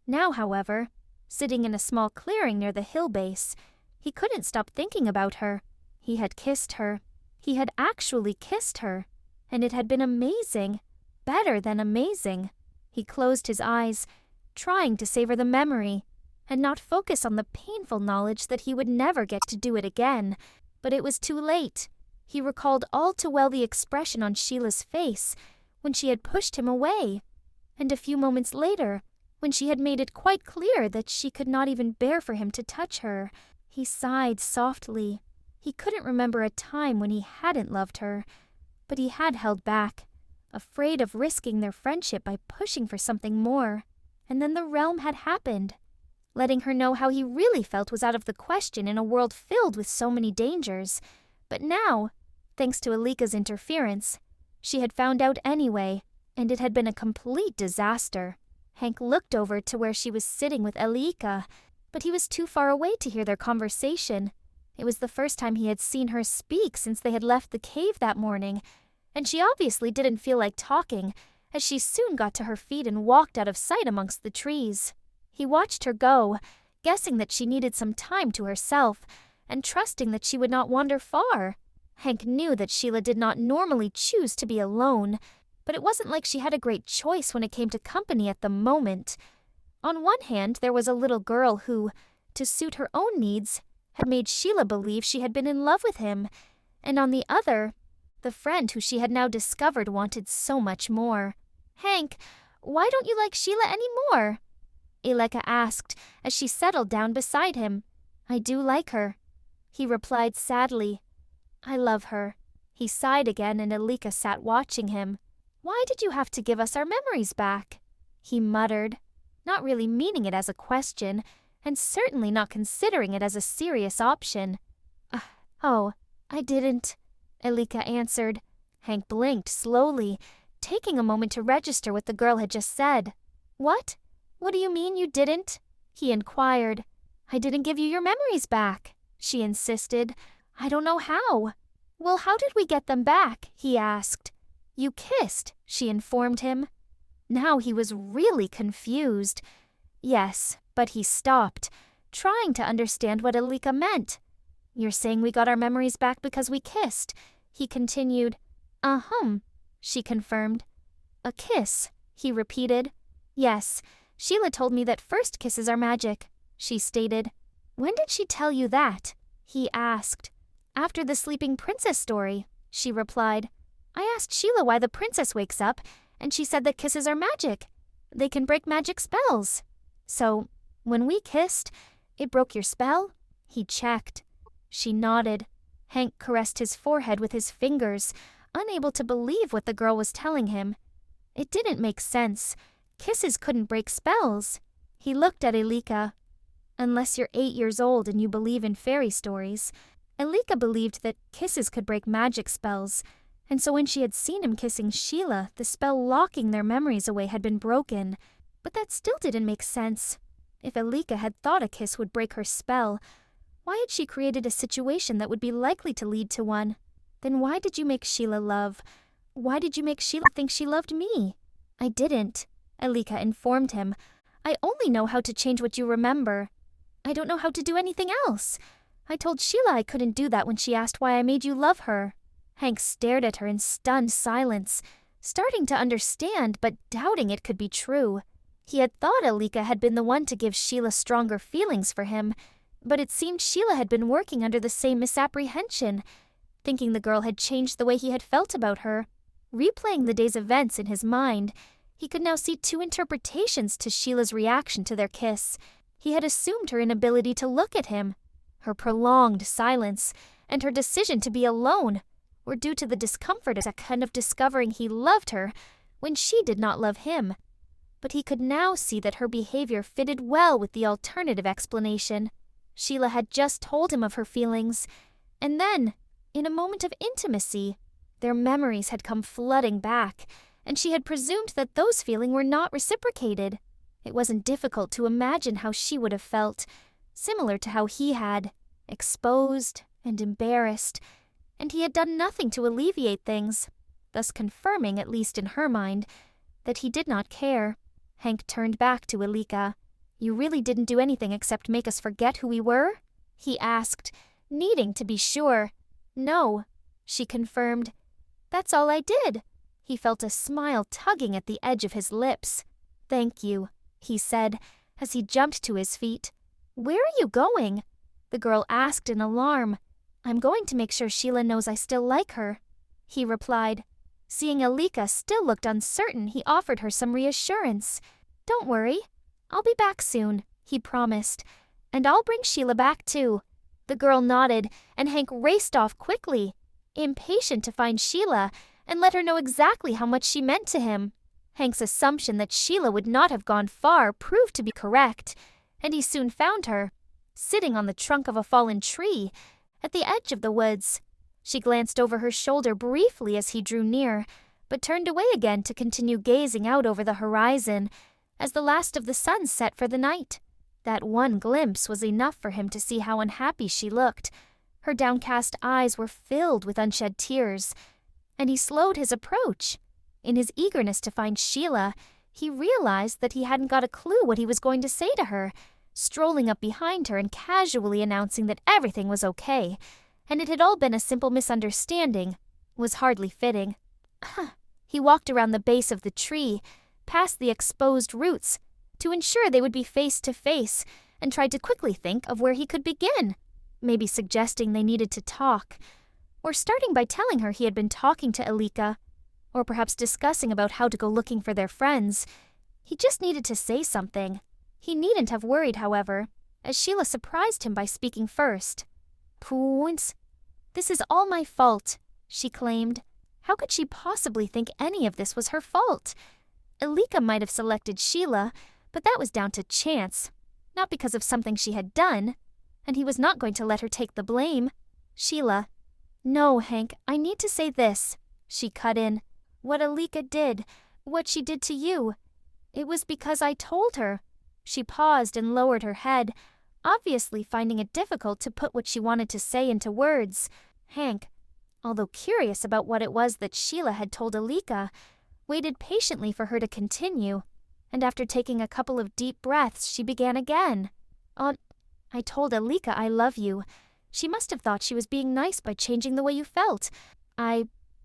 Now, however, sitting in a small clearing near the hill base, he couldn't stop thinking about her. He had kissed her. He had actually kissed her. And it had been amazing. Better than amazing. He closed his eyes, trying to savor the memory, and not focus on the painful knowledge that he would never get to do it again. But it was too late. He recalled all too well the expression on Sheila's face when she had pushed him away, and a few moments later, when she had made it quite clear that she could not even bear for him to touch her. He sighed softly. He couldn't remember a time when he hadn't loved her, but he had held back, afraid of risking their friendship by pushing for something more. And then the realm had happened. Letting her know how he really felt was out of the question in a world filled with so many dangers. But now, thanks to Elleeka's interference, she had found out anyway, and it had been a complete disaster. Hank looked over to where she was sitting with Elleeka, but he was too far away to hear their conversation. It was the first time he had seen her speak since they had left the cave that morning, and she obviously didn't feel like talking, as she soon got to her feet and walked out of sight amongst the trees. He watched her go, guessing that she needed some time to herself, and trusting that she would not wander far. Hank knew that Sheila did not normally choose to be alone, but it wasn't like she had a great choice when it came to company at the moment. On one hand, there was a little girl who, to suit her own needs, had made Sheila believe she had been in love with him, and on the other, the friend who she had now discovered wanted so much more. "Hank, why don't you like Sheila any more?" Elleeka asked as she settled down beside him. "I do like her," he replied sadly. "I love her." He sighed again and Elleeka sat watching him. "Why did you have to give us our memories back?" he muttered, not really meaning it as a question, and certainly not considering it as a serious option. Oh, I didn't," Elleeka answered. Hank blinked slowly, taking a moment to register what the girl had just said. "What? What do you mean you didn't?" he inquired. "I didn't give you your memories back," she insisted. "I don't know how." "Well, how did we get them back?" he asked. "You kissed," she informed him. Now he was really confused. Yes, but he stopped, trying to understand what Elleeka meant. "You're saying we got our memories back because we kissed," he continued. She confirmed. "A kiss," he repeated. "Yes, Sheila told me that first kisses are magic," she stated. "When did she tell you that?" he asked. "After the Sleeping Princess story," she replied. "I asked Sheila why the princess wakes up, and she said that kisses are magic. They can break magic spells. So, when we kissed, it broke your spell?" He checked. She nodded. Hank caressed his forehead with his fingers, unable to believe what the girl was telling him. It didn't make sense. Kisses couldn't break spells. He looked at Elleeka. Unless you're 8 years old and you believe in fairy stories, Elleeka believed that kisses could break magic spells, and so when she had seen him kissing Sheila, the spell locking their memories away had been broken. But that still didn't make sense. If Elleeka had thought a kiss would break her spell, why had she created a situation that would be likely to lead to one? Then why did you make Sheila love? Why did you make Sheila think she loved me? "I didn't," Elleeka informed him. "I only know how to change what you remember. I don't know how to do anything else. I told Sheila I couldn't do that when she asked why I made you love her." Hank stared at her in stunned silence, starting to understand but doubting it could be true. He had thought Elleeka had been the one to give Sheila stronger feelings for him, but it seemed Sheila had been working under the same misapprehension, thinking the girl had changed the way he had felt about her. Replaying the day's events in his mind, he could now see 2 interpretations to Sheila's reaction to their kiss. He had assumed her inability to look at him, her prolonged silence, and her decision to be alone were due to the discomfort of discovering he loved her when she did not love him. but he could now see that her behavior fitted well with the alternative explanation. Sheila had just told him of her feelings, and then, in a moment of intimacy, their memories had come flooding back, and she had presumed that those feelings were not reciprocated. It wasn't difficult to imagine how she would have felt, similar to how he had, exposed and embarrassed, and he had done nothing to alleviate things, thus confirming, at least in her mind, that he did not care. Hank turned back to Elleeka. "You really didn't do anything except make us forget who we were?" he asked, needing to be sure. "No," she confirmed. "That's all I did." He felt a smile tugging at the edge of his lips. "Thank you," he said, as he jumped to his feet. "Where are you going?" the girl asked in alarm. "I'm going to make sure Sheila knows I still like her," he replied. Seeing Elleeka still looked uncertain, he offered her some reassurance. "Don't worry. I'll be back soon," he promised. "And I'll bring Sheila back too." The girl nodded, and Hank raced off quickly, impatient to find Sheila and let her know exactly how much she meant to him. Hank's assumption that Sheila would not have gone far proved to be correct, and he soon found her, sitting on the trunk of a fallen tree at the edge of the woods. She glanced over her shoulder briefly as he drew near, but turned away again to continue gazing out over the horizon as the last of the sun set for the night. That one glimpse was enough for him to see how unhappy she looked. Her downcast eyes were filled with unshed tears, and he slowed his approach. In his eagerness to find Sheila, he realized that he hadn't got a clue what he was going to say to her, strolling up behind her and casually announcing that everything was okay, and it had all been a simple misunderstanding, was hardly fitting. He walked around the base of the tree, past the exposed roots, to ensure they would be face to face, and tried to quickly think of where he could begin, maybe suggesting they needed to talk, or starting by telling her he had been talking to Elleeka, or perhaps discussing about how to go looking for their friends. He just needed to say something. He needn't have worried, however, as Sheila surprised him by speaking first. "Points. This is all my fault," she claimed. How could she possibly think any of this was her fault? Elleeka might have selected Sheila, but that was down to chance, not because of something she had done, and he was not going to let her take the blame. "Sheila." "No, Hank, I need to say this," she cut in. "What Elleeka did, what she did to you, it was because I told her." She paused and lowered her head, obviously finding it difficult to put what she wanted to say into words. Hank, although curious about what it was that Sheila had told Elleeka, waited patiently for her to continue, and after taking a couple of deep breaths, she began again. I told Elleeka I love you. She must have thought she was being nice by changing the way you felt.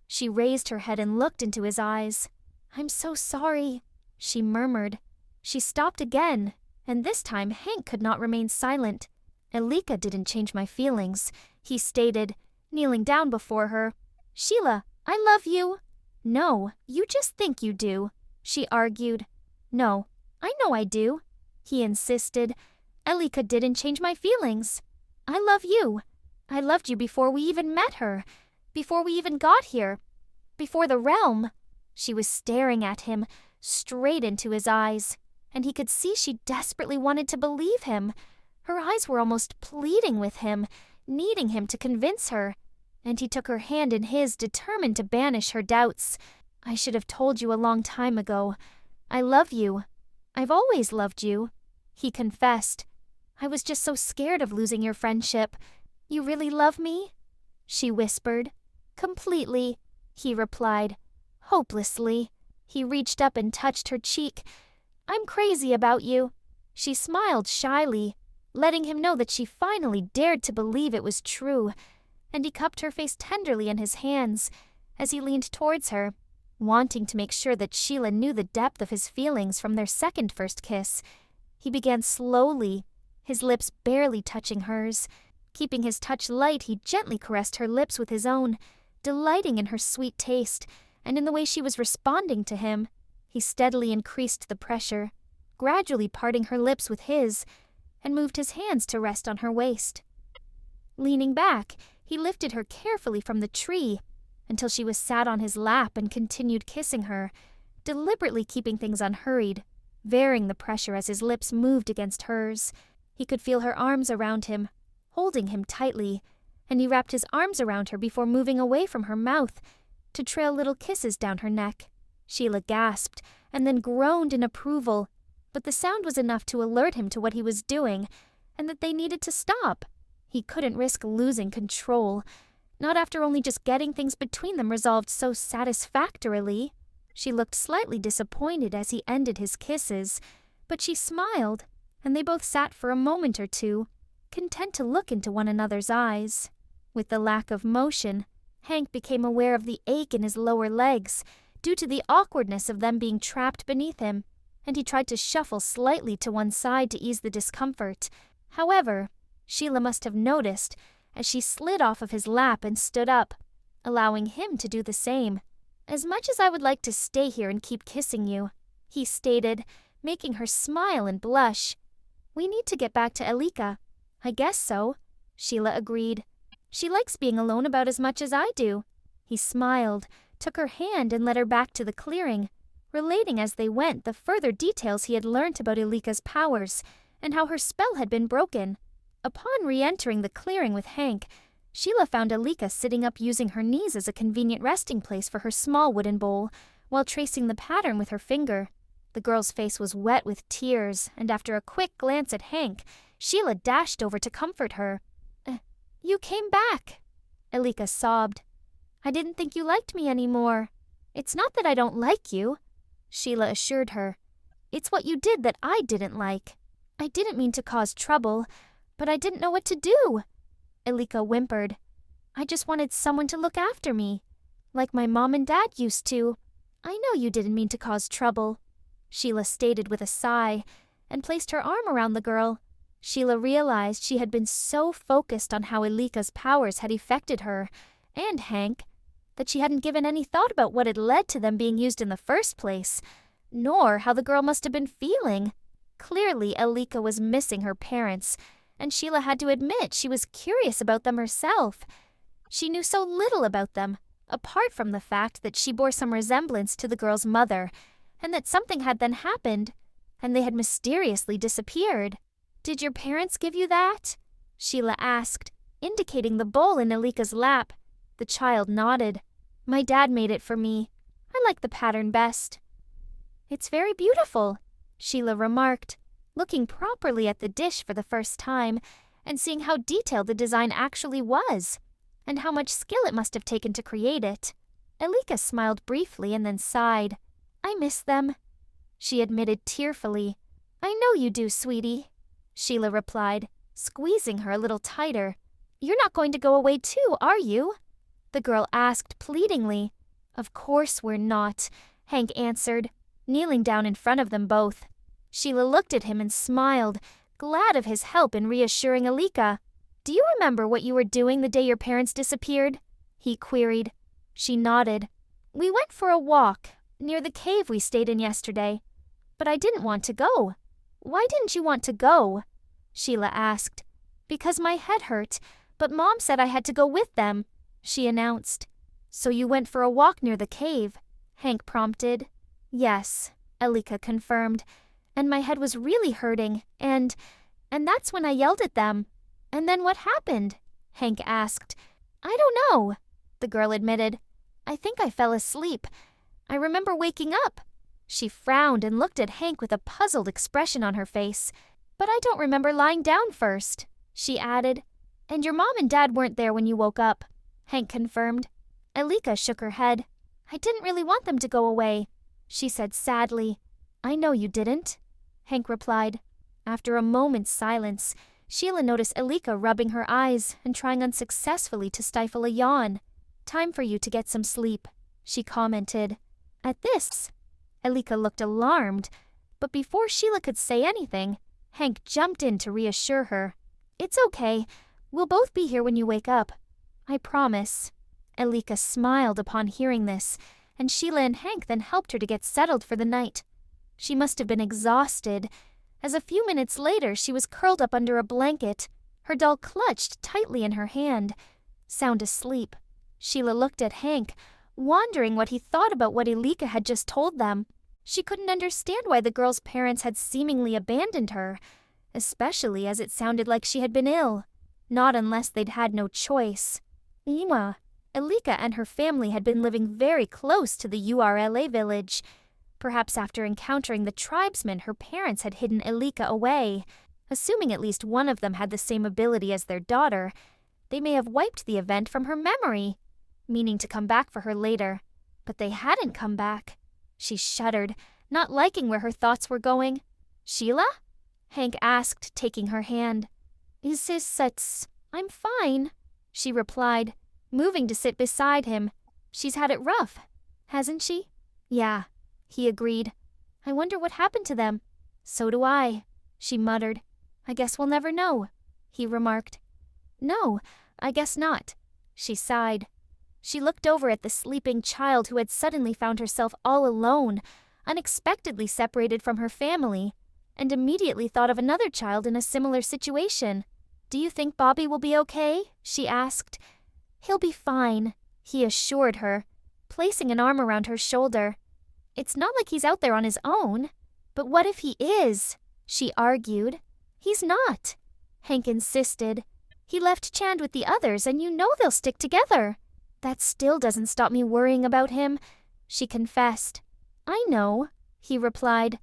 She raised her head and looked into his eyes. "I'm so sorry," she murmured. She stopped again, and this time Hank could not remain silent. "Elleeka didn't change my feelings," he stated, kneeling down before her. "Sheila, I love you." "No, you just think you do," she argued. "No, I know I do," he insisted. "Elleeka didn't change my feelings. I love you. I loved you before we even met her, before we even got here, before the realm." She was staring at him, straight into his eyes, and he could see she desperately wanted to believe him. Her eyes were almost pleading with him, needing him to convince her, and he took her hand in his, determined to banish her doubts. "I should have told you a long time ago. I love you. I've always loved you," he confessed. "I was just so scared of losing your friendship." "You really love me?" she whispered. "Completely," he replied, hopelessly. He reached up and touched her cheek. "I'm crazy about you." She smiled shyly, letting him know that she finally dared to believe it was true, and he cupped her face tenderly in his hands as he leaned towards her, wanting to make sure that Sheila knew the depth of his feelings from their second first kiss. He began slowly, his lips barely touching hers. Keeping his touch light, he gently caressed her lips with his own, delighting in her sweet taste and in the way she was responding to him. He steadily increased the pressure, gradually parting her lips with his, and moved his hands to rest on her waist. Leaning back, he lifted her carefully from the tree until she was sat on his lap and continued kissing her, deliberately keeping things unhurried, varying the pressure as his lips moved against hers. He could feel her arms around him, holding him tightly, and he wrapped his arms around her before moving away from her mouth to trail little kisses down her neck. Sheila gasped and then groaned in approval, but the sound was enough to alert him to what he was doing and that they needed to stop. He couldn't risk losing control, not after only just getting things between them resolved so satisfactorily. She looked slightly disappointed as he ended his kisses, but she smiled, and they both sat for a moment or two, content to look into one another's eyes. With the lack of motion, Hank became aware of the ache in his lower legs due to the awkwardness of them being trapped beneath him, and he tried to shuffle slightly to one side to ease the discomfort. However, Sheila must have noticed as she slid off of his lap and stood up, allowing him to do the same. "As much as I would like to stay here and keep kissing you," he stated, making her smile and blush, "we need to get back to Elleeka." "I guess so," Sheila agreed. "She likes being alone about as much as I do." He smiled, took her hand and led her back to the clearing, relating as they went the further details he had learnt about Elleeka's powers and how her spell had been broken. Upon re-entering the clearing with Hank, Sheila found Elleeka sitting up using her knees as a convenient resting place for her small wooden bowl, while tracing the pattern with her finger. The girl's face was wet with tears, and after a quick glance at Hank, Sheila dashed over to comfort her. You came back," Elleeka sobbed. "I didn't think you liked me anymore." "It's not that I don't like you," Sheila assured her. "It's what you did that I didn't like. I didn't mean to cause trouble, but I didn't know what to do," Elleeka whimpered. "I just wanted someone to look after me, like my mom and dad used to." "I know you didn't mean to cause trouble," Sheila stated with a sigh, and placed her arm around the girl. Sheila realized she had been so focused on how Elleeka's powers had affected her, and Hank, that she hadn't given any thought about what had led to them being used in the first place, nor how the girl must have been feeling. Clearly, Elleeka was missing her parents, and Sheila had to admit she was curious about them herself. She knew so little about them, apart from the fact that she bore some resemblance to the girl's mother, and that something had then happened, and they had mysteriously disappeared. "Did your parents give you that?" Sheila asked, indicating the bowl in Elleeka's lap. The child nodded. "My dad made it for me. I like the pattern best." "It's very beautiful," Sheila remarked, looking properly at the dish for the first time and seeing how detailed the design actually was, and how much skill it must have taken to create it. Elleeka smiled briefly and then sighed. "I miss them," she admitted tearfully. "I know you do, sweetie," Sheila replied, squeezing her a little tighter. "You're not going to go away too, are you?" the girl asked pleadingly. "Of course we're not," Hank answered, kneeling down in front of them both. Sheila looked at him and smiled, glad of his help in reassuring Elleeka. "Do you remember what you were doing the day your parents disappeared?" he queried. She nodded. "We went for a walk near the cave we stayed in yesterday, but I didn't want to go." "Why didn't you want to go?" Sheila asked. "Because my head hurt, but Mom said I had to go with them," she announced. "So you went for a walk near the cave?" Hank prompted. "Yes," Elleeka confirmed, "and my head was really hurting, and that's when I yelled at them." "And then what happened?" Hank asked. "I don't know," the girl admitted. "I think I fell asleep. I remember waking up." She frowned and looked at Hank with a puzzled expression on her face. "But I don't remember lying down first," she added. "And your mom and dad weren't there when you woke up," Hank confirmed. Elleeka shook her head. "I didn't really want them to go away," she said sadly. "I know you didn't," Hank replied. After a moment's silence, Sheila noticed Elleeka rubbing her eyes and trying unsuccessfully to stifle a yawn. "Time for you to get some sleep," she commented. At this, Elleeka looked alarmed, but before Sheila could say anything, Hank jumped in to reassure her. "It's okay. We'll both be here when you wake up. I promise." Elleeka smiled upon hearing this, and Sheila and Hank then helped her to get settled for the night. She must have been exhausted, as a few minutes later she was curled up under a blanket, her doll clutched tightly in her hand, sound asleep. Sheila looked at Hank, wondering what he thought about what Elleeka had just told them. She couldn't understand why the girl's parents had seemingly abandoned her, especially as it sounded like she had been ill. Not unless they'd had no choice. Elleeka and her family had been living very close to the Urla village. Perhaps after encountering the tribesmen, her parents had hidden Elleeka away. Assuming at least one of them had the same ability as their daughter, they may have wiped the event from her memory, meaning to come back for her later. But they hadn't come back. She shuddered, not liking where her thoughts were going. "Sheila?" Hank asked, taking her hand. I'm fine," she replied, moving to sit beside him. "She's had it rough, hasn't she?" "Yeah," he agreed. "I wonder what happened to them." "So do I," she muttered. "I guess we'll never know," he remarked. "No, I guess not," she sighed. She looked over at the sleeping child who had suddenly found herself all alone, unexpectedly separated from her family, and immediately thought of another child in a similar situation. "Do you think Bobby will be okay?" she asked. "He'll be fine," he assured her, placing an arm around her shoulder. "It's not like he's out there on his own." "But what if he is?" she argued. "He's not," Hank insisted. "He left Chand with the others, and you know they'll stick together." "That still doesn't stop me worrying about him," she confessed. "I know," he replied.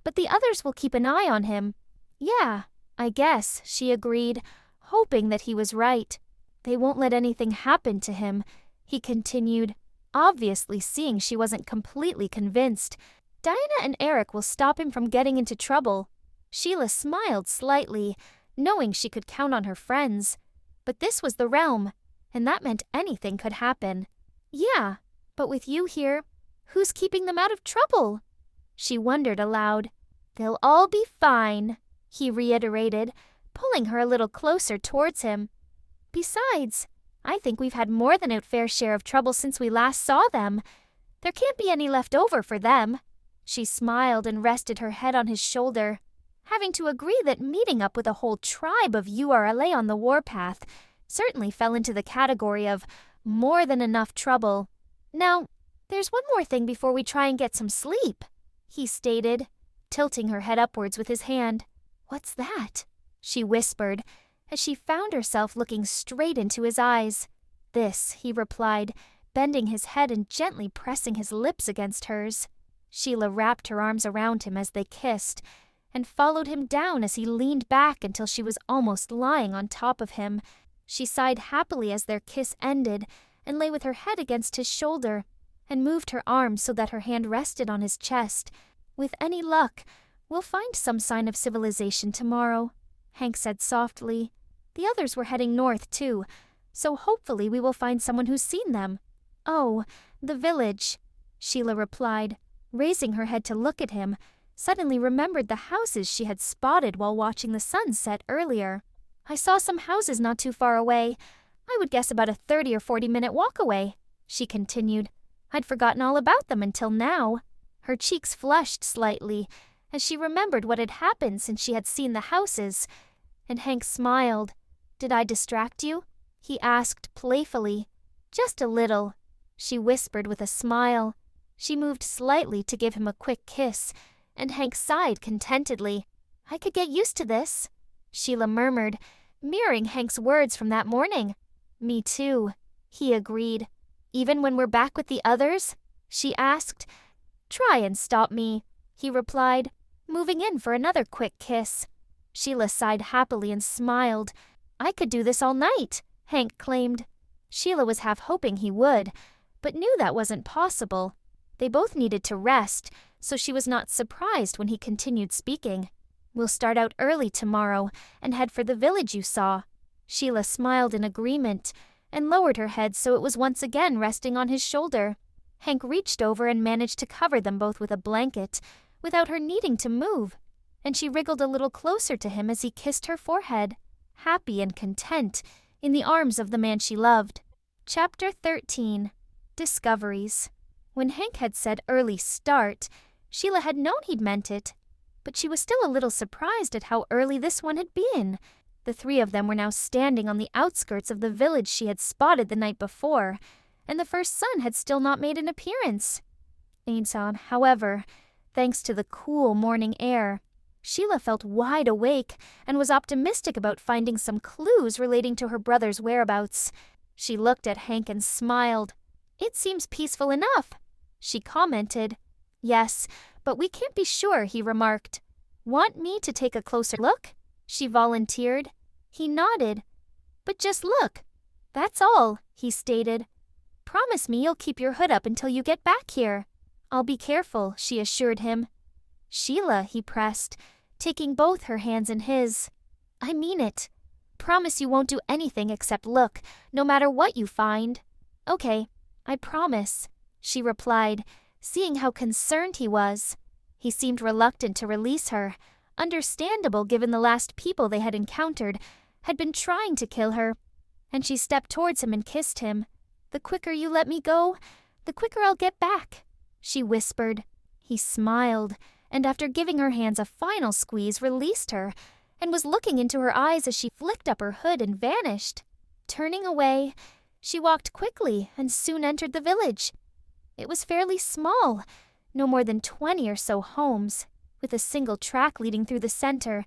"But the others will keep an eye on him." "Yeah, I guess," she agreed, hoping that he was right. "They won't let anything happen to him," he continued, obviously seeing she wasn't completely convinced. "Diana and Eric will stop him from getting into trouble." Sheila smiled slightly, knowing she could count on her friends. But this was the realm, and that meant anything could happen. "Yeah, but with you here, who's keeping them out of trouble?" she wondered aloud. "They'll all be fine," he reiterated, pulling her a little closer towards him. "Besides, I think we've had more than our fair share of trouble since we last saw them. There can't be any left over for them." She smiled and rested her head on his shoulder, having to agree that meeting up with a whole tribe of URLA on the warpath certainly fell into the category of more than enough trouble. "Now, there's one more thing before we try and get some sleep," he stated, tilting her head upwards with his hand. "What's that?" she whispered, as she found herself looking straight into his eyes. "This," he replied, bending his head and gently pressing his lips against hers. Sheila wrapped her arms around him as they kissed, and followed him down as he leaned back until she was almost lying on top of him. She sighed happily as their kiss ended, and lay with her head against his shoulder, and moved her arms so that her hand rested on his chest. "With any luck, we'll find some sign of civilization tomorrow," Hank said softly. "The others were heading north too, so hopefully we will find someone who's seen them." "Oh, the village," Sheila replied, raising her head to look at him, suddenly remembered the houses she had spotted while watching the sun set earlier. "I saw some houses not too far away. I would guess about a 30 or 40-minute walk away," she continued. "I'd forgotten all about them until now." Her cheeks flushed slightly as she remembered what had happened since she had seen the houses, and Hank smiled. "Did I distract you?" he asked playfully. "Just a little," she whispered with a smile. She moved slightly to give him a quick kiss, and Hank sighed contentedly. "I could get used to this," Sheila murmured, mirroring Hank's words from that morning. "Me too," he agreed. "Even when we're back with the others?" she asked. "Try and stop me," he replied, moving in for another quick kiss. Sheila sighed happily and smiled. "I could do this all night," Hank claimed. Sheila was half hoping he would, but knew that wasn't possible. They both needed to rest, so she was not surprised when he continued speaking. "We'll start out early tomorrow and head for the village you saw." Sheila smiled in agreement and lowered her head so it was once again resting on his shoulder. Hank reached over and managed to cover them both with a blanket without her needing to move, and she wriggled a little closer to him as he kissed her forehead, happy and content in the arms of the man she loved. Chapter 13. Discoveries. When Hank had said early start, Sheila had known he'd meant it, but she was still a little surprised at how early this one had been. The three of them were now standing on the outskirts of the village she had spotted the night before, and the first sun had still not made an appearance. However, thanks to the cool morning air. Sheila felt wide awake and was optimistic about finding some clues relating to her brother's whereabouts. She looked at Hank and smiled. "It seems peaceful enough," she commented. "Yes, but we can't be sure," he remarked. "Want me to take a closer look?" she volunteered. He nodded. "But just look. That's all," he stated. "Promise me you'll keep your hood up until you get back here." "I'll be careful," she assured him. "Sheila," he pressed, taking both her hands in his. "I mean it. Promise you won't do anything except look, no matter what you find." "Okay, I promise," she replied, seeing how concerned he was. He seemed reluctant to release her, understandable given the last people they had encountered had been trying to kill her, and she stepped towards him and kissed him. "The quicker you let me go, the quicker I'll get back," she whispered. He smiled, and after giving her hands a final squeeze, released her, and was looking into her eyes as she flicked up her hood and vanished. Turning away, she walked quickly and soon entered the village. It was fairly small, no more than 20 or so homes, with a single track leading through the center,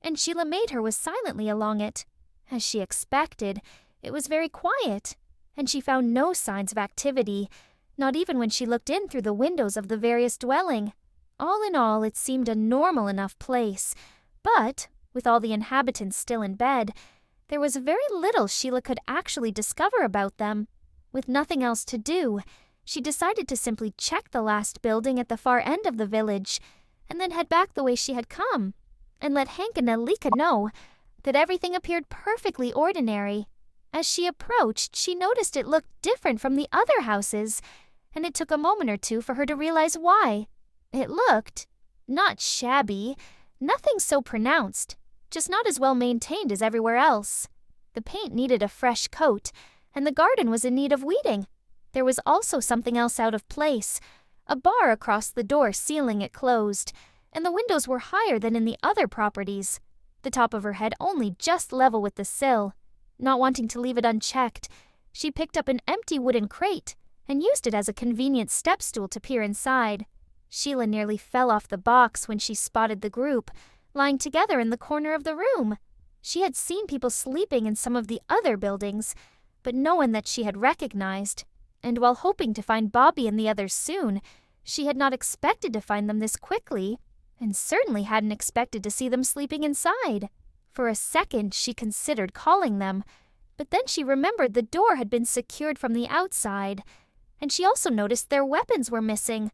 and Sheila made her way silently along it. As she expected, it was very quiet, and she found no signs of activity, not even when she looked in through the windows of the various dwelling. All in all, it seemed a normal enough place, but, with all the inhabitants still in bed, there was very little Sheila could actually discover about them. With nothing else to do, she decided to simply check the last building at the far end of the village, and then head back the way she had come, and let Hank and Elleeka know that everything appeared perfectly ordinary. As she approached, she noticed it looked different from the other houses, and it took a moment or two for her to realize why. It looked not shabby, nothing so pronounced, just not as well maintained as everywhere else. The paint needed a fresh coat, and the garden was in need of weeding. There was also something else out of place, a bar across the door sealing it closed, and the windows were higher than in the other properties, the top of her head only just level with the sill. Not wanting to leave it unchecked, she picked up an empty wooden crate and used it as a convenient step stool to peer inside. Sheila nearly fell off the box when she spotted the group, lying together in the corner of the room. She had seen people sleeping in some of the other buildings, but no one that she had recognized, and while hoping to find Bobby and the others soon, she had not expected to find them this quickly, and certainly hadn't expected to see them sleeping inside. For a second, she considered calling them, but then she remembered the door had been secured from the outside, and she also noticed their weapons were missing,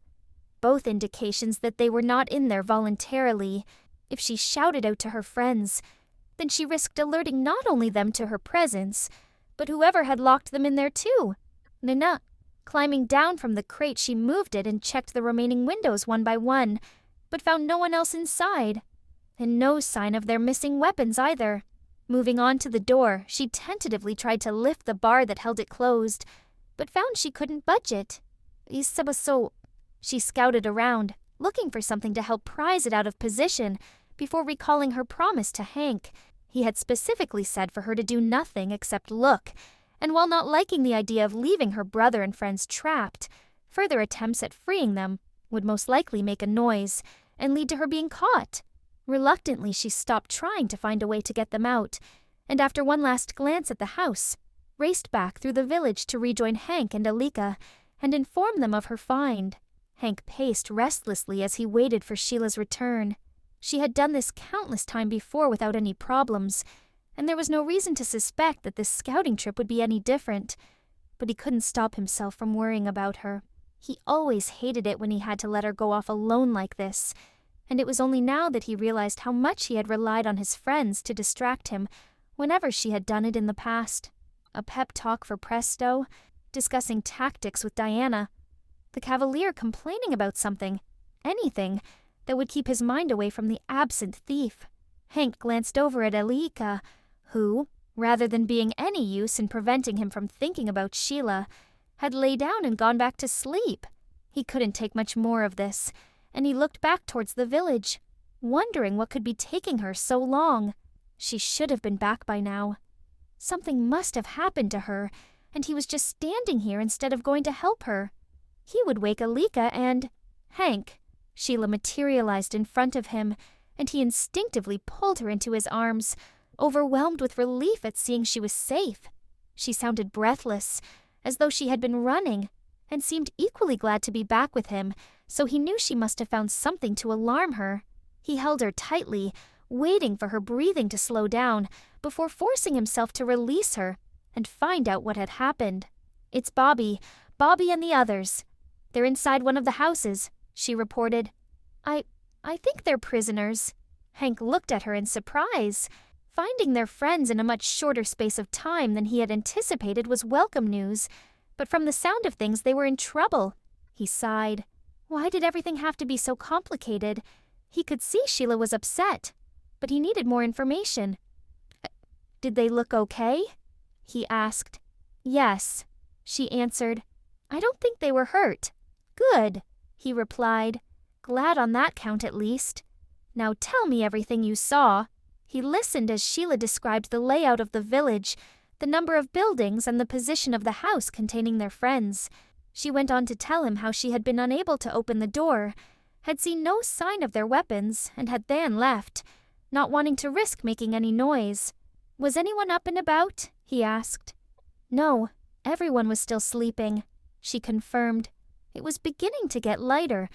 both indications that they were not in there voluntarily. If she shouted out to her friends, then she risked alerting not only them to her presence, but whoever had locked them in there too. Nina. Climbing down from the crate, she moved it and checked the remaining windows one by one, but found no one else inside, and no sign of their missing weapons either. Moving on to the door, she tentatively tried to lift the bar that held it closed, but found she couldn't budge it. Isabaso. She scouted around, looking for something to help prise it out of position, before recalling her promise to Hank. He had specifically said for her to do nothing except look, and while not liking the idea of leaving her brother and friends trapped, further attempts at freeing them would most likely make a noise and lead to her being caught. Reluctantly, she stopped trying to find a way to get them out, and after one last glance at the house, raced back through the village to rejoin Hank and Elleeka and inform them of her find. Hank paced restlessly as he waited for Sheila's return. She had done this countless times before without any problems, and there was no reason to suspect that this scouting trip would be any different, but he couldn't stop himself from worrying about her. He always hated it when he had to let her go off alone like this, and it was only now that he realized how much he had relied on his friends to distract him whenever she had done it in the past. A pep talk for Presto, discussing tactics with Diana, the Cavalier complaining about something, anything, that would keep his mind away from the absent thief. Hank glanced over at Elleeka, who, rather than being any use in preventing him from thinking about Sheila, had lay down and gone back to sleep. He couldn't take much more of this, and he looked back towards the village, wondering what could be taking her so long. She should have been back by now. Something must have happened to her, and he was just standing here instead of going to help her. He would wake Elleeka and Hank. Sheila materialized in front of him, and he instinctively pulled her into his arms, overwhelmed with relief at seeing she was safe. She sounded breathless, as though she had been running, and seemed equally glad to be back with him, so he knew she must have found something to alarm her. He held her tightly, waiting for her breathing to slow down, before forcing himself to release her and find out what had happened. "It's Bobby and the others. They're inside one of the houses," she reported. I think they're prisoners." Hank looked at her in surprise. Finding their friends in a much shorter space of time than he had anticipated was welcome news, but from the sound of things they were in trouble. He sighed. Why did everything have to be so complicated? He could see Sheila was upset, but he needed more information. "Did they look okay?" he asked. "Yes," she answered. "I don't think they were hurt." "Good," he replied. "Glad on that count at least. Now tell me everything you saw." He listened as Sheila described the layout of the village, the number of buildings, and the position of the house containing their friends. She went on to tell him how she had been unable to open the door, had seen no sign of their weapons, and had then left, not wanting to risk making any noise. "Was anyone up and about?" he asked. "No, everyone was still sleeping," she confirmed. It was beginning to get lighter,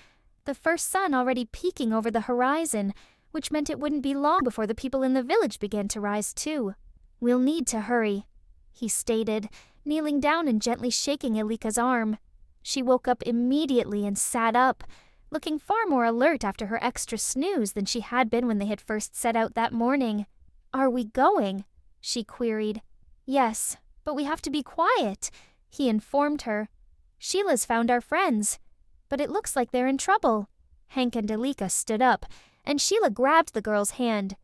the first sun already peeking over the horizon, which meant it wouldn't be long before the people in the village began to rise too. "We'll need to hurry," he stated, kneeling down and gently shaking Elleeka's arm. She woke up immediately and sat up, looking far more alert after her extra snooze than she had been when they had first set out that morning. "Are we going?" she queried. "Yes, but we have to be quiet," he informed her. "Sheila's found our friends, but it looks like they're in trouble." Hank and Elleeka stood up, and Sheila grabbed the girl's hand.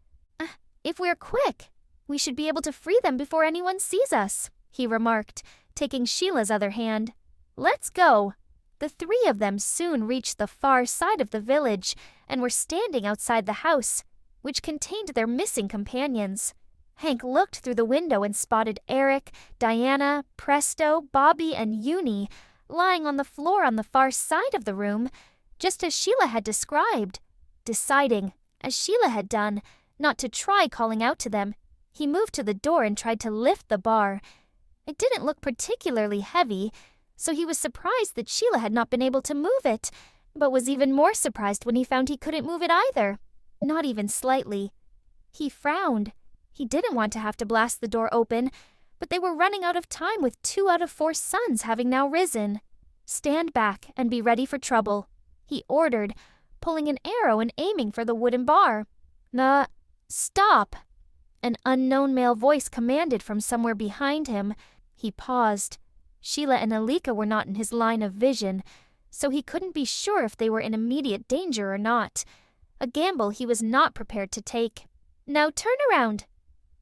If we're quick, we should be able to free them before anyone sees us," he remarked, taking Sheila's other hand. "Let's go." The three of them soon reached the far side of the village and were standing outside the house, which contained their missing companions. Hank looked through the window and spotted Eric, Diana, Presto, Bobby, and Uni lying on the floor on the far side of the room, just as Sheila had described. Deciding, as Sheila had done, not to try calling out to them, he moved to the door and tried to lift the bar. It didn't look particularly heavy, so he was surprised that Sheila had not been able to move it, but was even more surprised when he found he couldn't move it either, not even slightly. He frowned. He didn't want to have to blast the door open, but they were running out of time with 2 out of 4 suns having now risen. "Stand back and be ready for trouble," he ordered, pulling an arrow and aiming for the wooden bar. Stop!" An unknown male voice commanded from somewhere behind him. He paused. Sheila and Elleeka were not in his line of vision, so he couldn't be sure if they were in immediate danger or not. A gamble he was not prepared to take. "Now turn around,"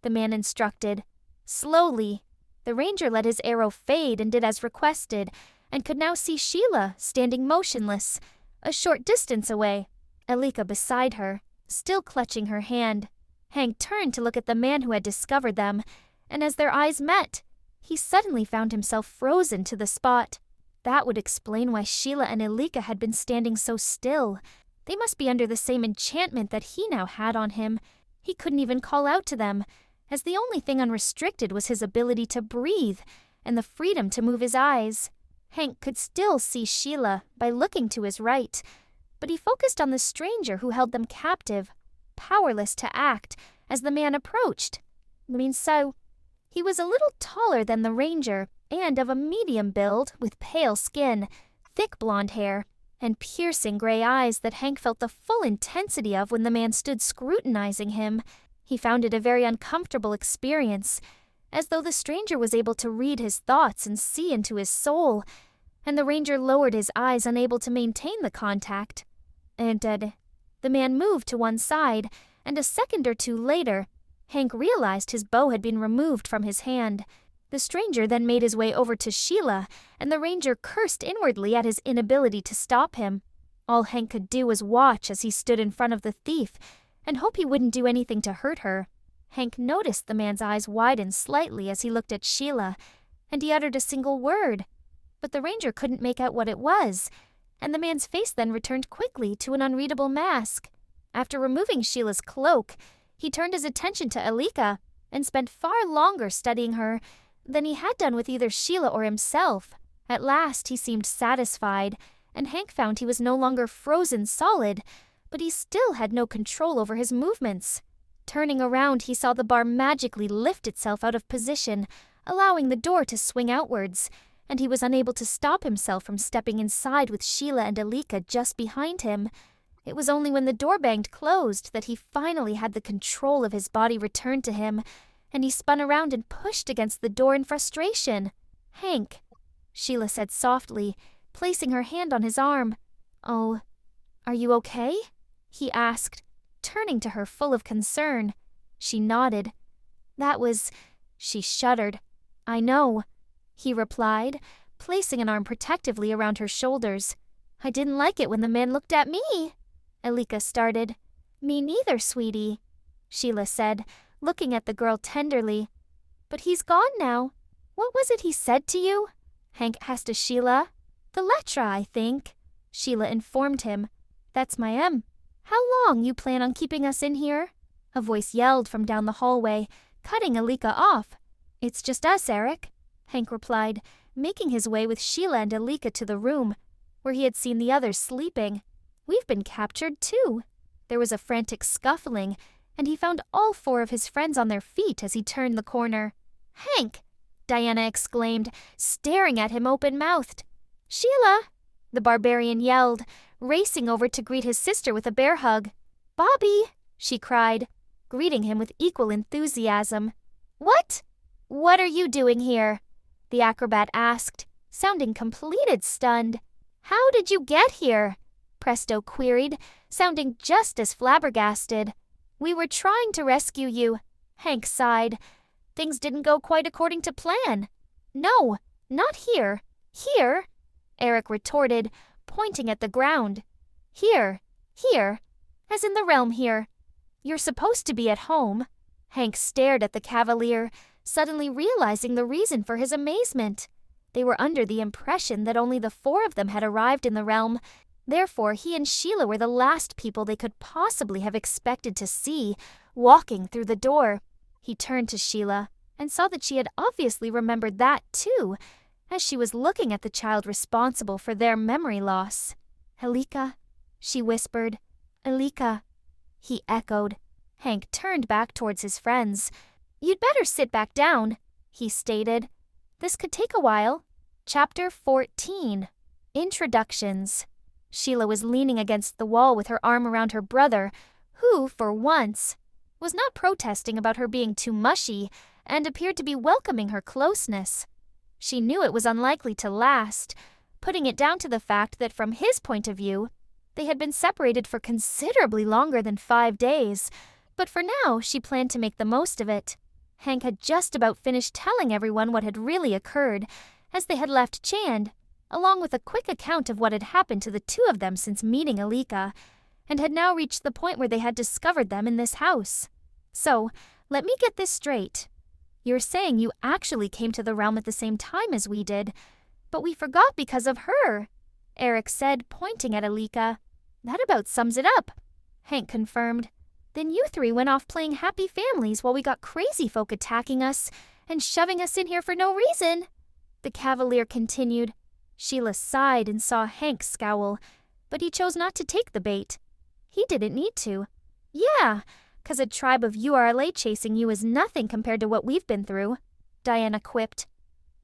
the man instructed. Slowly, the ranger let his arrow fade and did as requested, and could now see Sheila standing motionless, a short distance away, Elleeka beside her, still clutching her hand. Hank turned to look at the man who had discovered them, and as their eyes met, he suddenly found himself frozen to the spot. That would explain why Sheila and Elleeka had been standing so still. They must be under the same enchantment that he now had on him. He couldn't even call out to them, as the only thing unrestricted was his ability to breathe and the freedom to move his eyes. Hank could still see Sheila by looking to his right, but he focused on the stranger who held them captive, powerless to act, as the man approached. He was a little taller than the ranger, and of a medium build, with pale skin, thick blonde hair, and piercing gray eyes that Hank felt the full intensity of when the man stood scrutinizing him. He found it a very uncomfortable experience, as though the stranger was able to read his thoughts and see into his soul, and the ranger lowered his eyes, unable to maintain the contact. The man moved to one side, and a second or two later, Hank realized his bow had been removed from his hand. The stranger then made his way over to Sheila, and the ranger cursed inwardly at his inability to stop him. All Hank could do was watch as he stood in front of the thief, and hope he wouldn't do anything to hurt her. Hank noticed the man's eyes widen slightly as he looked at Sheila, and he uttered a single word, but the ranger couldn't make out what it was. and the man's face then returned quickly to an unreadable mask. After removing Sheila's cloak, he turned his attention to Elleeka and spent far longer studying her than he had done with either Sheila or himself. At last he seemed satisfied, and Hank found he was no longer frozen solid, but he still had no control over his movements. Turning around, he saw the bar magically lift itself out of position, allowing the door to swing outwards, and he was unable to stop himself from stepping inside with Sheila and Elleeka just behind him. It was only when the door banged closed that he finally had the control of his body returned to him, and he spun around and pushed against the door in frustration. "Hank," Sheila said softly, placing her hand on his arm. "Oh, are you okay?" he asked, turning to her full of concern. She nodded. She shuddered. "I know," he replied, placing an arm protectively around her shoulders. "I didn't like it when the man looked at me," Elleeka started. "Me neither, sweetie," Sheila said, looking at the girl tenderly. "But he's gone now. What was it he said to you?" Hank asked of Sheila. "The letra, I think," Sheila informed him. "That's my How long you plan on keeping us in here?" a voice yelled from down the hallway, cutting Elleeka off. "It's just us, Eric," Hank replied, making his way with Sheila and Elleeka to the room, where he had seen the others sleeping. "We've been captured too." There was a frantic scuffling, and he found all 4 of his friends on their feet as he turned the corner. "Hank!" Diana exclaimed, staring at him open-mouthed. "Sheila!" the barbarian yelled, racing over to greet his sister with a bear hug. "Bobby!" she cried, greeting him with equal enthusiasm. "What are you doing here?" the acrobat asked, sounding completed stunned. "How did you get here?" Presto queried, sounding just as flabbergasted. "We were trying to rescue you," Hank sighed. "Things didn't go quite according to plan." "No, not here. Here," Eric retorted, pointing at the ground. Here, as in the realm here. You're supposed to be at home." Hank stared at the cavalier, suddenly realizing the reason for his amazement. They were under the impression that only the 4 of them had arrived in the realm. Therefore, he and Sheila were the last people they could possibly have expected to see, walking through the door. He turned to Sheila and saw that she had obviously remembered that too, as she was looking at the child responsible for their memory loss. "Elleeka," she whispered. "Elleeka," he echoed. Hank turned back towards his friends. "You'd better sit back down," he stated. "This could take a while." Chapter 14. Introductions. Sheila was leaning against the wall with her arm around her brother, who, for once, was not protesting about her being too mushy and appeared to be welcoming her closeness. She knew it was unlikely to last, putting it down to the fact that from his point of view, they had been separated for considerably longer than 5 days, but for now she planned to make the most of it. Hank had just about finished telling everyone what had really occurred, as they had left Chand, along with a quick account of what had happened to the 2 of them since meeting Elleeka, and had now reached the point where they had discovered them in this house. "So, let me get this straight. You're saying you actually came to the realm at the same time as we did, but we forgot because of her," Eric said, pointing at Elleeka. "That about sums it up," Hank confirmed. "Then you 3 went off playing happy families while we got crazy folk attacking us and shoving us in here for no reason," the cavalier continued. Sheila sighed and saw Hank scowl, but he chose not to take the bait. He didn't need to. "Yeah, 'cause a tribe of URLA chasing you is nothing compared to what we've been through," Diana quipped.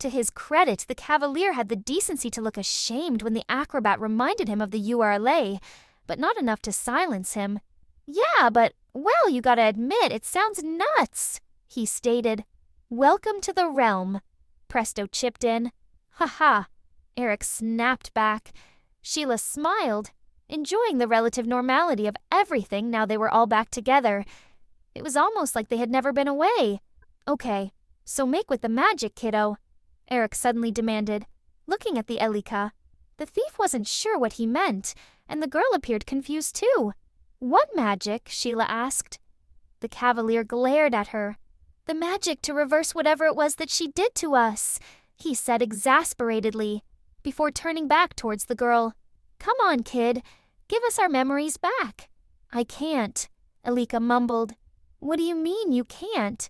To his credit, the cavalier had the decency to look ashamed when the acrobat reminded him of the URLA, but not enough to silence him. "Yeah, but, well, you gotta admit, it sounds nuts," he stated. "Welcome to the realm," Presto chipped in. "Ha-ha," Eric snapped back. Sheila smiled, enjoying the relative normality of everything now they were all back together. It was almost like they had never been away. "Okay, so make with the magic, kiddo," Eric suddenly demanded, looking at the Elleeka. The thief wasn't sure what he meant, and the girl appeared confused too. "What magic?" Sheila asked. The cavalier glared at her. "The magic to reverse whatever it was that she did to us," he said exasperatedly, before turning back towards the girl. Come on, kid. Give us our memories back. I can't, Elleeka mumbled. What do you mean you can't?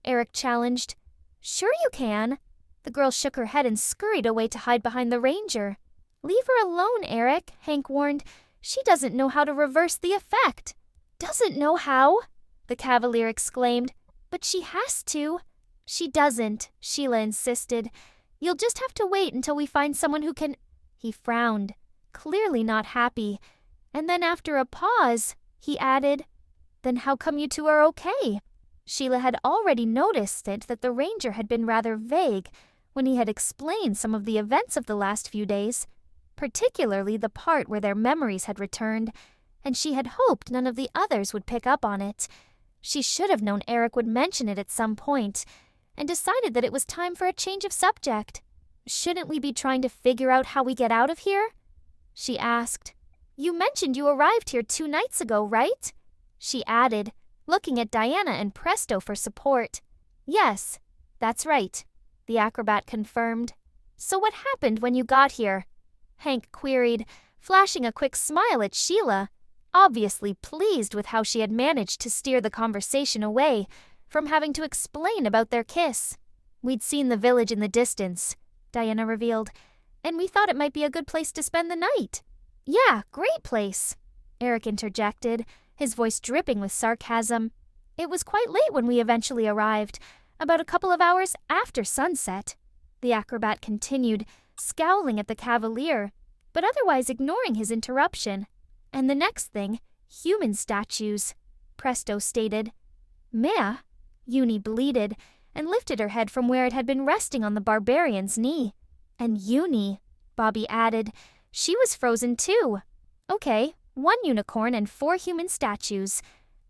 Eric challenged. Sure you can. The girl shook her head and scurried away to hide behind the ranger. Leave her alone, Eric, Hank warned. She doesn't know how to reverse the effect. Doesn't know how? The Cavalier exclaimed. But she has to. She doesn't, Sheila insisted. You'll just have to wait until we find someone who can... He frowned, clearly not happy. And then after a pause, he added, Then how come you two are okay? Sheila had already noticed that the ranger had been rather vague when he had explained some of the events of the last few days, particularly the part where their memories had returned, and she had hoped none of the others would pick up on it. She should have known Eric would mention it at some point, and decided that it was time for a change of subject. Shouldn't we be trying to figure out how we get out of here? She asked. You mentioned you arrived here 2 nights ago, right? She added, looking at Diana and Presto for support. Yes, that's right, the acrobat confirmed. So what happened when you got here? Hank queried, flashing a quick smile at Sheila, obviously pleased with how she had managed to steer the conversation away from having to explain about their kiss. We'd seen the village in the distance, Diana revealed, and we thought it might be a good place to spend the night. Yeah, great place, Eric interjected, his voice dripping with sarcasm. It was quite late when we eventually arrived, about a couple of hours after sunset. The acrobat continued, scowling at the Cavalier, but otherwise ignoring his interruption. And the next thing, human statues, Presto stated. Mea, Uni bleated, and lifted her head from where it had been resting on the barbarian's knee. And Uni, Bobby added, she was frozen too. Okay, 1 unicorn and 4 human statues.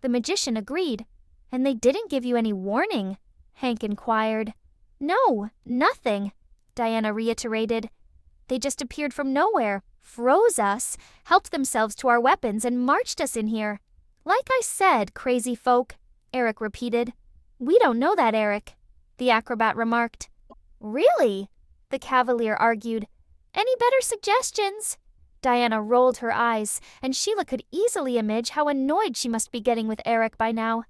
The magician agreed. And they didn't give you any warning? Hank inquired. No, nothing, Diana reiterated. They just appeared from nowhere, froze us, helped themselves to our weapons, and marched us in here. Like I said, crazy folk, Eric repeated. We don't know that, Eric, the acrobat remarked. Really? The Cavalier argued. Any better suggestions? Diana rolled her eyes, and Sheila could easily imagine how annoyed she must be getting with Eric by now.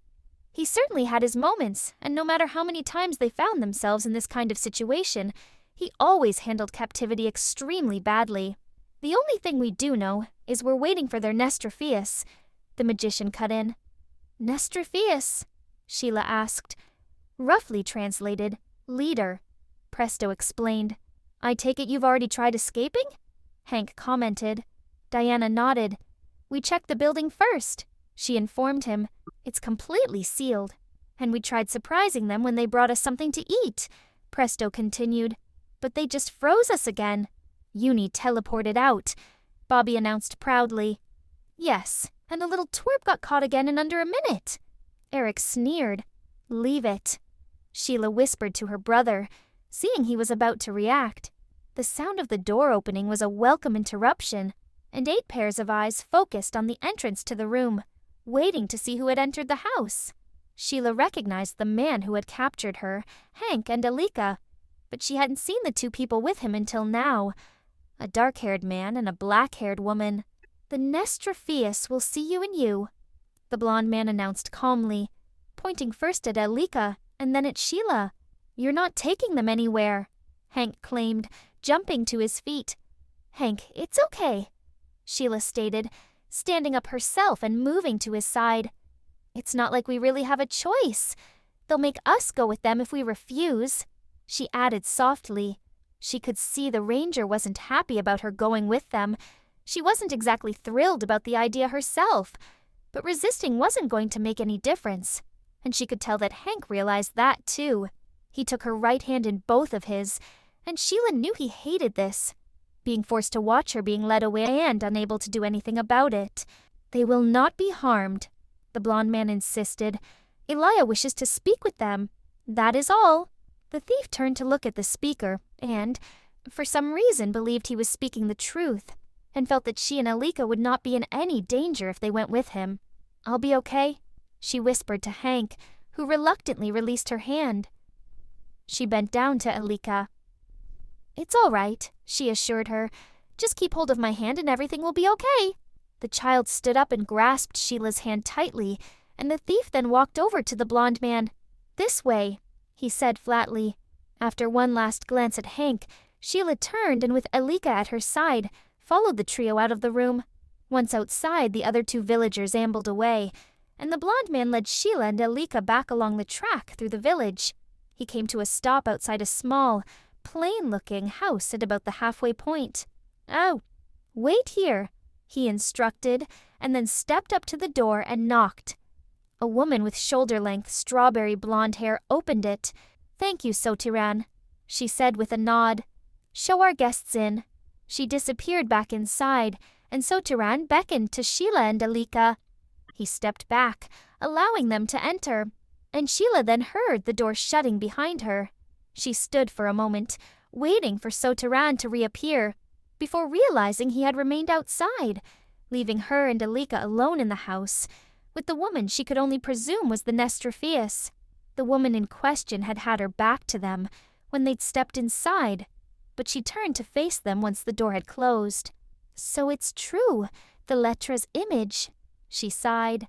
He certainly had his moments, and no matter how many times they found themselves in this kind of situation, he always handled captivity extremely badly. The only thing we do know is we're waiting for their Nestrophius, the magician cut in. Nestrophius? Sheila asked. Roughly translated, leader, Presto explained. I take it you've already tried escaping? Hank commented. Diana nodded. We checked the building first, she informed him. It's completely sealed. And we tried surprising them when they brought us something to eat, Presto continued. But they just froze us again. Uni teleported out, Bobby announced proudly. Yes, and the little twerp got caught again in under a minute. Eric sneered. Leave it, Sheila whispered to her brother, seeing he was about to react. The sound of the door opening was a welcome interruption, and 8 pairs of eyes focused on the entrance to the room, waiting to see who had entered the house. Sheila recognized the man who had captured her, Hank and Elleeka, but she hadn't seen the 2 people with him until now, a dark-haired man and a black-haired woman. The Nestrophius will see you and you, the blonde man announced calmly, pointing first at Elleeka and then at Sheila. You're not taking them anywhere, Hank claimed, jumping to his feet. Hank, it's okay, Sheila stated, standing up herself and moving to his side. It's not like we really have a choice. They'll make us go with them if we refuse, she added softly. She could see the ranger wasn't happy about her going with them. She wasn't exactly thrilled about the idea herself, but resisting wasn't going to make any difference, and she could tell that Hank realized that too. He took her right hand in both of his, and Sheila knew he hated this, being forced to watch her being led away and unable to do anything about it. They will not be harmed, the blonde man insisted. Elijah wishes to speak with them. That is all. The thief turned to look at the speaker and, for some reason, believed he was speaking the truth, and felt that she and Elleeka would not be in any danger if they went with him. I'll be okay, she whispered to Hank, who reluctantly released her hand. She bent down to Elleeka. It's all right, she assured her. Just keep hold of my hand and everything will be okay." The child stood up and grasped Sheila's hand tightly, and the thief then walked over to the blonde man. "This way," he said flatly. After one last glance at Hank, Sheila turned and with Elleeka at her side, followed the trio out of the room. Once outside, the other two villagers ambled away, and the blonde man led Sheila and Elleeka back along the track through the village. He came to a stop outside a small, plain-looking house at about the halfway point. "Oh, wait here," he instructed, and then stepped up to the door and knocked. A woman with shoulder-length strawberry blonde hair opened it. "Thank you, Sotiran," she said with a nod. "Show our guests in." She disappeared back inside, and Sotiran beckoned to Sheila and Elleeka. He stepped back, allowing them to enter, and Sheila then heard the door shutting behind her. She stood for a moment, waiting for Sotiran to reappear, before realizing he had remained outside, leaving her and Elleeka alone in the house, with the woman she could only presume was the Nestropheus. The woman in question had had her back to them when they'd stepped inside, but she turned to face them once the door had closed. "So it's true, the Letra's image," she sighed.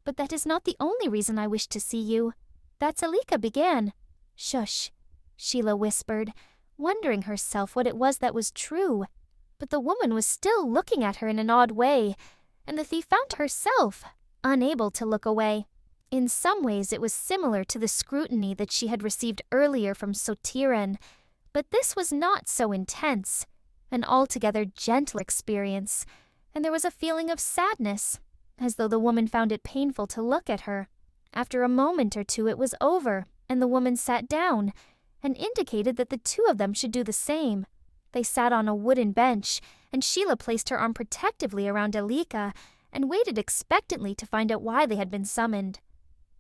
"But that is not the only reason I wish to see you." "That's," Elleeka began. "Shush," Sheila whispered, wondering herself what it was that was true. But the woman was still looking at her in an odd way, and the thief found herself unable to look away. In some ways it was similar to the scrutiny that she had received earlier from Sotiran, but this was not so intense, an altogether gentle experience, and there was a feeling of sadness, as though the woman found it painful to look at her. After a moment or two it was over, and the woman sat down, and indicated that the two of them should do the same. They sat on a wooden bench, and Sheila placed her arm protectively around Elleeka, and waited expectantly to find out why they had been summoned.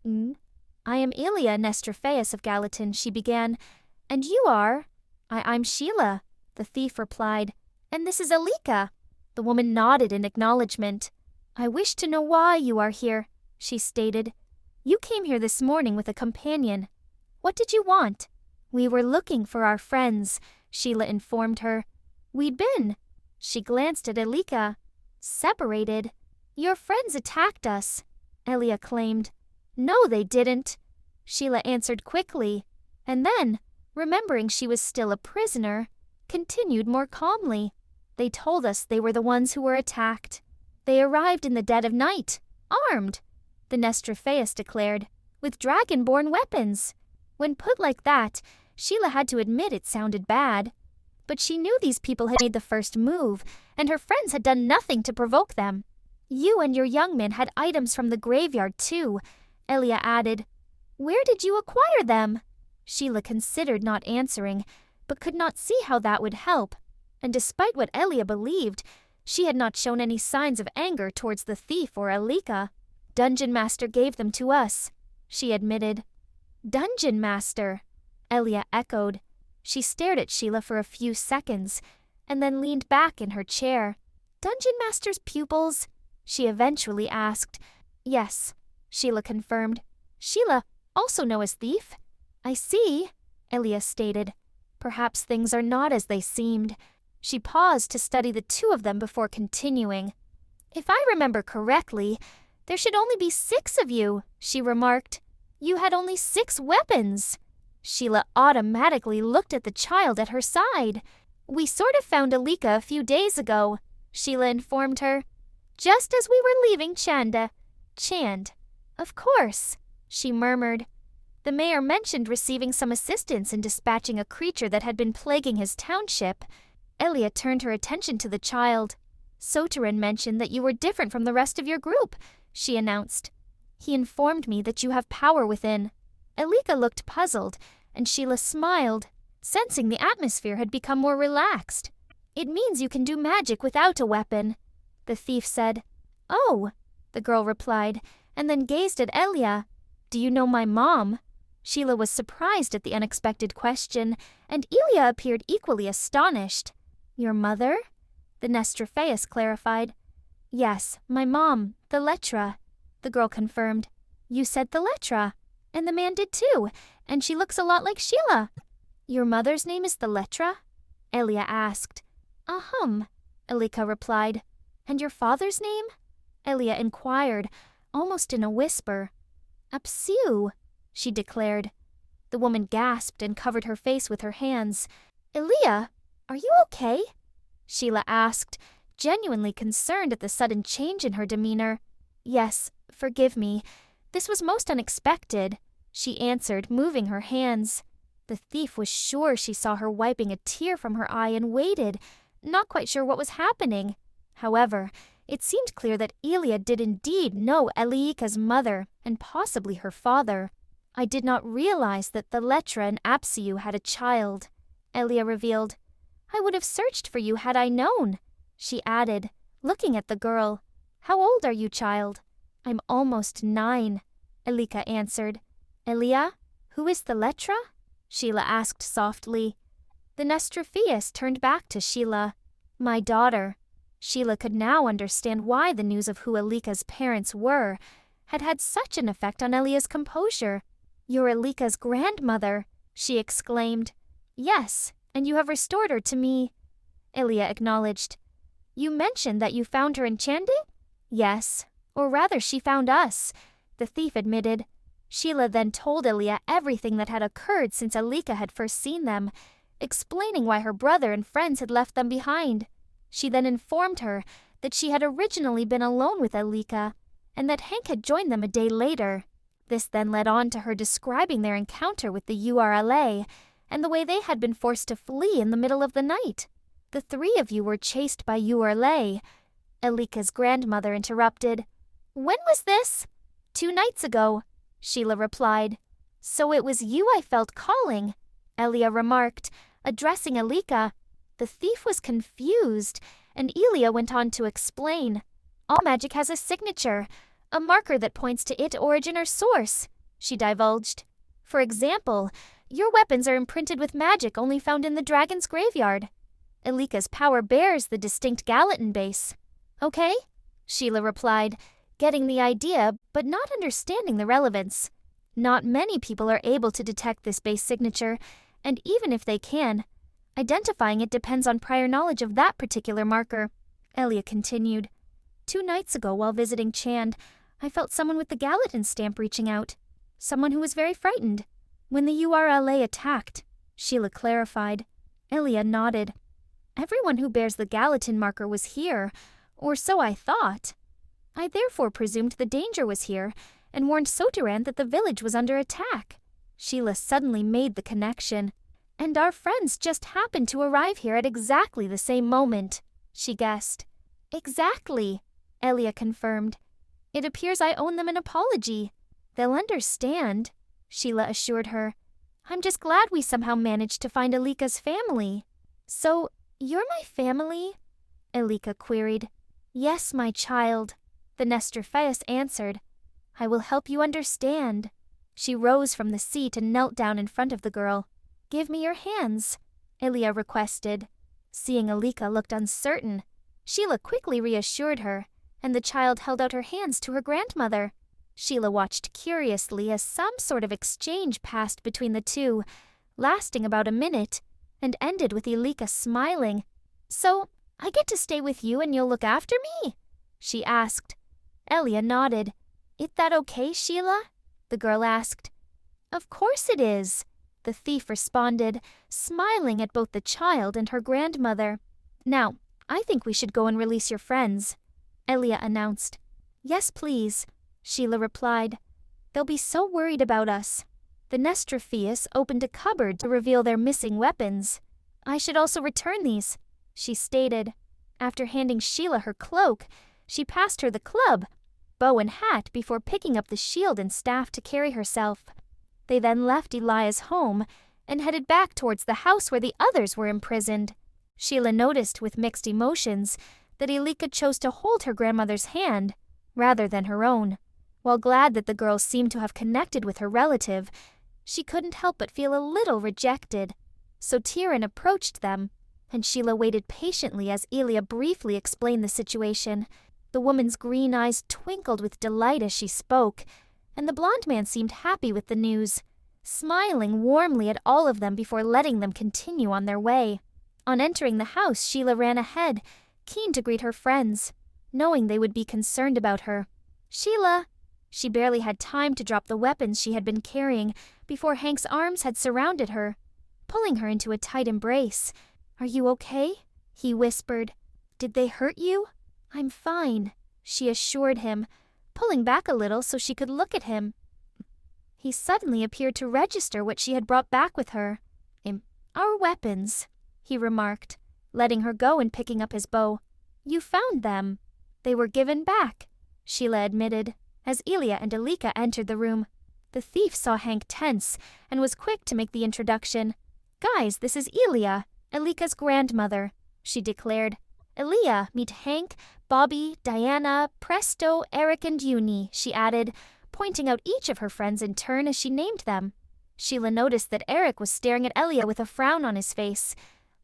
"I am Ilia Nestropheus of Gallatin," she began. "And you are?" I'm Sheila," the thief replied. "And this is Elleeka." The woman nodded in acknowledgement. "I wish to know why you are here," she stated. "You came here this morning with a companion. What did you want?" "We were looking for our friends," Sheila informed her. "We'd been." She glanced at Elleeka. "Separated." "Your friends attacked us," Elleeka claimed. "No, they didn't," Sheila answered quickly, and then, remembering she was still a prisoner, continued more calmly. "They told us they were the ones who were attacked. They arrived in the dead of night, armed," the Nestropheus declared, "with dragon-born weapons." When put like that, Sheila had to admit it sounded bad. But she knew these people had made the first move, and her friends had done nothing to provoke them. "You and your young men had items from the graveyard too," Elleeka added. "Where did you acquire them?" Sheila considered not answering, but could not see how that would help. And despite what Elleeka believed, she had not shown any signs of anger towards the thief or Elleeka. "Dungeon Master gave them to us," she admitted. "Dungeon Master," Elleeka echoed. She stared at Sheila for a few seconds, and then leaned back in her chair. "Dungeon Master's pupils?" she eventually asked. "Yes," Sheila confirmed. "Sheila, also known as Thief?" "I see," Elleeka stated. "Perhaps things are not as they seemed." She paused to study the two of them before continuing. "If I remember correctly, there should only be 6 of you," she remarked. "You had only 6 weapons." Sheila automatically looked at the child at her side. "We sort of found Elleeka a few days ago," Sheila informed her. "Just as we were leaving Chand. Of course," she murmured. "The mayor mentioned receiving some assistance in dispatching a creature that had been plaguing his township." Elleeka turned her attention to the child. "Sotiran mentioned that you were different from the rest of your group," she announced. "He informed me that you have power within." Elleeka looked puzzled, and Sheila smiled, sensing the atmosphere had become more relaxed. "It means you can do magic without a weapon," the thief said. "Oh," the girl replied, and then gazed at Elleeka. "Do you know my mom?" Sheila was surprised at the unexpected question, and Elleeka appeared equally astonished. "Your mother?" the Nestropheus clarified. "Yes, my mom, the Letra," the girl confirmed. "You said the Letra, and the man did too, and she looks a lot like Sheila." "Your mother's name is the Letra?" Elleeka asked. Elleeka replied. And your father's name? Elleeka inquired, almost in a whisper. Apsu, she declared. The woman gasped and covered her face with her hands. Elleeka, are you okay? Sheila asked, genuinely concerned at the sudden change in her demeanor. Yes, forgive me. This was most unexpected, she answered, moving her hands. The thief was sure she saw her wiping a tear from her eye and waited, not quite sure what was happening. However, it seemed clear that Elleeka did indeed know Elleeka's mother and possibly her father. I did not realize that the Letra and Apsu had a child, Elleeka revealed. I would have searched for you had I known, she added, looking at the girl. How old are you, child? I'm almost 9, Elleeka answered. Elleeka, who is the Letra? Sheila asked softly. The Nestrophius turned back to Sheila. My daughter. Sheila could now understand why the news of who Elleeka's parents were had had such an effect on Elleeka's composure. You're Elleeka's grandmother, she exclaimed. Yes, and you have restored her to me, Elleeka acknowledged. You mentioned that you found her enchanted? Yes, or rather she found us, the thief admitted. Sheila then told Elleeka everything that had occurred since Elleeka had first seen them, explaining why her brother and friends had left them behind. She then informed her that she had originally been alone with Elleeka, and that Hank had joined them a day later. This then led on to her describing their encounter with the URLA, and the way they had been forced to flee in the middle of the night. The 3 of you were chased by URLA, Elleeka's grandmother interrupted. When was this? 2 nights ago, Sheila replied. So it was you I felt calling, Elleeka remarked, addressing Elleeka. The thief was confused, and Elleeka went on to explain. All magic has a signature, a marker that points to its origin or source, she divulged. For example, your weapons are imprinted with magic only found in the dragon's graveyard. Elleeka's power bears the distinct Gallatin base. Okay, Sheila replied, getting the idea but not understanding the relevance. Not many people are able to detect this base signature, and even if they can, identifying it depends on prior knowledge of that particular marker, Elleeka continued. 2 nights ago while visiting Chand, I felt someone with the Gallatin stamp reaching out. Someone who was very frightened. When the URLA attacked, Sheila clarified. Elleeka nodded. Everyone who bears the Gallatin marker was here, or so I thought. I therefore presumed the danger was here, and warned Soteran that the village was under attack. Sheila suddenly made the connection. And our friends just happened to arrive here at exactly the same moment, she guessed. Exactly, Elleeka confirmed. It appears I owe them an apology. They'll understand, Sheila assured her. I'm just glad we somehow managed to find Elleeka's family. So, you're my family? Elleeka queried. Yes, my child, the Nestrophius answered. I will help you understand. She rose from the seat and knelt down in front of the girl. Give me your hands, Elleeka requested. Seeing Elleeka looked uncertain, Sheila quickly reassured her, and the child held out her hands to her grandmother. Sheila watched curiously as some sort of exchange passed between the two, lasting about a minute, and ended with Elleeka smiling. So, I get to stay with you and you'll look after me? She asked. Elleeka nodded. Is that okay, Sheila? The girl asked. Of course it is, the thief responded, smiling at both the child and her grandmother. Now, I think we should go and release your friends, Elleeka announced. Yes, please, Sheila replied. They'll be so worried about us. The Nestrophius opened a cupboard to reveal their missing weapons. I should also return these, she stated. After handing Sheila her cloak, she passed her the club, bow and hat before picking up the shield and staff to carry herself. They then left Elia's home and headed back towards the house where the others were imprisoned. Sheila noticed with mixed emotions that Elleeka chose to hold her grandmother's hand rather than her own. While glad that the girl seemed to have connected with her relative, she couldn't help but feel a little rejected. So Tyrion approached them, and Sheila waited patiently as Elleeka briefly explained the situation. The woman's green eyes twinkled with delight as she spoke, and the blonde man seemed happy with the news, smiling warmly at all of them before letting them continue on their way. On entering the house, Sheila ran ahead, keen to greet her friends, knowing they would be concerned about her. Sheila! She barely had time to drop the weapons she had been carrying before Hank's arms had surrounded her, pulling her into a tight embrace. "Are you okay?" he whispered. "Did they hurt you?" "I'm fine," she assured him, pulling back a little so she could look at him. He suddenly appeared to register what she had brought back with her. "Our weapons," he remarked, letting her go and picking up his bow. "You found them." "They were given back," Sheila admitted, as Elleeka and Elleeka entered the room. The thief saw Hank tense and was quick to make the introduction. "Guys, this is Elleeka, Elleeka's grandmother," she declared. "Elleeka, meet Hank, Bobby, Diana, Presto, Eric, and Uni," she added, pointing out each of her friends in turn as she named them. Sheila noticed that Eric was staring at Elleeka with a frown on his face.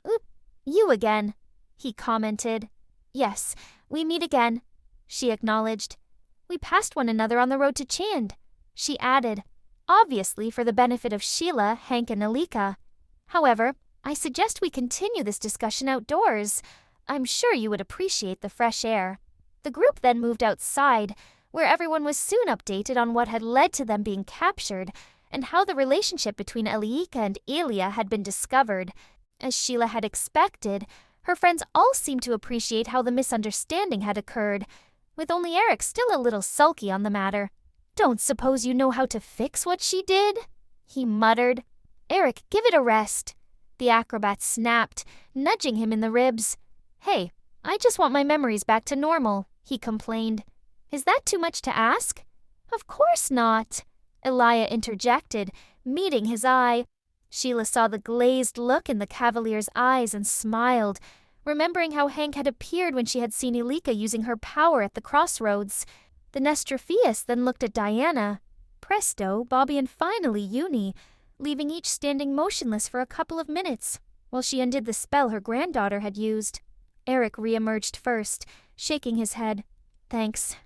"Oop, you again," he commented. "Yes, we meet again," she acknowledged. "We passed one another on the road to Chand," she added, obviously for the benefit of Sheila, Hank, and Elleeka. "However, I suggest we continue this discussion outdoors. I'm sure you would appreciate the fresh air." The group then moved outside, where everyone was soon updated on what had led to them being captured and how the relationship between Elleeka and Elleeka had been discovered. As Sheila had expected, her friends all seemed to appreciate how the misunderstanding had occurred, with only Eric still a little sulky on the matter. "Don't suppose you know how to fix what she did?" he muttered. "Eric, give it a rest," the acrobat snapped, nudging him in the ribs. "Hey, I just want my memories back to normal," he complained. "Is that too much to ask?" "Of course not," Elleeka interjected, meeting his eye. Sheila saw the glazed look in the cavalier's eyes and smiled, remembering how Hank had appeared when she had seen Elleeka using her power at the crossroads. The Nestropheus then looked at Diana, Presto, Bobby, and finally Uni, leaving each standing motionless for a couple of minutes while she undid the spell her granddaughter had used. Eric re-emerged first, shaking his head. "Thanks,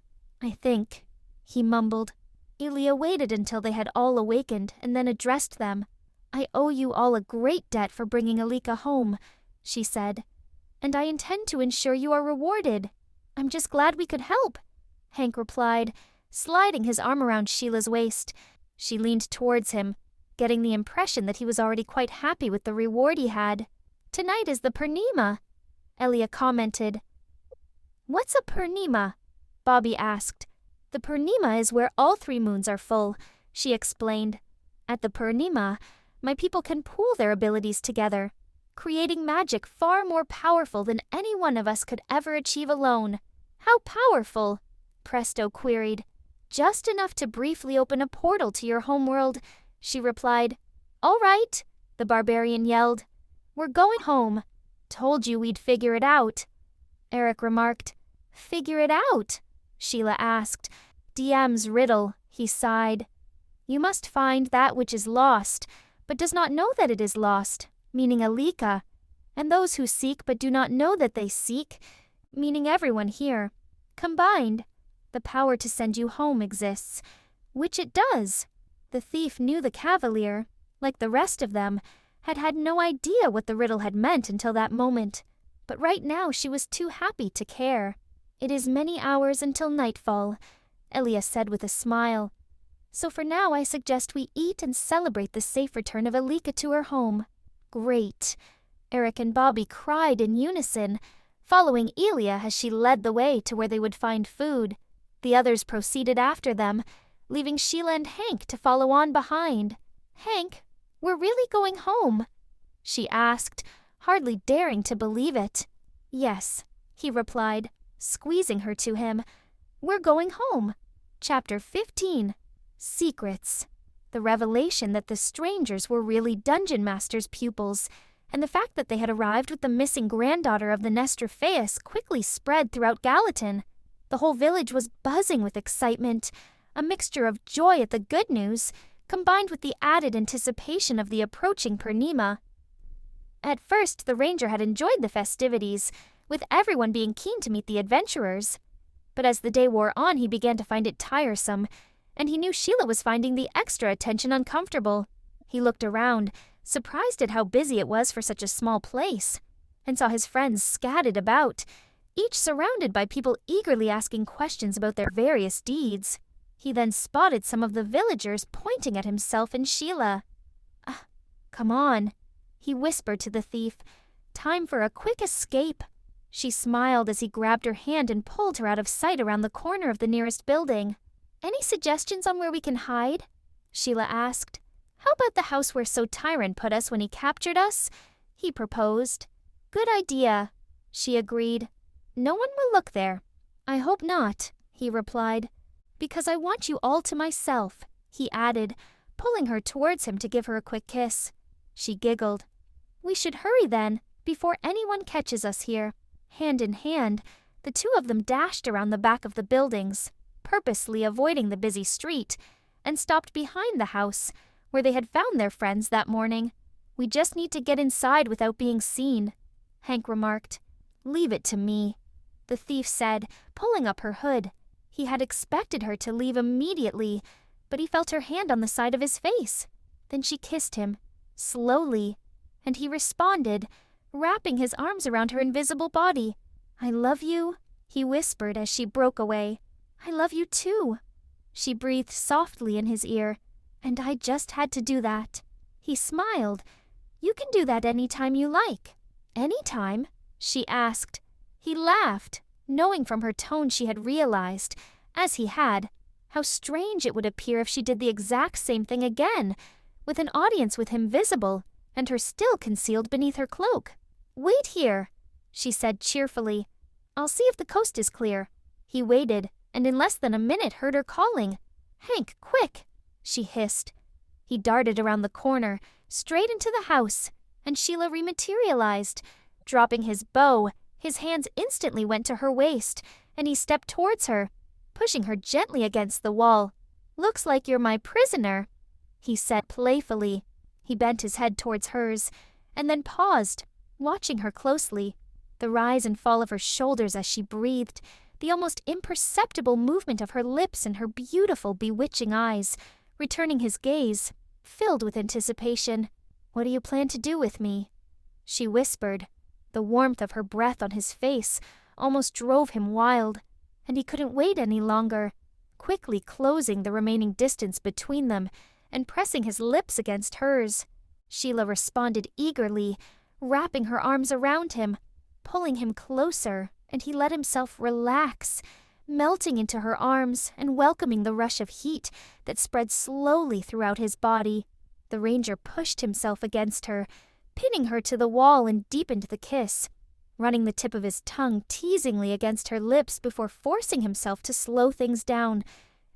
I think," he mumbled. Elleeka waited until they had all awakened and then addressed them. "I owe you all a great debt for bringing Elleeka home," she said, "and I intend to ensure you are rewarded. I'm just glad we could help," Hank replied, sliding his arm around Sheila's waist. She leaned towards him, getting the impression that he was already quite happy with the reward he had. "Tonight is the Purnima," Elleeka commented. "What's a Purnima?" Bobby asked. "The Purnima is where all 3 moons are full," she explained. "At the Purnima, my people can pool their abilities together, creating magic far more powerful than any one of us could ever achieve alone." "How powerful?" Presto queried. "Just enough to briefly open a portal to your homeworld," she replied. "All right," the barbarian yelled. "We're going home." "Told you we'd figure it out," Eric remarked. "Figure it out?" Sheila asked. "DM's riddle," he sighed. "You must find that which is lost, but does not know that it is lost, meaning Elleeka, and those who seek but do not know that they seek, meaning everyone here. Combined, the power to send you home exists, which it does." The thief knew the cavalier, like the rest of them, had had no idea what the riddle had meant until that moment, but right now she was too happy to care. "It is many hours until nightfall," Elleeka said with a smile. "So for now I suggest we eat and celebrate the safe return of Elleeka to her home." "Great," Eric and Bobby cried in unison, following Elleeka as she led the way to where they would find food. The others proceeded after them, leaving Sheila and Hank to follow on behind. "Hank, we're really going home?" she asked, hardly daring to believe it. "Yes," he replied, squeezing her to him. "We're going home." Chapter 15. Secrets. The revelation that the strangers were really Dungeon Master's pupils, and the fact that they had arrived with the missing granddaughter of the Nestropheus quickly spread throughout Gallatin. The whole village was buzzing with excitement, a mixture of joy at the good news, combined with the added anticipation of the approaching Purnima. At first, the ranger had enjoyed the festivities, with everyone being keen to meet the adventurers. But as the day wore on, he began to find it tiresome, and he knew Sheila was finding the extra attention uncomfortable. He looked around, surprised at how busy it was for such a small place, and saw his friends scattered about, each surrounded by people eagerly asking questions about their various deeds. He then spotted some of the villagers pointing at himself and Sheila. Come on," he whispered to the thief. "Time for a quick escape." She smiled as he grabbed her hand and pulled her out of sight around the corner of the nearest building. "Any suggestions on where we can hide?" Sheila asked. "How about the house where So Tyrant put us when he captured us?" he proposed. "Good idea," she agreed. "No one will look there." "I hope not," he replied. "Because I want you all to myself," he added, pulling her towards him to give her a quick kiss. She giggled. "We should hurry then, before anyone catches us here." Hand in hand, the two of them dashed around the back of the buildings, purposely avoiding the busy street, and stopped behind the house, where they had found their friends that morning. "We just need to get inside without being seen," Hank remarked. "Leave it to me," the thief said, pulling up her hood. He had expected her to leave immediately, but he felt her hand on the side of his face. Then she kissed him, slowly, and he responded, wrapping his arms around her invisible body. "I love you," he whispered as she broke away. "I love you too," she breathed softly in his ear. "And I just had to do that." He smiled. "You can do that any time you like." "Any time?" she asked. He laughed, knowing from her tone she had realized, as he had, how strange it would appear if she did the exact same thing again, with an audience with him visible, and her still concealed beneath her cloak. "Wait here," she said cheerfully. "I'll see if the coast is clear." He waited, and in less than a minute heard her calling. "Hank, quick!" she hissed. He darted around the corner, straight into the house, and Sheila rematerialized. Dropping his bow, his hands instantly went to her waist, and he stepped towards her, pushing her gently against the wall. "Looks like you're my prisoner," he said playfully. He bent his head towards hers, and then paused, watching her closely. The rise and fall of her shoulders as she breathed, the almost imperceptible movement of her lips and her beautiful, bewitching eyes, returning his gaze, filled with anticipation. "What do you plan to do with me?" she whispered. The warmth of her breath on his face almost drove him wild, and he couldn't wait any longer. Quickly closing the remaining distance between them and pressing his lips against hers, Sheila responded eagerly, wrapping her arms around him, pulling him closer, and he let himself relax, melting into her arms and welcoming the rush of heat that spread slowly throughout his body. The ranger pushed himself against her, pinning her to the wall, and deepened the kiss, running the tip of his tongue teasingly against her lips before forcing himself to slow things down,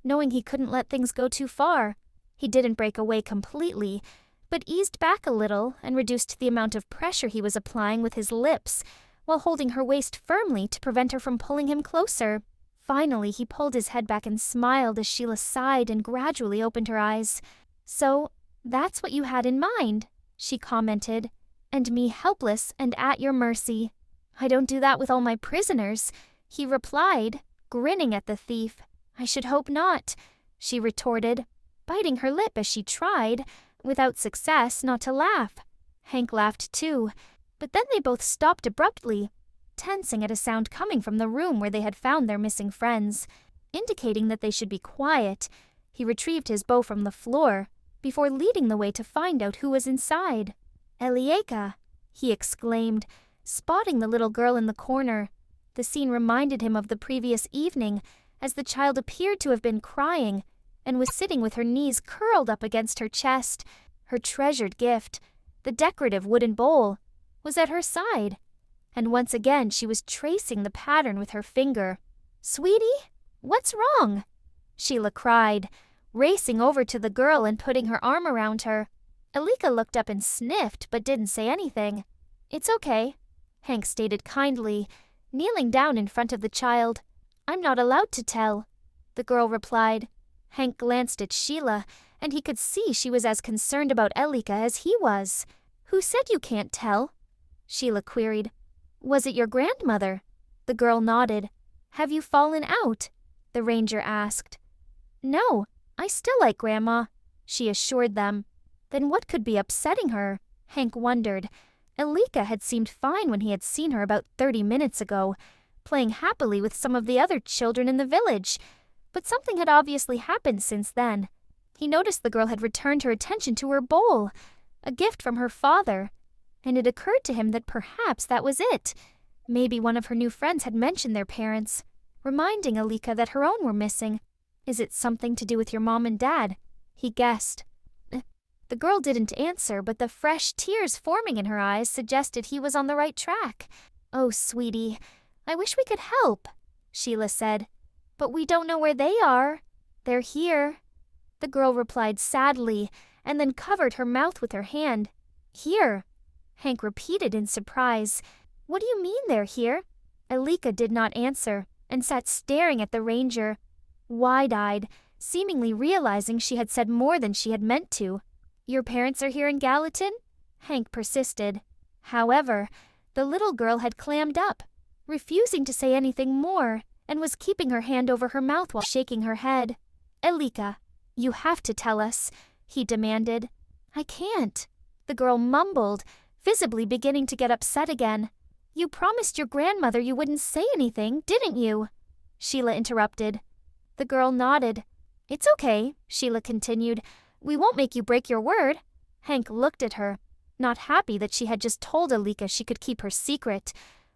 knowing he couldn't let things go too far. He didn't break away completely, but eased back a little and reduced the amount of pressure he was applying with his lips, while holding her waist firmly to prevent her from pulling him closer. Finally, he pulled his head back and smiled as Sheila sighed and gradually opened her eyes. "So, that's what you had in mind," she commented, "and me helpless and at your mercy." "I don't do that with all my prisoners," he replied, grinning at the thief. "I should hope not," she retorted, biting her lip as she tried, without success, not to laugh. Hank laughed too, but then they both stopped abruptly, tensing at a sound coming from the room where they had found their missing friends. Indicating that they should be quiet, he retrieved his bow from the floor, before leading the way to find out who was inside. "Elleeka," he exclaimed, spotting the little girl in the corner. The scene reminded him of the previous evening, as the child appeared to have been crying, and was sitting with her knees curled up against her chest. Her treasured gift, the decorative wooden bowl, was at her side, and once again she was tracing the pattern with her finger. "Sweetie, what's wrong?" Sheila cried, racing over to the girl and putting her arm around her. Elleeka looked up and sniffed, but didn't say anything. "It's okay," Hank stated kindly, kneeling down in front of the child. "I'm not allowed to tell," the girl replied. Hank glanced at Sheila, and he could see she was as concerned about Elleeka as he was. "Who said you can't tell?" Sheila queried. "Was it your grandmother?" The girl nodded. "Have you fallen out?" the ranger asked. "No, I still like Grandma," she assured them. Then what could be upsetting her? Hank wondered. Elleeka had seemed fine when he had seen her about 30 minutes ago, playing happily with some of the other children in the village. But something had obviously happened since then. He noticed the girl had returned her attention to her bowl, a gift from her father, and it occurred to him that perhaps that was it. Maybe one of her new friends had mentioned their parents, reminding Elleeka that her own were missing. Is it something to do with your mom and dad? He guessed. The girl didn't answer, but the fresh tears forming in her eyes suggested he was on the right track. Oh, sweetie, I wish we could help, Sheila said. But we don't know where they are. They're here. The girl replied sadly, and then covered her mouth with her hand. Here, Hank repeated in surprise. What do you mean they're here? Elleeka did not answer, and sat staring at the ranger, wide-eyed, seemingly realizing she had said more than she had meant to. Your parents are here in Gallatin? Hank persisted. However, the little girl had clammed up, refusing to say anything more, and was keeping her hand over her mouth while shaking her head. Elleeka, you have to tell us, he demanded. I can't, the girl mumbled, visibly beginning to get upset again. You promised your grandmother you wouldn't say anything, didn't you? Sheila interrupted. The girl nodded. It's okay, Sheila continued. We won't make you break your word. Hank looked at her, not happy that she had just told Elleeka she could keep her secret,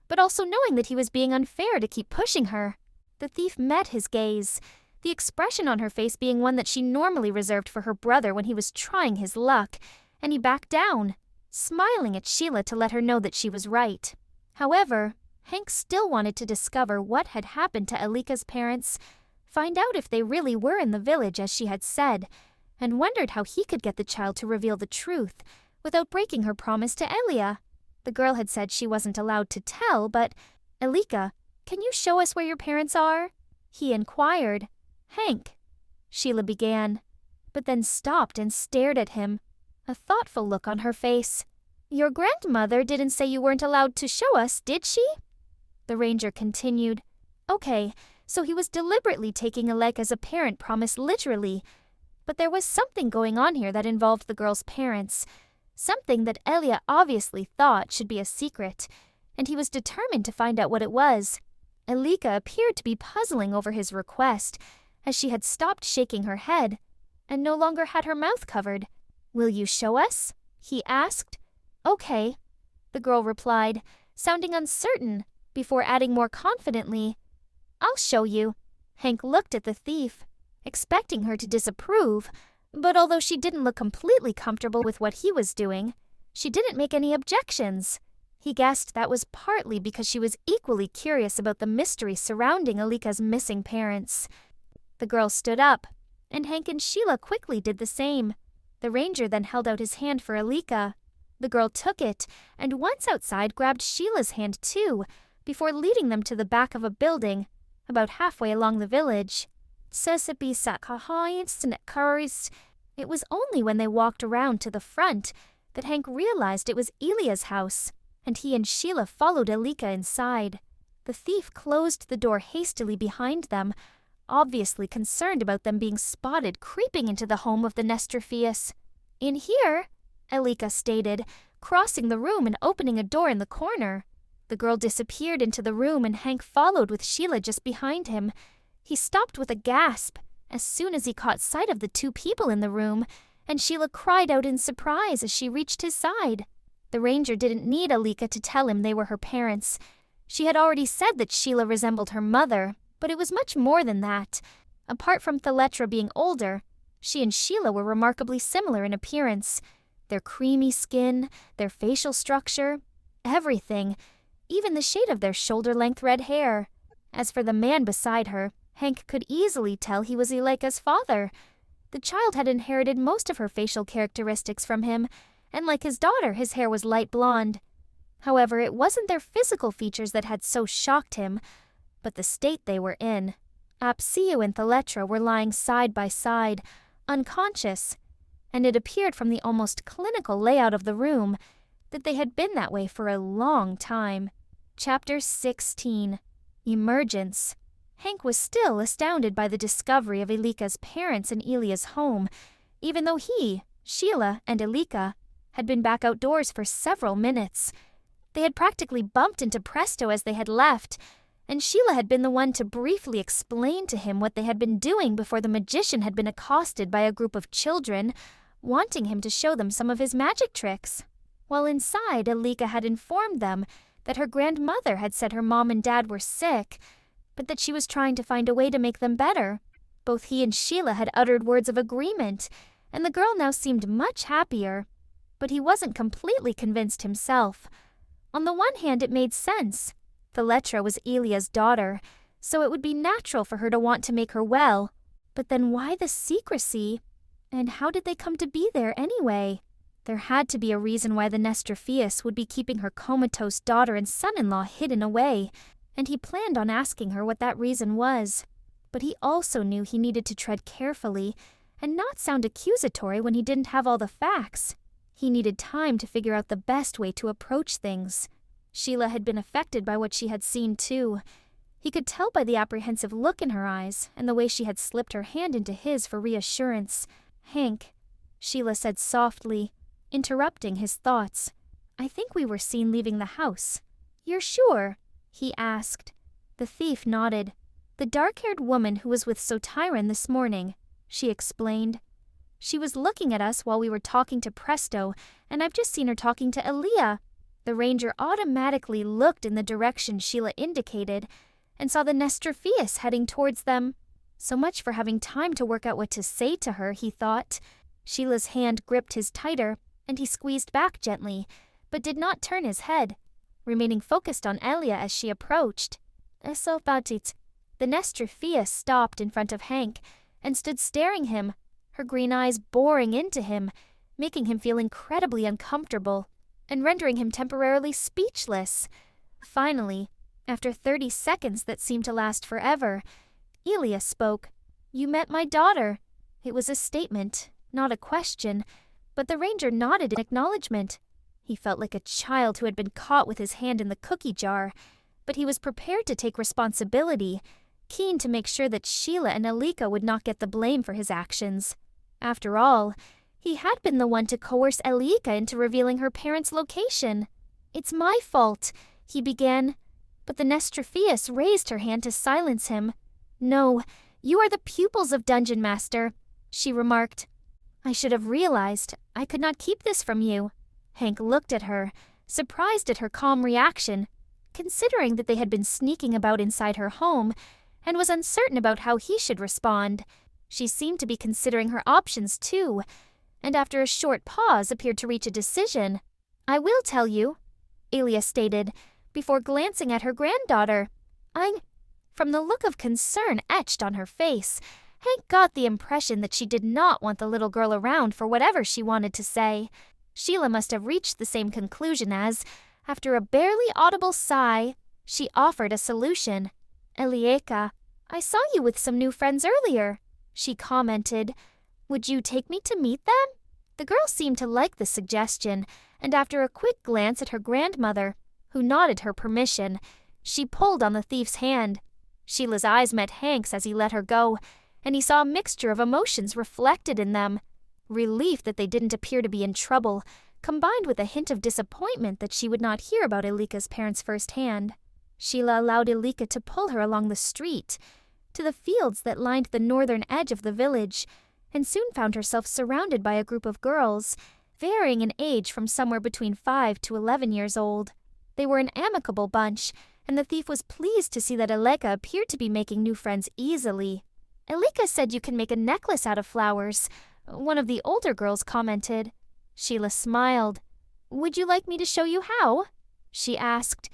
but also knowing that he was being unfair to keep pushing her. The thief met his gaze, the expression on her face being one that she normally reserved for her brother when he was trying his luck, and he backed down, smiling at Sheila to let her know that she was right. However, Hank still wanted to discover what had happened to Elleeka's parents, find out if they really were in the village as she had said, and wondered how he could get the child to reveal the truth without breaking her promise to Elleeka. The girl had said she wasn't allowed to tell, but, Elleeka, can you show us where your parents are? He inquired. Hank, Sheila began, but then stopped and stared at him, a thoughtful look on her face. Your grandmother didn't say you weren't allowed to show us, did she? The ranger continued. Okay, so he was deliberately taking Elleeka's apparent promise literally, but there was something going on here that involved the girl's parents, something that Elleeka obviously thought should be a secret, and he was determined to find out what it was. Elleeka appeared to be puzzling over his request, as she had stopped shaking her head and no longer had her mouth covered. Will you show us? He asked. Okay, the girl replied, sounding uncertain, before adding more confidently, I'll show you. Hank looked at the thief, expecting her to disapprove, but although she didn't look completely comfortable with what he was doing, she didn't make any objections. He guessed that was partly because she was equally curious about the mystery surrounding Elleeka's missing parents. The girl stood up, and Hank and Sheila quickly did the same. The ranger then held out his hand for Elleeka. The girl took it, and once outside grabbed Sheila's hand too, before leading them to the back of a building, about halfway along the village. It was only when they walked around to the front that Hank realized it was Elia's house, and he and Sheila followed Elleeka inside. The thief closed the door hastily behind them, obviously concerned about them being spotted creeping into the home of the Nestorpheus. In here, Elleeka stated, crossing the room and opening a door in the corner. The girl disappeared into the room and Hank followed with Sheila just behind him. He stopped with a gasp as soon as he caught sight of the two people in the room, and Sheila cried out in surprise as she reached his side. The ranger didn't need Elleeka to tell him they were her parents. She had already said that Sheila resembled her mother, but it was much more than that. Apart from Theletra being older, she and Sheila were remarkably similar in appearance. Their creamy skin, their facial structure, everything, even the shade of their shoulder-length red hair. As for the man beside her, Hank could easily tell he was Elleeka's father. The child had inherited most of her facial characteristics from him, and like his daughter, his hair was light blonde. However, it wasn't their physical features that had so shocked him, but the state they were in. Apsio and Theletra were lying side by side, unconscious, and it appeared from the almost clinical layout of the room that they had been that way for a long time. Chapter 16. Emergence. Hank was still astounded by the discovery of Elleeka's parents in Elia's home, even though he, Sheila, and Elleeka had been back outdoors for several minutes. They had practically bumped into Presto as they had left, and Sheila had been the one to briefly explain to him what they had been doing before the magician had been accosted by a group of children, wanting him to show them some of his magic tricks. While inside, Elleeka had informed them that her grandmother had said her mom and dad were sick, but that she was trying to find a way to make them better. Both he and Sheila had uttered words of agreement, and the girl now seemed much happier. But he wasn't completely convinced himself. On the one hand, it made sense. Thaletra was Elia's daughter, so it would be natural for her to want to make her well. But then why the secrecy? And how did they come to be there anyway? There had to be a reason why the Nestrophius would be keeping her comatose daughter and son-in-law hidden away, and he planned on asking her what that reason was. But he also knew he needed to tread carefully and not sound accusatory when he didn't have all the facts. He needed time to figure out the best way to approach things. Sheila had been affected by what she had seen too. He could tell by the apprehensive look in her eyes and the way she had slipped her hand into his for reassurance. "Hank," Sheila said softly, interrupting his thoughts. "I think we were seen leaving the house." "You're sure?" he asked. The thief nodded. "The dark-haired woman who was with Sotyron this morning," she explained. "She was looking at us while we were talking to Presto, and I've just seen her talking to Elleeka." The ranger automatically looked in the direction Sheila indicated and saw the Nestrophius heading towards them. So much for having time to work out what to say to her, he thought. Sheila's hand gripped his tighter, and he squeezed back gently, but did not turn his head, remaining focused on Elleeka as she approached. "So about it." The Nestrophius stopped in front of Hank and stood staring him, her green eyes boring into him, making him feel incredibly uncomfortable and rendering him temporarily speechless. Finally, after 30 seconds that seemed to last forever, Elleeka spoke. "You met my daughter." It was a statement, not a question, but the ranger nodded in acknowledgement. He felt like a child who had been caught with his hand in the cookie jar, but he was prepared to take responsibility, keen to make sure that Sheila and Elleeka would not get the blame for his actions. After all, he had been the one to coerce Elleeka into revealing her parents' location. "It's my fault," he began, but the Nestrophius raised her hand to silence him. "No, you are the pupils of Dungeon Master," she remarked. "I should have realized. I could not keep this from you." Hank looked at her, surprised at her calm reaction, considering that they had been sneaking about inside her home, and was uncertain about how he should respond. She seemed to be considering her options too, and after a short pause appeared to reach a decision. "I will tell you," Elleeka stated, before glancing at her granddaughter. From the look of concern etched on her face, Hank got the impression that she did not want the little girl around for whatever she wanted to say. Sheila must have reached the same conclusion as, after a barely audible sigh, she offered a solution. "Elleeka, I saw you with some new friends earlier," she commented. "Would you take me to meet them?" The girl seemed to like the suggestion, and after a quick glance at her grandmother, who nodded her permission, she pulled on the thief's hand. Sheila's eyes met Hank's as he let her go, and he saw a mixture of emotions reflected in them. Relief that they didn't appear to be in trouble, combined with a hint of disappointment that she would not hear about Elleeka's parents firsthand. Sheila allowed Elleeka to pull her along the street, to the fields that lined the northern edge of the village, and soon found herself surrounded by a group of girls, varying in age from somewhere between 5 to 11 years old. They were an amicable bunch, and the thief was pleased to see that Elleeka appeared to be making new friends easily. "Elleeka said you can make a necklace out of flowers," one of the older girls commented. Sheila smiled. "Would you like me to show you how?" she asked.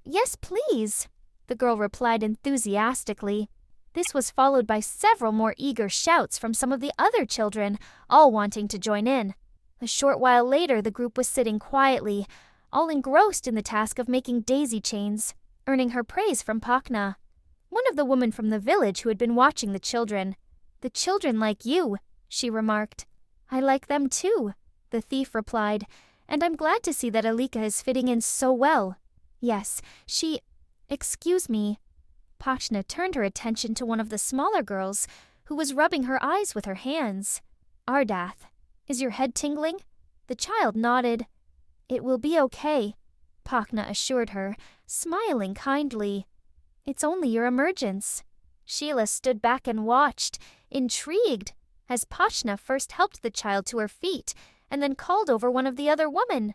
"Yes, please," the girl replied enthusiastically. This was followed by several more eager shouts from some of the other children, all wanting to join in. A short while later, the group was sitting quietly, all engrossed in the task of making daisy chains, earning her praise from Pakna, one of the women from the village who had been watching the children. "The children like you," she remarked. "I like them too," the thief replied, "and I'm glad to see that Elleeka is fitting in so well." "Yes, she... Excuse me." Pakna turned her attention to one of the smaller girls, who was rubbing her eyes with her hands. "Ardath, is your head tingling?" The child nodded. "It will be okay," Pakna assured her, smiling kindly. It's only your emergence. Sheila stood back and watched, intrigued, as Pachna first helped the child to her feet and then called over one of the other women.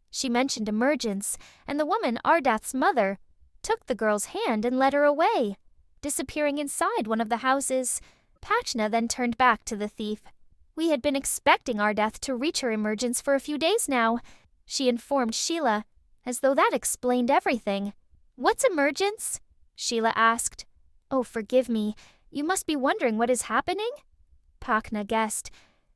She mentioned emergence, and the woman, Ardath's mother, took the girl's hand and led her away, disappearing inside one of the houses. Pachna then turned back to the thief. We had been expecting Ardath to reach her emergence for a few days now, she informed Sheila, as though that explained everything. What's emergence? Sheila asked. Oh, forgive me. You must be wondering what is happening? Pachna guessed.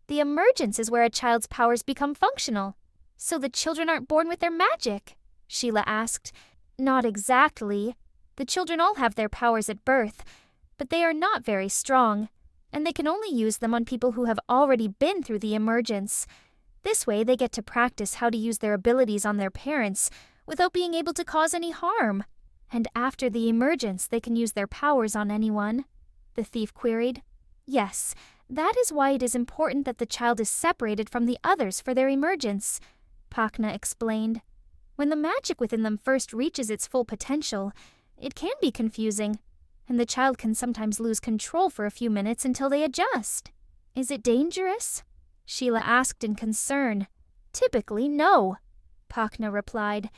The emergence is where a child's powers become functional. So the children aren't born with their magic? Sheila asked. Not exactly. The children all have their powers at birth, but they are not very strong, and they can only use them on people who have already been through the emergence. This way they get to practice how to use their abilities on their parents without being able to cause any harm. And after the emergence they can use their powers on anyone? The thief queried. Yes, that is why it is important that the child is separated from the others for their emergence, Pachna explained. When the magic within them first reaches its full potential, it can be confusing, and the child can sometimes lose control for a few minutes until they adjust. Is it dangerous? Sheila asked in concern. Typically, no, Pachna replied,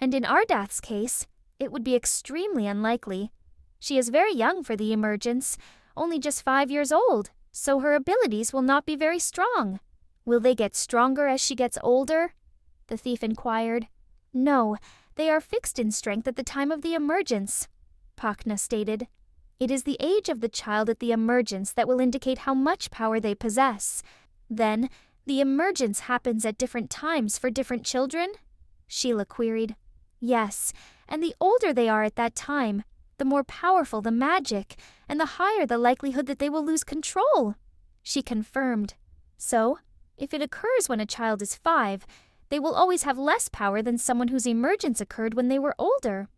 and in Ardath's case, it would be extremely unlikely. She is very young for the emergence, only just 5 years old, so her abilities will not be very strong. Will they get stronger as she gets older? The thief inquired. No, they are fixed in strength at the time of the emergence, Pachna stated. It is the age of the child at the emergence that will indicate how much power they possess. Then, the emergence happens at different times for different children? Sheila queried. Yes, and the older they are at that time, the more powerful the magic, and the higher the likelihood that they will lose control, she confirmed. So, if it occurs when a child is 5, they will always have less power than someone whose emergence occurred when they were older,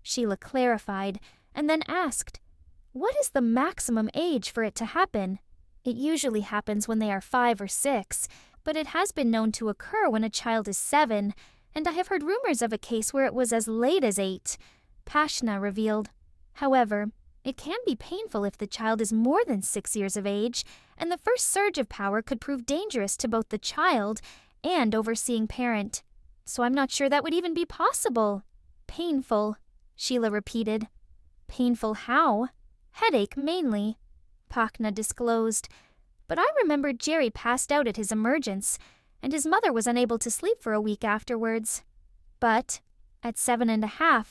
Sheila clarified, and then asked, what is the maximum age for it to happen? It usually happens when they are 5 or 6, but it has been known to occur when a child is 7, and I have heard rumors of a case where it was as late as 8, Pachna revealed. However, it can be painful if the child is more than 6 years of age, and the first surge of power could prove dangerous to both the child and overseeing parent. So I'm not sure that would even be possible. Painful, Sheila repeated. Painful how? Headache mainly, Pachna disclosed. But I remember Jerry passed out at his emergence, and his mother was unable to sleep for a week afterwards. But, at 7.5,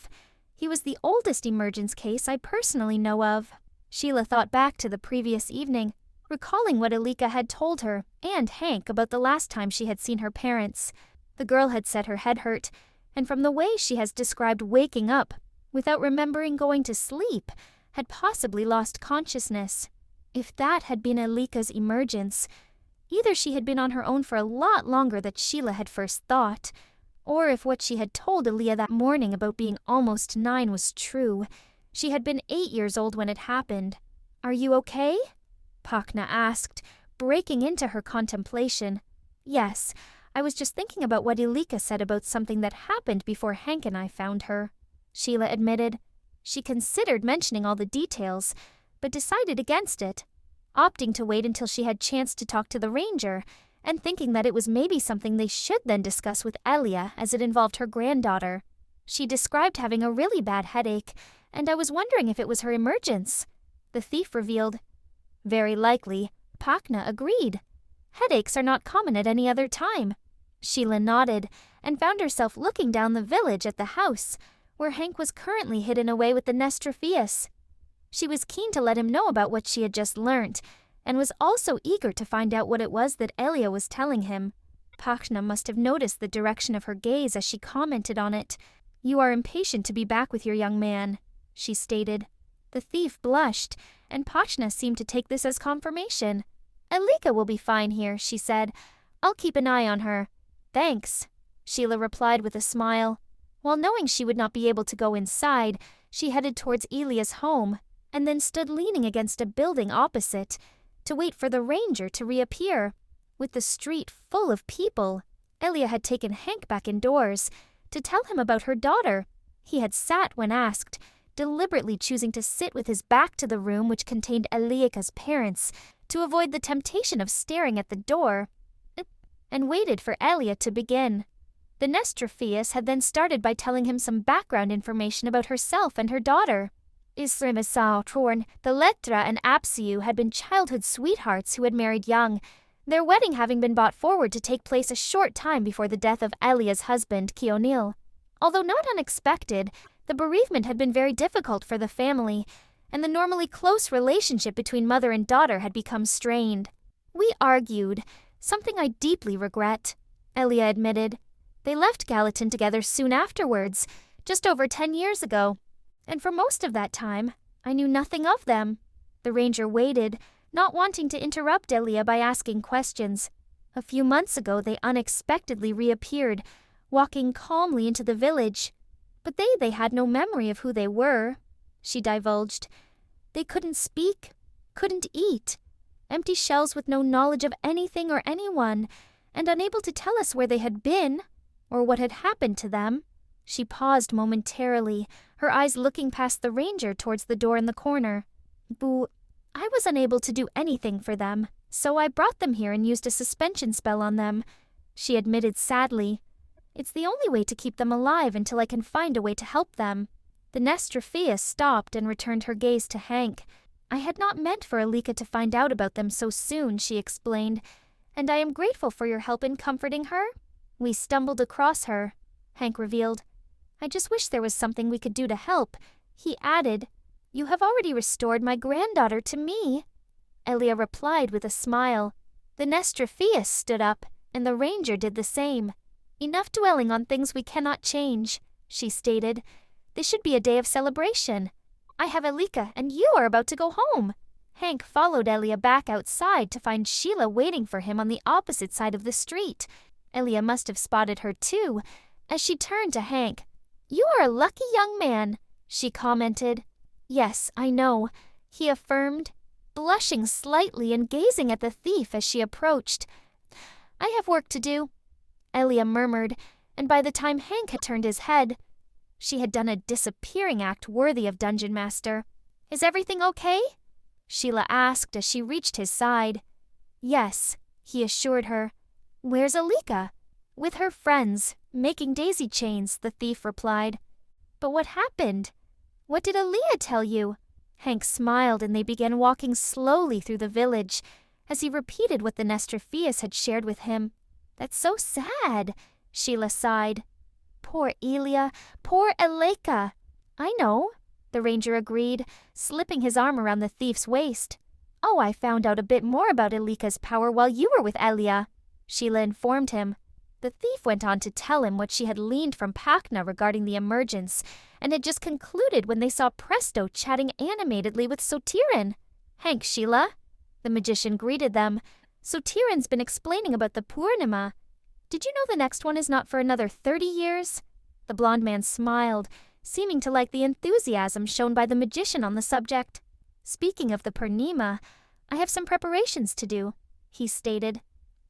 he was the oldest emergence case I personally know of. Sheila thought back to the previous evening, recalling what Elleeka had told her and Hank about the last time she had seen her parents. The girl had said her head hurt, and from the way she has described waking up, without remembering going to sleep, had possibly lost consciousness. If that had been Elleeka's emergence, either she had been on her own for a lot longer than Sheila had first thought, or if what she had told Aaliyah that morning about being almost 9 was true, she had been 8 years old when it happened. Are you okay? Pachna asked, breaking into her contemplation. Yes, I was just thinking about what Elleeka said about something that happened before Hank and I found her, Sheila admitted. She considered mentioning all the details, but decided against it, opting to wait until she had chance to talk to the ranger, and thinking that it was maybe something they should then discuss with Elleeka as it involved her granddaughter. She described having a really bad headache, and I was wondering if it was her emergence, the thief revealed. Very likely, Pachna agreed. Headaches are not common at any other time. Sheila nodded, and found herself looking down the village at the house, where Hank was currently hidden away with the Nestrophius. She was keen to let him know about what she had just learnt, and was also eager to find out what it was that Elleeka was telling him. Pachna must have noticed the direction of her gaze as she commented on it. You are impatient to be back with your young man, she stated. The thief blushed, and Pachna seemed to take this as confirmation. Elleeka will be fine here, she said. I'll keep an eye on her. Thanks, Sheila replied with a smile. While knowing she would not be able to go inside, she headed towards Elia's home, and then stood leaning against a building opposite, to wait for the ranger to reappear. With the street full of people, Elleeka had taken Hank back indoors, to tell him about her daughter. He had sat when asked, deliberately choosing to sit with his back to the room which contained Elleeka's parents to avoid the temptation of staring at the door, and waited for Elleeka to begin. The Nestrophius had then started by telling him some background information about herself and her daughter. Isrimisau Torn, the Letra and Apsiu had been childhood sweethearts who had married young, their wedding having been brought forward to take place a short time before the death of Elleeka's husband, Kionil. Although not unexpected, the bereavement had been very difficult for the family, and the normally close relationship between mother and daughter had become strained. We argued, something I deeply regret, Elleeka admitted. They left Gallatin together soon afterwards, just over 10 years ago, and for most of that time, I knew nothing of them. The ranger waited, not wanting to interrupt Elleeka by asking questions. A few months ago, they unexpectedly reappeared, walking calmly into the village. But they had no memory of who they were, she divulged. They couldn't speak, couldn't eat, empty shells with no knowledge of anything or anyone, and unable to tell us where they had been, or what had happened to them. She paused momentarily, her eyes looking past the ranger towards the door in the corner. Boo, I was unable to do anything for them, so I brought them here and used a suspension spell on them, she admitted sadly. It's the only way to keep them alive until I can find a way to help them. The Nestrophius stopped and returned her gaze to Hank. I had not meant for Elleeka to find out about them so soon, she explained, and I am grateful for your help in comforting her. We stumbled across her, Hank revealed. I just wish there was something we could do to help. He added, You have already restored my granddaughter to me. Elleeka replied with a smile. The Nestrophius stood up, and the ranger did the same. Enough dwelling on things we cannot change, she stated. This should be a day of celebration. I have Elleeka, and you are about to go home. Hank followed Elleeka back outside to find Sheila waiting for him on the opposite side of the street. Elleeka must have spotted her too, as she turned to Hank. You are a lucky young man, she commented. Yes, I know, he affirmed, blushing slightly and gazing at the thief as she approached. I have work to do, Elleeka murmured, and by the time Hank had turned his head, she had done a disappearing act worthy of Dungeon Master. Is everything okay? Sheila asked as she reached his side. Yes, he assured her. Where's Elleeka? With her friends, making daisy chains, the thief replied. But what happened? What did Elleeka tell you? Hank smiled and they began walking slowly through the village as he repeated what the Nestrophius had shared with him. That's so sad, Sheila sighed. Poor Elleeka, poor Elleeka. I know, the ranger agreed, slipping his arm around the thief's waist. Oh, I found out a bit more about Elleeka's power while you were with Elleeka, Sheila informed him. The thief went on to tell him what she had learned from Pacna regarding the emergence, and had just concluded when they saw Presto chatting animatedly with Sotirin. Hank, Sheila, the magician greeted them. Sotirin's been explaining about the Purnima. Did you know the next one is not for another 30 years? The blond man smiled, seeming to like the enthusiasm shown by the magician on the subject. Speaking of the Purnima, I have some preparations to do, he stated.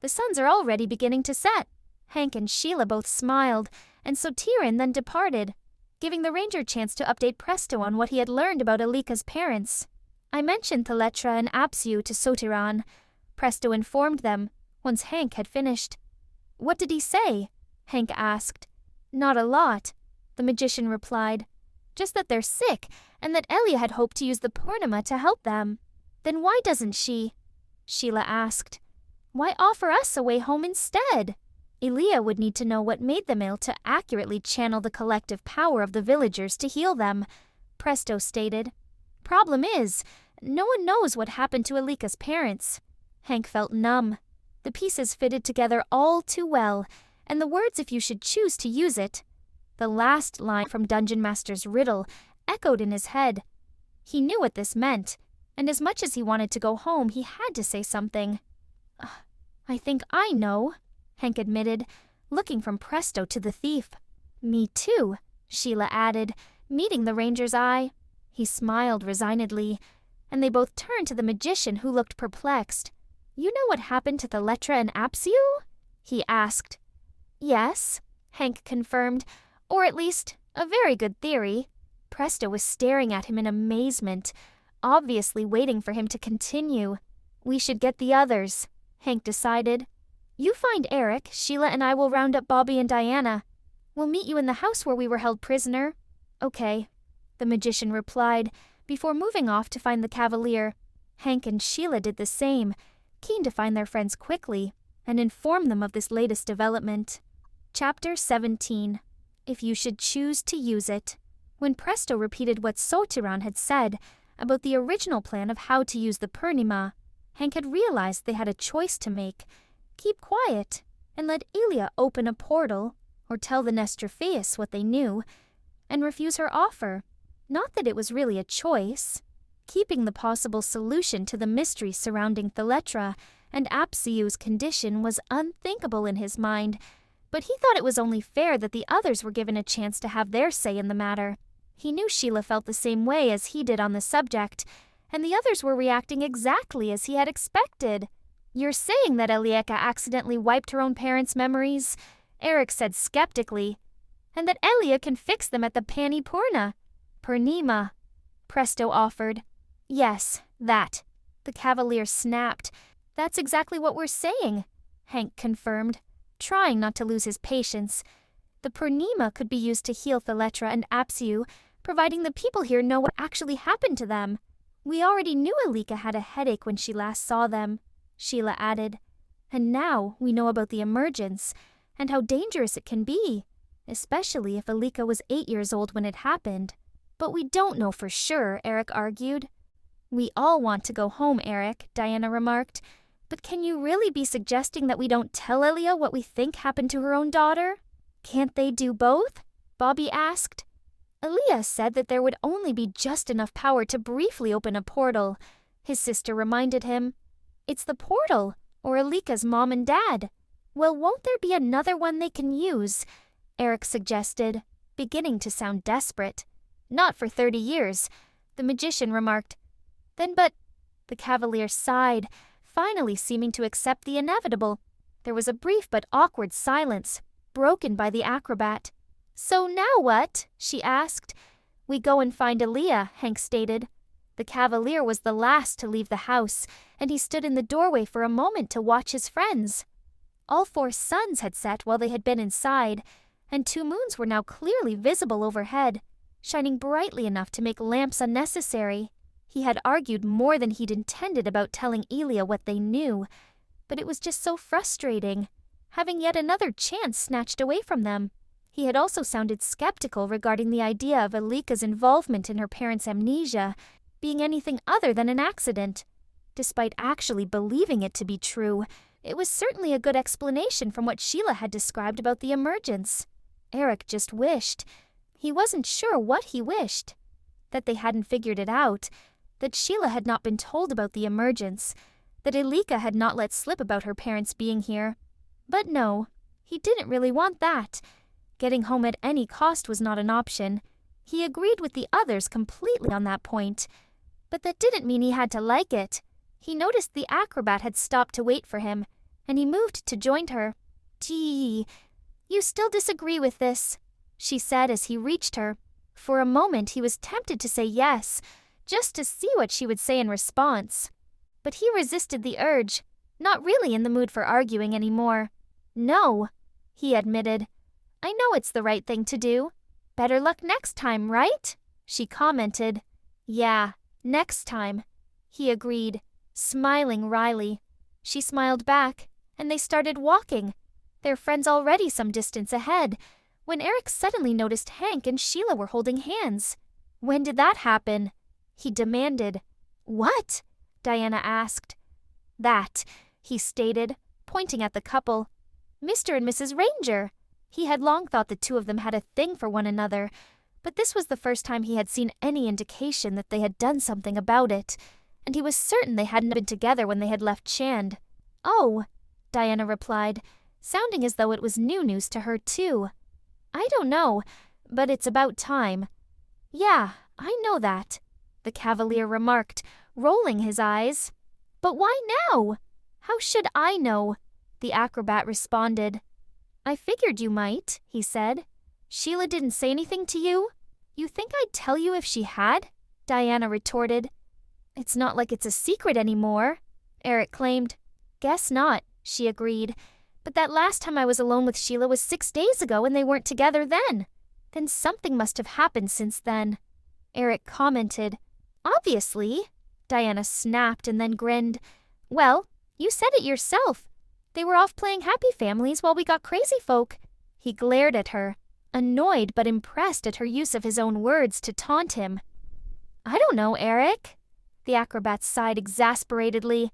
The suns are already beginning to set. Hank and Sheila both smiled, and Sotirin then departed, giving the ranger a chance to update Presto on what he had learned about Elleeka's parents. I mentioned Thaletra and Apsiu to Sotiran. Presto informed them, once Hank had finished. What did he say? Hank asked. Not a lot, the magician replied. Just that they're sick, and that Elleeka had hoped to use the Purnima to help them. Then why doesn't she? Sheila asked. Why offer us a way home instead? Elleeka would need to know what made them ill to accurately channel the collective power of the villagers to heal them, Presto stated. Problem is, no one knows what happened to Elleeka's parents. Hank felt numb. The pieces fitted together all too well, and the words if you should choose to use it. The last line from Dungeon Master's riddle echoed in his head. He knew what this meant, and as much as he wanted to go home, he had to say something. I think I know, Hank admitted, looking from Presto to the thief. Me too, Sheila added, meeting the ranger's eye. He smiled resignedly, and they both turned to the magician who looked perplexed. You know what happened to Thaletra and Apsiu? He asked. Yes, Hank confirmed, or at least a very good theory. Presto was staring at him in amazement, obviously waiting for him to continue. We should get the others, Hank decided. You find Eric, Sheila and I will round up Bobby and Diana. We'll meet you in the house where we were held prisoner. Okay, the magician replied, before moving off to find the Cavalier. Hank and Sheila did the same, keen to find their friends quickly and inform them of this latest development. Chapter 17. If you should choose to use it. When Presto repeated what Sotiran had said about the original plan of how to use the Purnima, Hank had realized they had a choice to make. Keep quiet and let Elleeka open a portal, or tell the Nestorpheus what they knew, and refuse her offer. Not that it was really a choice. Keeping the possible solution to the mystery surrounding Theletra and Apsiu's condition was unthinkable in his mind, but he thought it was only fair that the others were given a chance to have their say in the matter. He knew Sheila felt the same way as he did on the subject, and the others were reacting exactly as he had expected. You're saying that Elleeka accidentally wiped her own parents' memories? Eric said skeptically. And that Elleeka can fix them at the Purnima, Presto offered. Yes, that. The Cavalier snapped. That's exactly what we're saying, Hank confirmed, trying not to lose his patience. The Purnima could be used to heal Theletra and Apsiu, providing the people here know what actually happened to them. We already knew Elleeka had a headache when she last saw them, Sheila added. And now we know about the emergence, and how dangerous it can be, especially if Elleeka was 8 years old when it happened. But we don't know for sure, Eric argued. We all want to go home, Eric, Diana remarked. But can you really be suggesting that we don't tell Elleeka what we think happened to her own daughter? Can't they do both? Bobby asked. Elleeka said that there would only be just enough power to briefly open a portal. His sister reminded him. It's the portal, or Elleeka's mom and dad. Well, won't there be another one they can use? Eric suggested, beginning to sound desperate. Not for 30 years, the magician remarked. Then but... The Cavalier sighed, finally seeming to accept the inevitable. There was a brief but awkward silence, broken by the acrobat. So now what? She asked. We go and find Elleeka, Hank stated. The Cavalier was the last to leave the house, and he stood in the doorway for a moment to watch his friends. All 4 suns had set while they had been inside, and 2 moons were now clearly visible overhead, shining brightly enough to make lamps unnecessary. He had argued more than he'd intended about telling Elleeka what they knew, but it was just so frustrating, having yet another chance snatched away from them. He had also sounded skeptical regarding the idea of Elleeka's involvement in her parents' amnesia being anything other than an accident. Despite actually believing it to be true, it was certainly a good explanation from what Sheila had described about the emergence. Eric just wished. He wasn't sure what he wished. That they hadn't figured it out, that Sheila had not been told about the emergence, that Elleeka had not let slip about her parents being here. But no, he didn't really want that. Getting home at any cost was not an option. He agreed with the others completely on that point. But that didn't mean he had to like it. He noticed the acrobat had stopped to wait for him, and he moved to join her. Gee, you still disagree with this, she said as he reached her. For a moment he was tempted to say yes, just to see what she would say in response. But he resisted the urge, not really in the mood for arguing anymore. No, he admitted. I know it's the right thing to do. Better luck next time, right? She commented. Yeah, next time, he agreed, smiling wryly. She smiled back, and they started walking, their friends already some distance ahead, when Eric suddenly noticed Hank and Sheila were holding hands. When did that happen? He demanded. What? Diana asked. That, he stated, pointing at the couple. Mr. and Mrs. Ranger. He had long thought the 2 of them had a thing for one another, but this was the first time he had seen any indication that they had done something about it, and he was certain they hadn't been together when they had left Chand. Oh, Diana replied, sounding as though it was new news to her too. I don't know, but it's about time. Yeah, I know that, the Cavalier remarked, rolling his eyes. But why now? How should I know? The acrobat responded. I figured you might, he said. Sheila didn't say anything to you? You think I'd tell you if she had? Diana retorted. It's not like it's a secret anymore, Eric claimed. Guess not, she agreed. But that last time I was alone with Sheila was 6 days ago and they weren't together then. Then something must have happened since then, Eric commented. Obviously, Diana snapped and then grinned. Well, you said it yourself. They were off playing happy families while we got crazy folk. He glared at her, annoyed but impressed at her use of his own words to taunt him. I don't know, Eric. The acrobat sighed exasperatedly.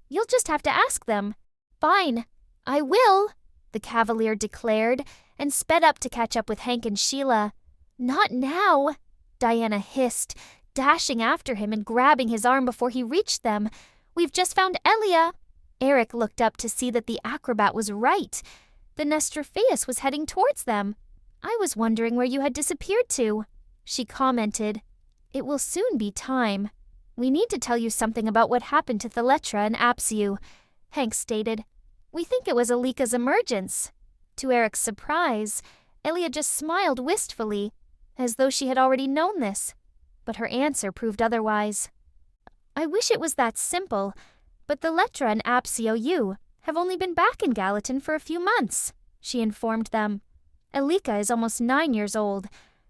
You'll just have to ask them. Fine, I will, the Cavalier declared, and sped up to catch up with Hank and Sheila. Not now, Diana hissed, dashing after him and grabbing his arm before he reached them. We've just found Elleeka. Eric looked up to see that the acrobat was right. The Nestorpheus was heading towards them. I was wondering where you had disappeared to, she commented. It will soon be time. We need to tell you something about what happened to Theletra and Apsiu, Hank stated. We think it was Elleeka's emergence. To Eric's surprise, Elleeka just smiled wistfully, as though she had already known this. But her answer proved otherwise. I wish it was that simple, but Theletra and Apsiu have only been back in Gallatin for a few months, she informed them. Elleeka is almost 9 years old.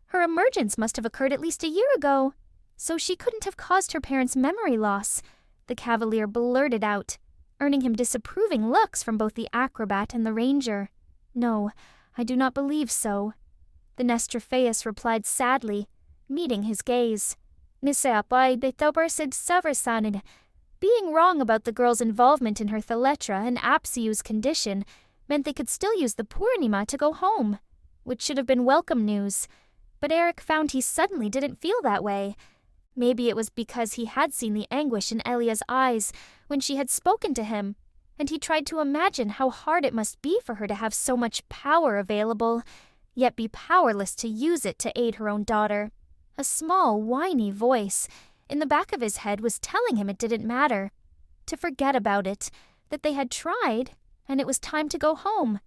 Her emergence must have occurred at least a year ago, so she couldn't have caused her parents' memory loss, the Cavalier blurted out, earning him disapproving looks from both the acrobat and the ranger. No, I do not believe so. The Nestorpheus replied sadly, meeting his gaze. Being wrong about the girl's involvement in her Theletra and Apsiu's condition meant they could still use the Purnima to go home, which should have been welcome news. But Eric found he suddenly didn't feel that way. Maybe it was because he had seen the anguish in Elleeka's eyes when she had spoken to him, and he tried to imagine how hard it must be for her to have so much power available, yet be powerless to use it to aid her own daughter. A small, whiny voice in the back of his head was telling him it didn't matter, to forget about it, that they had tried, and it was time to go home.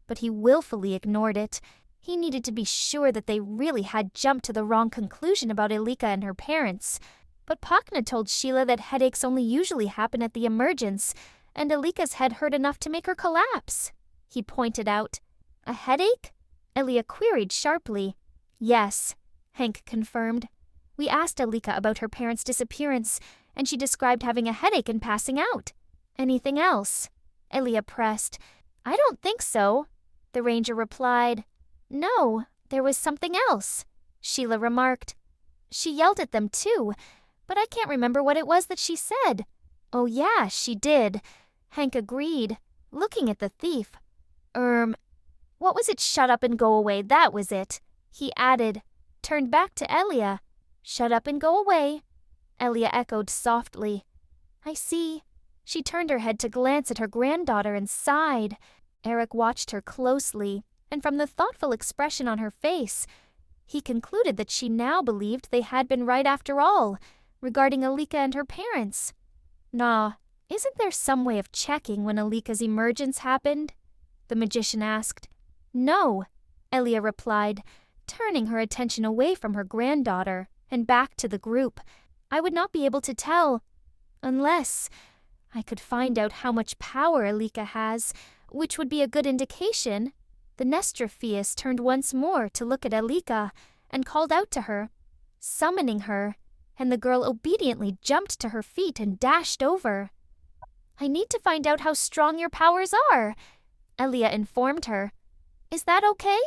But he willfully ignored it. He needed to be sure that they really had jumped to the wrong conclusion about Elleeka and her parents. But Pakna told Sheila that headaches only usually happen at the emergence, and Elleeka's head hurt enough to make her collapse, he pointed out. A headache? Elleeka queried sharply. Yes, Hank confirmed. We asked Elleeka about her parents' disappearance, and she described having a headache and passing out. Anything else? Elleeka pressed. I don't think so, the ranger replied. No, there was something else, Sheila remarked. She yelled at them too, but I can't remember what it was that she said. Oh yeah, she did, Hank agreed, looking at the thief. What was it? Shut up and go away, that was it, he added, turned back to Elleeka. Shut up and go away, Elleeka echoed softly. I see. She turned her head to glance at her granddaughter and sighed. Eric watched her closely, and from the thoughtful expression on her face, he concluded that she now believed they had been right after all, regarding Elleeka and her parents. Nah, isn't there some way of checking when Elleeka's emergence happened? The magician asked. No, Elleeka replied, turning her attention away from her granddaughter and back to the group. I would not be able to tell, unless I could find out how much power Elleeka has, which would be a good indication. The Nestorpheus turned once more to look at Elleeka and called out to her, summoning her, and the girl obediently jumped to her feet and dashed over. I need to find out how strong your powers are, Elleeka informed her. Is that okay?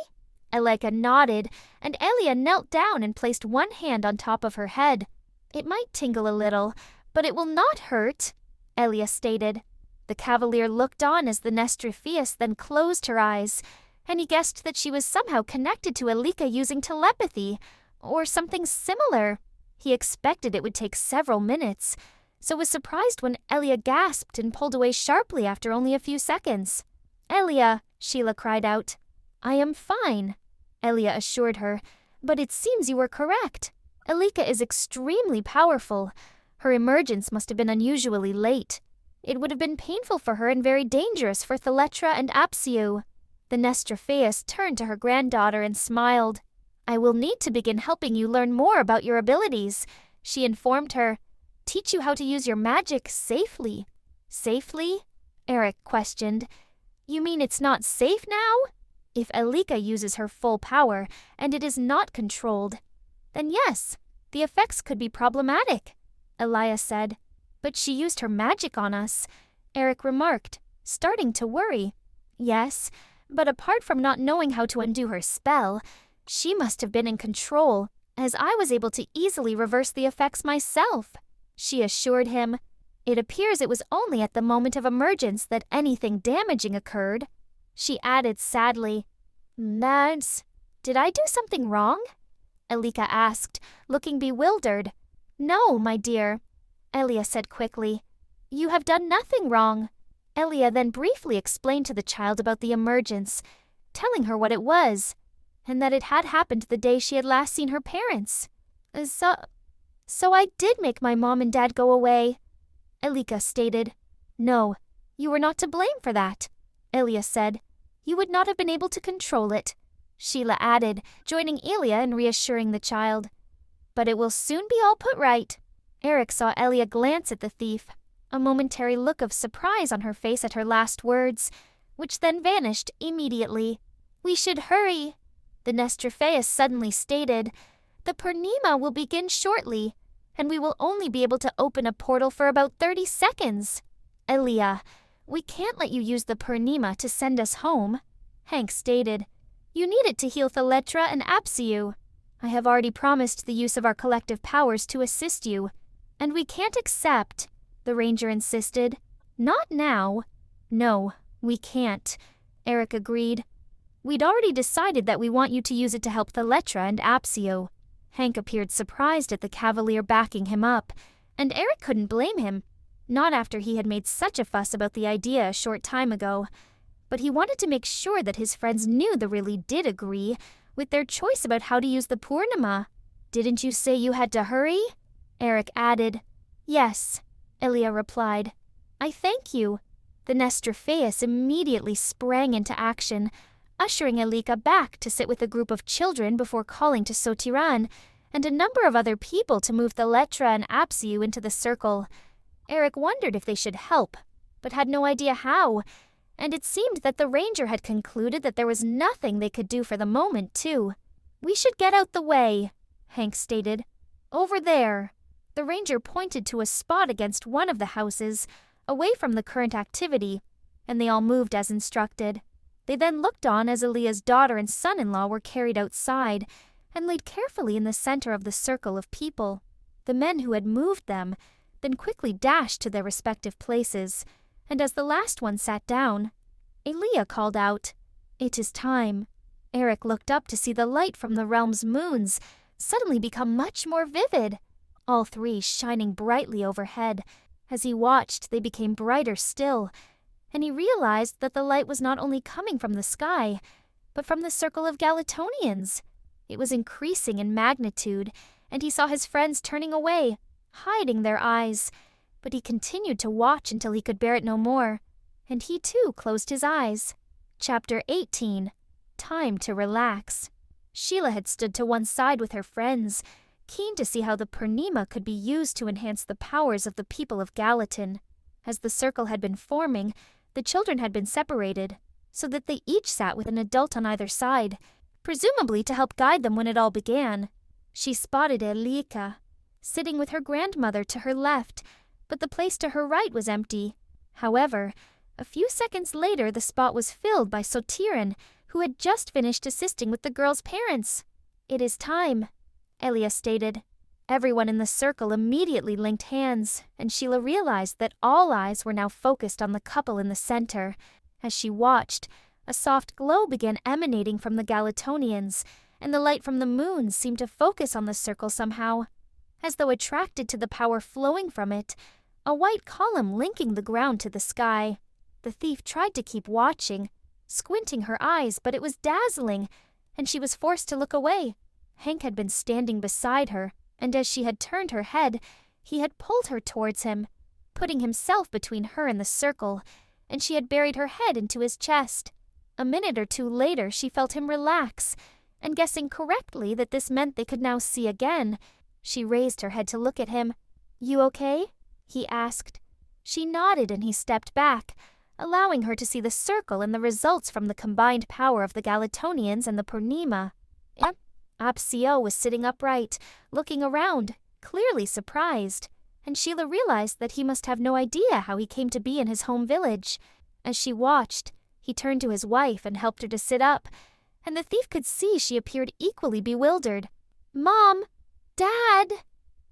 Elleeka nodded, and Elleeka knelt down and placed one hand on top of her head. It might tingle a little, but it will not hurt, Elleeka stated. The Cavalier looked on as the Nestorpheus then closed her eyes, and he guessed that she was somehow connected to Elleeka using telepathy, or something similar. He expected it would take several minutes, so was surprised when Elleeka gasped and pulled away sharply after only a few seconds. Elleeka, Sheila cried out. I am fine, Elleeka assured her, but it seems you were correct. Elleeka is extremely powerful. Her emergence must have been unusually late. It would have been painful for her and very dangerous for Theletra and Apsiu. The Nestorpheus turned to her granddaughter and smiled. I will need to begin helping you learn more about your abilities, she informed her. Teach you how to use your magic safely. Safely? Eric questioned. You mean it's not safe now? If Elleeka uses her full power and it is not controlled, then yes, the effects could be problematic, Elleeka said. But she used her magic on us, Eric remarked, starting to worry. Yes, but apart from not knowing how to undo her spell, she must have been in control, as I was able to easily reverse the effects myself, she assured him. It appears it was only at the moment of emergence that anything damaging occurred, she added sadly. Did I do something wrong? Elleeka asked, looking bewildered. No, my dear, Elleeka said quickly. You have done nothing wrong. Elleeka then briefly explained to the child about the emergence, telling her what it was, and that it had happened the day she had last seen her parents. So I did make my mom and dad go away, Elleeka stated. No, you were not to blame for that, Elleeka said. You would not have been able to control it, Sheila added, joining Elleeka in reassuring the child. But it will soon be all put right. Eric saw Elleeka glance at the thief, a momentary look of surprise on her face at her last words, which then vanished immediately. We should hurry, the Nestrophæus suddenly stated. The Purnima will begin shortly, and we will only be able to open a portal for about 30 seconds. Elleeka, we can't let you use the Purnima to send us home, Hank stated. You need it to heal Thaletra and Apsiu. I have already promised the use of our collective powers to assist you, and we can't accept, the ranger insisted. Not now. No, we can't, Eric agreed. We'd already decided that we want you to use it to help Thaletra and Apsio. Hank appeared surprised at the cavalier backing him up, and Eric couldn't blame him, not after he had made such a fuss about the idea a short time ago. But he wanted to make sure that his friends knew they really did agree with their choice about how to use the Purnima. Didn't you say you had to hurry? Eric added. Yes, Elleeka replied. I thank you. The Nestrophæus immediately sprang into action, ushering Elleeka back to sit with a group of children before calling to Sotiran and a number of other people to move Thaletra and Apsiu into the circle. Eric wondered if they should help, but had no idea how, and it seemed that the ranger had concluded that there was nothing they could do for the moment, too. We should get out the way, Hank stated. Over there. The ranger pointed to a spot against one of the houses, away from the current activity, and they all moved as instructed. They then looked on as Elleeka's daughter and son-in-law were carried outside and laid carefully in the center of the circle of people. The men who had moved them then quickly dashed to their respective places, and as the last one sat down, Elleeka called out, It is time. Eric looked up to see the light from the realm's moons suddenly become much more vivid, all three shining brightly overhead. As he watched, they became brighter still, and he realized that the light was not only coming from the sky, but from the circle of Galatonians. It was increasing in magnitude, and he saw his friends turning away, hiding their eyes. But he continued to watch until he could bear it no more, and he too closed his eyes. Chapter 18. Time to relax. Sheila had stood to one side with her friends, keen to see how the Purnima could be used to enhance the powers of the people of Gallatin. As the circle had been forming, the children had been separated, so that they each sat with an adult on either side, presumably to help guide them when it all began. She spotted Elleeka, sitting with her grandmother to her left, but the place to her right was empty. However, a few seconds later the spot was filled by Sotiran, who had just finished assisting with the girls' parents. It is time, Elleeka stated. Everyone in the circle immediately linked hands, and Sheila realized that all eyes were now focused on the couple in the center. As she watched, a soft glow began emanating from the Galatonians, and the light from the moon seemed to focus on the circle somehow. As though attracted to the power flowing from it, a white column linking the ground to the sky. The thief tried to keep watching, squinting her eyes, but it was dazzling, and she was forced to look away. Hank had been standing beside her, and as she had turned her head, he had pulled her towards him, putting himself between her and the circle, and she had buried her head into his chest. A minute or two later she felt him relax, and guessing correctly that this meant they could now see again. She raised her head to look at him. "You okay?" he asked. She nodded and he stepped back, allowing her to see the circle and the results from the combined power of the Galatonians and the Purnima. Apsio was sitting upright, looking around, clearly surprised, and Sheila realized that he must have no idea how he came to be in his home village. As she watched, he turned to his wife and helped her to sit up, and the thief could see she appeared equally bewildered. "Mom! Dad!"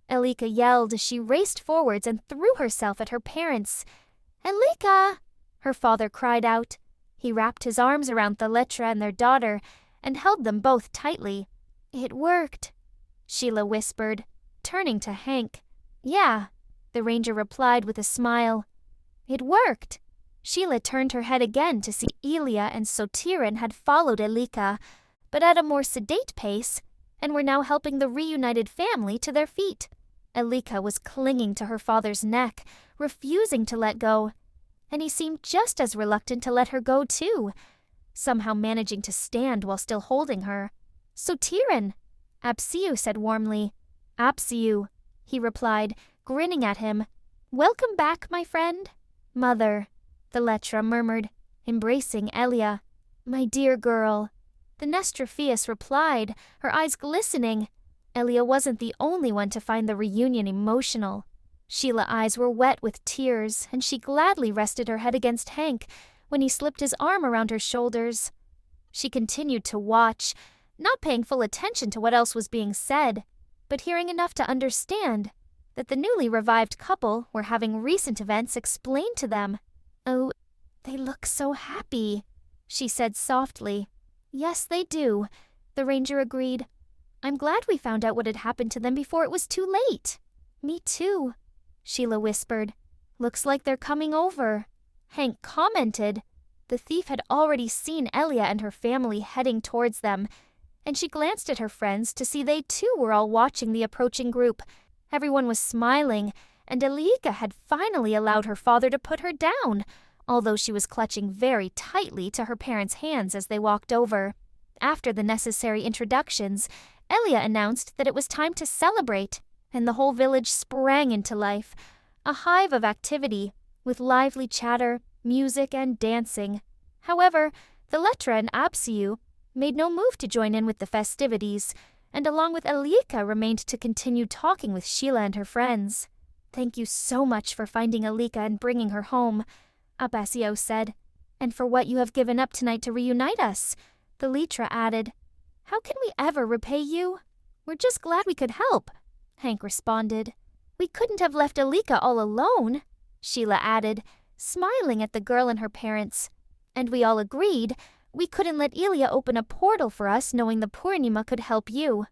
Elleeka yelled as she raced forwards and threw herself at her parents. "Elleeka!" her father cried out. He wrapped his arms around Thaletra and their daughter and held them both tightly. "It worked," Sheila whispered, turning to Hank. "Yeah," the ranger replied with a smile. "It worked." Sheila turned her head again to see Elleeka and Sotirin had followed Elleeka, but at a more sedate pace, and were now helping the reunited family to their feet. Elleeka was clinging to her father's neck, refusing to let go, and he seemed just as reluctant to let her go too, somehow managing to stand while still holding her. "Sotirin," Apsiu said warmly. "Apsiu," he replied, grinning at him. "Welcome back, my friend." "Mother," Thaletra murmured, embracing Elleeka. "My dear girl," the Nestrophius replied, her eyes glistening. Elleeka wasn't the only one to find the reunion emotional. Sheila's eyes were wet with tears, and she gladly rested her head against Hank when he slipped his arm around her shoulders. She continued to watch, not paying full attention to what else was being said, but hearing enough to understand that the newly revived couple were having recent events explained to them. "Oh, they look so happy," she said softly. "Yes, they do," the ranger agreed. "I'm glad we found out what had happened to them before it was too late." "Me too," Sheila whispered. "Looks like they're coming over," Hank commented. The thief had already seen Elleeka and her family heading towards them, and she glanced at her friends to see they too were all watching the approaching group. Everyone was smiling, and Elleeka had finally allowed her father to put her down, although she was clutching very tightly to her parents' hands as they walked over. After the necessary introductions, Elleeka announced that it was time to celebrate, and the whole village sprang into life, a hive of activity, with lively chatter, music, and dancing. However, Thaletra and Apsiu made no move to join in with the festivities, and along with Elleeka remained to continue talking with Sheila and her friends. "Thank you so much for finding Elleeka and bringing her home," Apasio said, "and for what you have given up tonight to reunite us," Thaletra added. "How can we ever repay you? We're just glad we could help," Hank responded. "We couldn't have left Elleeka all alone," Sheila added, smiling at the girl and her parents. "And we all agreed we couldn't let Elleeka open a portal for us knowing the Purnima could help you,"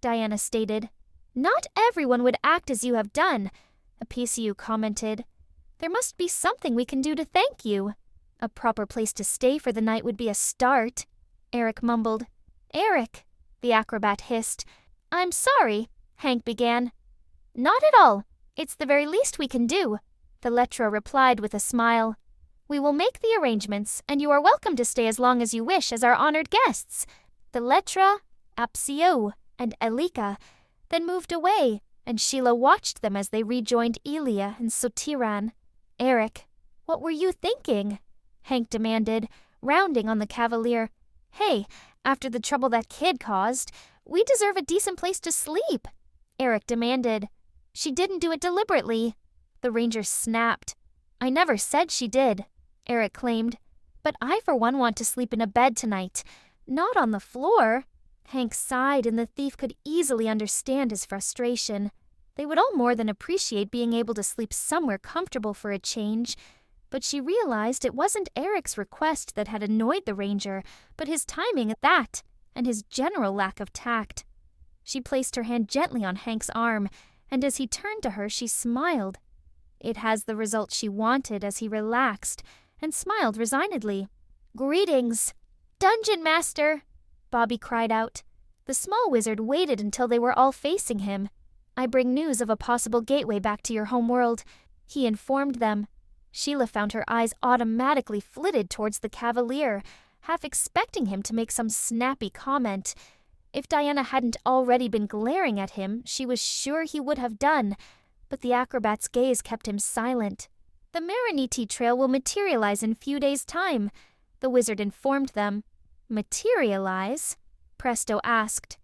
Diana stated. "Not everyone would act as you have done," Apisiu commented. "There must be something we can do to thank you." "A proper place to stay for the night would be a start," Eric mumbled. "Eric," the acrobat hissed. "I'm sorry," Hank began. "Not at all. It's the very least we can do," Thaletra replied with a smile. "We will make the arrangements, and you are welcome to stay as long as you wish as our honored guests." Thaletra, Apsio, and Elleeka then moved away, and Sheila watched them as they rejoined Elleeka and Sotiran. "Eric, what were you thinking?" Hank demanded, rounding on the cavalier. "Hey, after the trouble that kid caused, we deserve a decent place to sleep," Eric demanded. "She didn't do it deliberately," the ranger snapped. "I never said she did," Eric claimed. "But I for one want to sleep in a bed tonight, not on the floor." Hank sighed, and the thief could easily understand his frustration. They would all more than appreciate being able to sleep somewhere comfortable for a change, but she realized it wasn't Eric's request that had annoyed the ranger, but his timing at that, and his general lack of tact. She placed her hand gently on Hank's arm, and as he turned to her, she smiled. It has the result she wanted as he relaxed and smiled resignedly. "Greetings, Dungeon Master!" Bobby cried out. The small wizard waited until they were all facing him. "I bring news of a possible gateway back to your home world," he informed them. Sheila found her eyes automatically flitted towards the cavalier, half expecting him to make some snappy comment. If Diana hadn't already been glaring at him, she was sure he would have done, but the acrobat's gaze kept him silent. The Mariniti trail will materialize in few days' time, the wizard informed them. Materialize? Presto asked.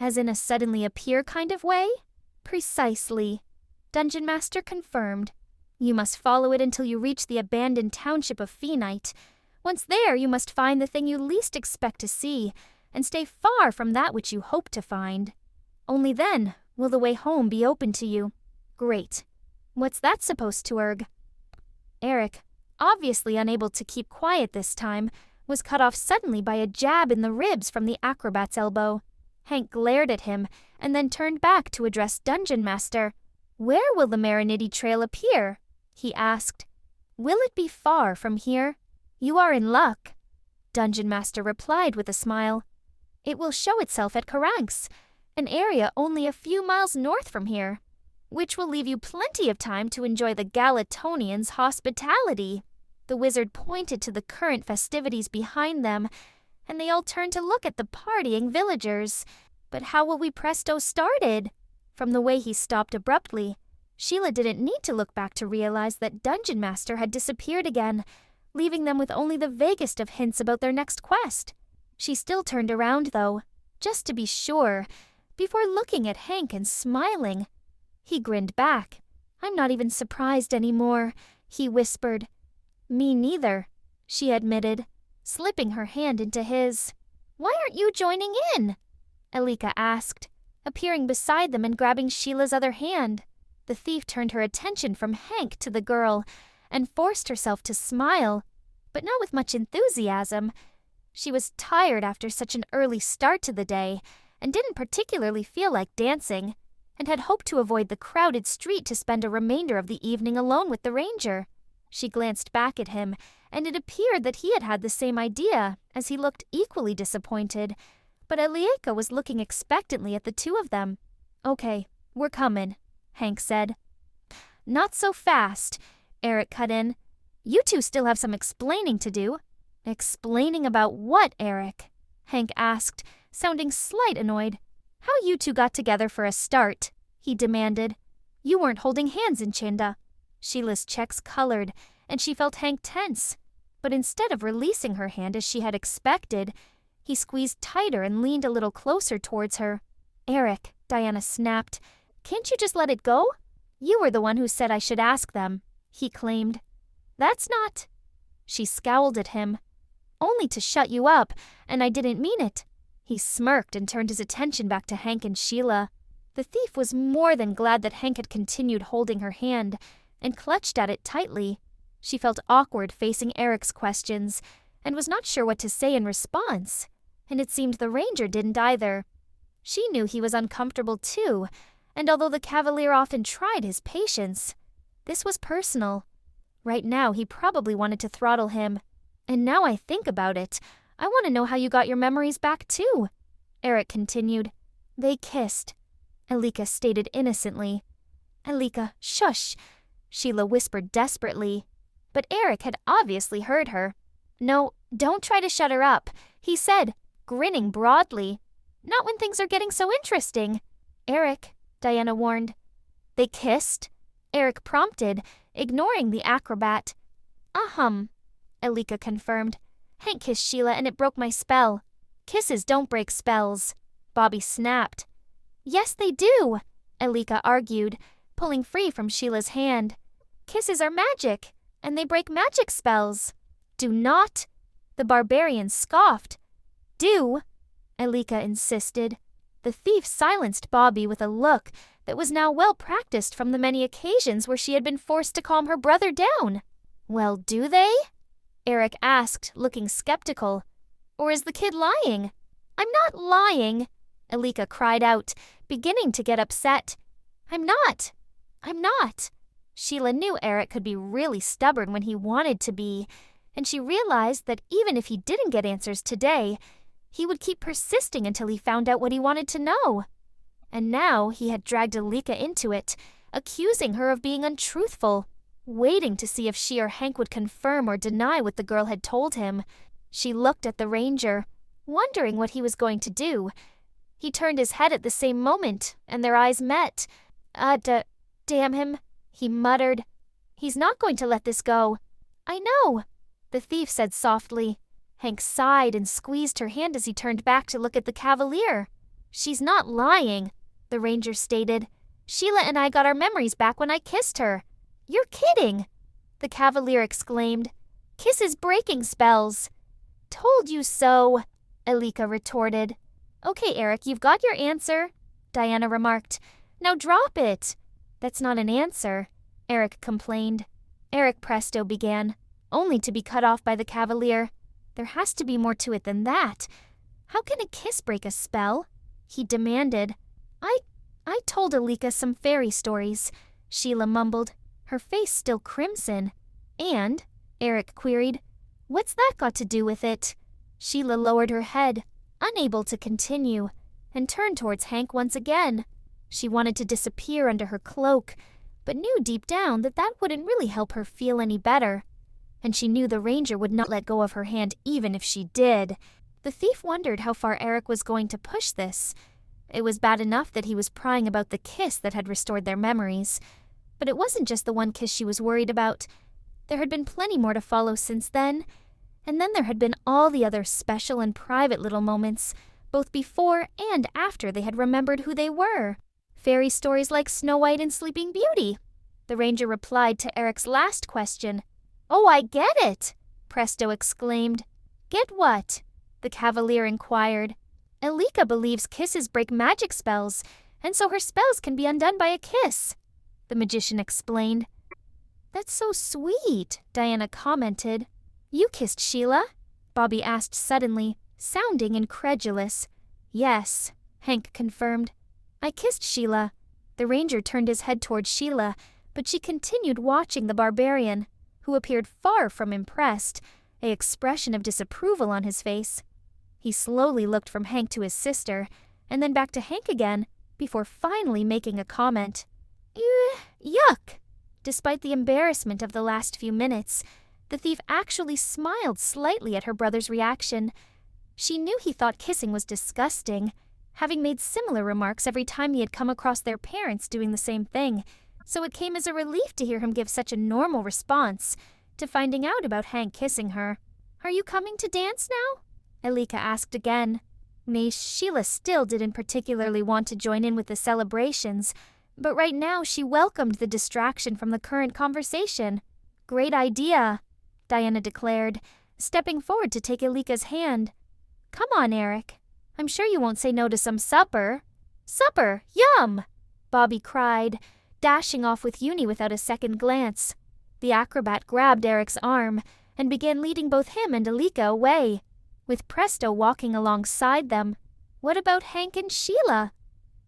As in a suddenly appear kind of way? Precisely. Dungeon Master confirmed. You must follow it until you reach the abandoned township of Phoenite. Once there, you must find the thing you least expect to see, and stay far from that which you hope to find. Only then will the way home be open to you. Great. What's that supposed to erg? Eric, obviously unable to keep quiet this time, was cut off suddenly by a jab in the ribs from the acrobat's elbow. Hank glared at him, and then turned back to address Dungeon Master. Where will the Mariniti trail appear? He asked. Will it be far from here? You are in luck. Dungeon Master replied with a smile. It will show itself at Karanx, an area only a few miles north from here, which will leave you plenty of time to enjoy the Galatonians' hospitality. The wizard pointed to the current festivities behind them, and they all turned to look at the partying villagers. But how will we presto started? From the way he stopped abruptly, Sheila didn't need to look back to realize that Dungeon Master had disappeared again, leaving them with only the vaguest of hints about their next quest. She still turned around, though, just to be sure, before looking at Hank and smiling. He grinned back. I'm not even surprised anymore, he whispered. Me neither, she admitted, slipping her hand into his. Why aren't you joining in? Elleeka asked, appearing beside them and grabbing Sheila's other hand. The thief turned her attention from Hank to the girl and forced herself to smile, but not with much enthusiasm. She was tired after such an early start to the day and didn't particularly feel like dancing, and had hoped to avoid the crowded street to spend a remainder of the evening alone with the ranger. She glanced back at him, and it appeared that he had had the same idea, as he looked equally disappointed. But Elleeka was looking expectantly at the two of them. Okay, we're coming, Hank said. Not so fast, Eric cut in. You two still have some explaining to do. Explaining about what, Eric? Hank asked, sounding slight annoyed. How you two got together for a start, he demanded. You weren't holding hands in Chinda. Sheila's cheeks colored, and she felt Hank tense. But instead of releasing her hand as she had expected, he squeezed tighter and leaned a little closer towards her. Eric, Diana snapped, can't you just let it go? You were the one who said I should ask them, he claimed. That's not. She scowled at him. Only to shut you up, and I didn't mean it. He smirked and turned his attention back to Hank and Sheila. The thief was more than glad that Hank had continued holding her hand, and clutched at it tightly. She felt awkward facing Eric's questions, and was not sure what to say in response, and it seemed the ranger didn't either. She knew he was uncomfortable too, and although the cavalier often tried his patience, this was personal. Right now he probably wanted to throttle him. And now I think about it, I want to know how you got your memories back too, Eric continued. They kissed, Elleeka stated innocently. Elleeka, shush, Sheila whispered desperately. But Eric had obviously heard her. No, don't try to shut her up, he said, grinning broadly. Not when things are getting so interesting. Eric, Diana warned. They kissed? Eric prompted, ignoring the acrobat. Elleeka confirmed. Hank kissed Sheila and it broke my spell. Kisses don't break spells, Bobby snapped. Yes, they do, Elleeka argued, pulling free from Sheila's hand. Kisses are magic, and they break magic spells. Do not, the barbarian scoffed. Do, Elleeka insisted. The thief silenced Bobby with a look that was now well practiced from the many occasions where she had been forced to calm her brother down. Well, do they? Eric asked, looking skeptical. Or is the kid lying? I'm not lying, Elleeka cried out, beginning to get upset. I'm not. Sheila knew Eric could be really stubborn when he wanted to be, and she realized that even if he didn't get answers today, he would keep persisting until he found out what he wanted to know. And now he had dragged Elleeka into it, accusing her of being untruthful, waiting to see if she or Hank would confirm or deny what the girl had told him. She looked at the ranger, wondering what he was going to do. He turned his head at the same moment, and their eyes met. Damn him," he muttered. "He's not going to let this go." "I know," the thief said softly. Hank sighed and squeezed her hand as he turned back to look at the cavalier. "She's not lying," the ranger stated. "Sheila and I got our memories back when I kissed her." "You're kidding," the cavalier exclaimed. "Kisses breaking spells." "Told you so," Elleeka retorted. "Okay, Eric, you've got your answer," Diana remarked. "Now drop it." "That's not an answer," Eric complained. Eric Presto began, only to be cut off by the cavalier. "There has to be more to it than that. How can a kiss break a spell?" he demanded. I told Elleeka some fairy stories," Sheila mumbled, her face still crimson. "And?" Eric queried. "What's that got to do with it?" Sheila lowered her head, unable to continue, and turned towards Hank once again. She wanted to disappear under her cloak, but knew deep down that that wouldn't really help her feel any better. And she knew the ranger would not let go of her hand even if she did. The thief wondered how far Eric was going to push this. It was bad enough that he was prying about the kiss that had restored their memories. But it wasn't just the one kiss she was worried about. There had been plenty more to follow since then. And then there had been all the other special and private little moments, both before and after they had remembered who they were. Fairy stories like Snow White and Sleeping Beauty. The ranger replied to Eric's last question. "Oh, I get it," Presto exclaimed. "Get what?" the cavalier inquired. "Elleeka believes kisses break magic spells, and so her spells can be undone by a kiss," the magician explained. "That's so sweet," Diana commented. "You kissed Sheila?" Bobby asked suddenly, sounding incredulous. "Yes," Hank confirmed. "I kissed Sheila." The ranger turned his head toward Sheila, but she continued watching the barbarian, who appeared far from impressed, an expression of disapproval on his face. He slowly looked from Hank to his sister, and then back to Hank again, before finally making a comment. Yuck! Despite the embarrassment of the last few minutes, the thief actually smiled slightly at her brother's reaction. She knew he thought kissing was disgusting, having made similar remarks every time he had come across their parents doing the same thing, so it came as a relief to hear him give such a normal response to finding out about Hank kissing her. "Are you coming to dance now?" Elleeka asked again. Sheila still didn't particularly want to join in with the celebrations, but right now she welcomed the distraction from the current conversation. "Great idea," Diana declared, stepping forward to take Elleeka's hand. "Come on, Eric. I'm sure you won't say no to some supper." "Supper! Yum!" Bobby cried, dashing off with Uni without a second glance. The acrobat grabbed Eric's arm and began leading both him and Elleeka away, with Presto walking alongside them. "What about Hank and Sheila?"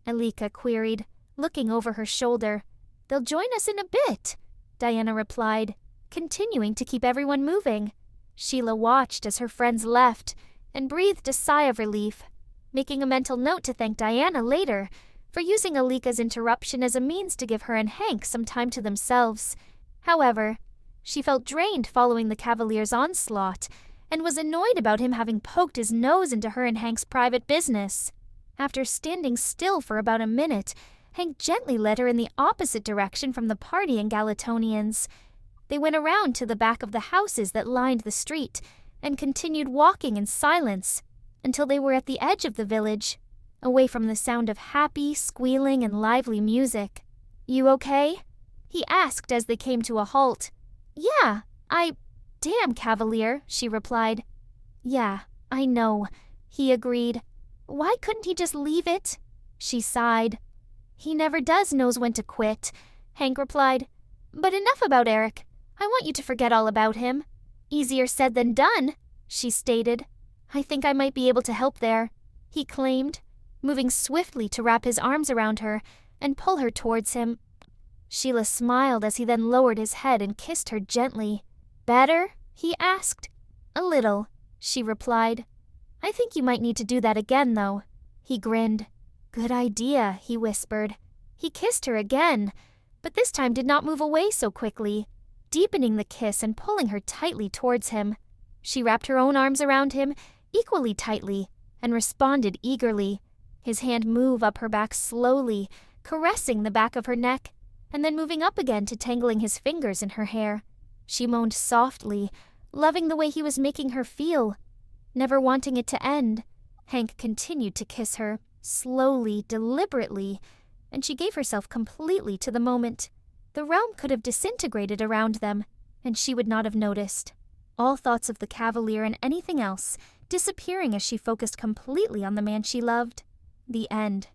Elleeka queried, looking over her shoulder. "They'll join us in a bit," Diana replied, continuing to keep everyone moving. Sheila watched as her friends left and breathed a sigh of relief, making a mental note to thank Diana later for using Elleeka's interruption as a means to give her and Hank some time to themselves. However, she felt drained following the cavalier's onslaught and was annoyed about him having poked his nose into her and Hank's private business. After standing still for about a minute, Hank gently led her in the opposite direction from the partying Galatonians. They went around to the back of the houses that lined the street and continued walking in silence until they were at the edge of the village, away from the sound of happy, squealing, and lively music. "You okay?" he asked as they came to a halt. "Yeah, Damn, Cavalier," she replied. "Yeah, I know," he agreed. "Why couldn't he just leave it?" She sighed. "He never does knows when to quit," Hank replied. "But enough about Eric. I want you to forget all about him." "Easier said than done," she stated. "I think I might be able to help there," he claimed, moving swiftly to wrap his arms around her and pull her towards him. Sheila smiled as he then lowered his head and kissed her gently. "Better?" he asked. "A little," she replied. "I think you might need to do that again, though." He grinned. "Good idea," he whispered. He kissed her again, but this time did not move away so quickly, deepening the kiss and pulling her tightly towards him. She wrapped her own arms around him, equally tightly, and responded eagerly. His hand moved up her back slowly, caressing the back of her neck, and then moving up again to tangling his fingers in her hair. She moaned softly, loving the way he was making her feel, never wanting it to end. Hank continued to kiss her, slowly, deliberately, and she gave herself completely to the moment. The realm could have disintegrated around them, and she would not have noticed. All thoughts of the Cavalier and anything else disappearing as she focused completely on the man she loved. The end.